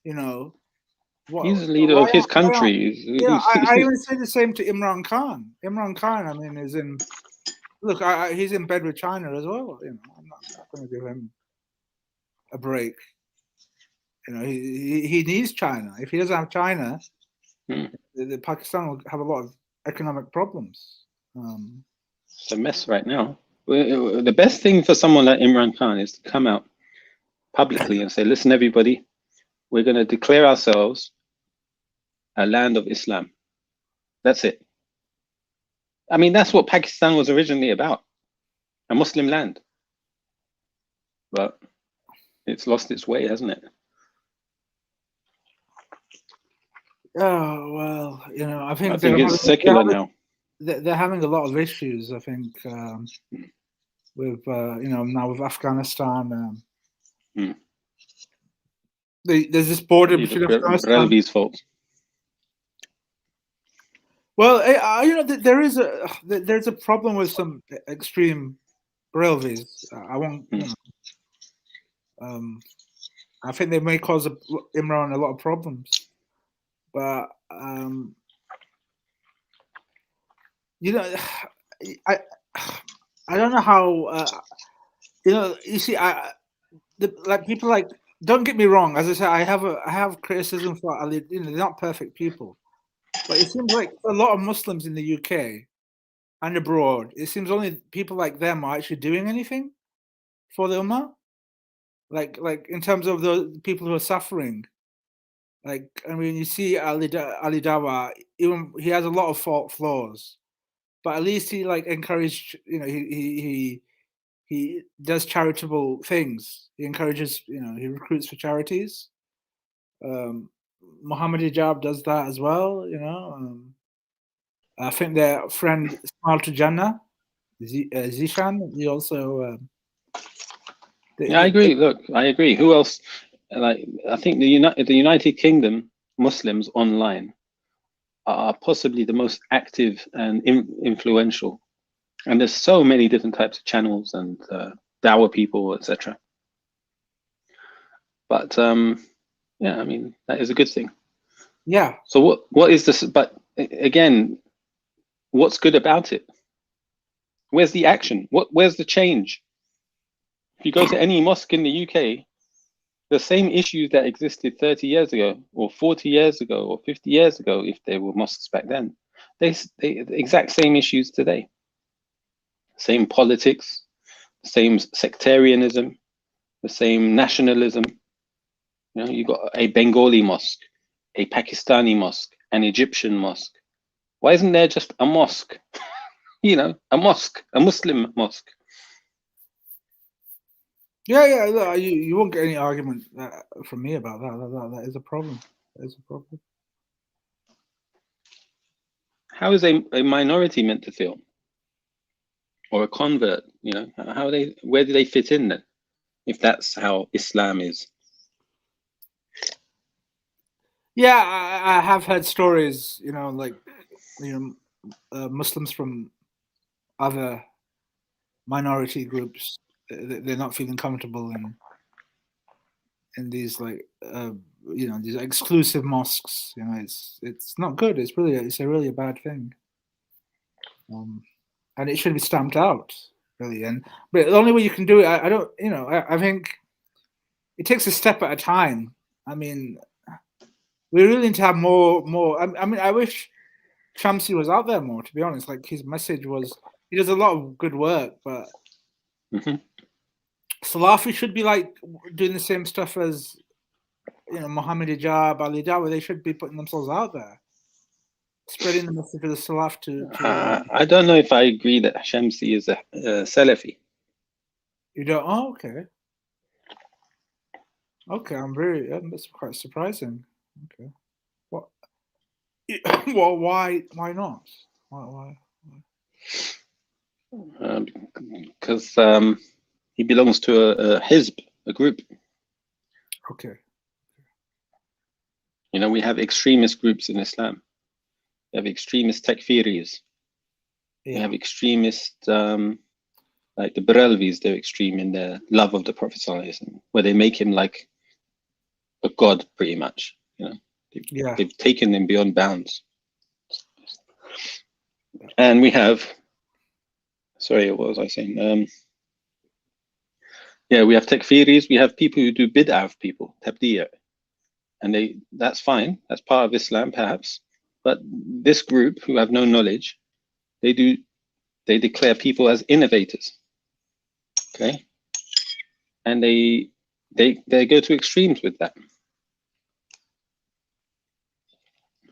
He's the leader of his country. I even say the same to Imran Khan. Imran Khan, I mean, is in. Look, he's in bed with China as well. I'm not going to give him a break. He needs China. If he doesn't have China, the Pakistan will have a lot of economic problems. It's a mess right now. The best thing for someone like Imran Khan is to come out publicly and say, listen, everybody, we're going to declare ourselves a land of Islam. That's it. I mean, that's what Pakistan was originally about, a Muslim land. But it's lost its way, hasn't it? Oh, well, I think it's secular now. They're having a lot of issues, I think, with now with Afghanistan. There's this border between Afghanistan. Relvi's fault. Well, there's a problem with some extreme Relvis. I won't. I think they may cause Imran a lot of problems, but I don't know how. You see, like people like. Don't get me wrong. As I said, I have criticism for Ali. They're not perfect people, but it seems like a lot of Muslims in the UK and abroad, it seems only people like them are actually doing anything for the Ummah. Like in terms of the people who are suffering. Like, I mean, you see Ali Dawa, even he has a lot of flaws, but at least he like encouraged. He does charitable things. He encourages. He recruits for charities. Muhammad Hijab does that as well. I think their friend Smile to Jannah, Zishan, he also. I agree. Look, I agree. Who else? Like, I think the United Kingdom Muslims online are possibly the most active and influential, and there's so many different types of channels and dawah people, etc. But yeah, I mean, that is a good thing. Yeah. So what is this? But again, what's good about it? Where's the action? Where's the change? If you go to any mosque in the UK, the same issues that existed 30 years ago, or 40 years ago, or 50 years ago, if there were mosques back then, they the exact same issues today. Same politics, same sectarianism, the same nationalism. You got a Bengali mosque, a Pakistani mosque, an Egyptian mosque. Why isn't there just a mosque? A mosque, a Muslim mosque. Yeah. Look, you won't get any argument from me about that. That is a problem. That is a problem. How is a minority meant to feel? Or a convert? How are they? Where do they fit in then? If that's how Islam is. Yeah, I have heard stories. Muslims from other minority groups, they're not feeling comfortable in these these exclusive mosques. It's not good. It's a really bad thing, and it should be stamped out really. But the only way you can do it, I don't. I think it takes a step at a time. I mean, we really need to have more. I mean, I wish Shamsi was out there more. To be honest, like his message was, he does a lot of good work, but Salafi should be like doing the same stuff as Muhammad Hijab, Ali Dawa. They should be putting themselves out there, spreading the message of the Salaf to I don't know if I agree that Shamsi is a Salafi. You don't? Oh, okay. Okay, that's quite surprising. Okay. What? Well, why not? Why? Because he belongs to a hizb, a group. Okay. We have extremist groups in Islam. We have extremist takfiris. We have extremist, like the Barelvis, they're extreme in their love of the Prophet ﷺ, where they make him like a god, pretty much. They've taken him beyond bounds. And we have, sorry, what was I saying? We have takfiris. We have people who do bid'ah of people, tabdiya. And that's fine. That's part of Islam, perhaps. But this group, who have no knowledge, they declare people as innovators. Okay, and they go to extremes with that.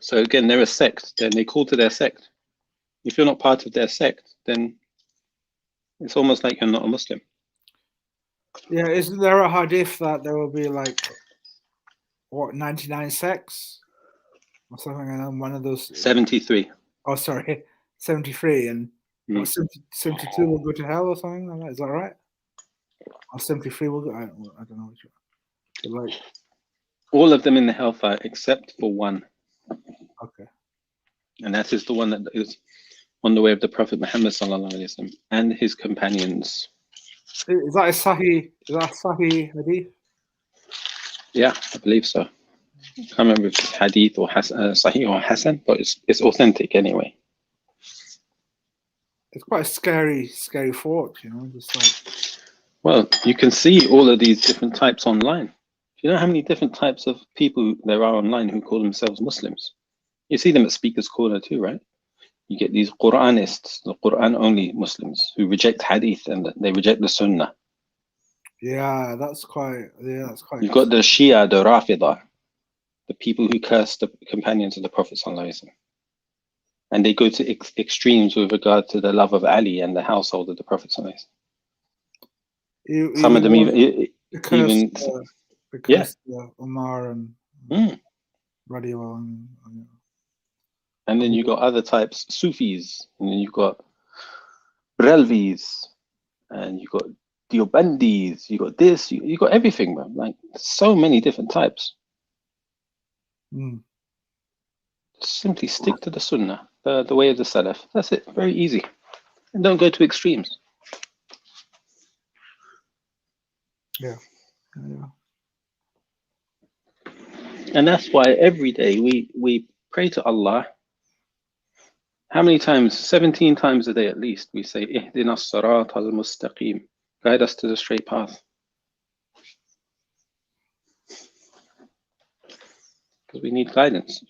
So again, they're a sect. Then they call to their sect. If you're not part of their sect, then it's almost like you're not a Muslim. Yeah, isn't there a hadith that there will be 99 sects or something? And one of those 73. Oh, sorry, 73, and 72 will go to hell or something like that. Is that right? Or 73 will go. I don't know which one. All of them in the hellfire except for one. Okay. And that is the one that is on the way of the Prophet Muhammad ﷺ and his companions. Is that a Sahih hadith? Yeah, I believe so. I can't remember if it's hadith or Sahih or Hasan, but it's authentic anyway. It's quite a scary thought, just like. Well, you can see all of these different types online. Do you know how many different types of people there are online who call themselves Muslims? You see them at Speaker's Corner too, right? You get these Quranists, the Quran-only Muslims, who reject Hadith and they reject the Sunnah. Yeah, that's quite. You've got the Shia, the Rafida, the people who curse the companions of the Prophet ﷺ. And they go to extremes with regard to the love of Ali and the household of the Prophet ﷺ. Some of them even because Umar and radiallahu. And then you got other types, Sufis, and then you've got Brelvis, and you got Diobandis, you got this, you got everything, man. Like so many different types. Simply stick to the Sunnah, the way of the Salaf. That's it. Very easy. And don't go to extremes. Yeah. And that's why every day we pray to Allah. How many times? 17 times a day at least. We say, Ihdina as-sirat al-mustaqim. Guide us to the straight path. Because we need guidance.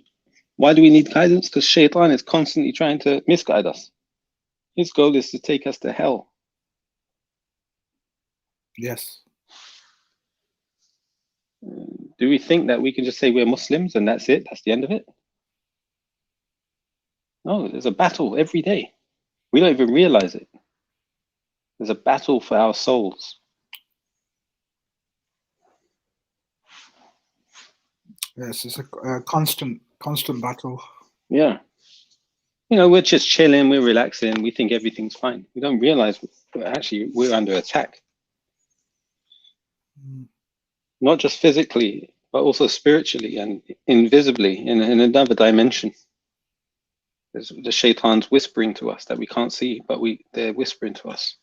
Why do we need guidance? Because Shaitan is constantly trying to misguide us. His goal is to take us to hell. Yes. Do we think that we can just say we're Muslims and that's it? That's the end of it? No, there's a battle every day. We don't even realize it. There's a battle for our souls. Yes, it's a constant battle. Yeah. You know, we're just chilling, we're relaxing, we think everything's fine. We don't realize actually we're under attack. Not just physically, but also spiritually and invisibly in another dimension. There's the Shaitan's whispering to us that we can't see, but they're whispering to us.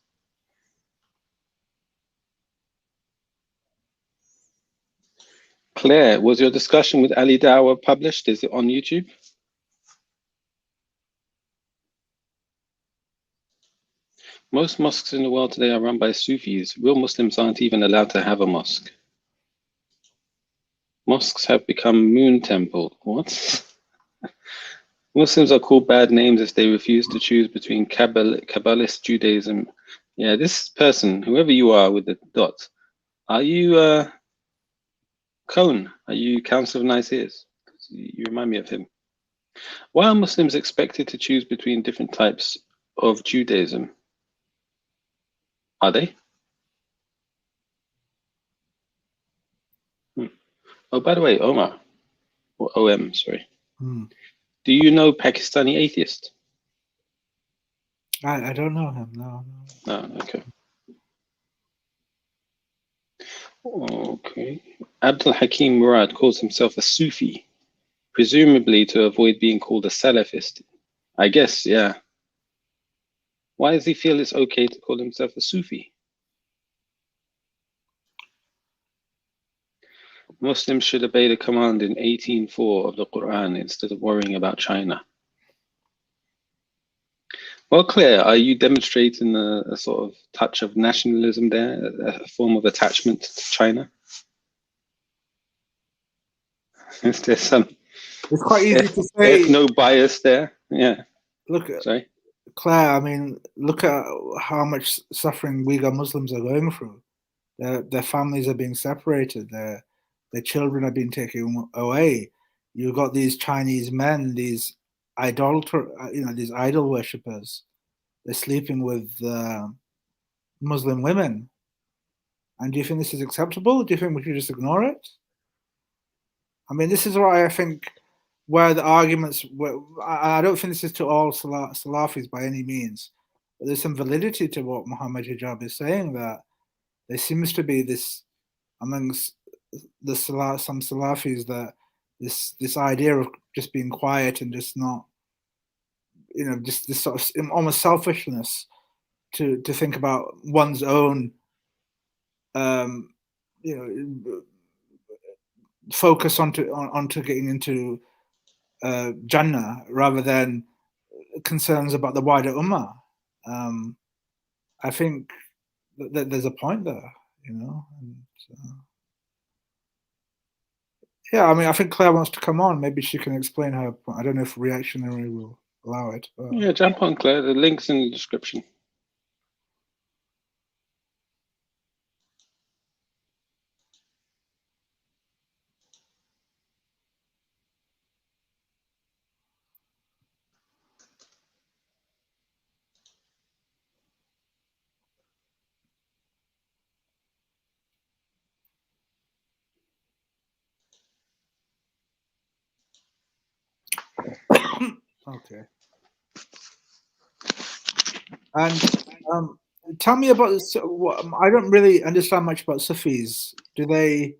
Claire, was your discussion with Ali Dawah published? Is it on YouTube? Most mosques in the world today are run by Sufis. Real Muslims aren't even allowed to have a mosque. Mosques have become moon temple. What? Muslims are called bad names if they refuse to choose between Kabbalist Judaism. Yeah, this person, whoever you are with the dots, are you Cone? Are you Council of Nicaeans? You remind me of him. Why are Muslims expected to choose between different types of Judaism? Are they? Oh, by the way, Omar, or OM, sorry. Do you know Pakistani atheist? I don't know him, no. Oh, okay. Okay. Abdul Hakim Murad calls himself a Sufi, presumably to avoid being called a Salafist. I guess, yeah. Why does he feel it's okay to call himself a Sufi? Muslims should obey the command in 18:4 of the Quran instead of worrying about China. Well, Claire, are you demonstrating a sort of touch of nationalism there, a form of attachment to China? Is there some it's quite easy to say ethno bias there? Yeah. Look, sorry, Claire. I mean, look at how much suffering Uyghur Muslims are going through. Their families are being separated. Their children are being taken away. You've got these Chinese men, these these idol worshippers. They're sleeping with Muslim women. And do you think this is acceptable? Do you think we should just ignore it? I mean, this is why I think where the arguments, I don't think this is to all Salafis by any means, but there's some validity to what Muhammad Hijab is saying, that there seems to be this amongst some Salafis that this idea of just being quiet and just not, just this sort of almost selfishness to think about one's own, focus onto getting into Jannah rather than concerns about the wider ummah. I think there's a point there, you know. And, yeah, I mean, I think Claire wants to come on. Maybe she can explain her point. I don't know if Reactionary will allow it. But... Yeah, jump on, Claire. The link's in the description. Okay. And tell me about what I don't really understand much about Sufis. They're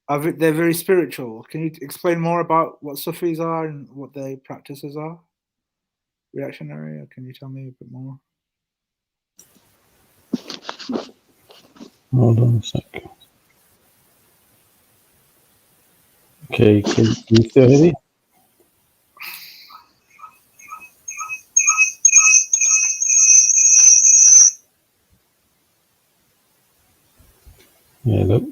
very spiritual. Can you explain more about what Sufis are and what their practices are? Reactionary, or can you tell me a bit more? Hold on a sec. Okay, can you still hear me? Yeah, look.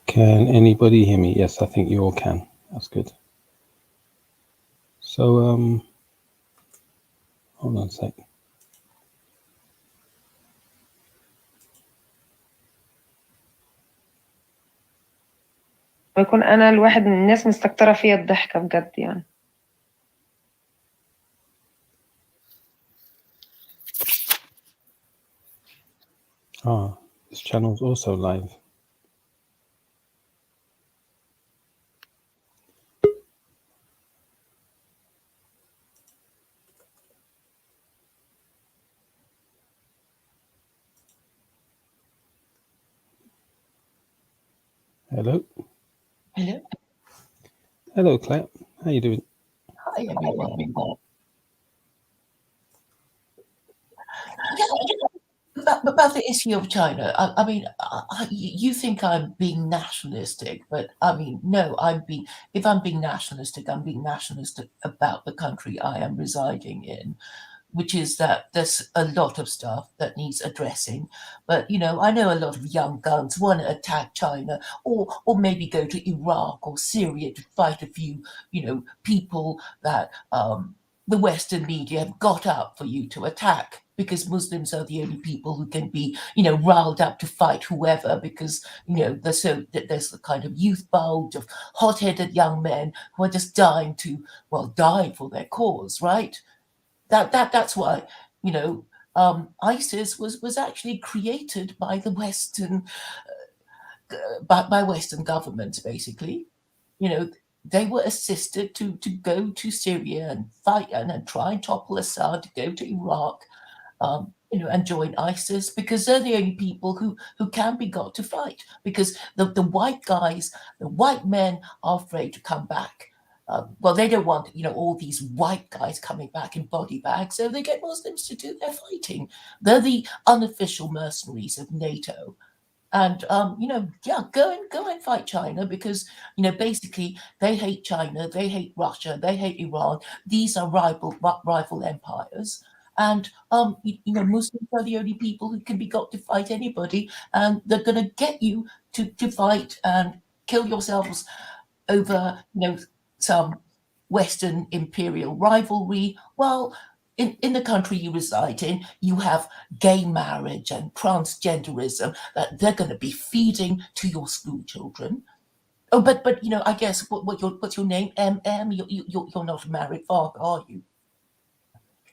Can anybody hear me? Yes, I think you all can. That's good. So, hold on a sec. بكون أنا الواحد من الناس مستكترة فيها الضحكة بجد يعني. Ah, this channel is also live. Hello. Hello. Hello, Claire. How you doing? Hi, everyone. About the issue of China, I mean, you think I'm being nationalistic, but I mean, no, if I'm being nationalistic, I'm being nationalistic about the country I am residing in, which is that there's a lot of stuff that needs addressing. But, you know, I know a lot of young guns want to attack China or maybe go to Iraq or Syria to fight a few, you know, people that the Western media have got up for you to attack, because Muslims are the only people who can be, you know, riled up to fight whoever, because, you know, there's the kind of youth bulge of hot-headed young men who are just dying for their cause, right? That's why, you know, ISIS was actually created by the Western by Western governments, basically. You know, they were assisted to go to Syria and fight and try and topple Assad, to go to Iraq, you know, and join ISIS, because they're the only people who can be got to fight, because the white guys, the white men are afraid to come back. Well, they don't want, you know, all these white guys coming back in body bags, so they get Muslims to do their fighting. They're the unofficial mercenaries of NATO. And, you know, yeah, go and fight China, because, you know, basically they hate China, they hate Russia, they hate Iran. These are rival empires. And, you know, Muslims are the only people who can be got to fight anybody. And they're going to get you to fight and kill yourselves over, you know, some Western imperial rivalry. Well, in the country you reside in, you have gay marriage and transgenderism that they're going to be feeding to your school children. Oh, but you know, I guess what's your name? You're not a married father, are you?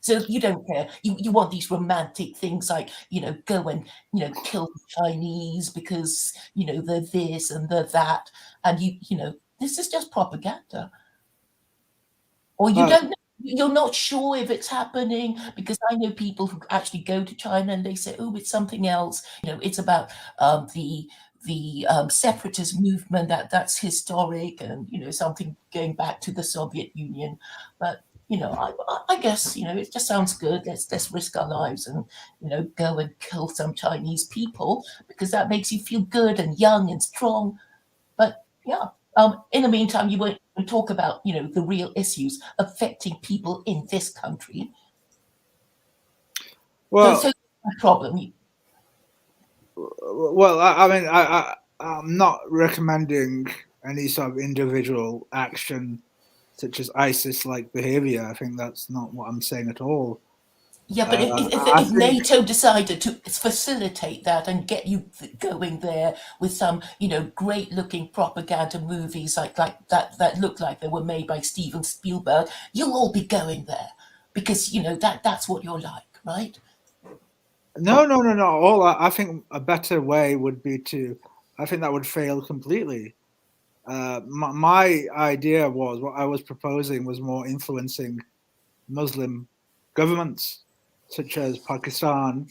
So you don't care. You want these romantic things like, you know, go and, you know, kill the Chinese because, you know, they're this and they're that, and you know, this is just propaganda. Or you don't know, you're not sure if it's happening, because I know people who actually go to China and they say, oh, it's something else. You know, it's about the separatist movement that's historic, and, you know, something going back to the Soviet Union. But, you know, I guess, you know, it just sounds good. Let's risk our lives and, you know, go and kill some Chinese people, because that makes you feel good and young and strong. But yeah, in the meantime, you won't to talk about, the real issues affecting people in this country. Well, so my problem. Well, I mean, I'm not recommending any sort of individual action such as ISIS-like behavior. I think that's not what I'm saying at all. Yeah, but if NATO decided to facilitate that and get you going there with some, great-looking propaganda movies like that look like they were made by Steven Spielberg, you'll all be going there because that's what you're like, right? No. I think a better way would be I think that would fail completely. My idea was, what I was proposing was more influencing Muslim governments, such as Pakistan,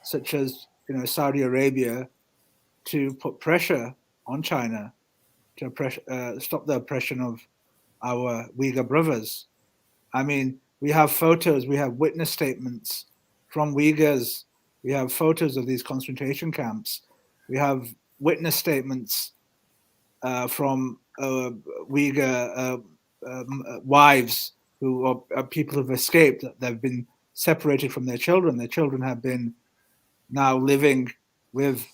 such as Saudi Arabia, to put pressure on China to stop the oppression of our Uyghur brothers. I mean, we have photos, we have witness statements from Uyghurs. We have photos of these concentration camps. We have witness statements from Uyghur wives who are people who've escaped. They've been separated from their children. Their children have been now living with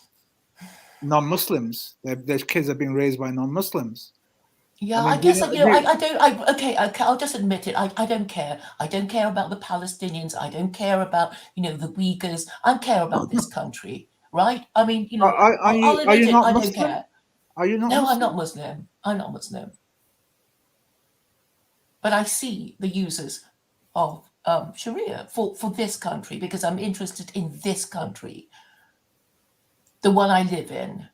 non-Muslims. Their kids are being raised by non-Muslims. Yeah, I guess I'll just admit it. I don't care. I don't care about the Palestinians. I don't care about the Uyghurs. I care about this country, right? I mean, I'll admit it. I don't care. Are you not? No, Muslim? I'm not Muslim. I'm not Muslim. But I see the users of Sharia for this country because I'm interested in this country, the one I live in.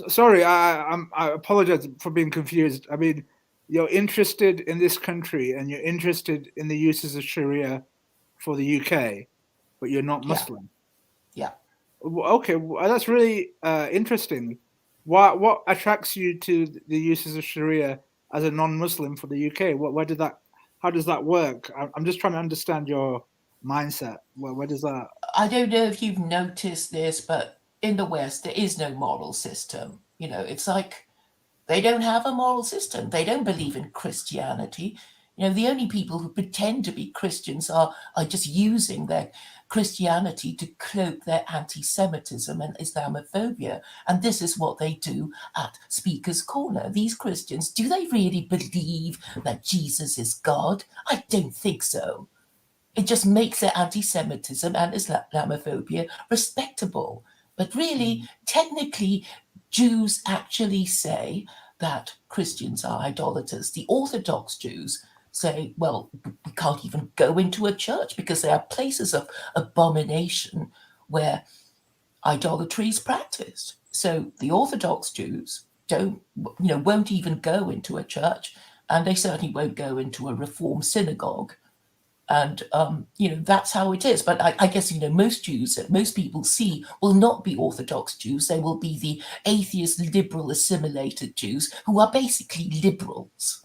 Sorry, I apologize for being confused. I mean, you're interested in this country and you're interested in the uses of Sharia for the UK, but you're not Muslim. Yeah. Okay, well, that's really interesting. What attracts you to the uses of Sharia as a non-Muslim for the UK? How does that work? I'm just trying to understand your mindset. Where does that? I don't know if you've noticed this, but in the West, there is no moral system. It's like they don't have a moral system. They don't believe in Christianity. The only people who pretend to be Christians are just using their Christianity to cloak their anti-Semitism and Islamophobia. And this is what they do at Speaker's Corner. These Christians, do they really believe that Jesus is God? I don't think so. It just makes their anti-Semitism and Islamophobia respectable. But really, technically, Jews actually say that Christians are idolaters. The Orthodox Jews say, well, we can't even go into a church because there are places of abomination where idolatry is practiced. So the Orthodox Jews won't even go into a church, and they certainly won't go into a Reform synagogue. And, that's how it is. But I guess, most Jews that most people see will not be Orthodox Jews. They will be the atheist, liberal, assimilated Jews who are basically liberals.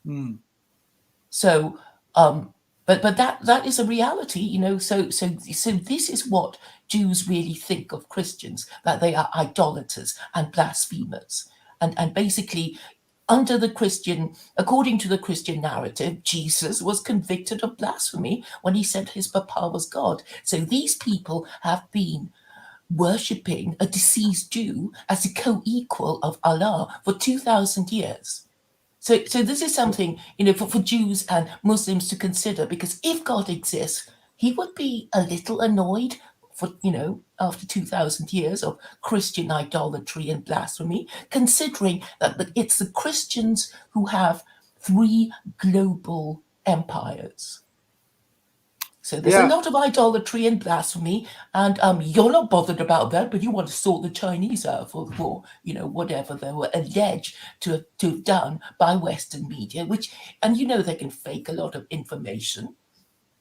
Mm. So, but that is a reality, so this is what Jews really think of Christians, that they are idolaters and blasphemers. And basically, according to the Christian narrative, Jesus was convicted of blasphemy when he said his papa was God. So these people have been worshipping a deceased Jew as a co-equal of Allah for 2,000 years. So this is something, for Jews and Muslims to consider, because if God exists, he would be a little annoyed after 2,000 years of Christian idolatry and blasphemy, considering that it's the Christians who have 3 global empires. So there's a lot of idolatry and blasphemy, and you're not bothered about that, but you want to sort the Chinese out for whatever they were alleged to have done by Western media, and they can fake a lot of information.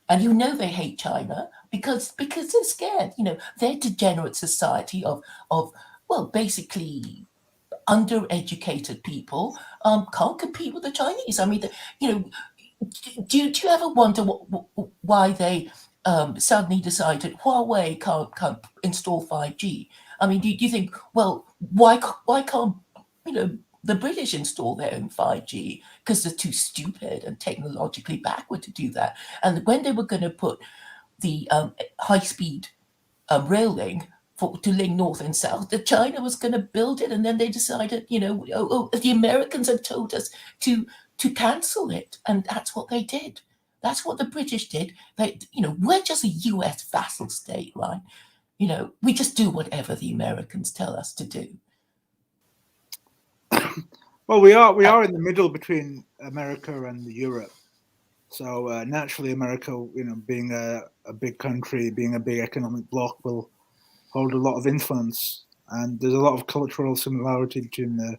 And they hate China because they're scared. They're a degenerate society of basically undereducated people can't compete with the Chinese. I mean, do you ever wonder why they suddenly decided Huawei can't install 5G? I mean, do you think, well, why can't the British installed their own 5G because they're too stupid and technologically backward to do that. And when they were going to put the high-speed rail link to link north and south, that China was going to build it, and then they decided, the Americans had told us to cancel it, and that's what they did. That's what the British did. They, we're just a U.S. vassal state, right? We just do whatever the Americans tell us to do. Well, we are in the middle between America and Europe. So naturally, America, being a big country, being a big economic bloc, will hold a lot of influence. And there's a lot of cultural similarity between the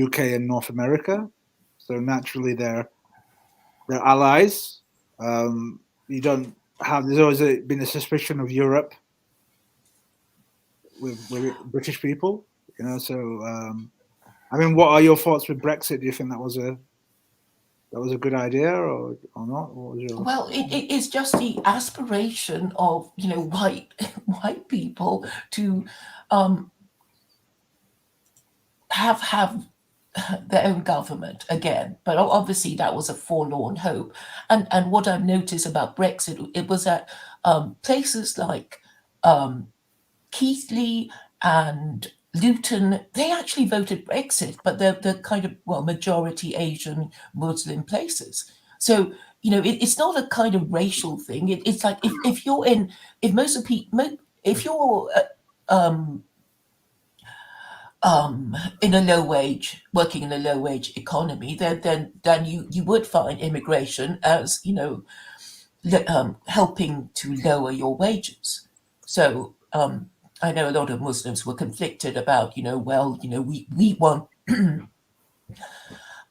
UK and North America. So naturally, they're allies. There's always been a suspicion of Europe with British people, So, what are your thoughts with Brexit? Do you think that was a good idea or not? Well, it is just the aspiration of white people to have their own government again, but obviously that was a forlorn hope. And what I've noticed about Brexit, it was that places like Keighley and Luton, they actually voted Brexit, but they're kind of majority Asian Muslim places. So it's not a kind of racial thing. It's like if you're in a low wage, working in a low wage economy, then you would find immigration as helping to lower your wages. So I know a lot of Muslims were conflicted about we want.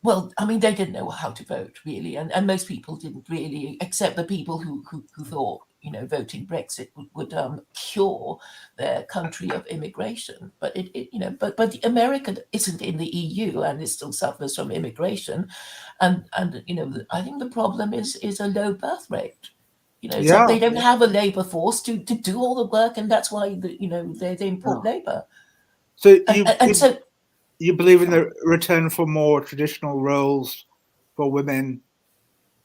Well, they didn't know how to vote really, and most people didn't really, except the people who thought voting Brexit would cure their country of immigration. But but America isn't in the EU, and it still suffers from immigration, and I think the problem is a low birth rate. So they don't have a labor force to do all the work, and that's why they import labor. So you believe in the return for more traditional roles for women?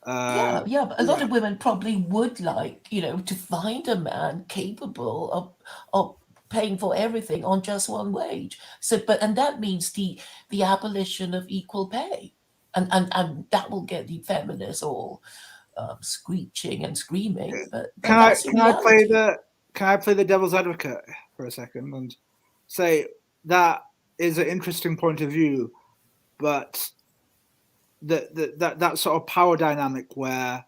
But a lot of women probably would like, to find a man capable of paying for everything on just one wage. So, and that means the abolition of equal pay, and that will get the feminists all screeching and screaming. But can I play the devil's advocate for a second and say that is an interesting point of view, but that sort of power dynamic where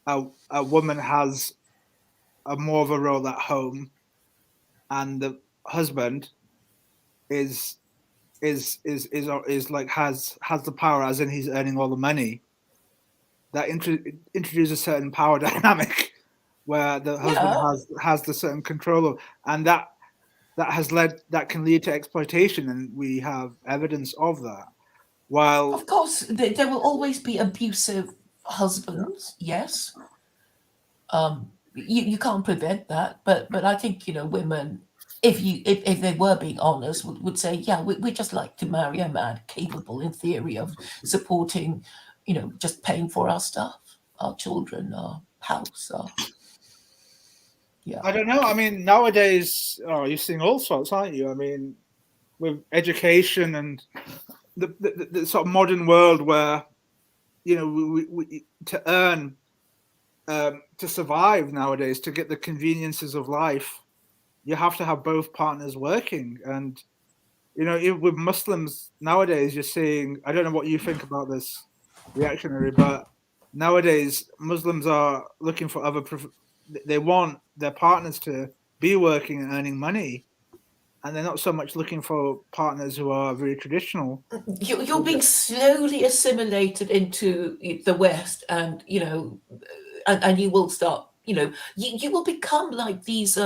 a woman has a more of a role at home, and the husband is like has the power, as in he's earning all the money. That introduces a certain power dynamic where the husband has the certain control of, and that can lead to exploitation, and we have evidence of that. While of course there will always be abusive husbands, yes, you can't prevent that, but I think women, if they were being honest, would say, we just like to marry a man capable in theory of supporting, just paying for our stuff, our children, our house, I don't know. Nowadays, you're seeing all sorts, aren't you? With education and the sort of modern world where, we to earn, to survive nowadays, to get the conveniences of life, you have to have both partners working. And, with Muslims nowadays, you're seeing, I don't know what you think about this, reactionary, but nowadays Muslims are looking for they want their partners to be working and earning money, and they're not so much looking for partners who are very traditional. You're being slowly assimilated into the West, and and you will start. You will become like these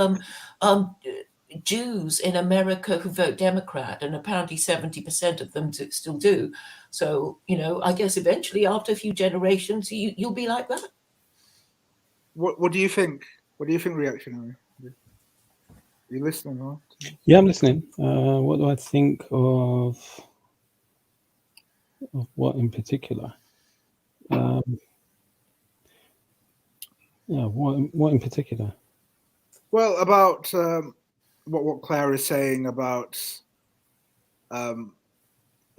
Jews in America who vote Democrat, and apparently 70% of them still do. So I guess eventually, after a few generations, you'll be like that. What do you think? What do you think, reactionary? Are you listening? Or? Yeah, I'm listening. What do I think of Of what in particular? Yeah, what in particular? Well, about what Claire is saying about, I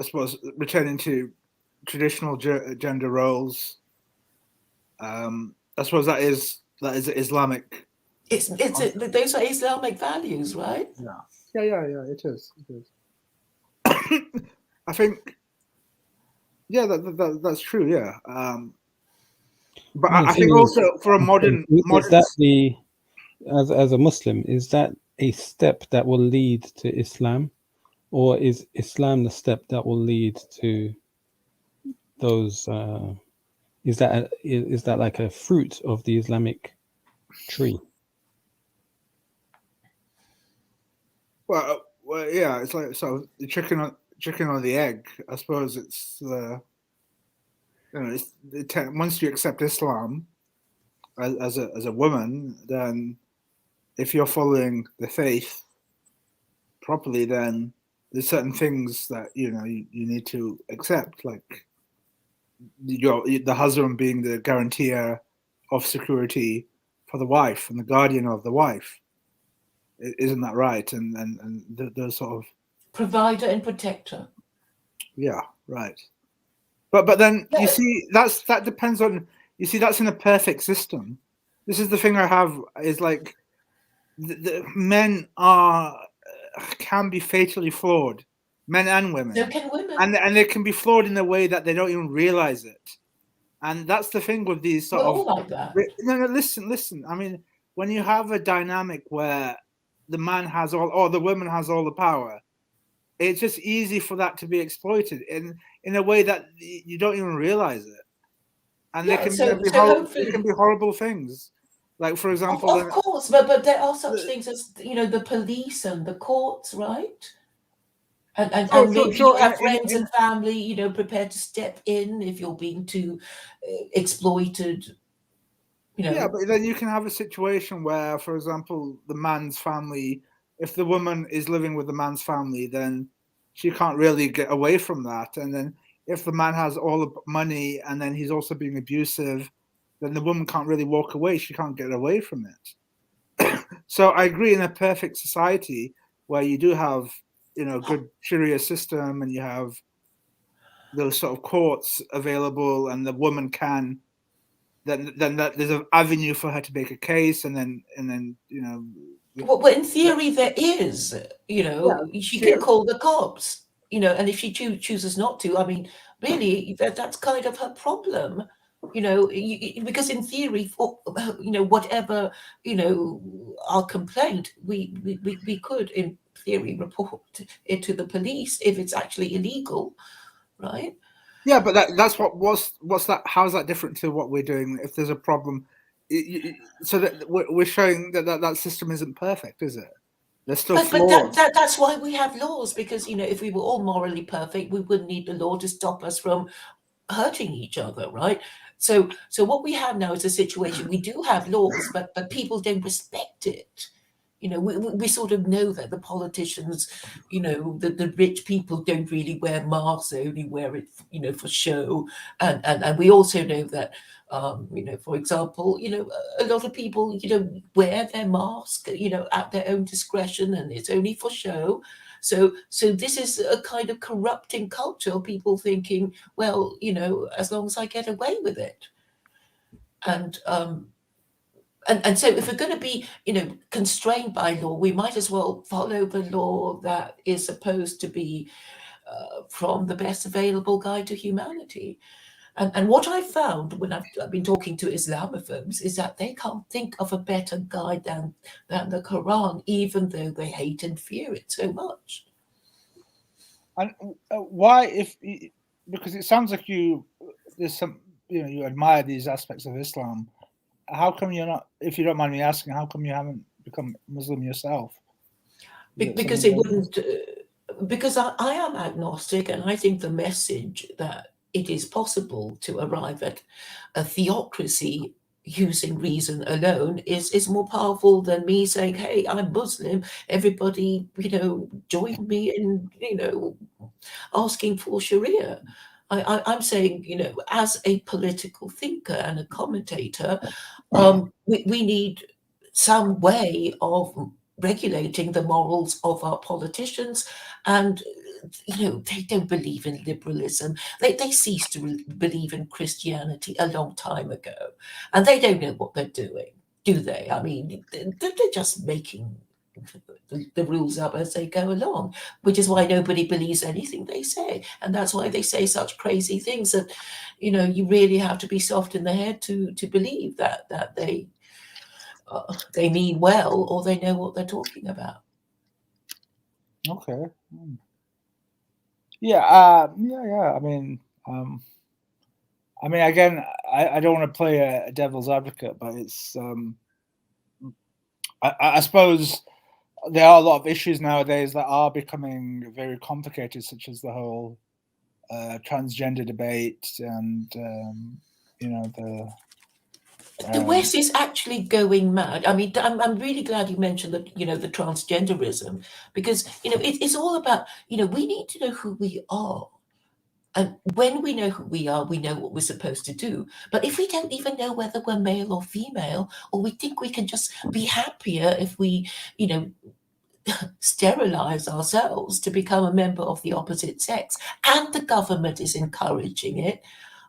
suppose, returning to traditional gender roles. I suppose that is Islamic. Those are Islamic values, right? Yeah. It is. I think. Yeah, that's true. Yeah. But I think also for a modern is that as a Muslim, is that a step that will lead to Islam, or is Islam the step that will lead to those? Is that like a fruit of the Islamic tree? Well, yeah, it's like the chicken or the egg. I suppose it's once you accept Islam as a woman, then if you're following the faith properly, then there's certain things that you need to accept, like the husband being the guarantor of security for the wife and the guardian of the wife. Isn't that right? And the sort of provider and protector. Yeah, right. But then you see that depends on, you see, that's in a perfect system. This is the thing I have is like the men can be fatally flawed, men and women. So can women. And they can be flawed in a way that they don't even realize it. And that's the thing with these sort of all like that. No, listen. I mean, when you have a dynamic where the man has all, or the woman has all the power, it's just easy for that to be exploited in a way that you don't even realize it. And there can be horrible things. Like, for example, of course, but there are such things as the police and the courts, right? And maybe you have friends and family, prepared to step in if you're being too exploited. Yeah, but then you can have a situation where, for example, the man's family, if the woman is living with the man's family, then she can't really get away from that. And then if the man has all the money and then he's also being abusive, then the woman can't really walk away. She can't get away from it. So I agree, in a perfect society where you do have, good Sharia system and you have those sort of courts available and the woman can, then that there's an avenue for her to make a case and then Well, in theory, there is, she can call the cops, and if she chooses not to, I mean, really, that's kind of her problem, because in theory, whatever, our complaint, we could, in theory, report it to the police if it's actually illegal, right? Yeah, but that's what's that? How's that different to what we're doing? If there's a problem, so that we're showing that system isn't perfect, is it? There's still flaws. But that's why we have laws, because if we were all morally perfect, we wouldn't need the law to stop us from hurting each other, right? So what we have now is a situation, we do have laws, but people don't respect it. We sort of know that the politicians, the rich people don't really wear masks, they only wear it, for show. And we also know that, for example, a lot of people, wear their mask, at their own discretion, and it's only for show. So this is a kind of corrupting culture, people thinking, well, as long as I get away with it. And so if we're going to be, constrained by law, we might as well follow the law that is supposed to be from the best available guide to humanity. And what I found when I've been talking to Islamophobes is that they can't think of a better guide than the Quran, even though they hate and fear it so much. And why, because it sounds like there's some, you admire these aspects of Islam. How come you're not, if you don't mind me asking, how come you haven't become Muslim yourself? Because it wouldn't, because I am agnostic, and I think the message that it is possible to arrive at a theocracy using reason alone is more powerful than me saying, hey, I'm Muslim, everybody, join me in, asking for Sharia. I'm saying, as a political thinker and a commentator, we need some way of regulating the morals of our politicians. And they don't believe in liberalism. They ceased to believe in Christianity a long time ago, and they don't know what they're doing, do they? I mean, they're just making the rules up as they go along, which is why nobody believes anything they say, and that's why they say such crazy things that you really have to be soft in the head to believe that they mean well, or they know what they're talking about. Okay. Yeah. Yeah. I mean, again, I don't want to play a devil's advocate, but it's I suppose there are a lot of issues nowadays that are becoming very complicated, such as the whole transgender debate and the West is actually going mad. I mean, I'm really glad you mentioned that, the transgenderism, because, it's all about, we need to know who we are. And when we know who we are, we know what we're supposed to do. But if we don't even know whether we're male or female, or we think we can just be happier if we, sterilize ourselves to become a member of the opposite sex, and the government is encouraging it,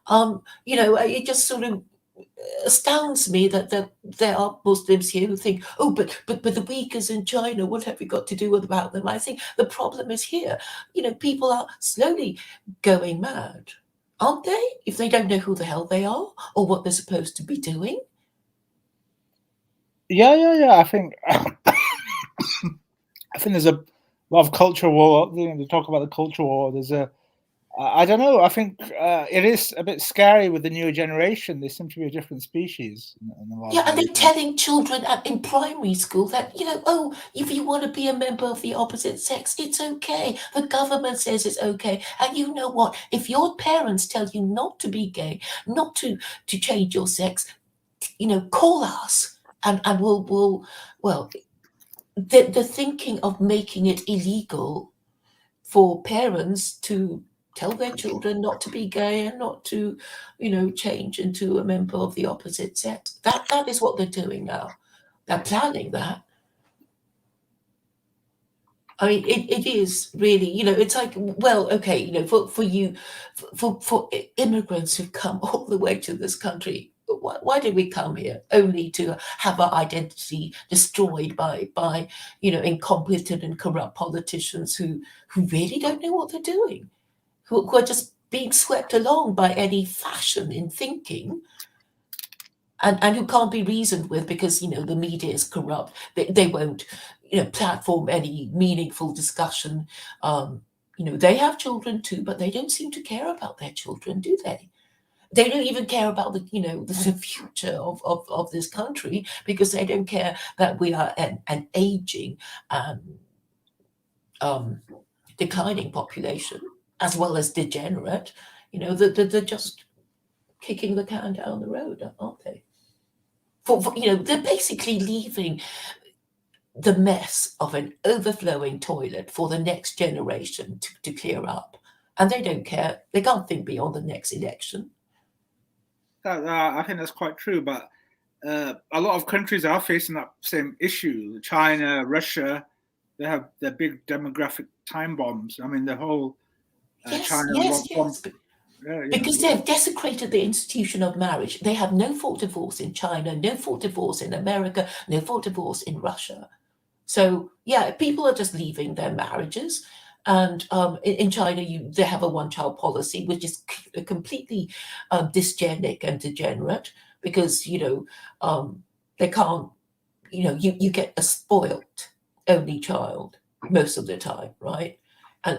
it just sort of astounds me that there are Muslims here who think, oh, but the Uyghurs in China, what have we got to do about them? I think the problem is here. People are slowly going mad, aren't they? If they don't know who the hell they are or what they're supposed to be doing. Yeah. I think there's a lot of cultural war. They talk about the cultural war. There's I don't know. I think it is a bit scary with the newer generation. They seem to be a different species. Yeah, and they're telling children in primary school that, if you want to be a member of the opposite sex, it's okay. The government says it's okay. And you know what? If your parents tell you not to be gay, not to change your sex, call us, and we'll the thinking of making it illegal for parents to tell their children not to be gay and not to, change into a member of the opposite sex. That is what they're doing now. They're planning that. I mean, it is really, it's like, well, okay, for you, for immigrants who've come all the way to this country, why did we come here? Only to have our identity destroyed by incompetent and corrupt politicians who really don't know what they're doing, who are just being swept along by any fashion in thinking, and who can't be reasoned with because, the media is corrupt. They won't, platform any meaningful discussion. They have children too, but they don't seem to care about their children, do they? They don't even care about the future of this country, because they don't care that we are an aging, declining population, as well as degenerate. They're just kicking the can down the road, aren't they? They're basically leaving the mess of an overflowing toilet for the next generation to clear up. And they don't care. They can't think beyond the next election. I think that's quite true, but a lot of countries are facing that same issue. China, Russia, they have their big demographic time bombs. I mean, the whole China bomb. Because they've desecrated the institution of marriage. They have no full divorce in China, no full divorce in America, no full divorce in Russia. So, yeah, people are just leaving their marriages. And in China, they have a one-child policy, which is completely dysgenic and degenerate, because, they can't, you get a spoilt only child most of the time, right? And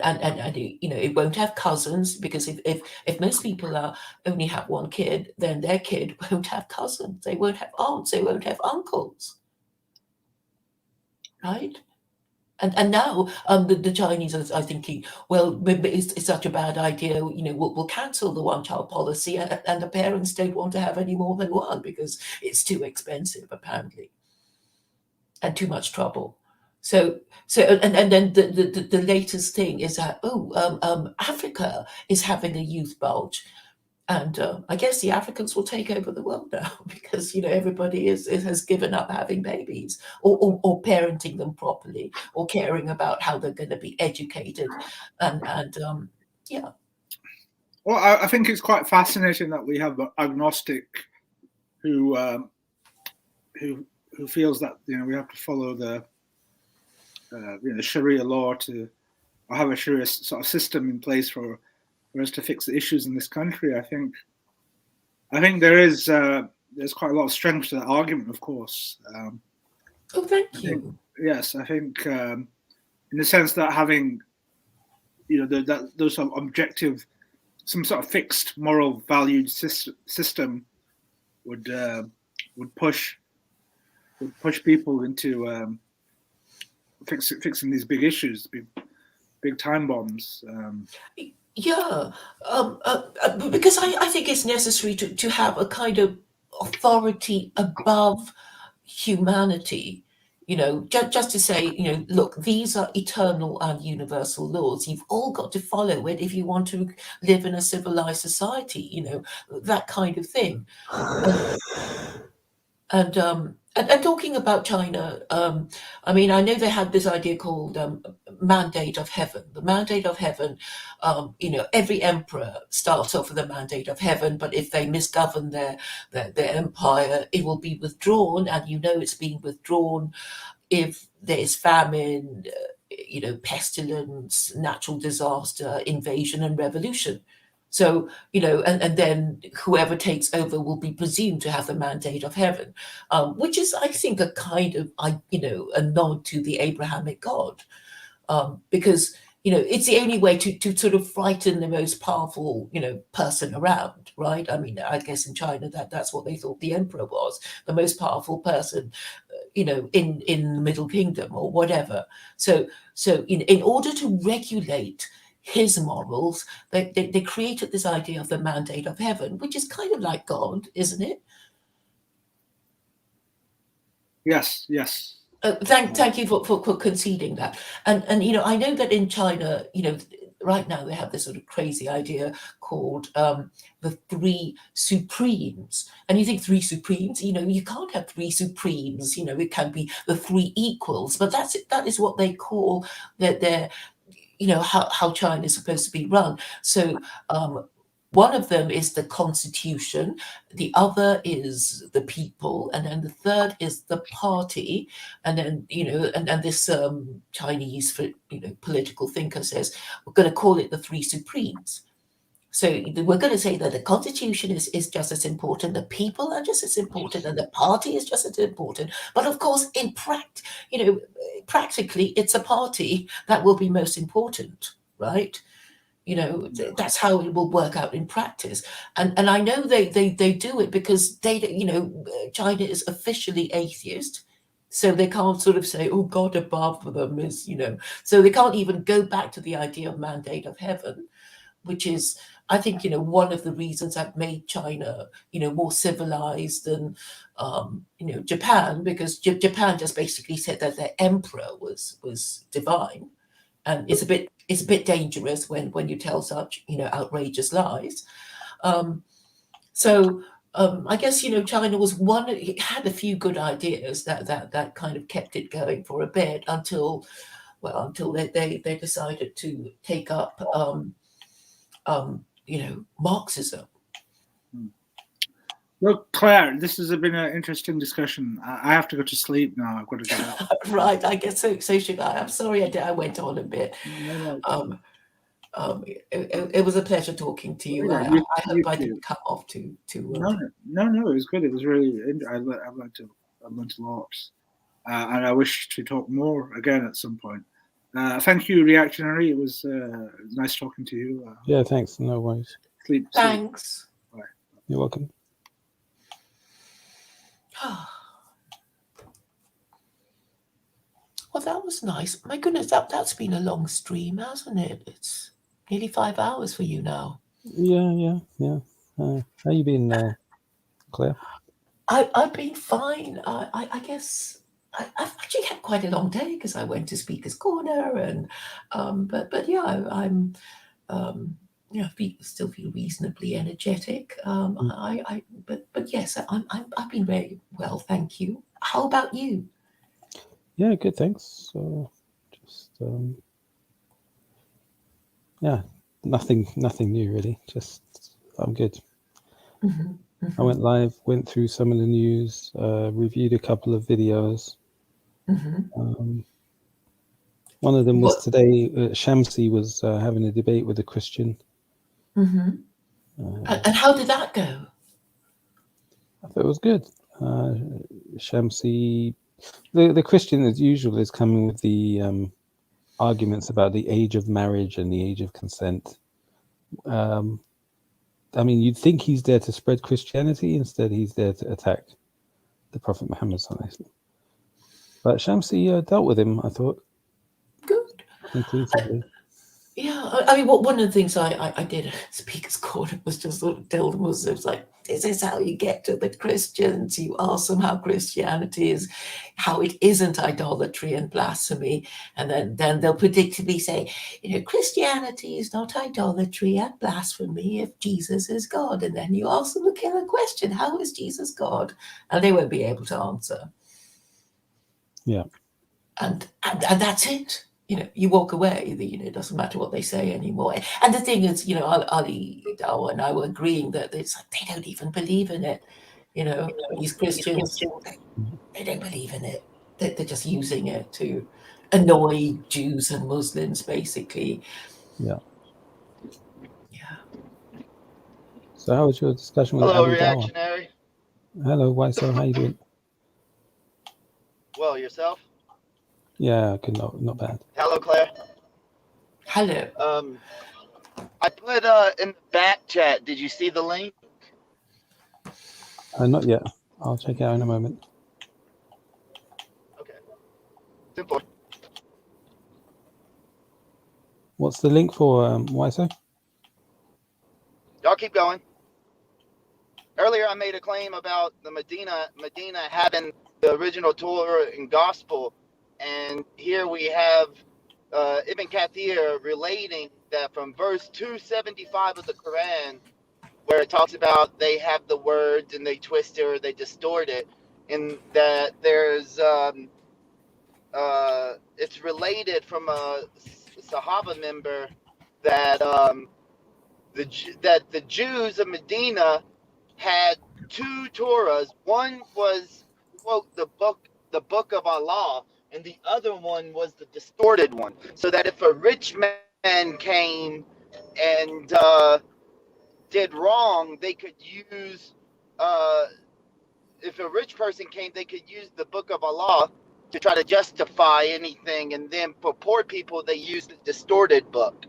it won't have cousins, because if most people only have one kid, then their kid won't have cousins. They won't have aunts. They won't have uncles, right? And now the Chinese are thinking, well, it's such a bad idea. We'll cancel the one-child policy, and the parents don't want to have any more than one because it's too expensive, apparently, and too much trouble. So and then the latest thing is that Africa is having a youth bulge, and I guess the Africans will take over the world now because everybody has given up having babies or parenting them properly or caring about how they're going to be educated, and yeah. Well, I think it's quite fascinating that we have an agnostic who feels that we have to follow the Sharia law or have a Sharia sort of system in place for us to fix the issues in this country. I think there's quite a lot of strength to that argument, of course. Thank you. Yes, I think in the sense that having those sort of objective, some sort of fixed moral valued system would push people into fixing these big issues, big time bombs. Yeah, because I think it's necessary to have a kind of authority above humanity, just to say, look, these are eternal and universal laws. You've all got to follow it if you want to live in a civilized society, that kind of thing. And talking about China, I mean, I know they had this idea called mandate of heaven. The mandate of heaven, every emperor starts off with a mandate of heaven, but if they misgovern their empire, it will be withdrawn, and it's being withdrawn if there's famine, pestilence, natural disaster, invasion, and revolution. So, and then whoever takes over will be presumed to have the mandate of heaven, which is, I think, a kind of, a nod to the Abrahamic God, because, it's the only way to sort of frighten the most powerful, person around, right? I mean, I guess in China, that's what they thought the emperor was, the most powerful person, in the Middle Kingdom or whatever. So in order to regulate his morals, they created this idea of the mandate of heaven, which is kind of like God, isn't it? Yes. Thank you for conceding that. And I know that in China, right now they have this sort of crazy idea called the three supremes. And you think three supremes, you can't have three supremes, it can be the three equals, but that is what they call their how China is supposed to be run. So one of them is the constitution, the other is the people, and then the third is the party. And then, and this Chinese political thinker says, we're going to call it the three supremes. So we're going to say that the constitution is just as important, the people are just as important, and the party is just as important. But of course, practically, it's a party that will be most important, right? That's how it will work out in practice. And I know they do it because China is officially atheist. So they can't sort of say, oh, God above them is, so they can't even go back to the idea of mandate of heaven, which is, I think, one of the reasons that made China, more civilized than, Japan, because Japan just basically said that their emperor was divine. And it's a bit dangerous when you tell such, outrageous lies. So I guess, China was it had a few good ideas that kind of kept it going for a bit until they decided to take up, Marxism. Look, Claire, this has been an interesting discussion. I have to go to sleep now. I've got to go. Right, I guess so should I. I'm sorry I went on a bit. No. It was a pleasure talking to you. I hope I didn't come off too. No, it was good. It was really. I learned a lot, and I wish to talk more again at some point. Thank you, Reactionary. It was nice talking to you. Yeah, thanks. No worries. Sleep. Thanks. Bye. You're welcome. Well, that was nice. My goodness, that's been a long stream, hasn't it? It's nearly 5 hours for you now. Yeah. How you been, Claire? I've been fine. I guess I've actually had quite a long day because I went to Speaker's Corner, and but yeah, I'm still feel reasonably energetic. But yes, I've been very well, thank you. How about you? Yeah, good, thanks. Just yeah, nothing new really. Just I'm good. I went live, went through some of the news, reviewed a couple of videos. One of them was today. Shamsi was having a debate with a Christian. And how did that go? I thought it was good. Shamsi, the Christian as usual is coming with the arguments about the age of marriage and the age of consent. I mean, you'd think he's there to spread Christianity. Instead, he's there to attack the Prophet Muhammad sallallahu alaihi wasallam. But Shamsi dealt with him, I thought. Good. Conclusively. Yeah, I mean, one of the things I did at Speaker's Corner was just sort of tell the Muslims, like, this is how you get to the Christians. You ask them how Christianity is, how it isn't idolatry and blasphemy. And then they'll predictably say, Christianity is not idolatry and blasphemy if Jesus is God. And then you ask them the killer question, how is Jesus God? And they won't be able to answer. Yeah. And that's it. You walk away, it doesn't matter what they say anymore. And the thing is, Ali Dawa and I were agreeing that it's like they don't even believe in it. These Christians, they don't believe in it. They're just using it to annoy Jews and Muslims, basically. Yeah. Yeah. So how was your discussion with Hello, Ali Dawa? reactionary. Hello, Waiso, how you doing? Well, yourself? Yeah, good, not bad. Hello, Claire. Hello. I put in the back chat. Did you see the link? Not yet. I'll check it out in a moment. Okay. Simple. What's the link for Waiso? Y'all keep going. Earlier, I made a claim about the Medina having the original Torah and Gospel, and here we have Ibn Kathir relating that from verse 275 of the Quran, where it talks about they have the words and they twist it or they distort it, and that there's it's related from a Sahaba member that the Jews of Medina had two Torahs. One was, quote, the book of Allah, and the other one was the distorted one. So that if a rich man came and did wrong, they could use, if a rich person came, they could use the book of Allah to try to justify anything. And then for poor people, they used the distorted book.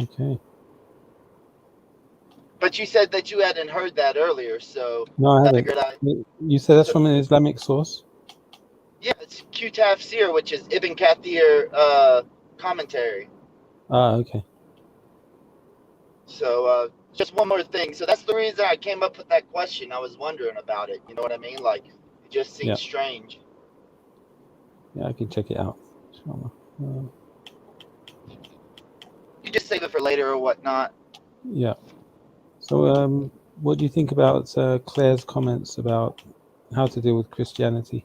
Okay. But you said that you hadn't heard that earlier, so No, I haven't. You said that's from an Islamic source? Yeah, it's Q-Tafsir, which is Ibn Kathir commentary. Ah, okay. So just one more thing. So that's the reason I came up with that question. I was wondering about it. You know what I mean? Like, it just seems strange. Yeah, I can check it out. You just save it for later or whatnot. Yeah. So, what do you think about Claire's comments about how to deal with Christianity?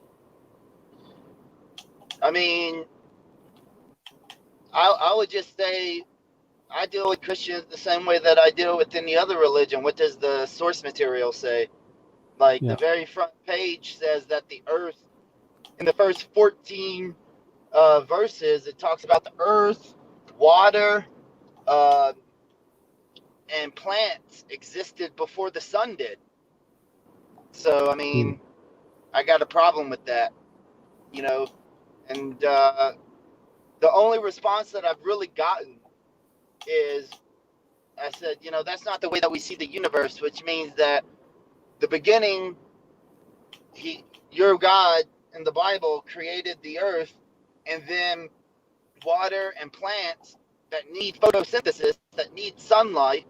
I mean, I would just say I deal with Christians the same way that I deal with any other religion. What does the source material say? Like, the very front page says that the earth, in the first 14 verses, it talks about the earth, water, and plants existed before the sun did. So, I mean, I got a problem with that, and the only response that I've really gotten is, I said, that's not the way that we see the universe, which means that the beginning, your God in the Bible created the earth, and then water and plants that need photosynthesis, that need sunlight,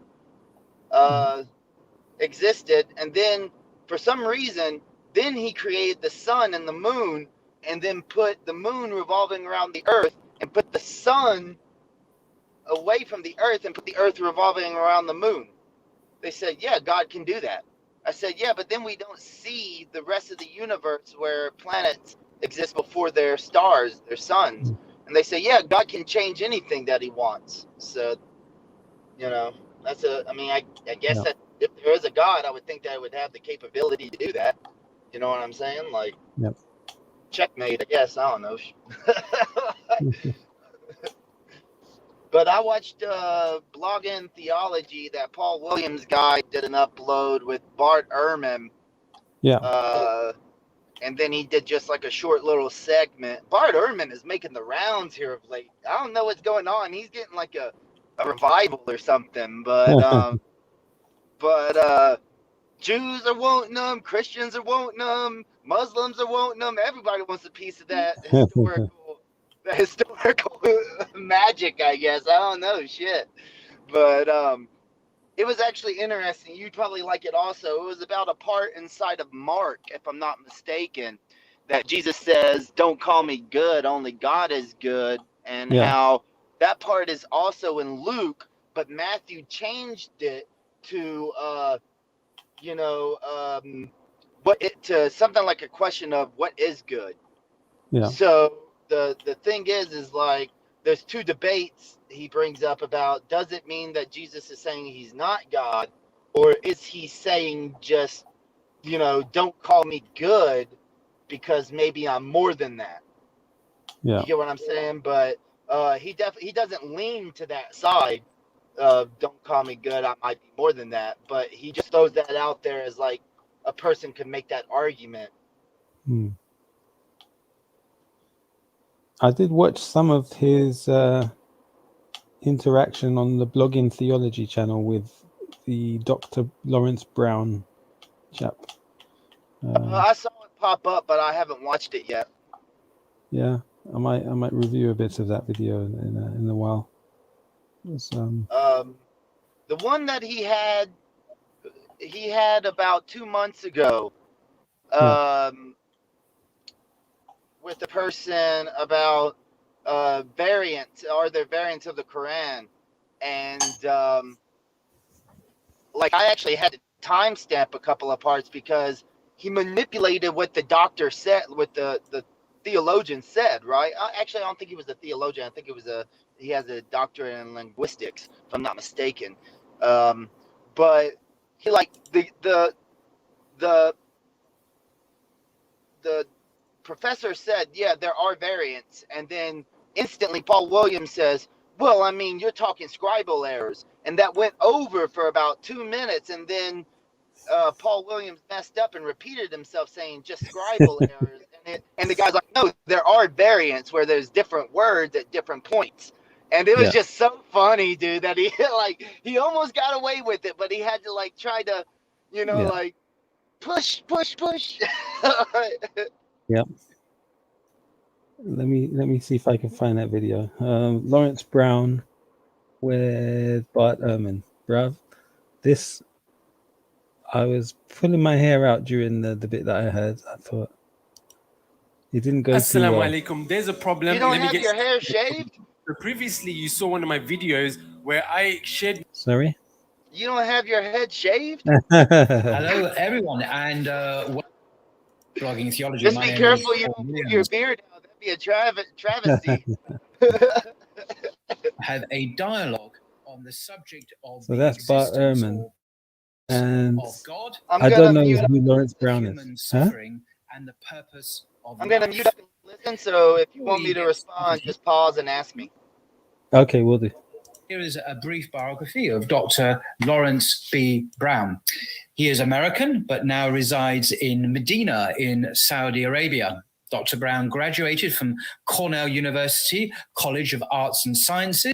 existed, and then for some reason Then he created the sun and the moon, and then put the moon revolving around the earth, and put the sun away from the earth, and put the earth revolving around the moon. They said, yeah, God can do that. I said, yeah, but then we don't see the rest of the universe where planets exist before their stars, their suns. And they say, yeah, God can change anything that he wants. So, you know, that's I guess that if there is a God, I would think that it would have the capability to do that. You know what I'm saying? Like, checkmate, I guess. I don't know. But I watched Blogging Theology, that Paul Williams guy did an upload with Bart Ehrman. Yeah. And then he did just like a short little segment. Bart Ehrman is making the rounds here of late. I don't know what's going on. He's getting like a revival or something. But Jews are wanting them. Christians are wanting them. Muslims are wanting them. Everybody wants a piece of that historical magic, I guess. I don't know shit. But it was actually interesting. You'd probably like it also. It was about a part inside of Mark, if I'm not mistaken, that Jesus says, don't call me good, only God is good. And how that part is also in Luke, but Matthew changed it to to something like a question of what is good. Yeah. So the thing is like there's two debates he brings up about, does it mean that Jesus is saying he's not God, or is he saying just, don't call me good because maybe I'm more than that. Yeah. You get what I'm saying? But he doesn't lean to that side of don't call me good, I might be more than that, but he just throws that out there as like a person could make that argument. I did watch some of his interaction on the Blogging Theology channel with the Dr. Lawrence Brown chap. I saw it pop up, but I haven't watched it yet. Yeah, I might review a bit of that video in a while. It's, the one that he had about 2 months ago, with a person about variants, are there variants of the Quran? And like I actually had to timestamp a couple of parts because he manipulated what the doctor said, what the theologian said, right? Actually, I don't think he was a theologian. I think he has a doctorate in linguistics, if I'm not mistaken. But he like the professor said, yeah, there are variants, and then instantly Paul Williams says, well, I mean, you're talking scribal errors, and that went over for about 2 minutes, and then Paul Williams messed up and repeated himself saying just scribal errors, and the guy's like, no, there are variants where there's different words at different points. And it was just so funny, dude, that he almost got away with it, but he had to like try to, like push. Yep. Let me see if I can find that video. Lawrence Brown with Bart Ehrman. Bruv, this, I was pulling my hair out during the bit that I heard. I thought it didn't go too well. Assalamu alaikum. There's a problem. You don't have your hair shaved? Previously, you saw one of my videos where I shared. Sorry? You don't have your head shaved? Hello, everyone, and Blogging Theology. Just be careful you don't pull your beard out. That'd be a travesty. Have a dialogue on the subject of So that's Bart Ehrman. And of God. I don't know who Lawrence Brown is. Suffering and the purpose of I'm going to mute up and listen, so if you want me to respond, just pause and ask me. Okay, we'll do. Here is a brief biography of Dr. Lawrence B. Brown. He is American, but now resides in Medina in Saudi Arabia. Dr. Brown graduated from Cornell University College of Arts and Sciences.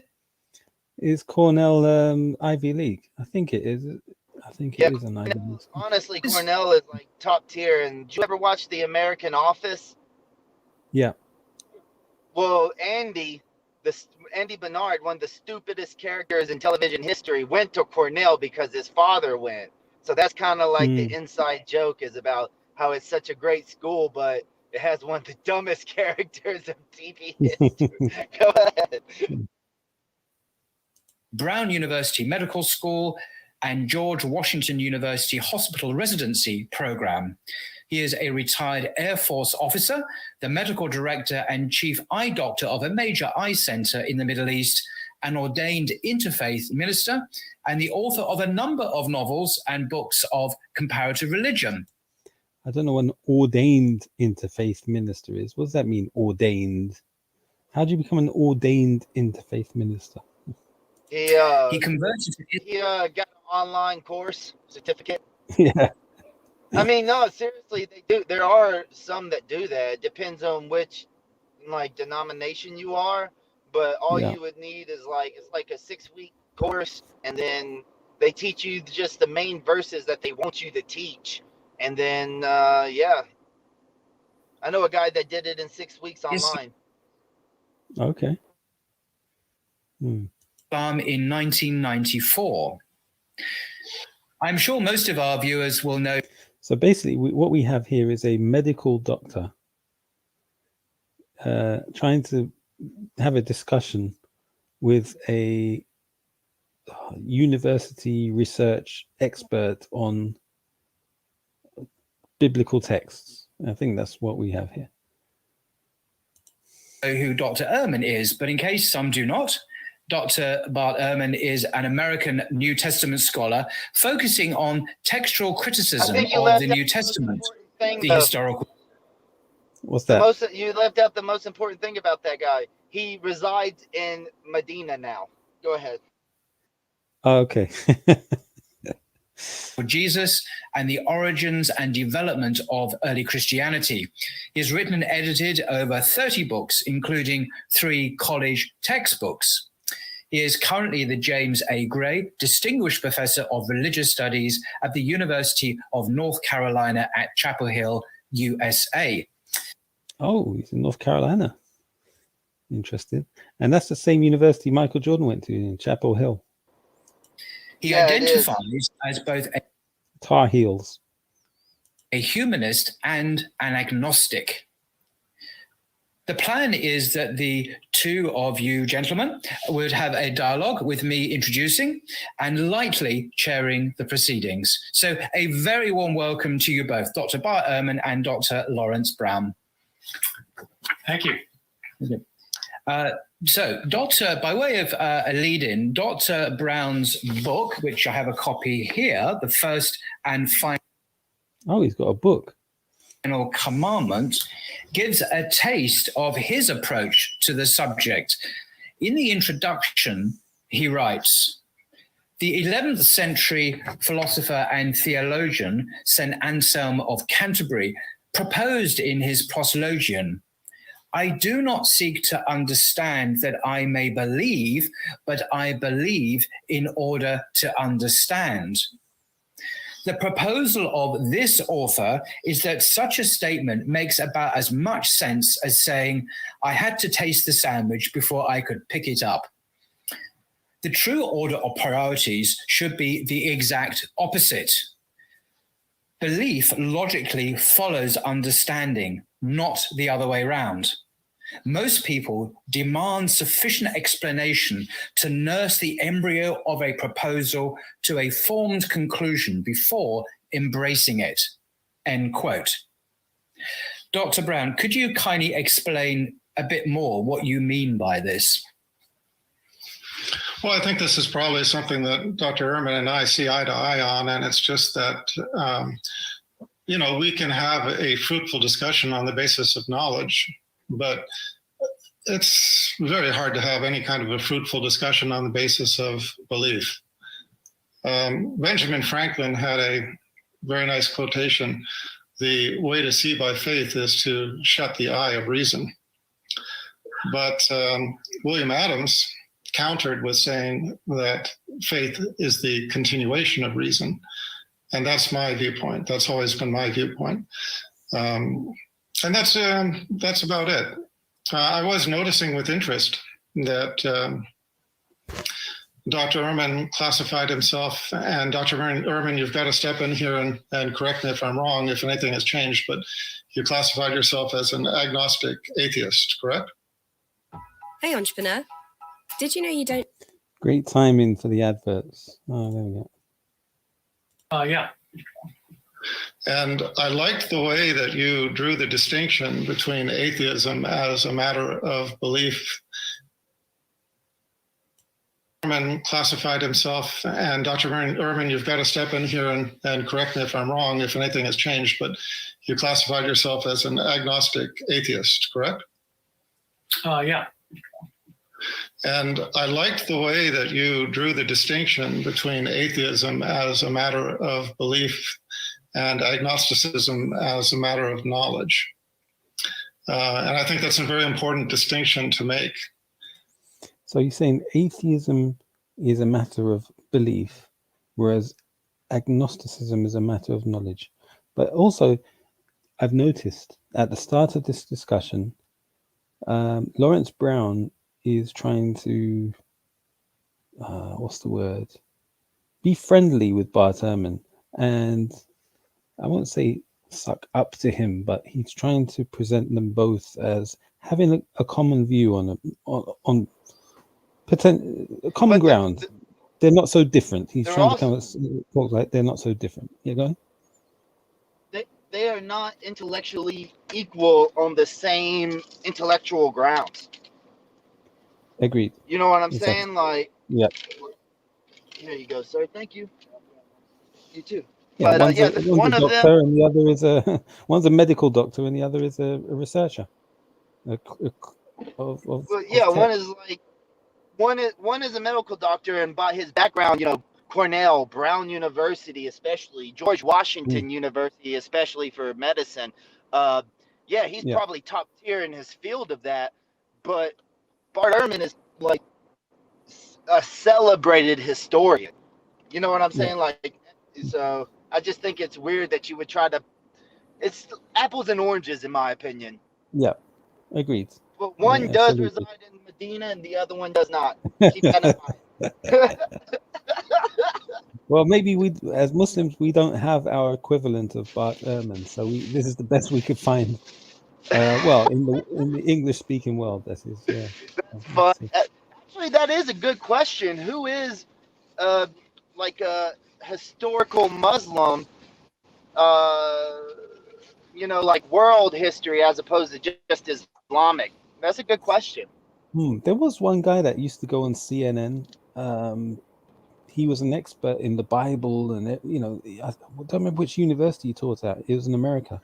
Is Cornell Ivy League? I think it is. I think it is an Ivy League. Honestly, Cornell is like top tier. And did you ever watch The American Office? Yeah. Well, Andy Bernard, one of the stupidest characters in television history, went to Cornell because his father went. So that's kind of like the inside joke is about how it's such a great school, but it has one of the dumbest characters of TV history. Go ahead. Brown University Medical School and George Washington University Hospital Residency Program. He is a retired Air Force officer, the medical director and chief eye doctor of a major eye center in the Middle East, an ordained interfaith minister, and the author of a number of novels and books of comparative religion. I don't know what an ordained interfaith minister is. What does that mean, ordained? How do you become an ordained interfaith minister? He converted. He got an online course certificate. Yeah. I mean, no, seriously, they do. There are some that do that. It depends on which, like, denomination you are. But all you would need is it's like a 6-week course, and then they teach you just the main verses that they want you to teach, and then I know a guy that did it in 6 weeks online. Okay. In 1994. I'm sure most of our viewers will know. So basically, what we have here is a medical doctor trying to have a discussion with a university research expert on biblical texts. I think that's what we have here. Who Dr. Ehrman is, but in case some do not, Dr. Bart Ehrman is an American New Testament scholar focusing on textual criticism of the New Testament, the historical. What's that? You left out the most important thing about that guy. He resides in Medina now. Go ahead. Okay. For Jesus and the origins and development of early Christianity. He has written and edited over 30 books, including 3 college textbooks. He is currently the James A. Gray Distinguished Professor of Religious Studies at the University of North Carolina at Chapel Hill, USA. Oh, he's in North Carolina. Interesting. And that's the same university Michael Jordan went to, in Chapel Hill. He identifies as both Tar Heels, a humanist and an agnostic. The plan is that the two of you gentlemen would have a dialogue with me introducing and lightly chairing the proceedings. So a very warm welcome to you both, Dr. Bart Ehrman and Dr. Lawrence Brown. Thank you. So, by way of a lead-in, Dr. Brown's book, which I have a copy here, The First and Final. Oh, he's got a book. Final Commandment, gives a taste of his approach to the subject. In the introduction, he writes, the 11th century philosopher and theologian St. Anselm of Canterbury proposed in his Proslogion, I do not seek to understand that I may believe, but I believe in order to understand. The proposal of this author is that such a statement makes about as much sense as saying, I had to taste the sandwich before I could pick it up. The true order of priorities should be the exact opposite. Belief logically follows understanding, not the other way around. Most people demand sufficient explanation to nurse the embryo of a proposal to a formed conclusion before embracing it. End quote. Dr. Brown, could you kindly explain a bit more what you mean by this? Well, I think this is probably something that Dr. Ehrman and I see eye to eye on, and it's just that, we can have a fruitful discussion on the basis of knowledge, but it's very hard to have any kind of a fruitful discussion on the basis of belief. Benjamin Franklin had a very nice quotation. The way to see by faith is to shut the eye of reason. But William Adams countered with saying that faith is the continuation of reason. And that's my viewpoint. That's always been my viewpoint. And that's about it. I was noticing with interest that Dr. Ehrman classified himself, and Dr. Ehrman, you've got to step in here and correct me if I'm wrong, if anything has changed, but you classified yourself as an agnostic atheist, correct? Hey, entrepreneur. Did you know you don't... Great timing for the adverts. Oh, there we go. Yeah. And I liked the way that you drew the distinction between atheism as a matter of belief. Ehrman classified himself, and Dr. Ehrman, you've got to step in here and correct me if I'm wrong, if anything has changed, but you classified yourself as an agnostic atheist, correct? Yeah. And I liked the way that you drew the distinction between atheism as a matter of belief and agnosticism as a matter of knowledge. And I think that's a very important distinction to make. So you're saying atheism is a matter of belief, whereas agnosticism is a matter of knowledge. But also, I've noticed at the start of this discussion, Lawrence Brown is trying to, what's the word? Be friendly with Bart Ehrman. And I won't say suck up to him, but he's trying to present them both as having a common view on common ground. They're not so different. He's trying to kind of talk like they're not so different. Yeah, go ahead. They are not intellectually equal on the same intellectual grounds. Agreed. You know what I'm Exactly. saying? Like, yeah. Here you go, sir. Thank you. You too. Yeah, But one's one a of doctor, them. and the other is one's a medical doctor, and the other is a researcher. Well, yeah, one is like one is a medical doctor, and by his background, you know, Cornell, Brown University, especially George Washington University, especially for medicine. Yeah, he's probably top tier in his field of that. But Bart Ehrman is like a celebrated historian. You know what I'm saying? Like, so I just think it's weird that you would try to. It's apples and oranges, in my opinion. Yeah, agreed. But one does reside in Medina, and the other one does not. Keep that in mind. Well, maybe we, as Muslims, we don't have our equivalent of Bart Ehrman, so this is the best we could find. Well, in the English-speaking world, that is. Yeah. But actually, that is a good question. Who is like a historical Muslim? You know, like world history as opposed to just Islamic. That's a good question. There was one guy that used to go on CNN. He was an expert in the Bible, and you know, I don't remember which university he taught at. It was in America.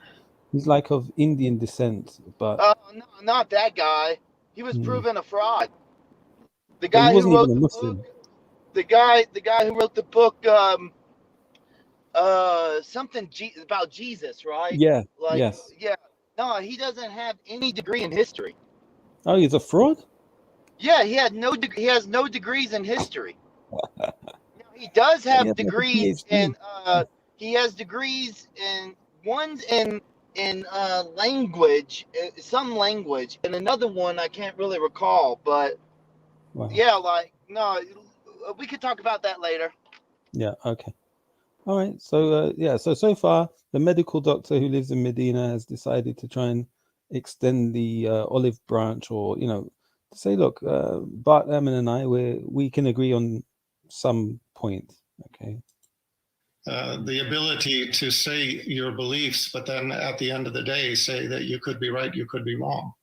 He's like of Indian descent, but No, not that guy. He was proven a fraud. The but guy he wasn't who wrote even a the Muslim. book. The guy who wrote the book. Something about Jesus, right? Yeah. Like, Yes. yeah. No, he doesn't have any degree in history. Oh, he's a fraud? Yeah, he has no degrees in history. Now, he does have Yeah, degrees PhD. in he has degrees in one's in language, some language, and another one I can't really recall, but Wow. yeah, like no, we could talk about that later. Yeah. Okay. All right. So so far the medical doctor who lives in Medina has decided to try and extend the olive branch, or you know, to say, look, Bart Ehrman and I, we can agree on some point. Okay. The ability to say your beliefs, but then at the end of the day, say that you could be right, you could be wrong.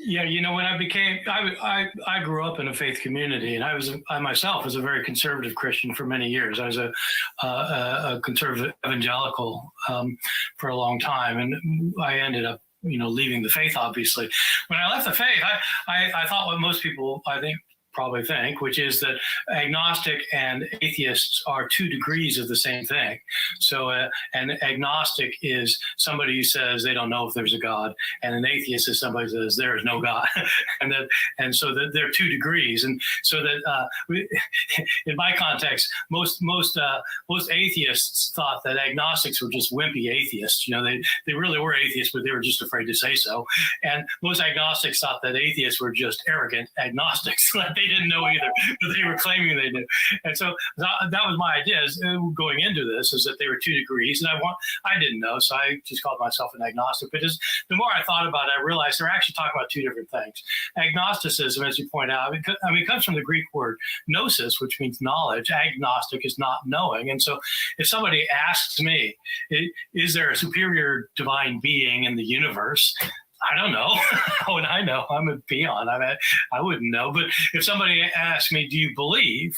Yeah, you know, when I grew up in a faith community, and I myself was a very conservative Christian for many years. I was a conservative evangelical for a long time, and I ended up, you know, leaving the faith. Obviously, when I left the faith, I thought what most people, I think, probably think, which is that agnostic and atheists are 2 degrees of the same thing. So an agnostic is somebody who says they don't know if there's a God, and an atheist is somebody who says there is no God, and so that they're 2 degrees. And so that in my context, most atheists thought that agnostics were just wimpy atheists. You know, they really were atheists, but they were just afraid to say so. And most agnostics thought that atheists were just arrogant agnostics. That they didn't know either, but they were claiming they knew. And so that was my idea going into this, is that they were 2 degrees, and I didn't know, so I just called myself an agnostic. But just the more I thought about it, I realized they're actually talking about 2 different things. Agnosticism, as you point out, it comes from the Greek word gnosis, which means knowledge. Agnostic is not knowing. And so if somebody asks me, is there a superior divine being in the universe? I don't know. How would I know? I'm a peon. I wouldn't know. But if somebody asks me, do you believe?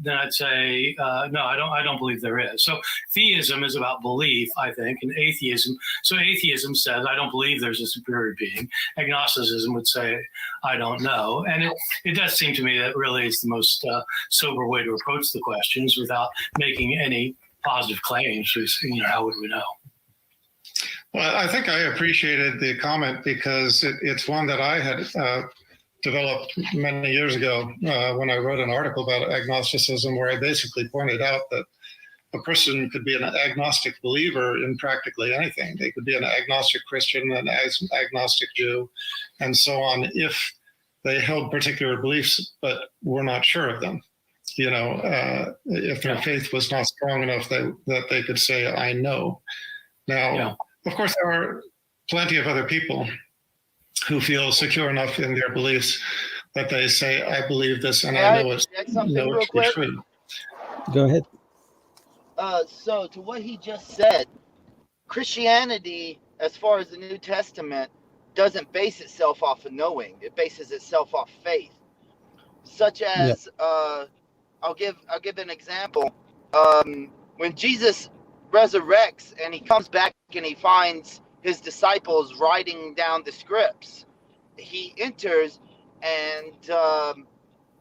Then I'd say, no, I don't believe there is. So theism is about belief, I think, and atheism. So atheism says, I don't believe there's a superior being. Agnosticism would say, I don't know. And it does seem to me that really is the most sober way to approach the questions without making any positive claims. How would we know? Well, I think I appreciated the comment because it's one that I had developed many years ago when I wrote an article about agnosticism, where I basically pointed out that a person could be an agnostic believer in practically anything. They could be an agnostic Christian, an agnostic Jew, and so on, if they held particular beliefs, but were not sure of them. If their faith was not strong enough that they could say, I know. Now, of course, there are plenty of other people who feel secure enough in their beliefs that they say, I believe this and I know it's true. Go ahead. So to what he just said, Christianity, as far as the New Testament, doesn't base itself off of knowing. It bases itself off faith. Such as, I'll give an example. When Jesus resurrects and he comes back and he finds his disciples writing down the scripts, he enters and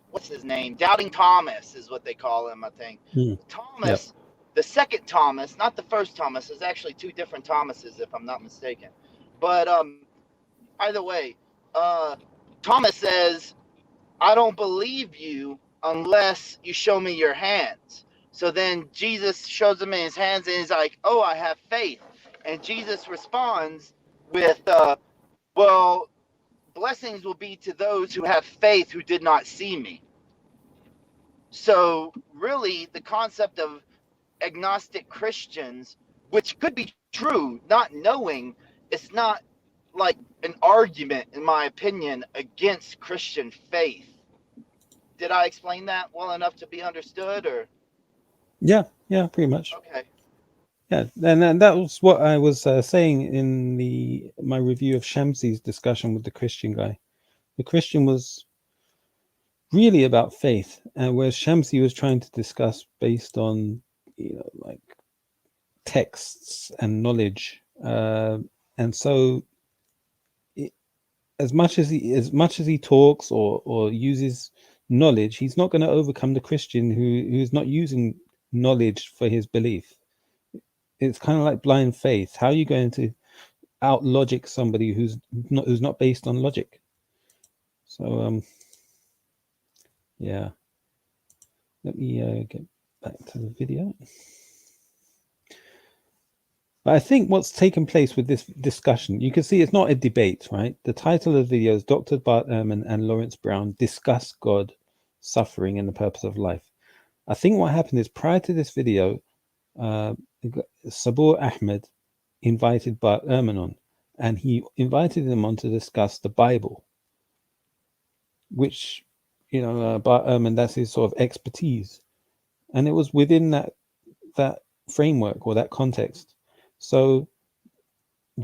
what's his name? Doubting Thomas is what they call him, I think. Thomas, the second Thomas, not the first Thomas. There's actually 2 different Thomases, if I'm not mistaken. But either way, Thomas says, I don't believe you unless you show me your hands. So then Jesus shows him his hands and he's like, oh, I have faith. And Jesus responds with, well, blessings will be to those who have faith who did not see me. So really the concept of agnostic Christians, which could be true, not knowing, it's not like an argument, in my opinion, against Christian faith. Did I explain that well enough to be understood, or? Yeah, pretty much. Okay. Yeah, and that was what I was saying in my review of Shamsi's discussion with the Christian guy. The Christian was really about faith, and whereas Shamsi was trying to discuss based on like texts and knowledge, and so as much as he talks or uses knowledge, he's not going to overcome the Christian who's not using knowledge for his belief. It's kind of like blind faith. How are you going to out logic somebody who's not based on logic? So yeah, let me get back to the video. But I think what's taken place with this discussion, you can see it's not a debate, right? The title of the video is Dr. Bart Ehrman and Lawrence Brown discuss God, suffering, and the purpose of life. I think what happened is prior to this video, Sabur Ahmed invited Bart Ehrman on, and he invited him on to discuss the Bible, which, Bart Ehrman, that's his sort of expertise. And it was within that framework or that context. So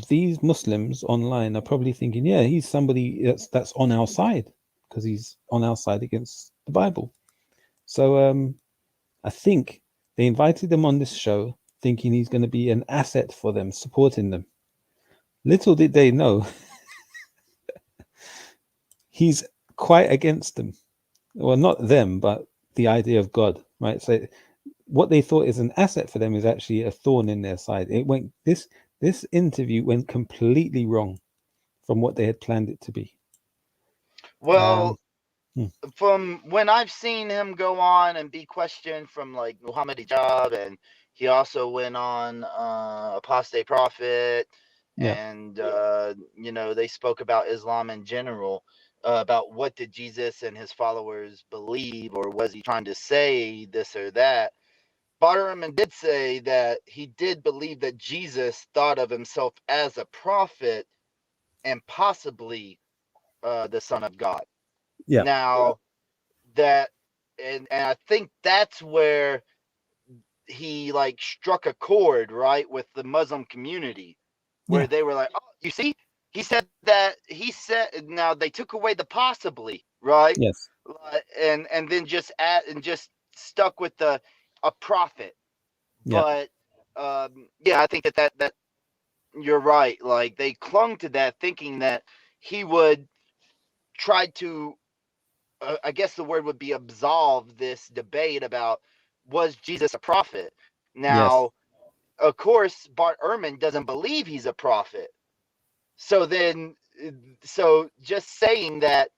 these Muslims online are probably thinking, yeah, he's somebody that's on our side because he's on our side against the Bible. So I think they invited him on this show thinking he's going to be an asset for them, supporting them. Little did they know, he's quite against them. Well, not them, but the idea of God, right? So what they thought is an asset for them is actually a thorn in their side. This interview went completely wrong from what they had planned it to be. Well, from when I've seen him go on and be questioned from like Muhammad Hijab, and he also went on Apostate Prophet, and they spoke about Islam in general. about what did Jesus and his followers believe, or was he trying to say this or that. Bart Ehrman did say that he did believe that Jesus thought of himself as a prophet and possibly the Son of God. Yeah. Now that, and I think that's where he like struck a chord, right, with the Muslim community, where they were like, oh, you see, he said now they took away the possibly, right? Yes. And then just stuck with a prophet. Yeah. But yeah, I think that you're right. Like they clung to that, thinking that he would try to, I guess the word would be absolve this debate about was Jesus a prophet. Yes. Now, of course, Bart Ehrman doesn't believe he's a prophet. So just saying that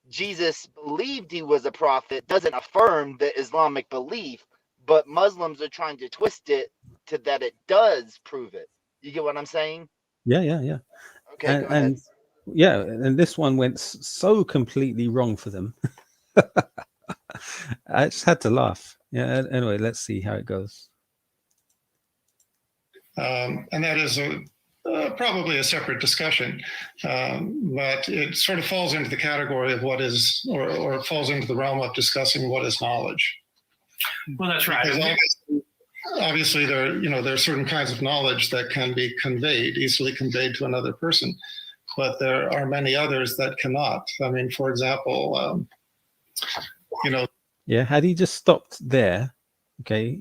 Jesus believed he was a prophet doesn't affirm the Islamic belief, but Muslims are trying to twist it to that it does prove it. You get what I'm saying? Yeah. Okay, go ahead. And yeah, and this one went so completely wrong for them. I just had to laugh. Yeah. Anyway, let's see how it goes. And that is probably a separate discussion, but it sort of falls into the category of what is, or falls into the realm of discussing what is knowledge. Well, that's right. Because obviously there are certain kinds of knowledge that can be easily conveyed to another person, but there are many others that cannot. I mean, for example, Yeah, had he just stopped there, okay,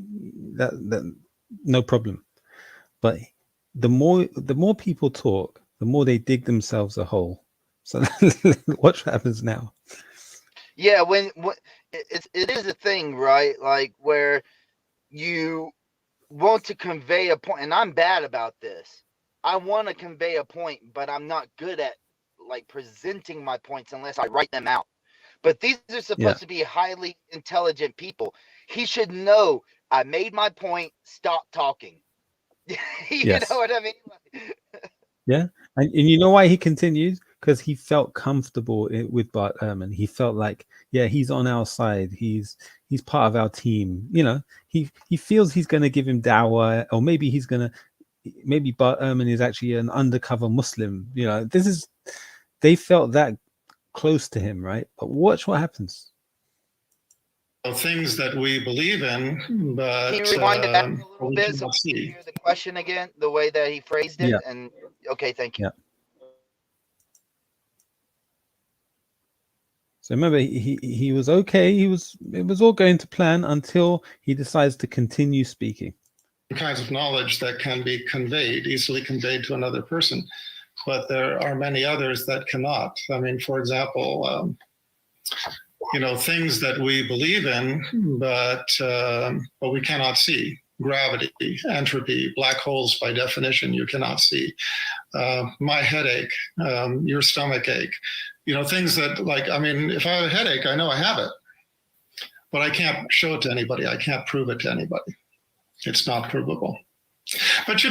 that no problem. But the more people talk, the more they dig themselves a hole. So watch what happens now. Yeah, when it is a thing, right? Like where you want to convey a point, and I'm bad about this. I want to convey a point, but I'm not good at like presenting my points unless I write them out. But these are supposed to be highly intelligent people. He should know I made my point, stop talking. You know what I mean? Yeah, and you know why he continued? Because he felt comfortable with Bart Ehrman. He felt like, yeah, he's on our side. He's part of our team. You know, he feels he's going to give him dawah, or maybe maybe Bart Ehrman is actually an undercover Muslim. You know, they felt that close to him, right? But watch what happens. Things that we believe in, but can you rewind it back a little bit so we can hear the question again, the way that he phrased it? Yeah. And okay, thank you. Yeah. So remember, he was okay. It was all going to plan until he decides to continue speaking. Kinds of knowledge that can be easily conveyed to another person, but there are many others that cannot. I mean, for example, things that we believe in, but we cannot see. Gravity, entropy, black holes, by definition, you cannot see. My headache, your stomach ache, things that, like, I mean, if I have a headache, I know I have it, but I can't show it to anybody. I can't prove it to anybody. It's not provable. But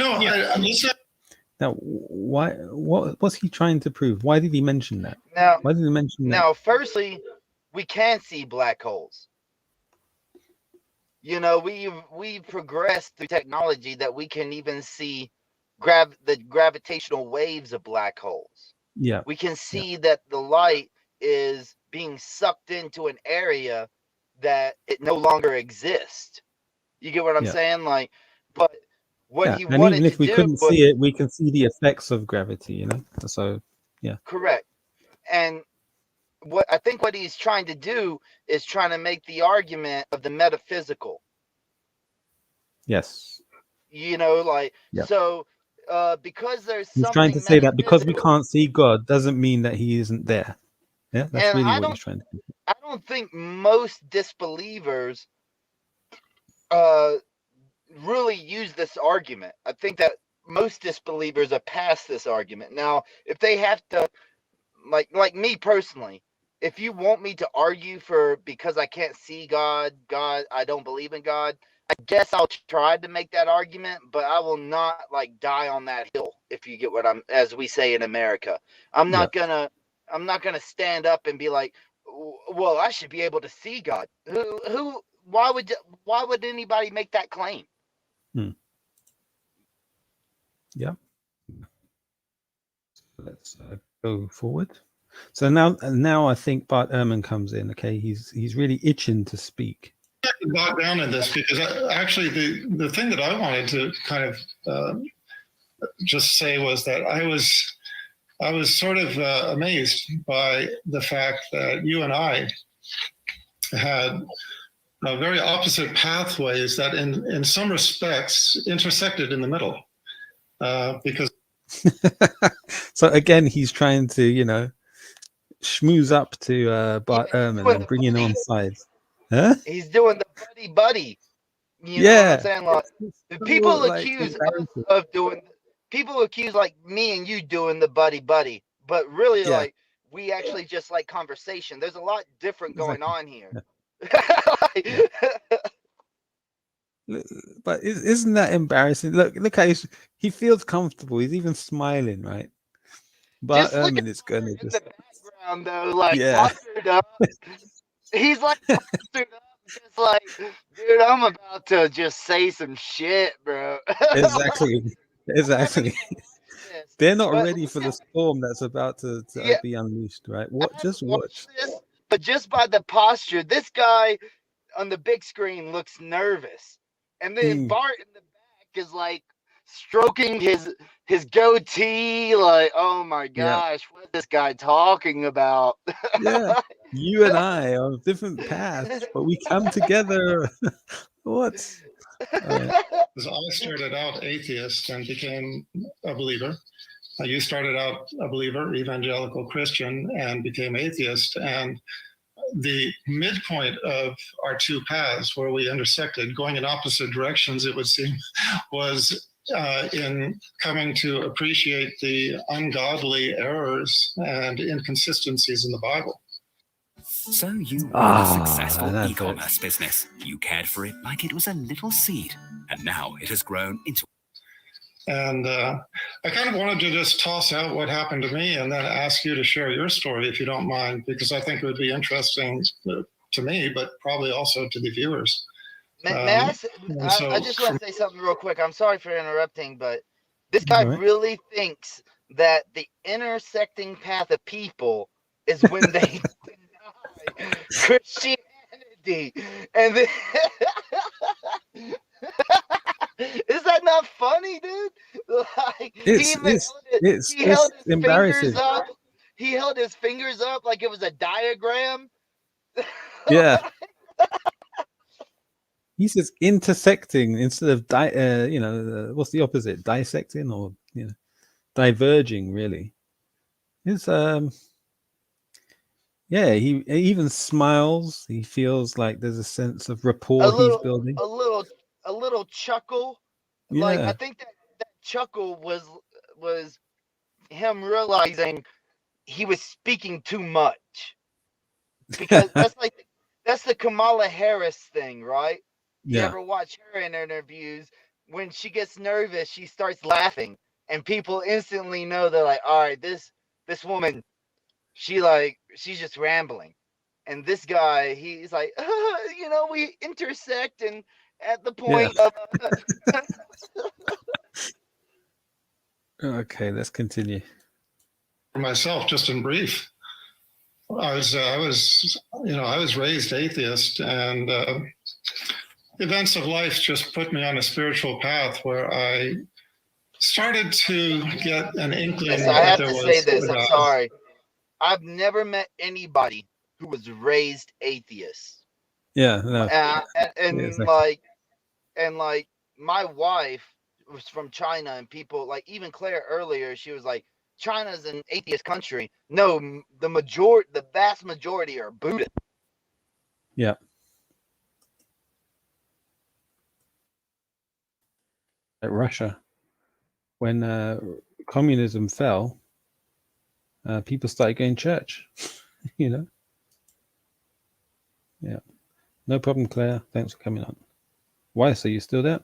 now, what was he trying to prove? Why did he mention that? Why did he mention that? Now, firstly, we can see black holes. We've progressed through technology that we can even see the gravitational waves of black holes. Yeah. We can see that the light is being sucked into an area that it no longer exists. You get what I'm saying? Like, but what he and wanted even if to we do couldn't see it, we can see the effects of gravity, So, yeah. Correct. And what he's trying to do is trying to make the argument of the metaphysical. Yes. So because there's he's something trying to say that because we can't see God doesn't mean that he isn't there. Yeah, that's really what he's trying to do. I don't think most disbelievers really use this argument. I think that most disbelievers are past this argument. Now, if they have to, like me personally, if you want me to argue because I can't see God, I don't believe in God, I guess I'll try to make that argument, but I will not die on that hill, if you get what as we say in America. I'm not gonna I'm not gonna stand up and be like, well, I should be able to see God. Why would anybody make that claim? Yeah. Let's go forward. So now I think Bart Ehrman comes in. Okay, he's really itching to speak. I got down in this because actually the thing that I wanted to kind of just say was that I was sort of amazed by the fact that you and I had very opposite pathways that in some respects intersected in the middle. Because so again, he's trying to, schmooze up to Bart Ehrman and bring him on side. Huh? He's doing the buddy. You know what I'm saying? Like people accuse us of doing. People accuse like me and you doing the buddy, but really like we actually just like conversation. There's a lot different going on here. But isn't that embarrassing? Look how he feels comfortable. He's even smiling, right? But Ehrman is gonna in just the background though, like postured up. He's like postured up, just like, dude, I'm about to just say some shit, bro. Exactly. They're not ready for the storm that's about to be unleashed, right? Just watch. This, but just by the posture, this guy on the big screen looks nervous, and then Bart in the back is like stroking his goatee, like, oh my gosh, what's this guy talking about? Yeah, you and I are on different paths, but we come together. What? I started out atheist and became a believer. You started out a believer, evangelical Christian, and became atheist. And the midpoint of our two paths where we intersected, going in opposite directions, it would seem, was in coming to appreciate the ungodly errors and inconsistencies in the Bible. So you run a successful e-commerce business. You cared for it like it was a little seed, and now it has grown into... And I kind of wanted to just toss out what happened to me and then ask you to share your story, if you don't mind, because I think it would be interesting to me, but probably also to the viewers. May I just want to say something real quick. I'm sorry for interrupting, but this guy really thinks that the intersecting path of people is when they deny Christianity. And then is that not funny, dude? Like, it's embarrassing. He held his fingers up like it was a diagram. Yeah. He says intersecting instead of what's the opposite? Dissecting or diverging, really. It's he even smiles. He feels like there's a sense of rapport he's building. A little chuckle. Like I think that chuckle was him realizing he was speaking too much. Because that's the Kamala Harris thing, right? You ever watch her in interviews? When she gets nervous, she starts laughing, and people instantly know they're like, all right, this woman, she's just rambling. And this guy, he's like, we intersect and at the point of Okay, let's continue. For myself, just in brief, I was raised atheist, and events of life just put me on a spiritual path where I started to get an inkling. I have to say this. I'm sorry. I've never met anybody who was raised atheist. Yeah, no. And my wife was from China, and people like even Claire earlier, she was like, China's an atheist country. No, the vast majority are Buddhist. Yeah. At Russia, when communism fell, people started going to church. Yeah. No problem, Claire. Thanks for coming on. Weiss, are you still there?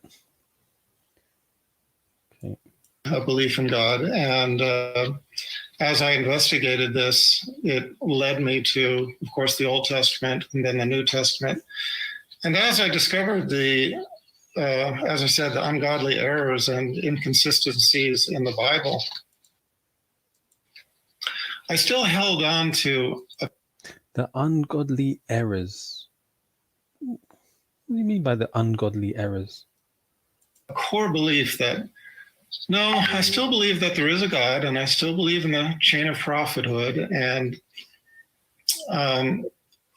Okay. A belief in God, and as I investigated this, it led me to, of course, the Old Testament and then the New Testament. And as I discovered as I said, the ungodly errors and inconsistencies in the Bible, I still held on to the ungodly errors. What do you mean by the ungodly errors? a core belief that, no, I still believe that there is a God, and I still believe in the chain of prophethood, and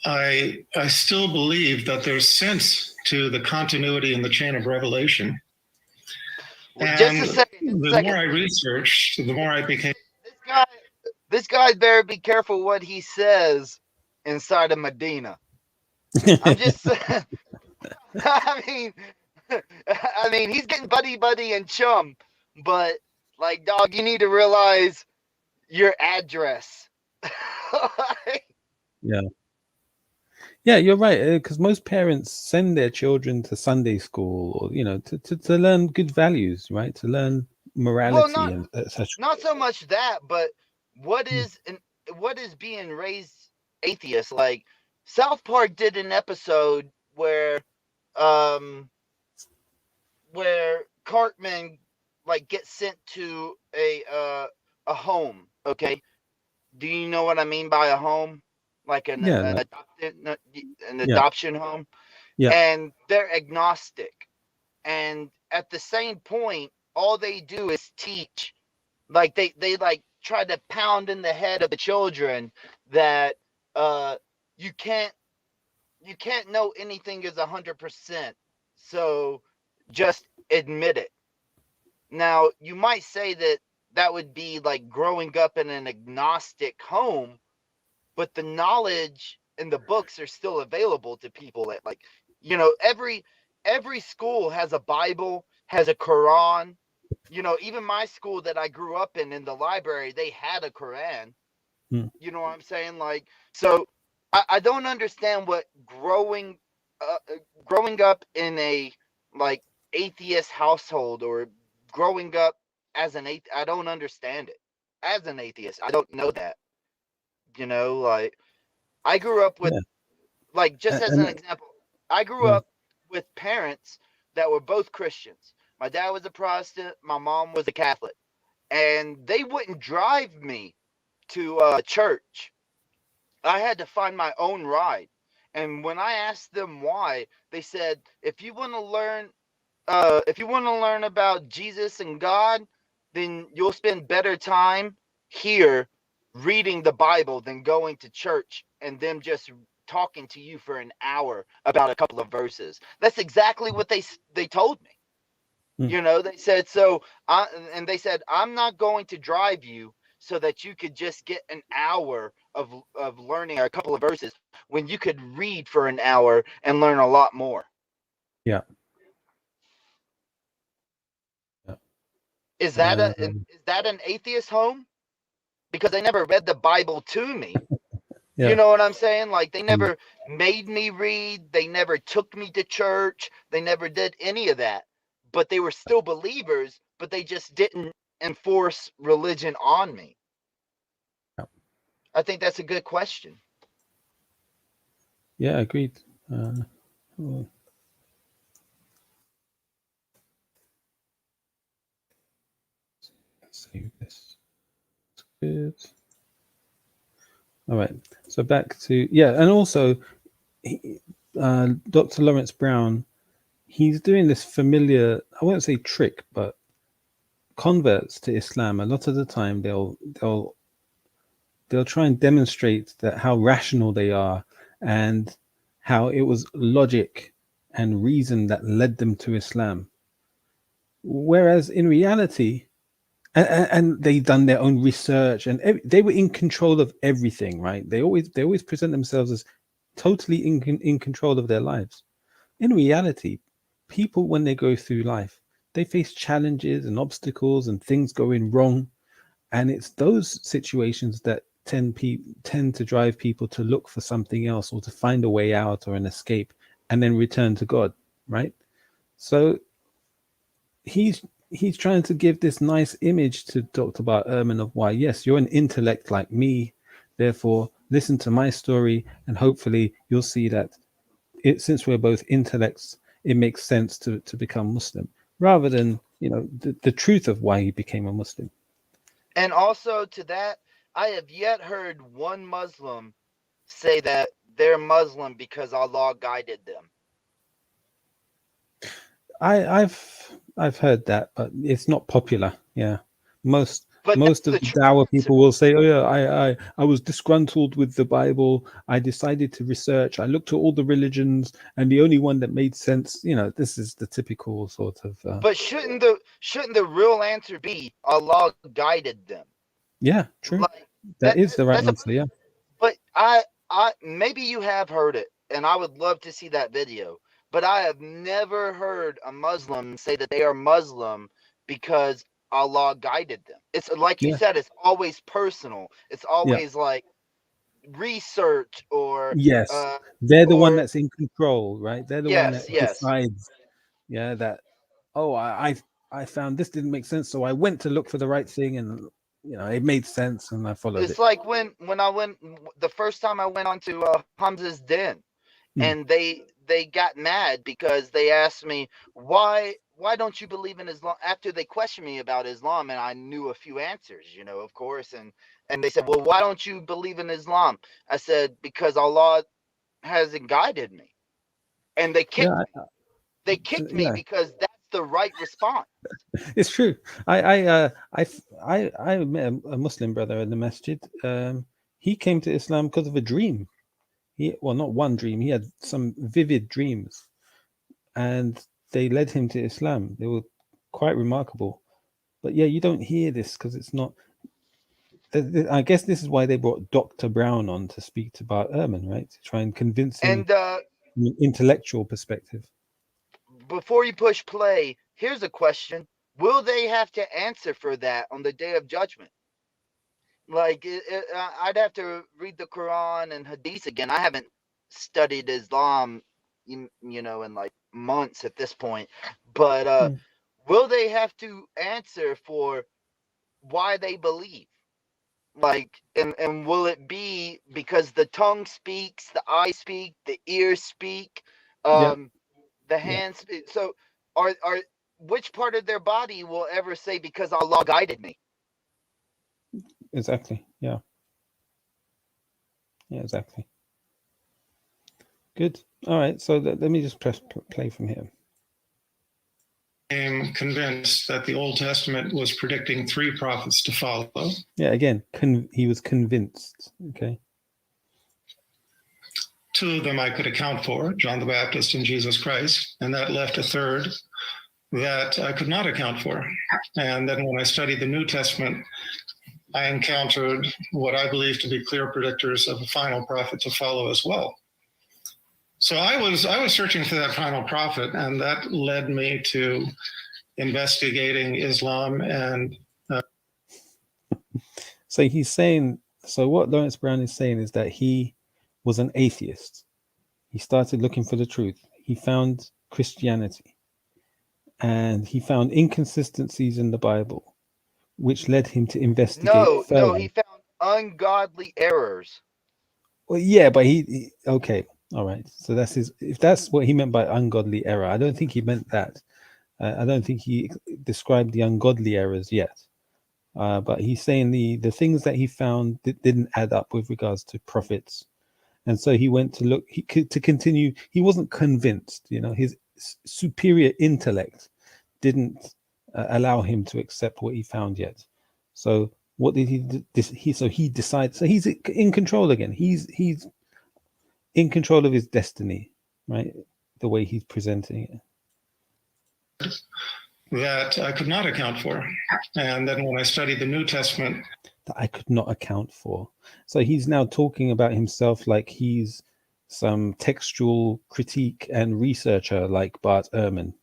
I still believe that there's sense to the continuity in the chain of revelation. And just a second. The more I researched, the more I became. This guy better be careful what he says inside of Medina. I'm just. I mean, he's getting buddy and chum, but like, dog, you need to realize your address. Yeah, you're right. Because most parents send their children to Sunday school, or to learn good values, right? To learn morality and etc. Not so much that, but what is being raised atheist? Like South Park did an episode where Cartman like gets sent to a home. Okay, do you know what I mean by a home? Like an adoption home. Yeah. And they're agnostic. And at the same point, all they do is teach. Like they like try to pound in the head of the children that you can't know anything is 100%. So just admit it. Now, you might say that would be like growing up in an agnostic home, but the knowledge and the books are still available to people. That, like, every school has a Bible, has a Quran. Even my school that I grew up in the library, they had a Quran. You know what I'm saying? Like, so I don't understand what growing up in a like atheist household, or growing up as an atheist, I don't understand it. As an atheist, I don't know that. Like I grew up with, like, just as an example, I grew up with parents that were both Christians. My dad was a Protestant, my mom was a Catholic, and they wouldn't drive me to church. I had to find my own ride. And when I asked them why, they said, if you want to learn about Jesus and God, then you'll spend better time here reading the Bible than going to church and them just talking to you for an hour about a couple of verses. That's exactly what they told me. They said, they said, I'm not going to drive you so that you could just get an hour of learning a couple of verses when you could read for an hour and learn a lot more. Yeah. Is that an atheist home? Because they never read the Bible to me. Yeah. You know what I'm saying? Like, they never made me read. They never took me to church. They never did any of that. But they were still believers, but they just didn't enforce religion on me. Yeah. I think that's a good question. Yeah, agreed. Save this. Good. All right. So back to and also Dr. Lawrence Brown, he's doing this familiar, I won't say trick, but converts to Islam, a lot of the time they'll try and demonstrate that how rational they are and how it was logic and reason that led them to Islam. Whereas in reality, and they've done their own research, and they were in control of everything, right? They always present themselves as totally in control of their lives. In reality, people, when they go through life, they face challenges and obstacles and things going wrong, and it's those situations that tend to drive people to look for something else, or to find a way out or an escape, and then return to God, right? So he's he's trying to give this nice image to Dr. Bart Ehrman of why, yes, you're an intellect like me. Therefore, listen to my story, and hopefully you'll see that since we're both intellects, it makes sense to become Muslim, rather than, the truth of why he became a Muslim. And also to that, I have yet heard one Muslim say that they're Muslim because Allah guided them. I've heard that, but it's not popular. Yeah, most of the truth. Dawah people will say, "Oh yeah, I was disgruntled with the Bible. I decided to research. I looked at all the religions, and the only one that made sense, this is the typical sort of." But shouldn't the real answer be Allah guided them? Yeah, true. That is the right answer. Yeah. But I maybe you have heard it, and I would love to see that video. But I have never heard a Muslim say that they are Muslim because Allah guided them. It's like you said, it's always personal. It's always like research or yes, they're the one that's in control, right? They're the one that decides. Yeah, that I found this didn't make sense, so I went to look for the right thing, and it made sense, and I followed it. It's like when I went the first time I went onto Hamza's den, and they got mad because they asked me why don't you believe in Islam, after they questioned me about Islam, and I knew a few answers, of course, and they said, well, why don't you believe in Islam? I said, because Allah hasn't guided me, and they kicked me. They kicked me because that's the right response. It's true. I met a Muslim brother in the masjid. He came to Islam because of a dream. Not one dream. He had some vivid dreams, and they led him to Islam. They were quite remarkable. But yeah, you don't hear this because it's not. I guess this is why they brought Dr. Brown on to speak to Bart Ehrman, right? To try and convince him from an intellectual perspective. Before you push play, here's a question. Will they have to answer for that on the Day of Judgment? Like, I'd have to read the Quran and Hadith again. I haven't studied Islam, in like months at this point. But will they have to answer for why they believe? Like, and will it be because the tongue speaks, the eye speak, the ears speak, the hands speak? So, are which part of their body will ever say, because Allah guided me? Exactly. Yeah. Yeah, exactly. Good. All right. So let me just press play from here. I'm convinced that the Old Testament was predicting 3 prophets to follow. Yeah, again, he was convinced. Okay. 2 of them I could account for, John the Baptist and Jesus Christ, and that left a 3rd that I could not account for. And then when I studied the New Testament, I encountered what I believe to be clear predictors of a final prophet to follow as well. So I was searching for that final prophet, and that led me to investigating Islam. And so he's saying, so what Lawrence Brown is saying is that he was an atheist. He started looking for the truth. He found Christianity, and he found inconsistencies in the Bible, which led him to investigate further. No, he found ungodly errors. Well, yeah, but he okay. All right. So that's if that's what he meant by ungodly error, I don't think he meant that. I don't think he described the ungodly errors yet. But he's saying the things that he found didn't add up with regards to prophets. And so he went to look, to continue. He wasn't convinced, his superior intellect didn't allow him to accept what he found yet. So what did he do? He decided, so he's in control again. He's in control of his destiny, right? The way he's presenting it. That I could not account for. And then when I studied the New Testament, that I could not account for. So he's now talking about himself like he's some textual critique and researcher like Bart Ehrman,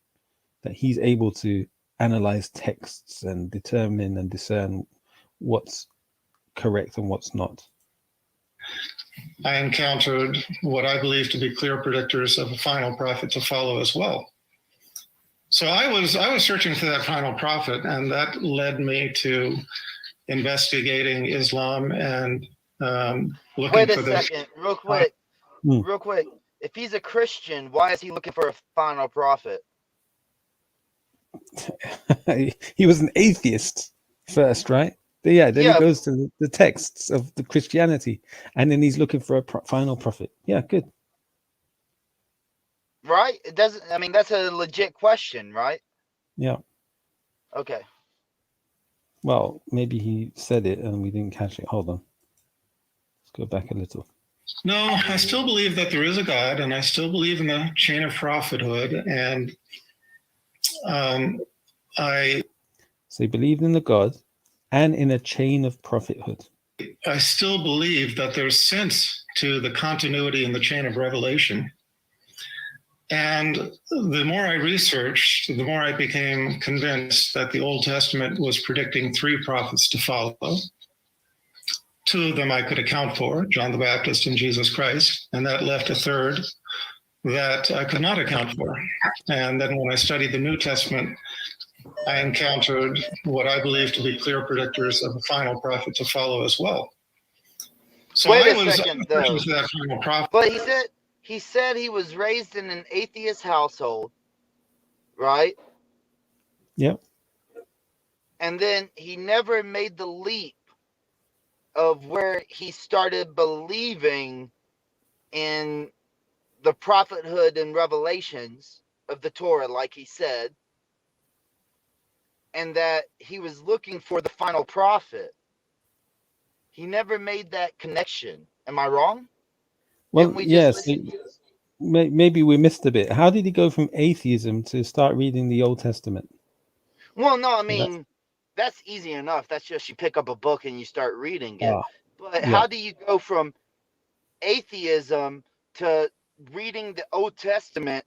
that he's able to analyze texts and determine and discern what's correct and what's not. I encountered what I believe to be clear predictors of a final prophet to follow as well. So I was searching for that final prophet, and that led me to investigating Islam and looking Wait a for second, real quick. If he's a Christian, why is he looking for a final prophet? He was an atheist first, right? Then he goes to the texts of the Christianity, and then he's looking for a final prophet. Yeah, good. Right? It doesn't. I mean, that's a legit question, right? Yeah. Okay. Well, maybe he said it and we didn't catch it. Hold on. Let's go back a little. No, I still believe that there is a God, and I still believe in the chain of prophethood. And So he believed in the God and in a chain of prophethood. I still believe that there's sense to the continuity in the chain of revelation. And the more I researched, the more I became convinced that the Old Testament was predicting 3 prophets to follow. 2 of them I could account for, John the Baptist and Jesus Christ, and that left a 3rd that I could not account for. And then when I studied the New Testament, I encountered what I believe to be clear predictors of the final prophet to follow as well. So Wait a second, though. That final prophet. But he said he was raised in an atheist household, right? Yep. And then he never made the leap of where he started believing in the prophethood and revelations of the Torah, like he said, and that he was looking for the final prophet. He never made that connection. Am I wrong? Well, yes. Maybe we missed a bit. How did he go from atheism to start reading the Old Testament? Well, no, I mean, that's easy enough. That's just you pick up a book and you start reading it. But how do you go from atheism to reading the Old Testament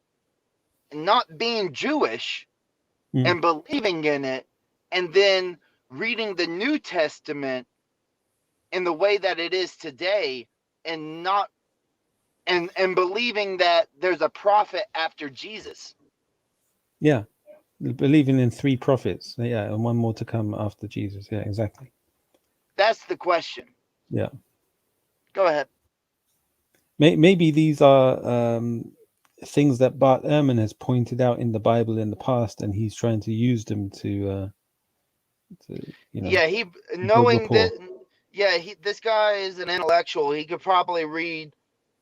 and not being Jewish and believing in it, and then reading the New Testament in the way that it is today and not and believing that there's a prophet after Jesus? Yeah. Believing in 3 prophets. Yeah, and 1 more to come after Jesus. Yeah, exactly. That's the question. Yeah. Go ahead. Maybe these are things that Bart Ehrman has pointed out in the Bible in the past, and he's trying to use them to he knowing that. Yeah, this guy is an intellectual. He could probably read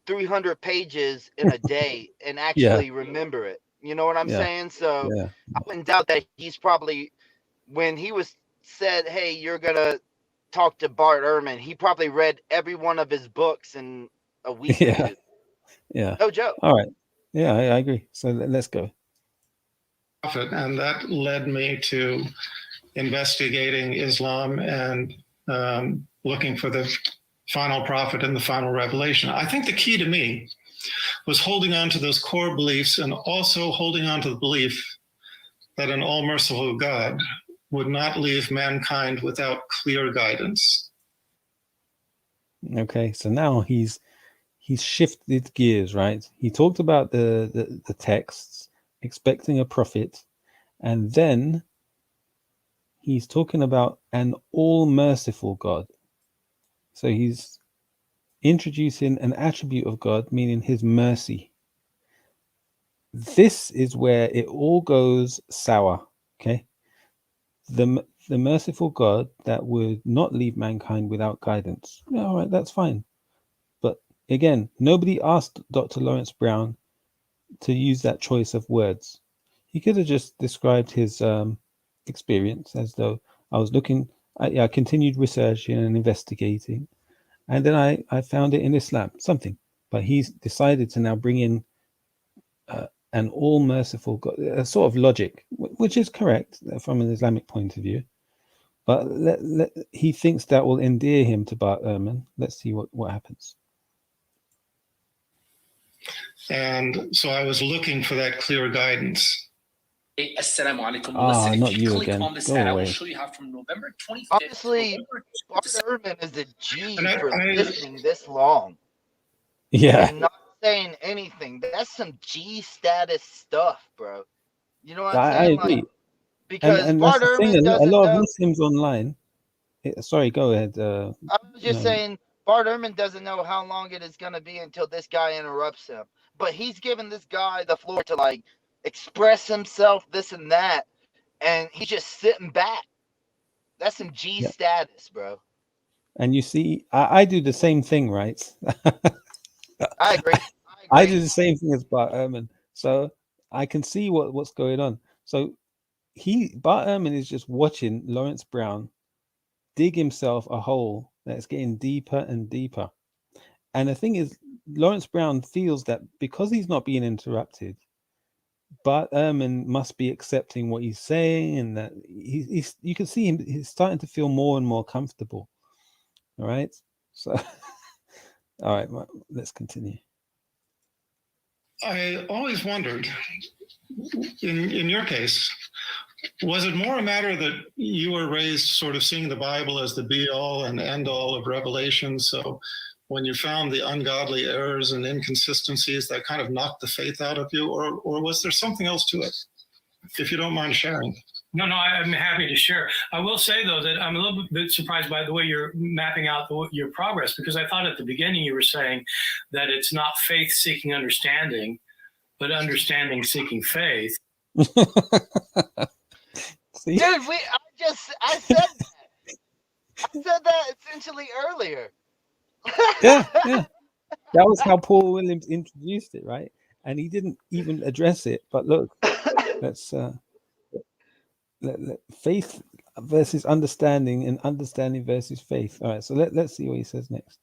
300 pages in a day and actually remember it. You know what I'm saying? So I wouldn't doubt that he's probably, when he was said, hey, you're going to talk to Bart Ehrman, he probably read every one of his books in a week. Yeah. No joke. All right. Yeah, I agree. So let's go. And that led me to investigating Islam and looking for the final prophet and the final revelation. I think the key to me was holding on to those core beliefs and also holding on to the belief that an all-merciful God would not leave mankind without clear guidance. Okay, so now he's shifted gears, right? He talked about the texts, expecting a prophet, and then he's talking about an all-merciful God. So he's introducing an attribute of God, meaning his mercy. This is where it all goes sour, okay? The merciful God that would not leave mankind without guidance. Yeah, all right, that's fine. But again, nobody asked Dr. Lawrence Brown to use that choice of words. He could have just described his experience as though I was looking, I continued researching and investigating, and then I found it in Islam, something. But he's decided to now bring in an all-merciful God, a sort of logic, which is correct from an Islamic point of view. But he thinks that will endear him to Bart Ehrman. Let's see what happens. And so I was looking for that clear guidance. Assalamu alaikum. Ah, not you click again. on this Go ad, I away. will show you how from November 25th. Honestly, Bart Ehrman is a G for listening this long. Yeah. And not saying anything. That's some G status stuff, bro. You know what I I'm saying? agree. Like, because And that's Bart the thing. Ehrman A doesn't lot of know. Muslims online. Sorry, go ahead. I was just saying, Bart Ehrman doesn't know how long it is going to be until this guy interrupts him. But he's giving this guy the floor to like express himself, this and that, and he's just sitting back. That's some G status, bro. And you see, I do the same thing, right? I agree. I do the same thing as Bart Ehrman, so I can see what's going on. So Bart Ehrman is just watching Lawrence Brown dig himself a hole that's getting deeper and deeper. And the thing is, Lawrence Brown feels that because he's not being interrupted, Bart Ehrman must be accepting what he's saying, and that he's you can see him, he's starting to feel more and more comfortable. All right. So, all right, let's continue. I always wondered, in your case, was it more a matter that you were raised sort of seeing the Bible as the be-all and end-all of revelation? So when you found the ungodly errors and inconsistencies, that kind of knocked the faith out of you? Or was there something else to it, if you don't mind sharing? No, I'm happy to share. I will say, though, that I'm a little bit surprised by the way you're mapping out your progress, because I thought at the beginning you were saying that it's not faith seeking understanding, but understanding seeking faith. Dude, I said that. I said that essentially earlier. Yeah. That was how Paul Williams introduced it, right? And he didn't even address it. But look, let's faith versus understanding, and understanding versus faith. All right, so let's see what he says next.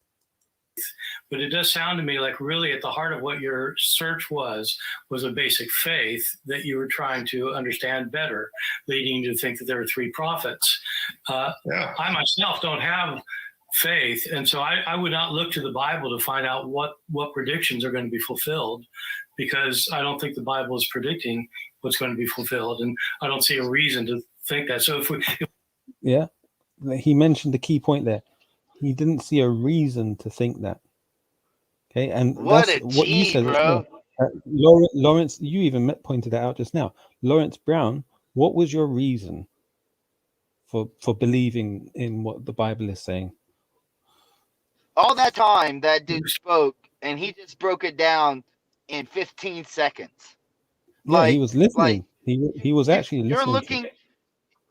But it does sound to me like really at the heart of what your search was a basic faith that you were trying to understand better, leading you to think that there were three prophets. I myself don't have faith, and so I would not look to the Bible to find out what predictions are going to be fulfilled, because I don't think the Bible is predicting what's going to be fulfilled, and I don't see a reason to think that. So Yeah, he mentioned the key point there. He didn't see a reason to think that. Okay, and that's what you said, bro. Lawrence, you even pointed that out just now. Lawrence Brown, what was your reason for believing in what the Bible is saying? All that time that dude spoke, and he just broke it down in 15 seconds. Yeah, he was listening. He was actually listening. You're looking.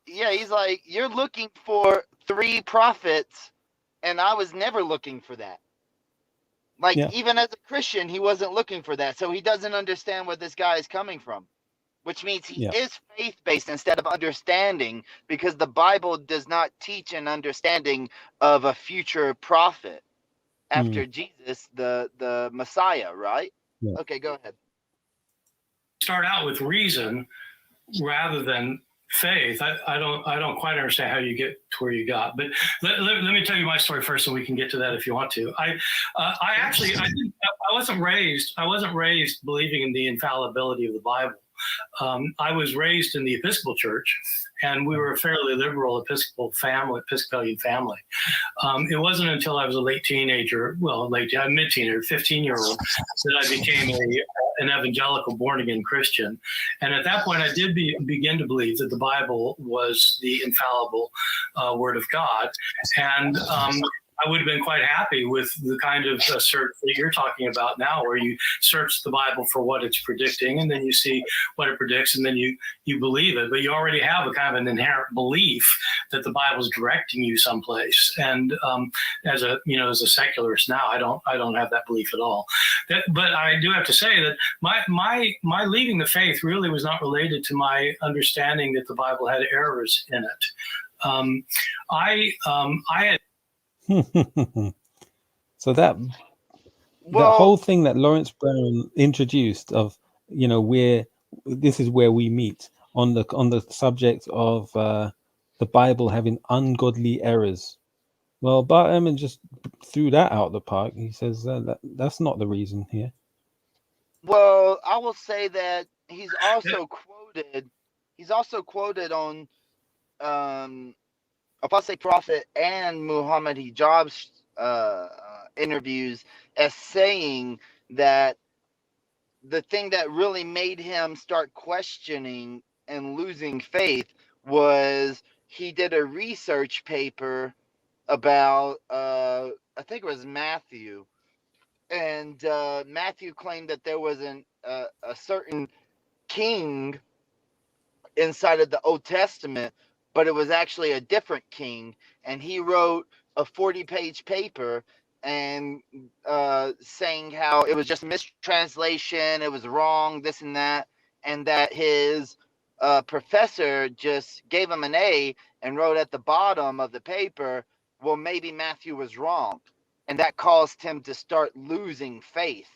Yeah, he's like, you're looking for three prophets, and I was never looking for that. Like, even as a Christian, he wasn't looking for that. So he doesn't understand where this guy is coming from, which means he is faith-based instead of understanding, because the Bible does not teach an understanding of a future prophet after Jesus, the Messiah, right? Yeah. Okay, go ahead. Start out with reason rather than faith. I don't quite understand how you get to where you got, but let me tell you my story first, so we can get to that if you want to. I wasn't raised believing in the infallibility of the Bible. I was raised in the Episcopal Church, and we were a fairly liberal Episcopalian family. It wasn't until I was a mid-teenager, 15-year-old, that I became an evangelical born-again Christian. And at that point, I did begin to believe that the Bible was the infallible Word of God. And I would have been quite happy with the kind of search that you're talking about now, where you search the Bible for what it's predicting, and then you see what it predicts, and then you believe it. But you already have a kind of an inherent belief that the Bible is directing you someplace. And as a secularist now, I don't have that belief at all. But I do have to say that my leaving the faith really was not related to my understanding that the Bible had errors in it. I had. So that whole thing that Lawrence Brown introduced of, this is where we meet on the subject of the Bible having ungodly errors. Well, Bart Ehrman just threw that out the park. He says that's not the reason here. Well, I will say that he's also quoted on Apostate Prophet and Muhammad Hijab's interviews as saying that the thing that really made him start questioning and losing faith was he did a research paper about I think it was Matthew, and Matthew claimed that there was a certain king inside of the Old Testament, but it was actually a different king, and he wrote a 40-page paper and saying how it was just mistranslation, it was wrong, this and that, and that his professor just gave him an A and wrote at the bottom of the paper, well, maybe Matthew was wrong. And that caused him to start losing faith.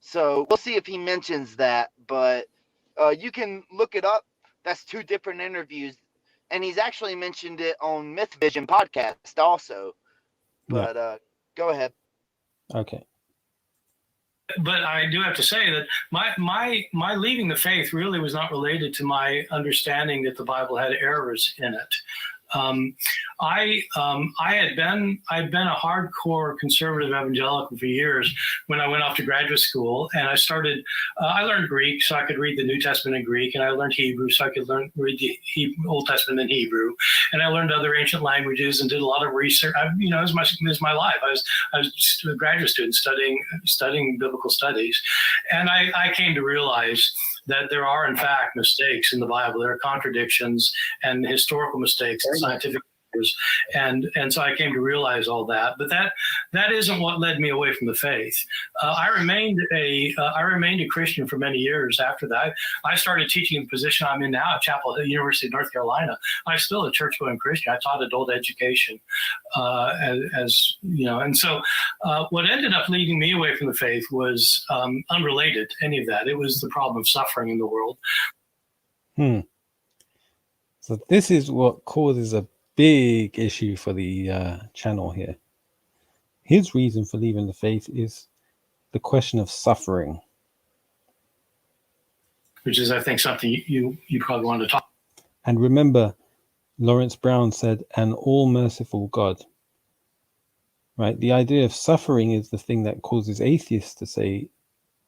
So we'll see if he mentions that, but you can look it up. That's 2 different interviews. And he's actually mentioned it on Myth Vision podcast also. But go ahead. Okay. But I do have to say that my leaving the faith really was not related to my understanding that the Bible had errors in it. I'd been a hardcore conservative evangelical for years when I went off to graduate school, and I learned Greek so I could read the New Testament in Greek, and I learned Hebrew so I could read the Old Testament in Hebrew, and I learned other ancient languages and did a lot of research. It was my life. I was a graduate student studying biblical studies, and I came to realize that there are, in fact, mistakes in the Bible. There are contradictions and historical mistakes and scientific errors. And so I came to realize all that. But that isn't what led me away from the faith. I remained a Christian for many years after that. I started teaching the position I'm in now at Chapel Hill, University of North Carolina. I'm still a church-going Christian. I taught adult education, as you know. And so what ended up leading me away from the faith was unrelated to any of that. It was the problem of suffering in the world. So this is what causes a big issue for the channel here. His reason for leaving the faith is the question of suffering, which is, I think, something you probably want to talk. And remember, Lawrence Brown said, "An all-merciful God." Right? The idea of suffering is the thing that causes atheists to say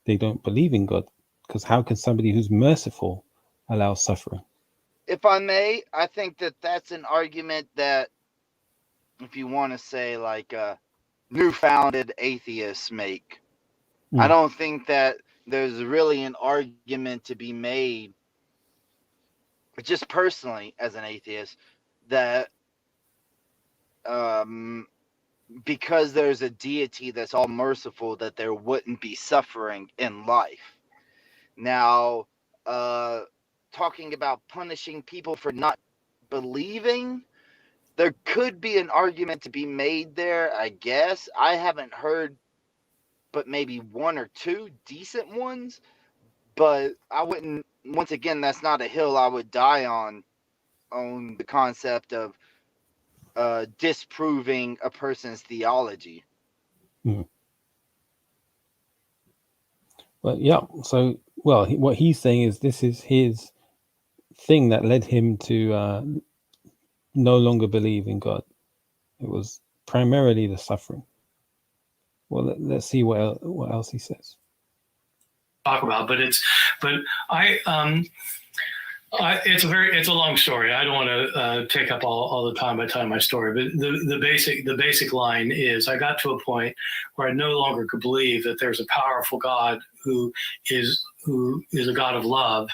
they don't believe in God, because how can somebody who's merciful allow suffering? If I may, I think that that's an argument that, if you want to say, like newfounded atheists make. I don't think that there's really an argument to be made, just personally as an atheist, that because there's a deity that's all merciful, that there wouldn't be suffering in life. Now, talking about punishing people for not believing, there could be an argument to be made there, I guess. I haven't heard but maybe 1 or 2 decent ones, but I wouldn't, once again, that's not a hill I would die on the concept of disproving a person's theology. Well, yeah. So, what he's saying is this is his thing that led him to no longer believe in God. It was primarily the suffering. Well, let's see what else he says. Talk about, it's a long story. I don't want to take up all the time by telling my story, but the basic line is, I got to a point where I no longer could believe that there's a powerful God who is a God of love,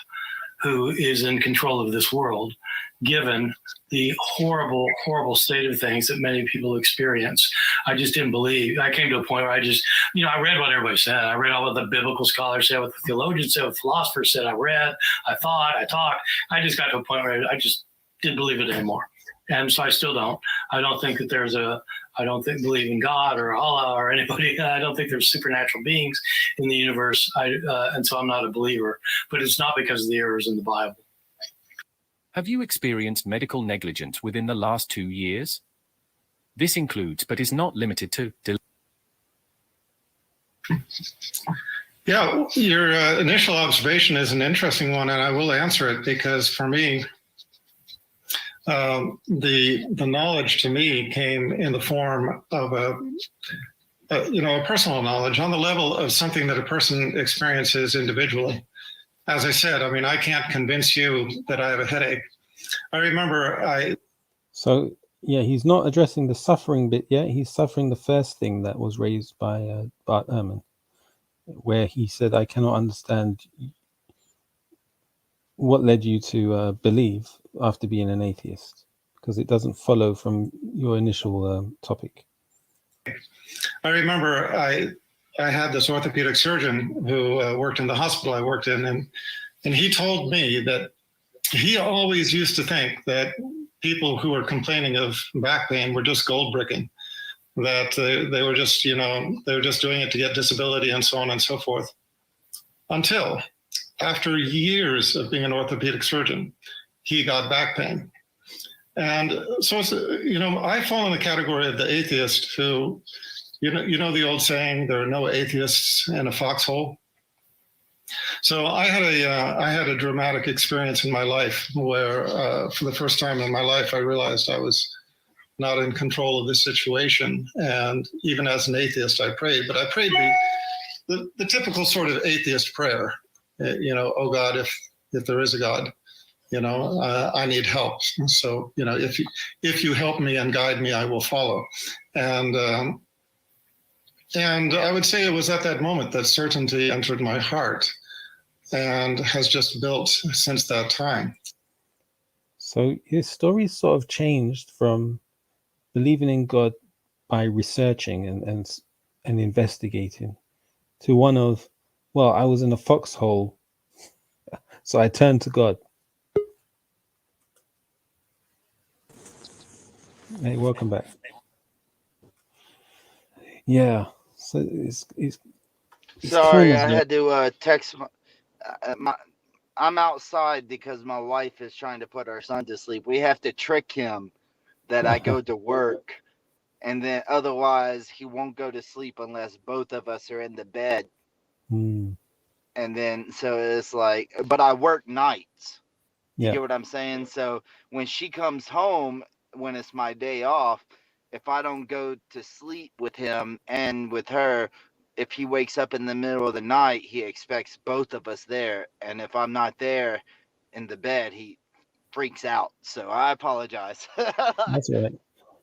who is in control of this world, given the horrible, horrible state of things that many people experience. I just didn't believe. I came to a point where I just, I read what everybody said. I read all what the biblical scholars said, what the theologians said, what philosophers said. I read, I thought, I talked. I just got to a point where I just didn't believe it anymore. And so I still don't. I don't think that I don't believe in God or Allah or anybody. I don't think there's supernatural beings in the universe. And so I'm not a believer, but it's not because of the errors in the Bible. Have you experienced medical negligence within the last 2 years? This includes, but is not limited to, Yeah, your initial observation is an interesting one, and I will answer it because for me, the knowledge to me came in the form of a personal knowledge on the level of something that a person experiences individually. As I said, I mean, I can't convince you that I have a headache. I remember So, yeah, he's not addressing the suffering bit yet. He's suffering the first thing that was raised by Bart Ehrman, where he said, I cannot understand what led you to believe after being an atheist, because it doesn't follow from your initial topic. I remember I had this orthopedic surgeon who worked in the hospital I worked in, and he told me that he always used to think that people who were complaining of back pain were just gold bricking, that they were just, they were just doing it to get disability and so on and so forth. Until after years of being an orthopedic surgeon, he got back pain. And so, I fall in the category of the atheist who, you know the old saying, there are no atheists in a foxhole. So I had a dramatic experience in my life where, for the first time in my life, I realized I was not in control of this situation. And even as an atheist, I prayed, but I prayed the typical sort of atheist prayer, oh God, if there is a God, I need help. So, if you help me and guide me, I will follow. And I would say it was at that moment that certainty entered my heart and has just built since that time. So his story sort of changed from believing in God by researching and investigating to one of, well, I was in a foxhole, so I turned to God. Hey, welcome back. Yeah, so it's sorry, I had to text I'm outside because my wife is trying to put our son to sleep. We have to trick him that I go to work, and then otherwise he won't go to sleep unless both of us are in the bed. And then so it's like, but I work nights. You get what I'm saying? So when she comes home, when it's my day off, if I don't go to sleep with him and with her, if he wakes up in the middle of the night, he expects both of us there. And if I'm not there in the bed, he freaks out. So I apologize. That's all right.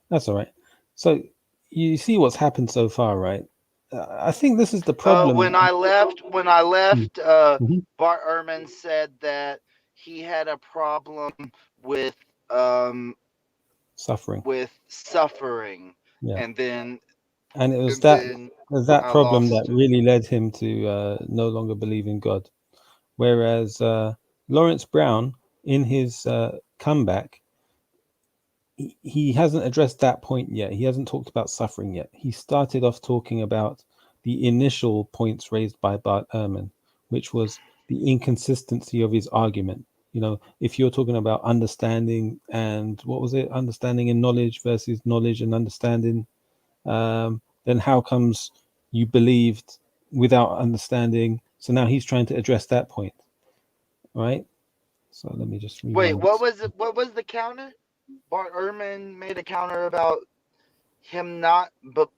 That's all right. So you see what's happened so far, right? I think this is the problem. When I left, Bart Ehrman said that he had a problem with suffering. Yeah. And it was that problem that really led him to no longer believe in God. Whereas Lawrence Brown, in his comeback, he hasn't addressed that point yet. He hasn't talked about suffering yet. He started off talking about the initial points raised by Bart Ehrman, which was the inconsistency of his argument. If you're talking about understanding and what was it, understanding and knowledge versus knowledge and understanding, then how comes you believed without understanding? So now he's trying to address that point, right? So let me just wait. What was it? What was the counter? Bart Ehrman made a counter about him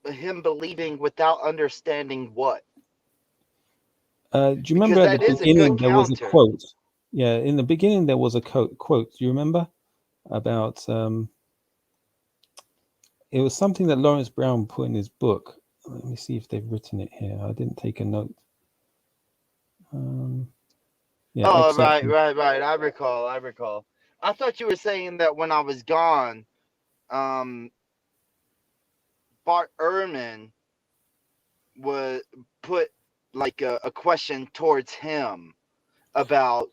him believing without understanding what. Do you remember at the beginning there was a quote? Yeah, in the beginning there was a quote. Do you remember about? It was something that Lawrence Brown put in his book. Let me see if they've written it here. I didn't take a note. Right. I recall. I thought you were saying that when I was gone, Bart Ehrman would put like a question towards him about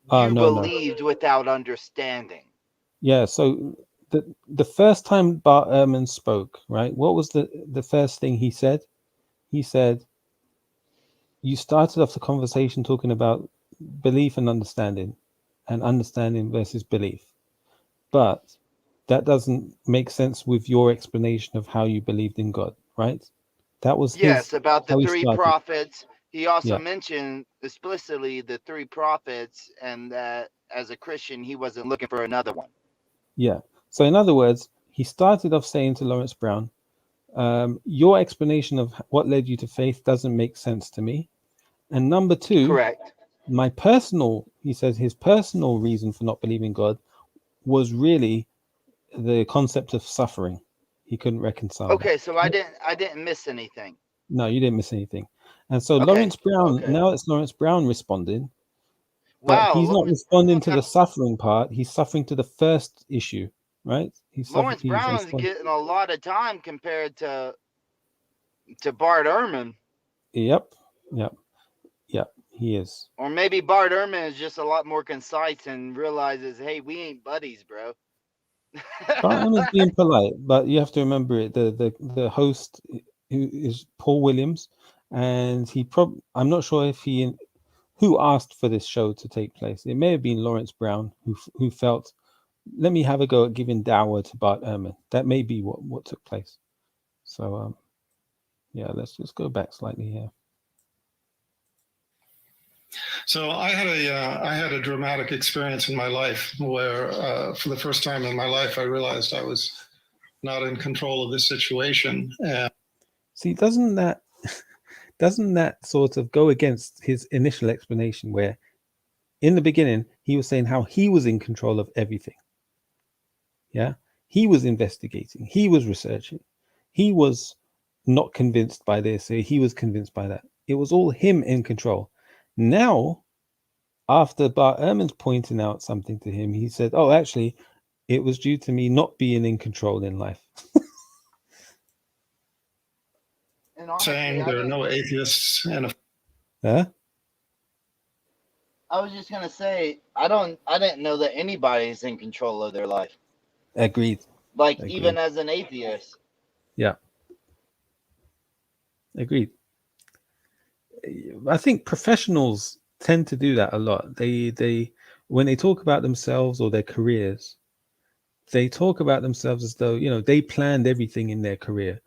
believed without understanding. Yeah, so the first time Bart Ehrman spoke, right, what was the first thing he said? He said, you started off the conversation talking about belief and understanding versus belief. But that doesn't make sense with your explanation of how you believed in God, right? That was about the three prophets. He also mentioned explicitly the three prophets, and that as a Christian, he wasn't looking for another one. Yeah. So in other words, he started off saying to Lawrence Brown, Your explanation of what led you to faith doesn't make sense to me. And number two, correct. He says his personal reason for not believing God was really the concept of suffering. He couldn't reconcile Okay, that. so I didn't miss anything. No, you didn't miss anything. And so Okay, Lawrence Brown, okay. now it's Lawrence Brown responding, but Wow, he's not responding to the suffering part. He's suffering to the first issue, right? Lawrence Brown's getting a lot of time compared to Bart Ehrman. Yep, he is. Or maybe Bart Ehrman is just a lot more concise and realizes, hey, we ain't buddies, bro. Bart Ehrman's being polite, but you have to remember it. The host who is Paul Williams, and I'm not sure if who asked for this show to take place. It may have been Lawrence Brown who felt, let me have a go at giving dawah to Bart Ehrman. That may be what took place. So yeah, let's just go back slightly here. So I had a dramatic experience in my life where, for the first time in my life, I realized I was not in control of this situation. And see, doesn't that sort of go against his initial explanation, where in the beginning he was saying how he was in control of everything? Yeah, he was investigating, he was researching, he was not convinced by this, he was convinced by that. It was all him in control. Now, after Bart Ehrman's pointing out something to him, he said, oh, actually, it was due to me not being in control in life. And honestly, saying there are no atheists and Huh? I was just gonna say, I didn't know that anybody's in control of their life. Agreed. Like Agreed. even as an atheist. Yeah. Agreed. I think professionals tend to do that a lot. They when they talk about themselves or their careers, they talk about themselves as though, they planned everything in their career,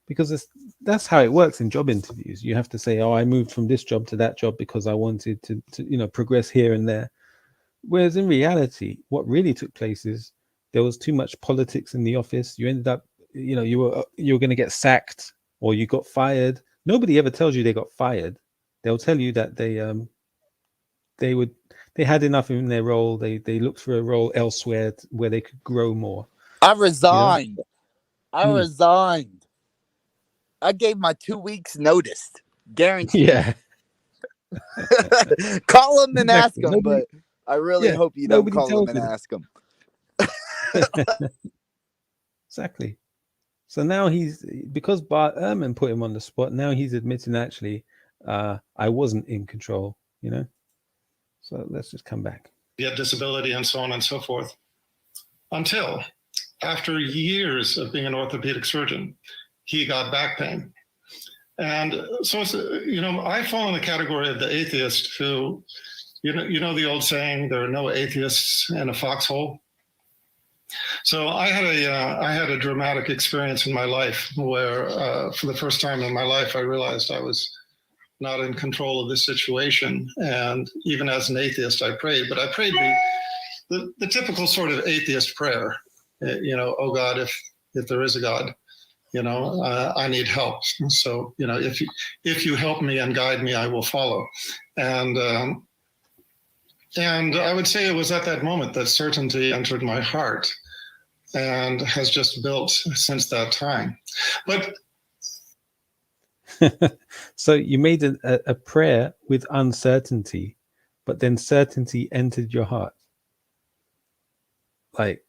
because that's how it works in job interviews. You have to say, oh, I moved from this job to that job because I wanted to progress here and there. Whereas in reality, what really took place is there was too much politics in the office. You ended up, you were going to get sacked or you got fired. Nobody ever tells you they got fired. They'll tell you that they had enough in their role. They looked for a role elsewhere where they could grow more. I resigned. I resigned. I gave my 2 weeks notice. Guaranteed. Yeah. Call them and ask them, Nobody, but I really hope you don't call them and ask them. Exactly. So now because Bart Ehrman put him on the spot, now he's admitting, actually, I wasn't in control, So let's just come back. get disability and so on and so forth. Until after years of being an orthopedic surgeon, he got back pain. And so, I fall in the category of the atheist who, the old saying, there are no atheists in a foxhole. So I had a dramatic experience in my life where, for the first time in my life, I realized I was not in control of this situation. And even as an atheist, I prayed, but I prayed the typical sort of atheist prayer, oh God, if there is a God, I need help. So, if you help me and guide me, I will follow. And I would say it was at that moment that certainty entered my heart and has just built since that time. But so you made a prayer with uncertainty, but then certainty entered your heart. Like,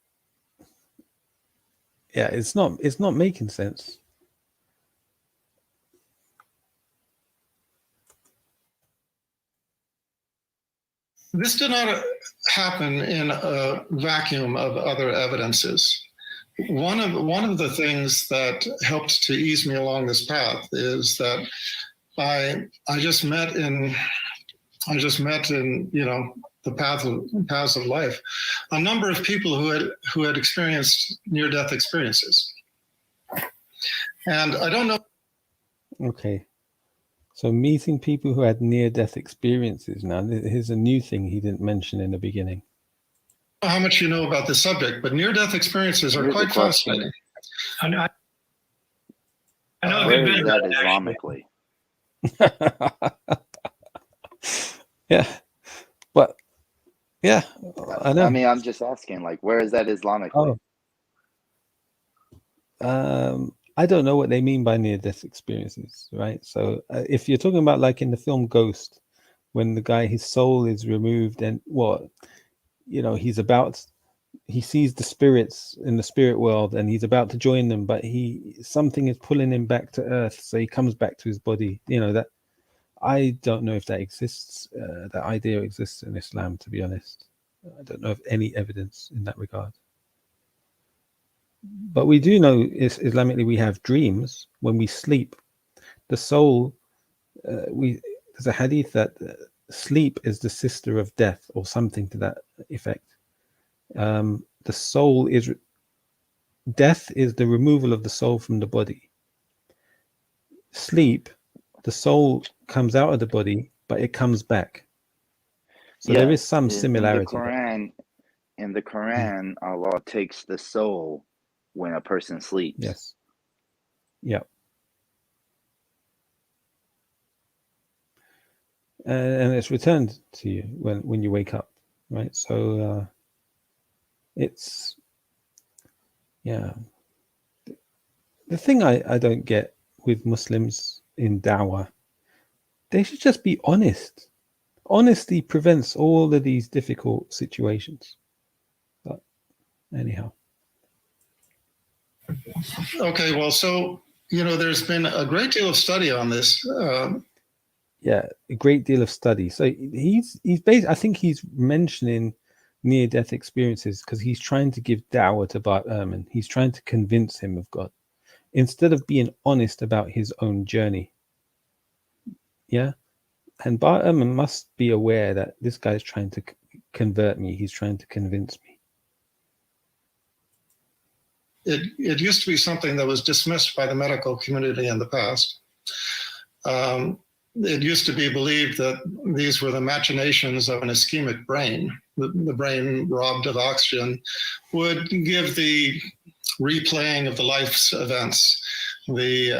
yeah, it's not making sense. this did not happen in a vacuum of other evidences. One of the things that helped to ease me along this path is that I just met in the paths of life a number of people who had experienced near-death experiences, and I don't know. Okay, so meeting people who had near-death experiences. Now, here's a new thing he didn't mention in the beginning. How much you know about this subject, but near-death experiences are quite fascinating. I know a Where good is bit that about it, Islamically? Yeah, but yeah, I know. I mean, I'm just asking, like, where is that Islamically? I don't know what they mean by near-death experiences, right? So if you're talking about like in the film Ghost, when the guy, his soul is removed and he sees the spirits in the spirit world and he's about to join them, but something is pulling him back to earth, so he comes back to his body. That I don't know if that exists. That idea exists in Islam, to be honest. I don't know of any evidence in that regard. But we do know Islamically we have dreams when we sleep. The soul, there's a hadith that sleep is the sister of death, or something to that effect. The soul is death is the removal of the soul from the body. Sleep, the soul comes out of the body, but it comes back. So there is some similarity. In the Quran, Allah takes the soul when a person sleeps. Yes. Yeah. And it's returned to you when you wake up, right? So it's, yeah. The thing I don't get with Muslims in da'wah, they should just be honest. Honesty prevents all of these difficult situations. But anyhow. Okay, well, so, there's been a great deal of study on this. Yeah, a great deal of study. So he's I think he's mentioning near-death experiences because he's trying to give da'wah to Bart Ehrman. He's trying to convince him of God instead of being honest about his own journey. Yeah, and Bart Ehrman must be aware that this guy's trying to convert me. He's trying to convince me. It used to be something that was dismissed by the medical community in the past. It used to be believed that these were the machinations of an ischemic brain. The brain robbed of oxygen would give the replaying of the life's events, the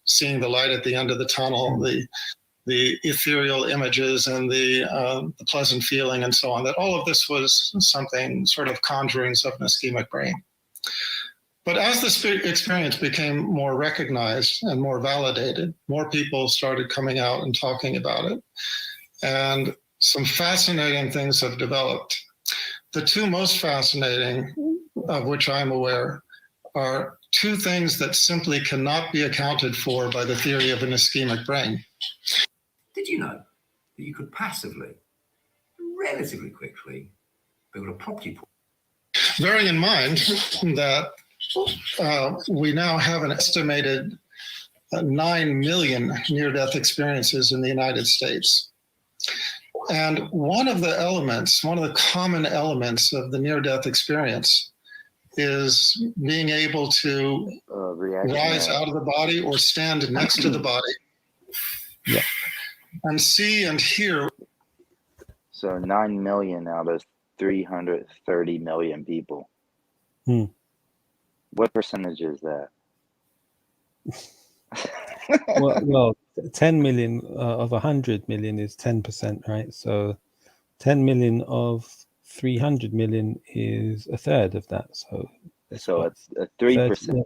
seeing the light at the end of the tunnel, the ethereal images and the pleasant feeling and so on, that all of this was something sort of conjurings of an ischemic brain. But as this experience became more recognized and more validated, more people started coming out and talking about it. And some fascinating things have developed. The two most fascinating, of which I'm aware, are two things that simply cannot be accounted for by the theory of an ischemic brain. Did you know that you could passively, relatively quickly, build a property pool? Bearing in mind that we now have an estimated 9 million near-death experiences in the United States. And one of the common elements of the near-death experience is being able to rise out of the body or stand next to the body. Yeah. And see and hear. So 9 million out of 330 million people. What percentage is that? well, 10 million of 100 million is 10%, right? So 10 million of 300 million is a third of that. So it's a 3%.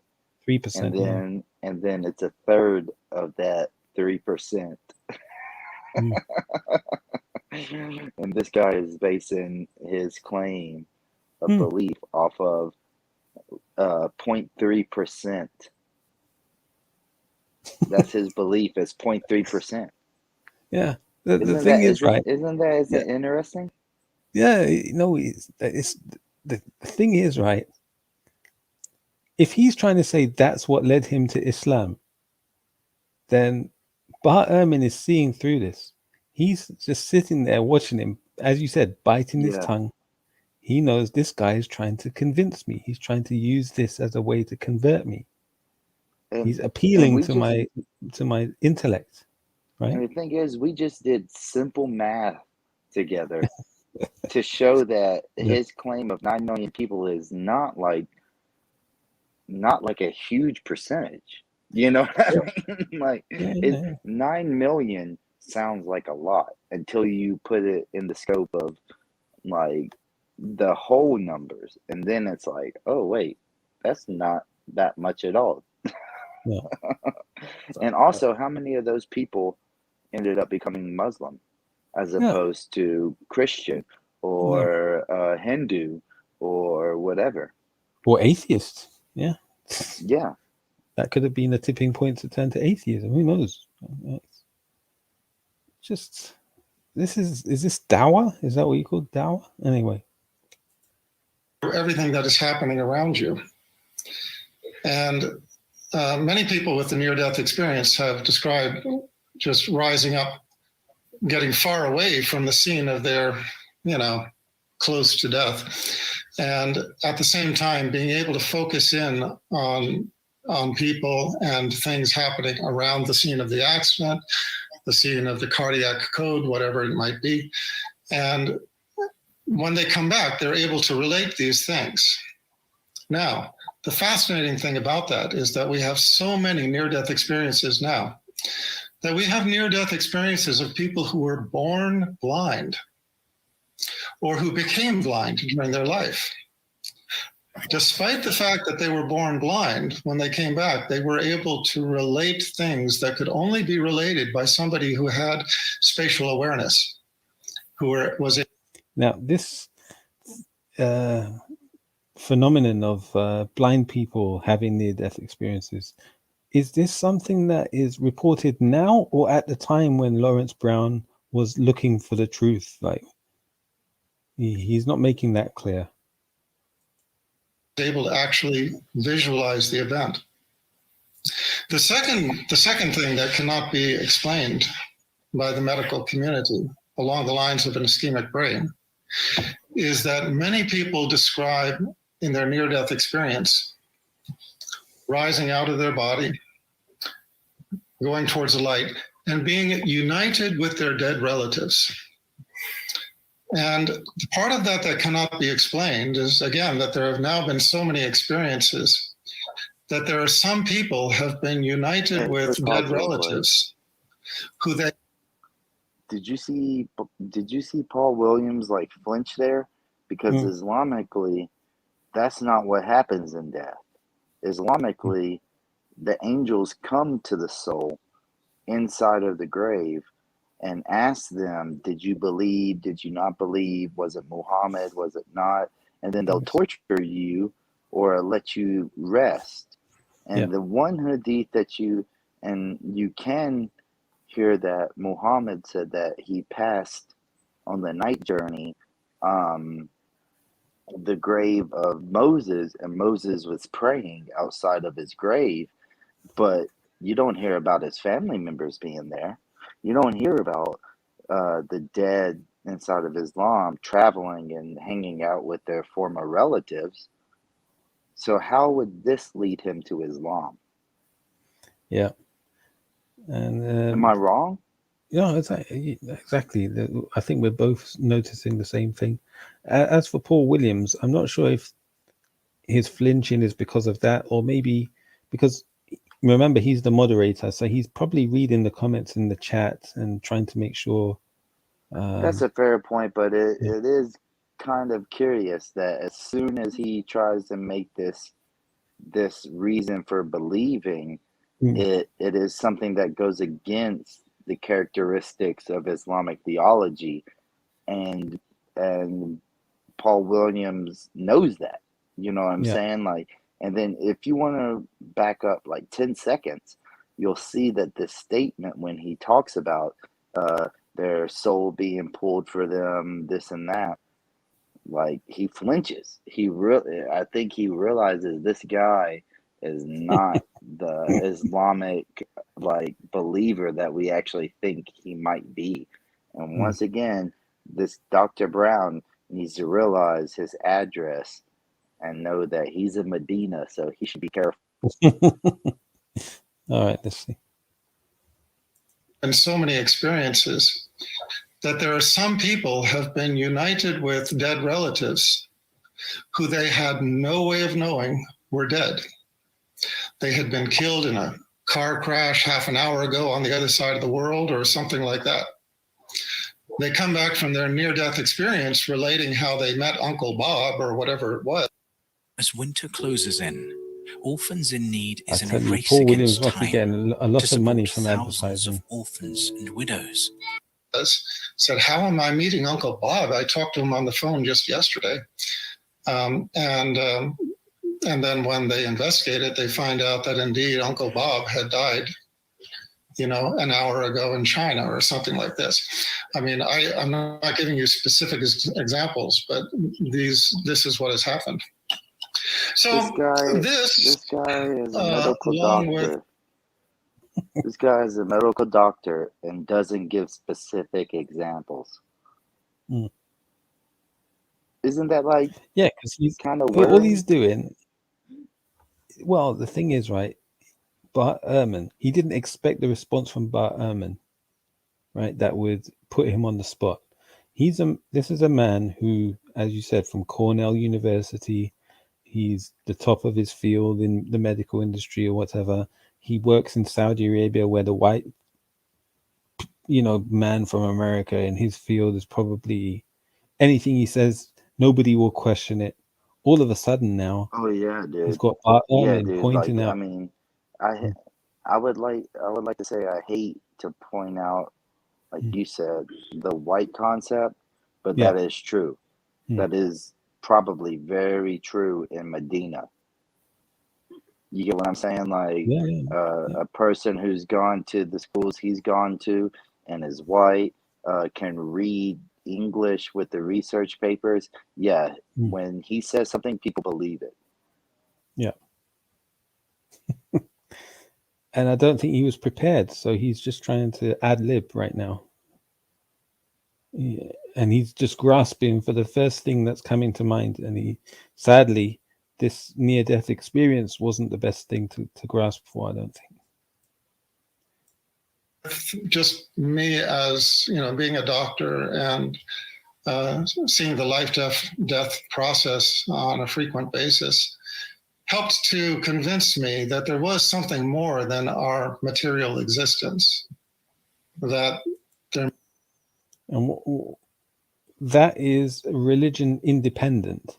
3%. And then it's a third of that 3%. And this guy is basing his claim of belief off of 0.3%. That's his belief is 0.3%. Yeah. The thing is, right? Isn't that interesting? Yeah, the thing is, right? If he's trying to say that's what led him to Islam, then Bart Ehrman is seeing through this. He's just sitting there watching him, as you said, biting his tongue. He knows this guy is trying to convince me. He's trying to use this as a way to convert me. He's appealing to my intellect, right? And the thing is, we just did simple math together to show that his claim of 9 million people is not like a huge percentage. You know what I mean? Like, 9 million sounds like a lot until you put it in the scope of like the whole numbers, and then it's like, oh wait, that's not that much at all. Yeah. And also, how many of those people ended up becoming Muslim as opposed to Christian or Hindu or whatever? Or atheist. Yeah. Yeah. That could have been a tipping point to turn to atheism. Who knows? Just, is this dawah? Is that what you call dawah? Anyway. Everything that is happening around you. And many people with the near-death experience have described just rising up, getting far away from the scene of their, close to death. And at the same time, being able to focus in on people and things happening around the scene of the accident, the scene of the cardiac code, whatever it might be. And when they come back, they're able to relate these things. Now, the fascinating thing about that is that we have so many near-death experiences now, that we have near-death experiences of people who were born blind or who became blind during their life. Despite the fact that they were born blind, when they came back, they were able to relate things that could only be related by somebody who had spatial awareness, was able. Now, this phenomenon of blind people having near-death experiences, is this something that is reported now or at the time when Lawrence Brown was looking for the truth? Like, he's not making that clear. Able to actually visualize the event. The second thing that cannot be explained by the medical community along the lines of an ischemic brain is that many people describe in their near-death experience rising out of their body, going towards the light, and being united with their dead relatives. And part of that cannot be explained is, again, that there have now been so many experiences that there are some people have been united with dead relatives who they. Did you see Paul Williams like flinch there? Because Islamically, that's not what happens in death. Islamically, the angels come to the soul inside of the grave and ask them, did you believe? Did you not believe? Was it Muhammad? Was it not? And then they'll torture you or let you rest. And the one hadith that you can hear that Muhammad said that he passed on the night journey the grave of Moses, and Moses was praying outside of his grave, but you don't hear about his family members being there. You don't hear about the dead inside of Islam traveling and hanging out with their former relatives. So how would this lead him to Islam? Yeah. And am I wrong? Yeah, exactly. I think we're both noticing the same thing. As for Paul Williams, I'm not sure if his flinching is because of that, or maybe because, remember, he's the moderator, so he's probably reading the comments in the chat and trying to make sure. That's a fair point, but it is kind of curious that as soon as he tries to make this reason for believing, it is something that goes against the characteristics of Islamic theology, and Paul Williams knows that. You know what I'm saying? Like, and then if you want to back up like 10 seconds, you'll see that this statement when he talks about their soul being pulled for them, this and that, like he flinches. I think he realizes this guy is not the Islamic like believer that we actually think he might be. And once again, this Dr. Brown needs to realize his address and know that he's in Medina, so he should be careful. All right, let's see. And so many experiences that there are some people have been united with dead relatives who they had no way of knowing were dead. They had been killed in a car crash half an hour ago on the other side of the world or something like that. They come back from their near-death experience relating how they met Uncle Bob or whatever it was. As winter closes in, Orphans in Need I is in a tell you, race Paul Williams against must be time getting a to lot of support money from thousands advertising. of orphans and widows. Said, how am I meeting Uncle Bob? I talked to him on the phone just yesterday. And then when they investigate it, they find out that indeed Uncle Bob had died, an hour ago in China or something like this. I mean, I'm not giving you specific examples, but this is what has happened. So this guy is a medical doctor. This guy is a medical doctor and doesn't give specific examples. Mm. Isn't that like because he's kind of all he's doing? Well, the thing is, right? Bart Ehrman, he didn't expect the response from Bart Ehrman, right? That would put him on the spot. This is a man who, as you said, from Cornell University, he's the top of his field in the medical industry or whatever. He works in Saudi Arabia, where the white, man from America in his field is probably anything he says, nobody will question it. All of a sudden now, oh yeah, dude, he's got Bart Ehrman dude, pointing out. I mean, I would like to say I hate to point out, like you said, the white concept, but that is true. That is probably very true in Medina. You get what I'm saying? Like a person who's gone to the schools he's gone to and is white can read English with the research papers. Yeah, when he says something, people believe it. Yeah. And I don't think he was prepared, so he's just trying to ad-lib right now. Yeah. And he's just grasping for the first thing that's coming to mind. And sadly, this near-death experience wasn't the best thing to grasp for, I don't think. Just me as, being a doctor and seeing the life-death process on a frequent basis helped to convince me that there was something more than our material existence. That is religion independent.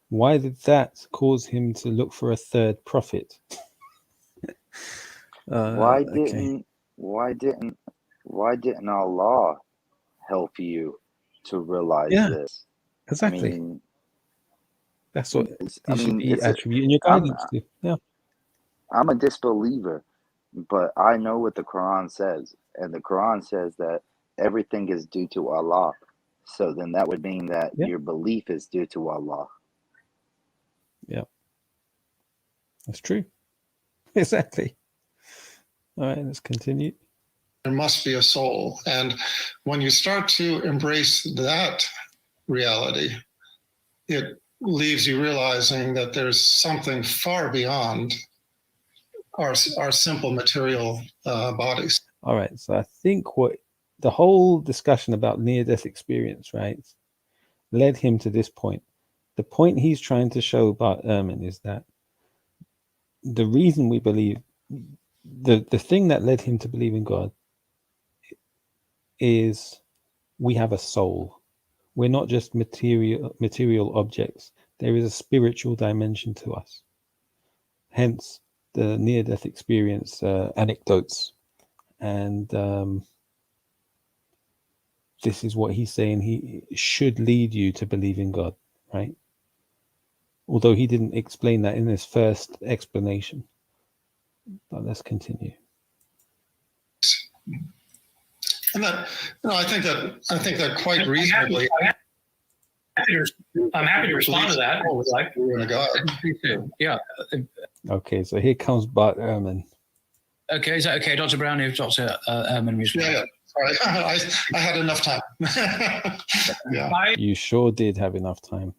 Why did that cause him to look for a third prophet? Why didn't Allah help you to realize this? Exactly. I mean, that's what you should be attributing your guidance to. Yeah. I'm a disbeliever, but I know what the Quran says, and the Quran says that everything is due to Allah. So then that would mean that your belief is due to Allah. Yeah. That's true. Exactly. All right, let's continue. There must be a soul. And when you start to embrace that reality, it leaves you realizing that there's something far beyond our simple material bodies. All right, so I think what the whole discussion about near-death experience, right, led him to this point. The point he's trying to show Bart Ehrman is that the reason we believe, the thing that led him to believe in God is we have a soul. We're not just material objects. There is a spiritual dimension to us. Hence the near-death experience anecdotes. And this is what he's saying. He should lead you to believe in God, right? Although he didn't explain that in his first explanation. But let's continue. And that, I think that quite reasonably. I'm happy to respond to that. Like we're in a God. Yeah. Okay, so here comes Bart Ehrman. Okay, is that okay, Dr. Brown? If Dr. Ehrman responds. Yeah. Sorry, I had enough time. Yeah. You sure did have enough time.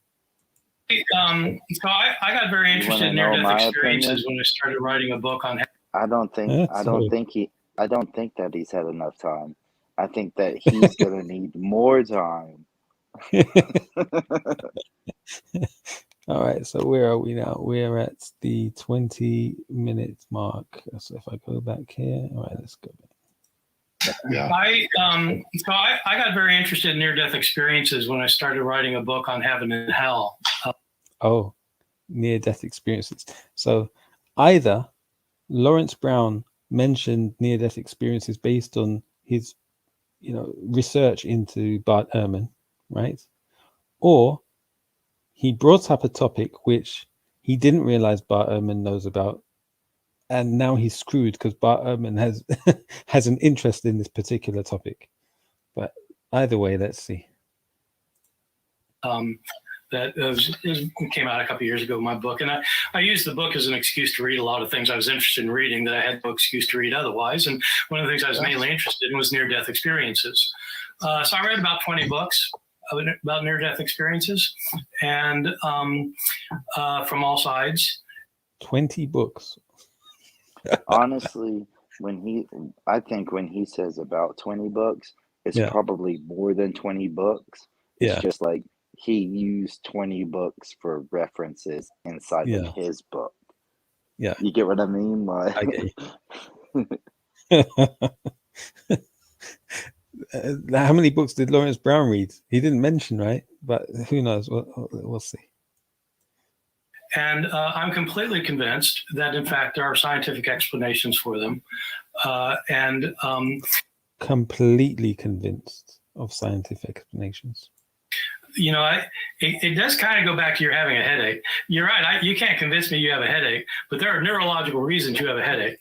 So I got very interested in near-death experiences when I started writing a book on. I don't think that he's had enough time. I think that he's going to need more time. All right, so where are we now? We're at the 20-minute mark. So if I go back here, all right, let's go back. Yeah. I got very interested in near-death experiences when I started writing a book on heaven and hell. Oh, near-death experiences. So either Lawrence Brown mentioned near-death experiences based on his, research into Bart Ehrman, right? Or he brought up a topic which he didn't realize Bart Ehrman knows about, and now he's screwed because Bart Ehrman has has an interest in this particular topic. But either way, let's see. That came out a couple of years ago in my book, and I used the book as an excuse to read a lot of things I was interested in reading that I had no excuse to read otherwise. And one of the things I was mainly interested in was near-death experiences. So I read about 20 books about near-death experiences, and from all sides. 20 books. Honestly, I think when he says about 20 books, it's probably more than 20 books. It's just like he used 20 books for references inside of his book. Yeah. You get what I mean? Like, I get how many books did Lawrence Brown read? He didn't mention, right? But who knows? We'll see. And I'm completely convinced that, in fact, there are scientific explanations for them. Completely convinced of scientific explanations. It does kind of go back to you're having a headache. You're right. You can't convince me you have a headache, but there are neurological reasons you have a headache.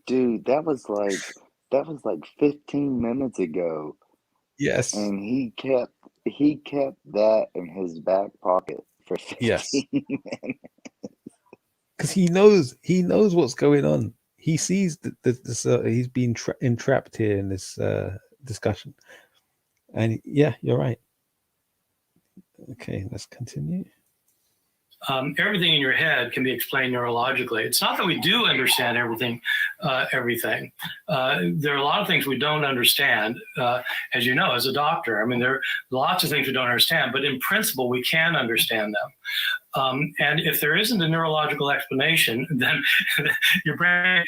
Dude, that was like 15 minutes ago. Yes. And he kept that in his back pocket for 15 minutes. Because he knows what's going on. He sees this. He's been entrapped here in this discussion. And yeah, you're right. Okay, let's continue. Everything in your head can be explained neurologically. It's not that we do understand everything. There are a lot of things we don't understand, as you know, as a doctor. I mean, there are lots of things we don't understand, but in principle, we can understand them. And if there isn't a neurological explanation, then your brain,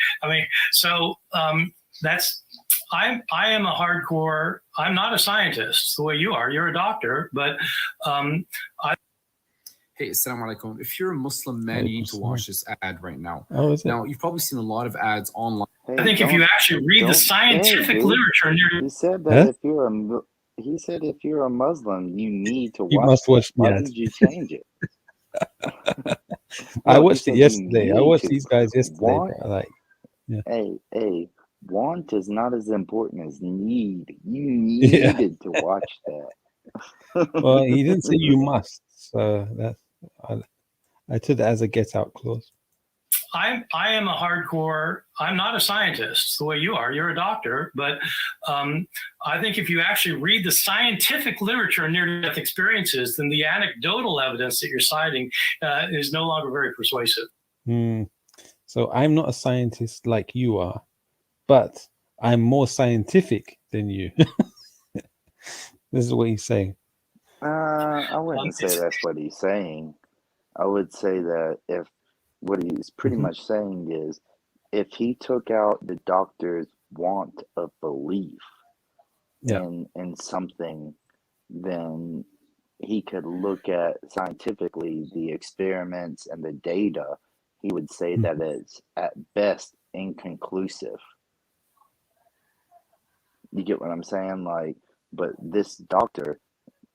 I am a hardcore, I'm not a scientist the way you are. You're a doctor, but Hey, assalamu alaikum. If you're a Muslim man, you need to watch this ad right now. Oh, is it? Now, you've probably seen a lot of ads online. Hey, I think if you actually read the scientific literature, he said that if you're a Muslim, you need to watch. You must watch. Why did you change it? I watched it yesterday. I watched these guys yesterday. Hey, want is not as important as need. You needed to watch that. Well, he didn't say you must, so that's I took that as a get out clause. I am a hardcore, I'm not a scientist the way you are. You're a doctor, but I think if you actually read the scientific literature on near-death experiences, then the anecdotal evidence that you're citing is no longer very persuasive. So I'm not a scientist like you are, but I'm more scientific than you. This is what he's saying. I wouldn't say that's what he's saying. I would say that if what he's pretty much saying is if he took out the doctor's want of belief in something, then he could look at scientifically the experiments and the data. He would say that it's at best inconclusive. You get what I'm saying? Like, but this doctor,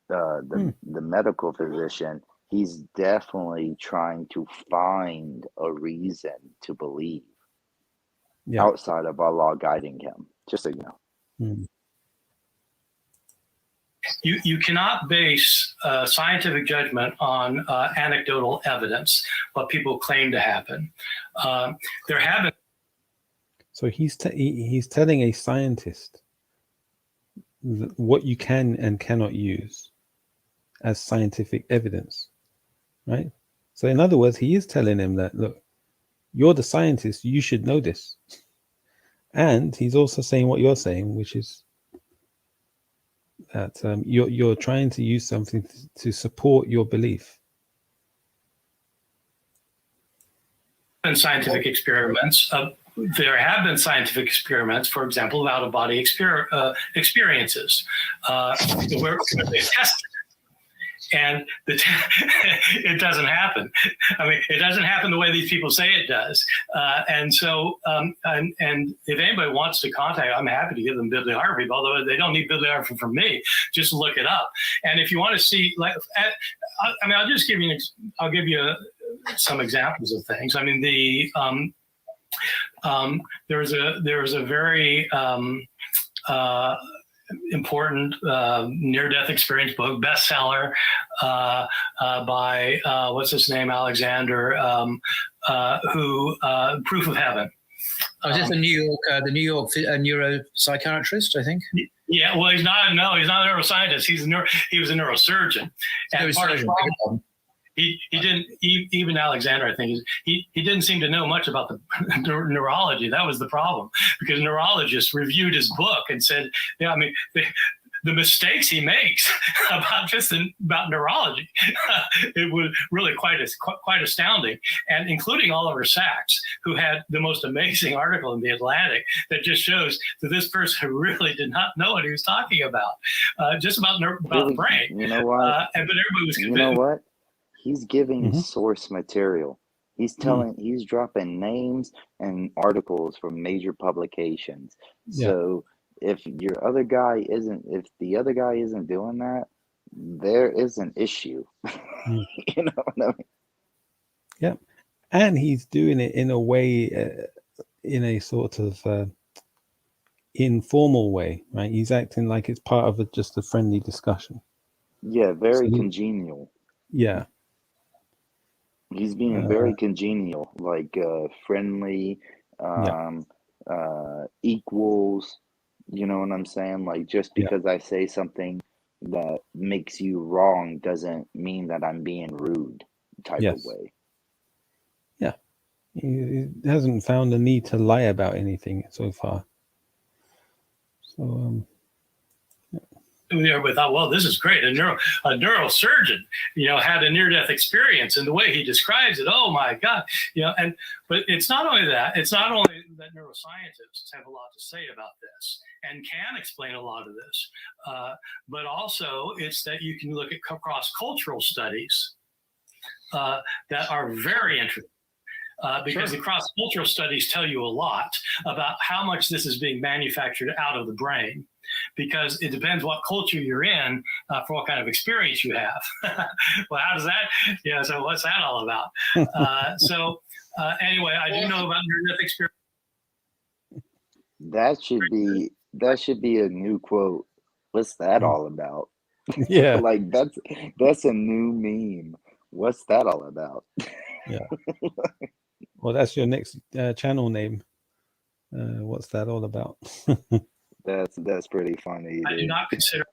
the medical physician, he's definitely trying to find a reason to believe outside of Allah guiding him. Just so you know. You cannot base scientific judgment on anecdotal evidence, what people claim to happen. There have been. So he's telling a scientist what you can and cannot use as scientific evidence, right? So in other words, he is telling him that, look, you're the scientist, you should know this. And he's also saying what you're saying, which is that you're trying to use something to support your belief. And scientific experiments. There have been scientific experiments, for example, of out-of-body experiences, where they tested it. And it doesn't happen. I mean, it doesn't happen the way these people say it does. And so, and if anybody wants to contact, I'm happy to give them bibliography, although they don't need bibliography from me. Just look it up. And if you want to see, like, I mean, I'll just give you, I'll give you some examples of things. I mean, there was a very important near-death experience book, bestseller by what's his name, Alexander, who Proof of Heaven. Oh, is this the New York neuropsychiatrist, I think? Yeah, well, he's not a neuroscientist. He was a neurosurgeon. And part of the problem, he didn't, even Alexander, I think, he didn't seem to know much about the neurology. That was the problem, because neurologists reviewed his book and said, yeah, I mean, the mistakes he makes about neurology, it was really quite astounding. And including Oliver Sacks, who had the most amazing article in The Atlantic that just shows that this person really did not know what he was talking about, just about the brain. You know what? But everybody was convinced. You know what? He's giving source material. He's he's dropping names and articles from major publications. Yeah. So if the other guy isn't doing that, there is an issue. You know what I mean? Yeah. And he's doing it in a way, in a sort of informal way, right? He's acting like it's part of just a friendly discussion. Yeah, very congenial. Yeah. He's being very congenial, like friendly, equals. You know what I'm saying? Like, just because I say something that makes you wrong doesn't mean that I'm being rude type of way. Yeah. He hasn't found a need to lie about anything so far. So, everybody thought, well, this is great. A neurosurgeon, had a near-death experience, and the way he describes it, oh my God, but it's not only that. It's not only that neuroscientists have a lot to say about this and can explain a lot of this, but also it's that you can look at cross-cultural studies that are very interesting. Because the cross-cultural studies tell you a lot about how much this is being manufactured out of the brain, because it depends what culture you're in for what kind of experience you have. Well, how does that, so what's that all about? Anyway, I do know about near-death experience. That should be a new quote. What's that all about? Yeah. Like, that's a new meme. What's that all about? Yeah. Well, that's your next channel name. What's that all about? That's pretty funny. I do not consider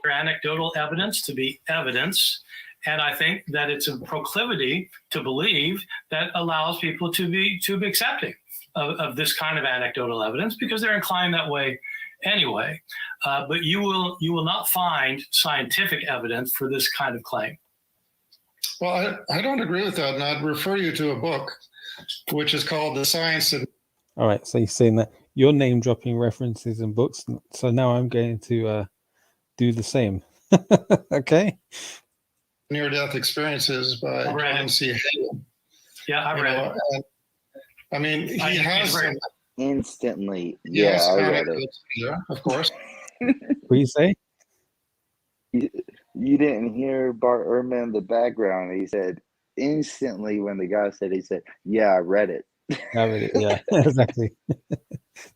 anecdotal evidence to be evidence, and I think that it's a proclivity to believe that allows people to be accepting of this kind of anecdotal evidence, because they're inclined that way anyway. But you will not find scientific evidence for this kind of claim. Well, I don't agree with that, and I'd refer you to a book which is called The Science of... All right, so you're saying that you're name dropping references and books, so now I'm going to do the same. Okay. Near-death Experiences by John C. Hagen. Yeah, I read it. I mean, he has instantly. Yes, I read it. Yeah, of course. What do you say? You didn't hear Bart Ehrman in the background. He said instantly when the guy said, he said, "Yeah, I read it." I read it. Yeah, exactly.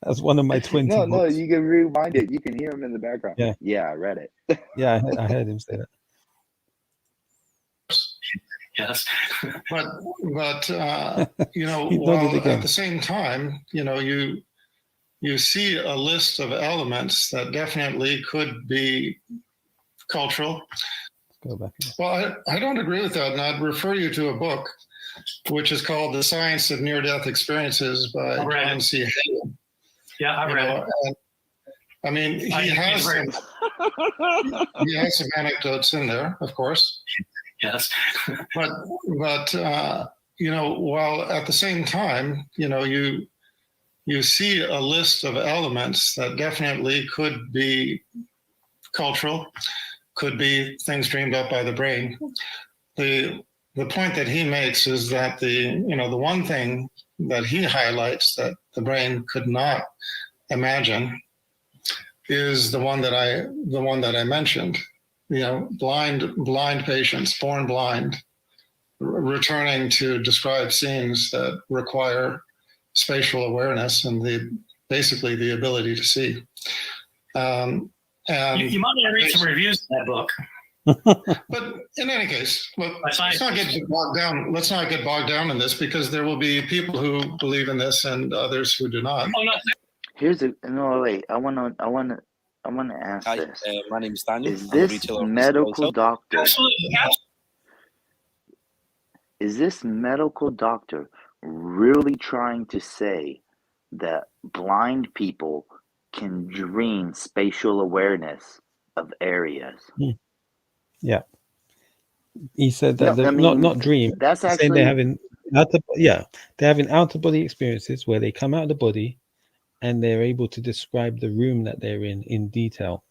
That's one of my 20 No, books. you can rewind it. You can hear him in the background. Yeah, I read it. Yeah, I heard him say that. Yes, but at the same time, you see a list of elements that definitely could be cultural. Go back. Well, I don't agree with that, and I'd refer you to a book which is called The Science of Near-Death Experiences by John C. Hagen. Yeah, I read it. I mean, he has some anecdotes in there, of course. Yes. but while at the same time, you see a list of elements that definitely could be cultural, could be things dreamed up by the brain. The point that he makes is that the one thing that he highlights that the brain could not imagine is the one that I mentioned. Blind patients, born blind, returning to describe scenes that require spatial awareness and basically the ability to see. And you might want to read some reviews in that book. But in any case, look, let's not get bogged down in this, because there will be people who believe in this and others who do not. Oh, no. I want to ask this. My name is Daniel. Is this medical doctor? Is this medical doctor really trying to say that blind people can dream spatial awareness of areas? Yeah. He said that not dream. That's actually they're having out of body experiences where they come out of the body and they're able to describe the room that they're in detail.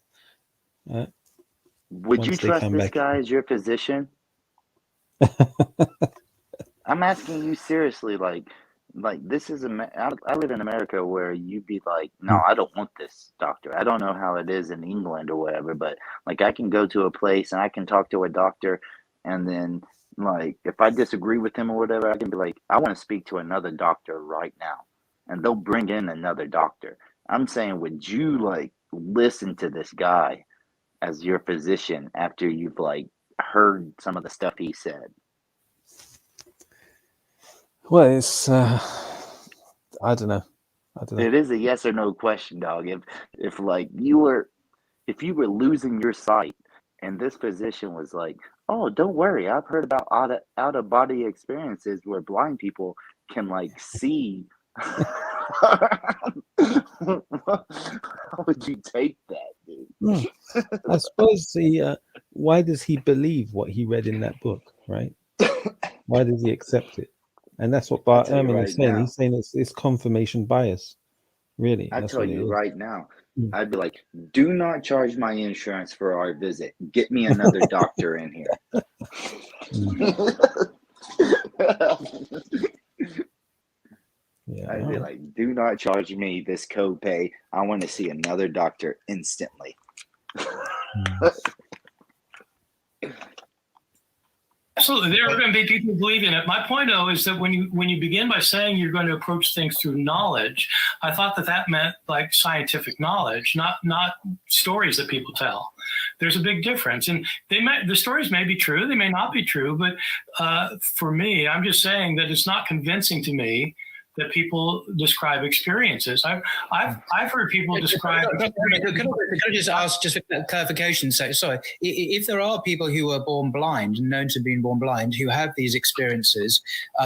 Would you trust this guy as your physician? I'm asking you seriously, like this is I live in America where you'd be like, no, I don't want this doctor. I don't know how it is in England or whatever, but like I can go to a place and I can talk to a doctor, and then like if I disagree with him or whatever, I can be like, I want to speak to another doctor right now, and they'll bring in another doctor. I'm saying, would you like listen to this guy as your physician after you've like heard some of the stuff he said? Well, it's I don't know. It is a yes or no question, dog. If like you were losing your sight and this physician was like, oh, don't worry, I've heard about out of body experiences where blind people can like see. How would you take that, dude? I suppose why does he believe what he read in that book, right? Why does he accept it? And that's what Bart Ehrman is saying. He's saying it's confirmation bias, really. I tell you right now, I'd be like, do not charge my insurance for our visit. Get me another doctor in here. I'd be like, do not charge me this copay. I want to see another doctor instantly. Absolutely, there are going to be people who believe in it. My point, though, is that when you begin by saying you're going to approach things through knowledge, I thought that meant like scientific knowledge, not stories that people tell. There's a big difference, and the stories may be true, they may not be true, but for me, I'm just saying that it's not convincing to me that people describe experiences. I've heard people describe. Could I just ask, just for clarification? Sorry, if there are people who are born blind, known to be born blind, who have these experiences,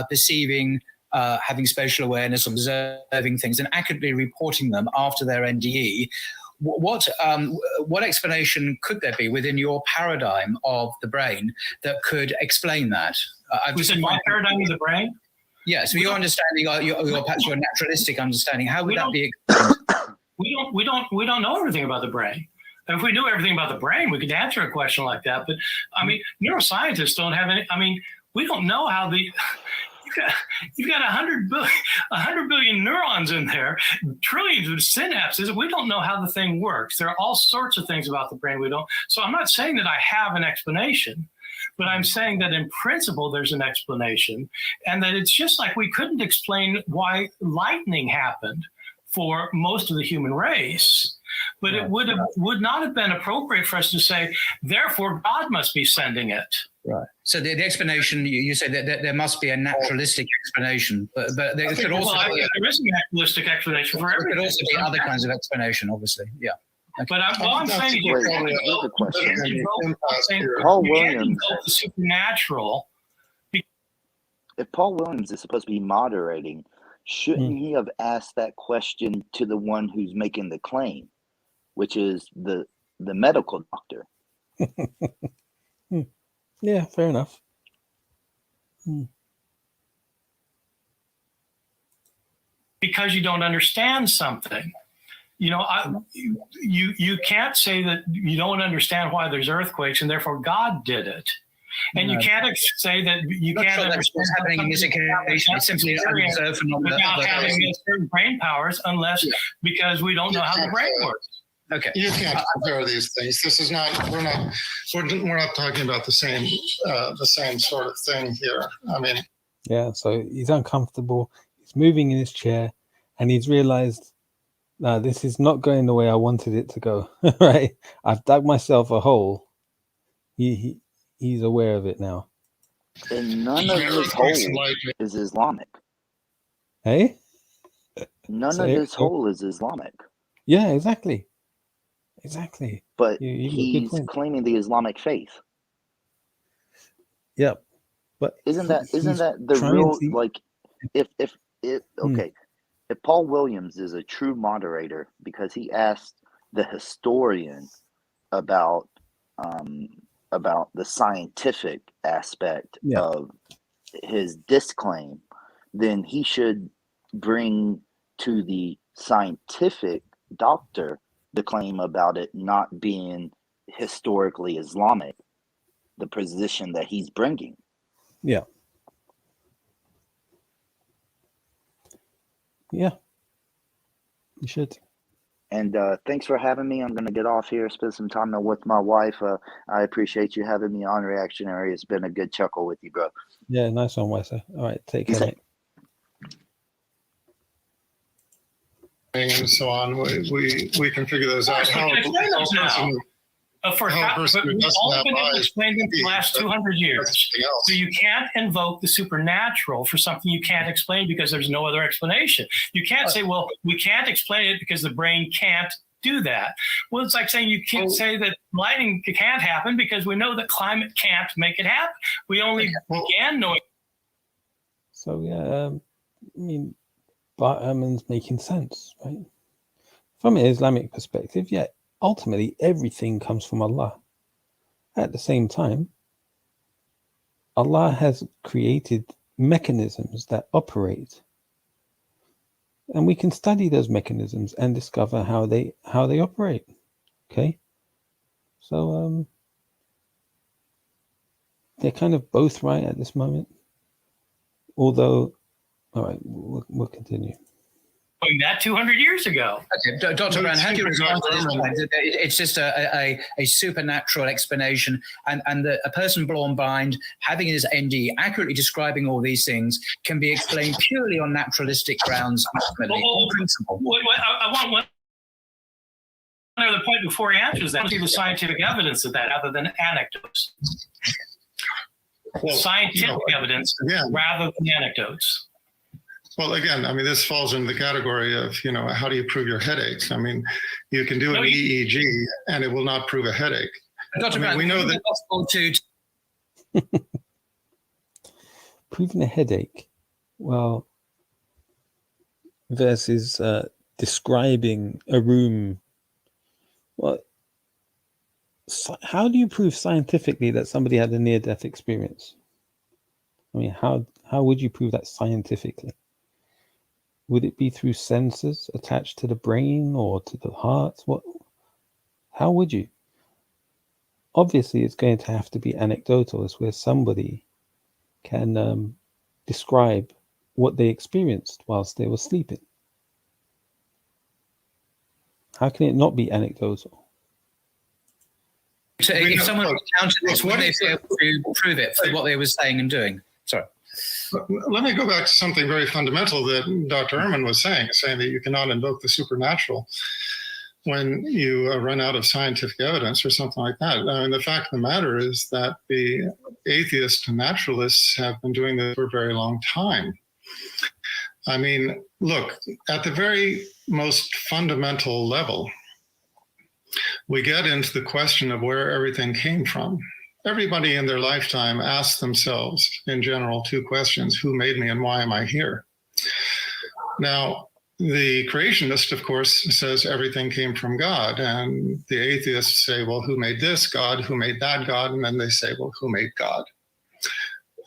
perceiving, having spatial awareness, observing things, and accurately reporting them after their NDE, what explanation could there be within your paradigm of the brain that could explain that? Within my paradigm of the brain? Yeah, so your understanding, perhaps your naturalistic understanding, how would that be? We don't know everything about the brain. And if we knew everything about the brain, we could answer a question like that. But I mean, neuroscientists don't have any. I mean, we don't know how you've got 100 billion neurons in there, trillions of synapses. We don't know how the thing works. There are all sorts of things about the brain we don't. So I'm not saying that I have an explanation. But I'm saying that in principle, there's an explanation, and that it's just like we couldn't explain why lightning happened for most of the human race. But it would not have been appropriate for us to say, therefore, God must be sending it. Right. So the explanation, you say that there must be a naturalistic explanation, but there could also there is a naturalistic explanation for everything. There could also be other kinds of explanation, obviously. Yeah. Okay. But I'm saying Paul Williams, the supernatural. If Paul Williams is supposed to be moderating, shouldn't he have asked that question to the one who's making the claim? which is the medical doctor. Yeah, fair enough. Because you don't understand something. You know, you can't say that you don't understand why there's earthquakes and therefore God did it. And you can't say that you can't understand what's happening in this occasion. It's simply an observed phenomenon without having certain brain powers, unless because we don't know how the brain works. Okay. You can't compare these things. This is not. We're not talking about the same sort of thing here. I mean. Yeah. So he's uncomfortable. He's moving in his chair, and he's realized, no, this is not going the way I wanted it to go. Right? I've dug myself a hole. He's aware of it now. And none of this hole is Islamic. Hey? None of this hole is Islamic. Yeah, exactly. Exactly. But he's claiming the Islamic faith. Yep. But isn't that the real like if Paul Williams is a true moderator because he asked the historian about the scientific aspect of his disclaim, then he should bring to the scientific doctor the claim about it not being historically Islamic, the position that he's bringing. Yeah. Yeah. You should. And thanks for having me. I'm going to get off here, spend some time with my wife. I appreciate you having me on Reactionary. It's been a good chuckle with you, bro. Yeah, nice one, Weiser. All right, take care, mate. And so on, we can figure those out. We've all been able to explain them for the last 200 years. So you can't invoke the supernatural for something you can't explain because there's no other explanation. You can't say, well, we can't explain it because the brain can't do that. Well, it's like saying you can't say that lightning can't happen because we know that climate can't make it happen. We only began knowing. So, yeah, I mean, Bart Ehrman's making sense, right? From an Islamic perspective, yeah. Ultimately, everything comes from Allah. At the same time, Allah has created mechanisms that operate, and we can study those mechanisms and discover how they operate. Okay, so they're kind of both right at this moment. Although, all right, we'll continue. That 200 years ago. Okay, Dr. Brown, how do you respond to this point? It's just a supernatural explanation, and a person born blind having his ND accurately describing all these things can be explained purely on naturalistic grounds, ultimately, on principle. I want one other point before he answers that. See the scientific evidence of that other than anecdotes. Scientific evidence rather than anecdotes. Well, again, I mean, this falls into the category of, how do you prove your headaches? I mean, you can do an EEG and it will not prove a headache. Dr. Brown, we know that proving a headache, well, versus describing a room. Well, how do you prove scientifically that somebody had a near-death experience? I mean, how would you prove that scientifically? Would it be through sensors attached to the brain or to the heart? How would you? Obviously, it's going to have to be anecdotal. It's where somebody can describe what they experienced whilst they were sleeping. How can it not be anecdotal? So if someone encountered this, would they be able to prove it for what they were saying and doing? Sorry. Let me go back to something very fundamental that Dr. Ehrman was saying that you cannot invoke the supernatural when you run out of scientific evidence or something like that. And the fact of the matter is that the atheists and naturalists have been doing this for a very long time. I mean, look, at the very most fundamental level, we get into the question of where everything came from. Everybody in their lifetime asks themselves, in general, two questions: who made me and why am I here? Now, The creationist, of course, says everything came from God. And the atheists say, well, who made this God? Who made that God? And then they say, well, who made God?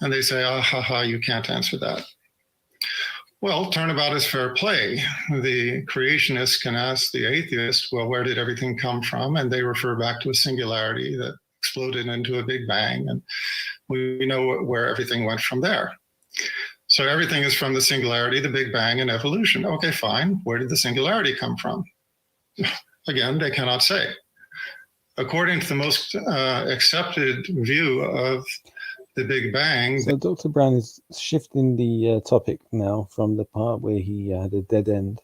And they say, ah, ha, ha, you can't answer that. Well, turnabout is fair play. The creationists can ask the atheist, well, where did everything come from? And they refer back to a singularity that exploded into a big bang. And we know where everything went from there. So everything is from the singularity, the Big Bang, and evolution. Okay, fine. Where did the singularity come from? Again, they cannot say. According to the most accepted view of the Big Bang. So Dr. Brown is shifting the topic now from the part where he had a dead end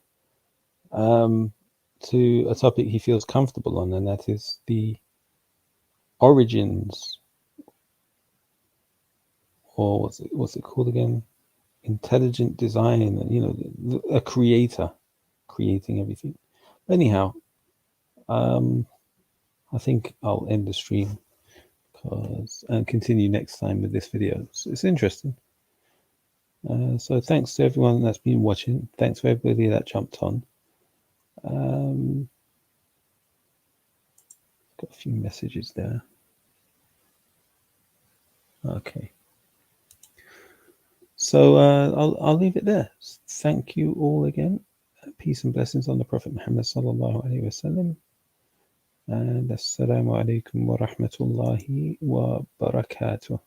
to a topic he feels comfortable on, and that is the origins, or what's it called again? Intelligent design, a creator creating everything. Anyhow, I think I'll end the stream and continue next time with this video. It's interesting. So thanks to everyone that's been watching. Thanks for everybody that jumped on. Got a few messages there. Okay. So I'll leave it there. Thank you all again. Peace and blessings on the Prophet Muhammad sallallahu alaihi wasallam. And assalamu alaikum wa rahmatullahi wa barakatuh.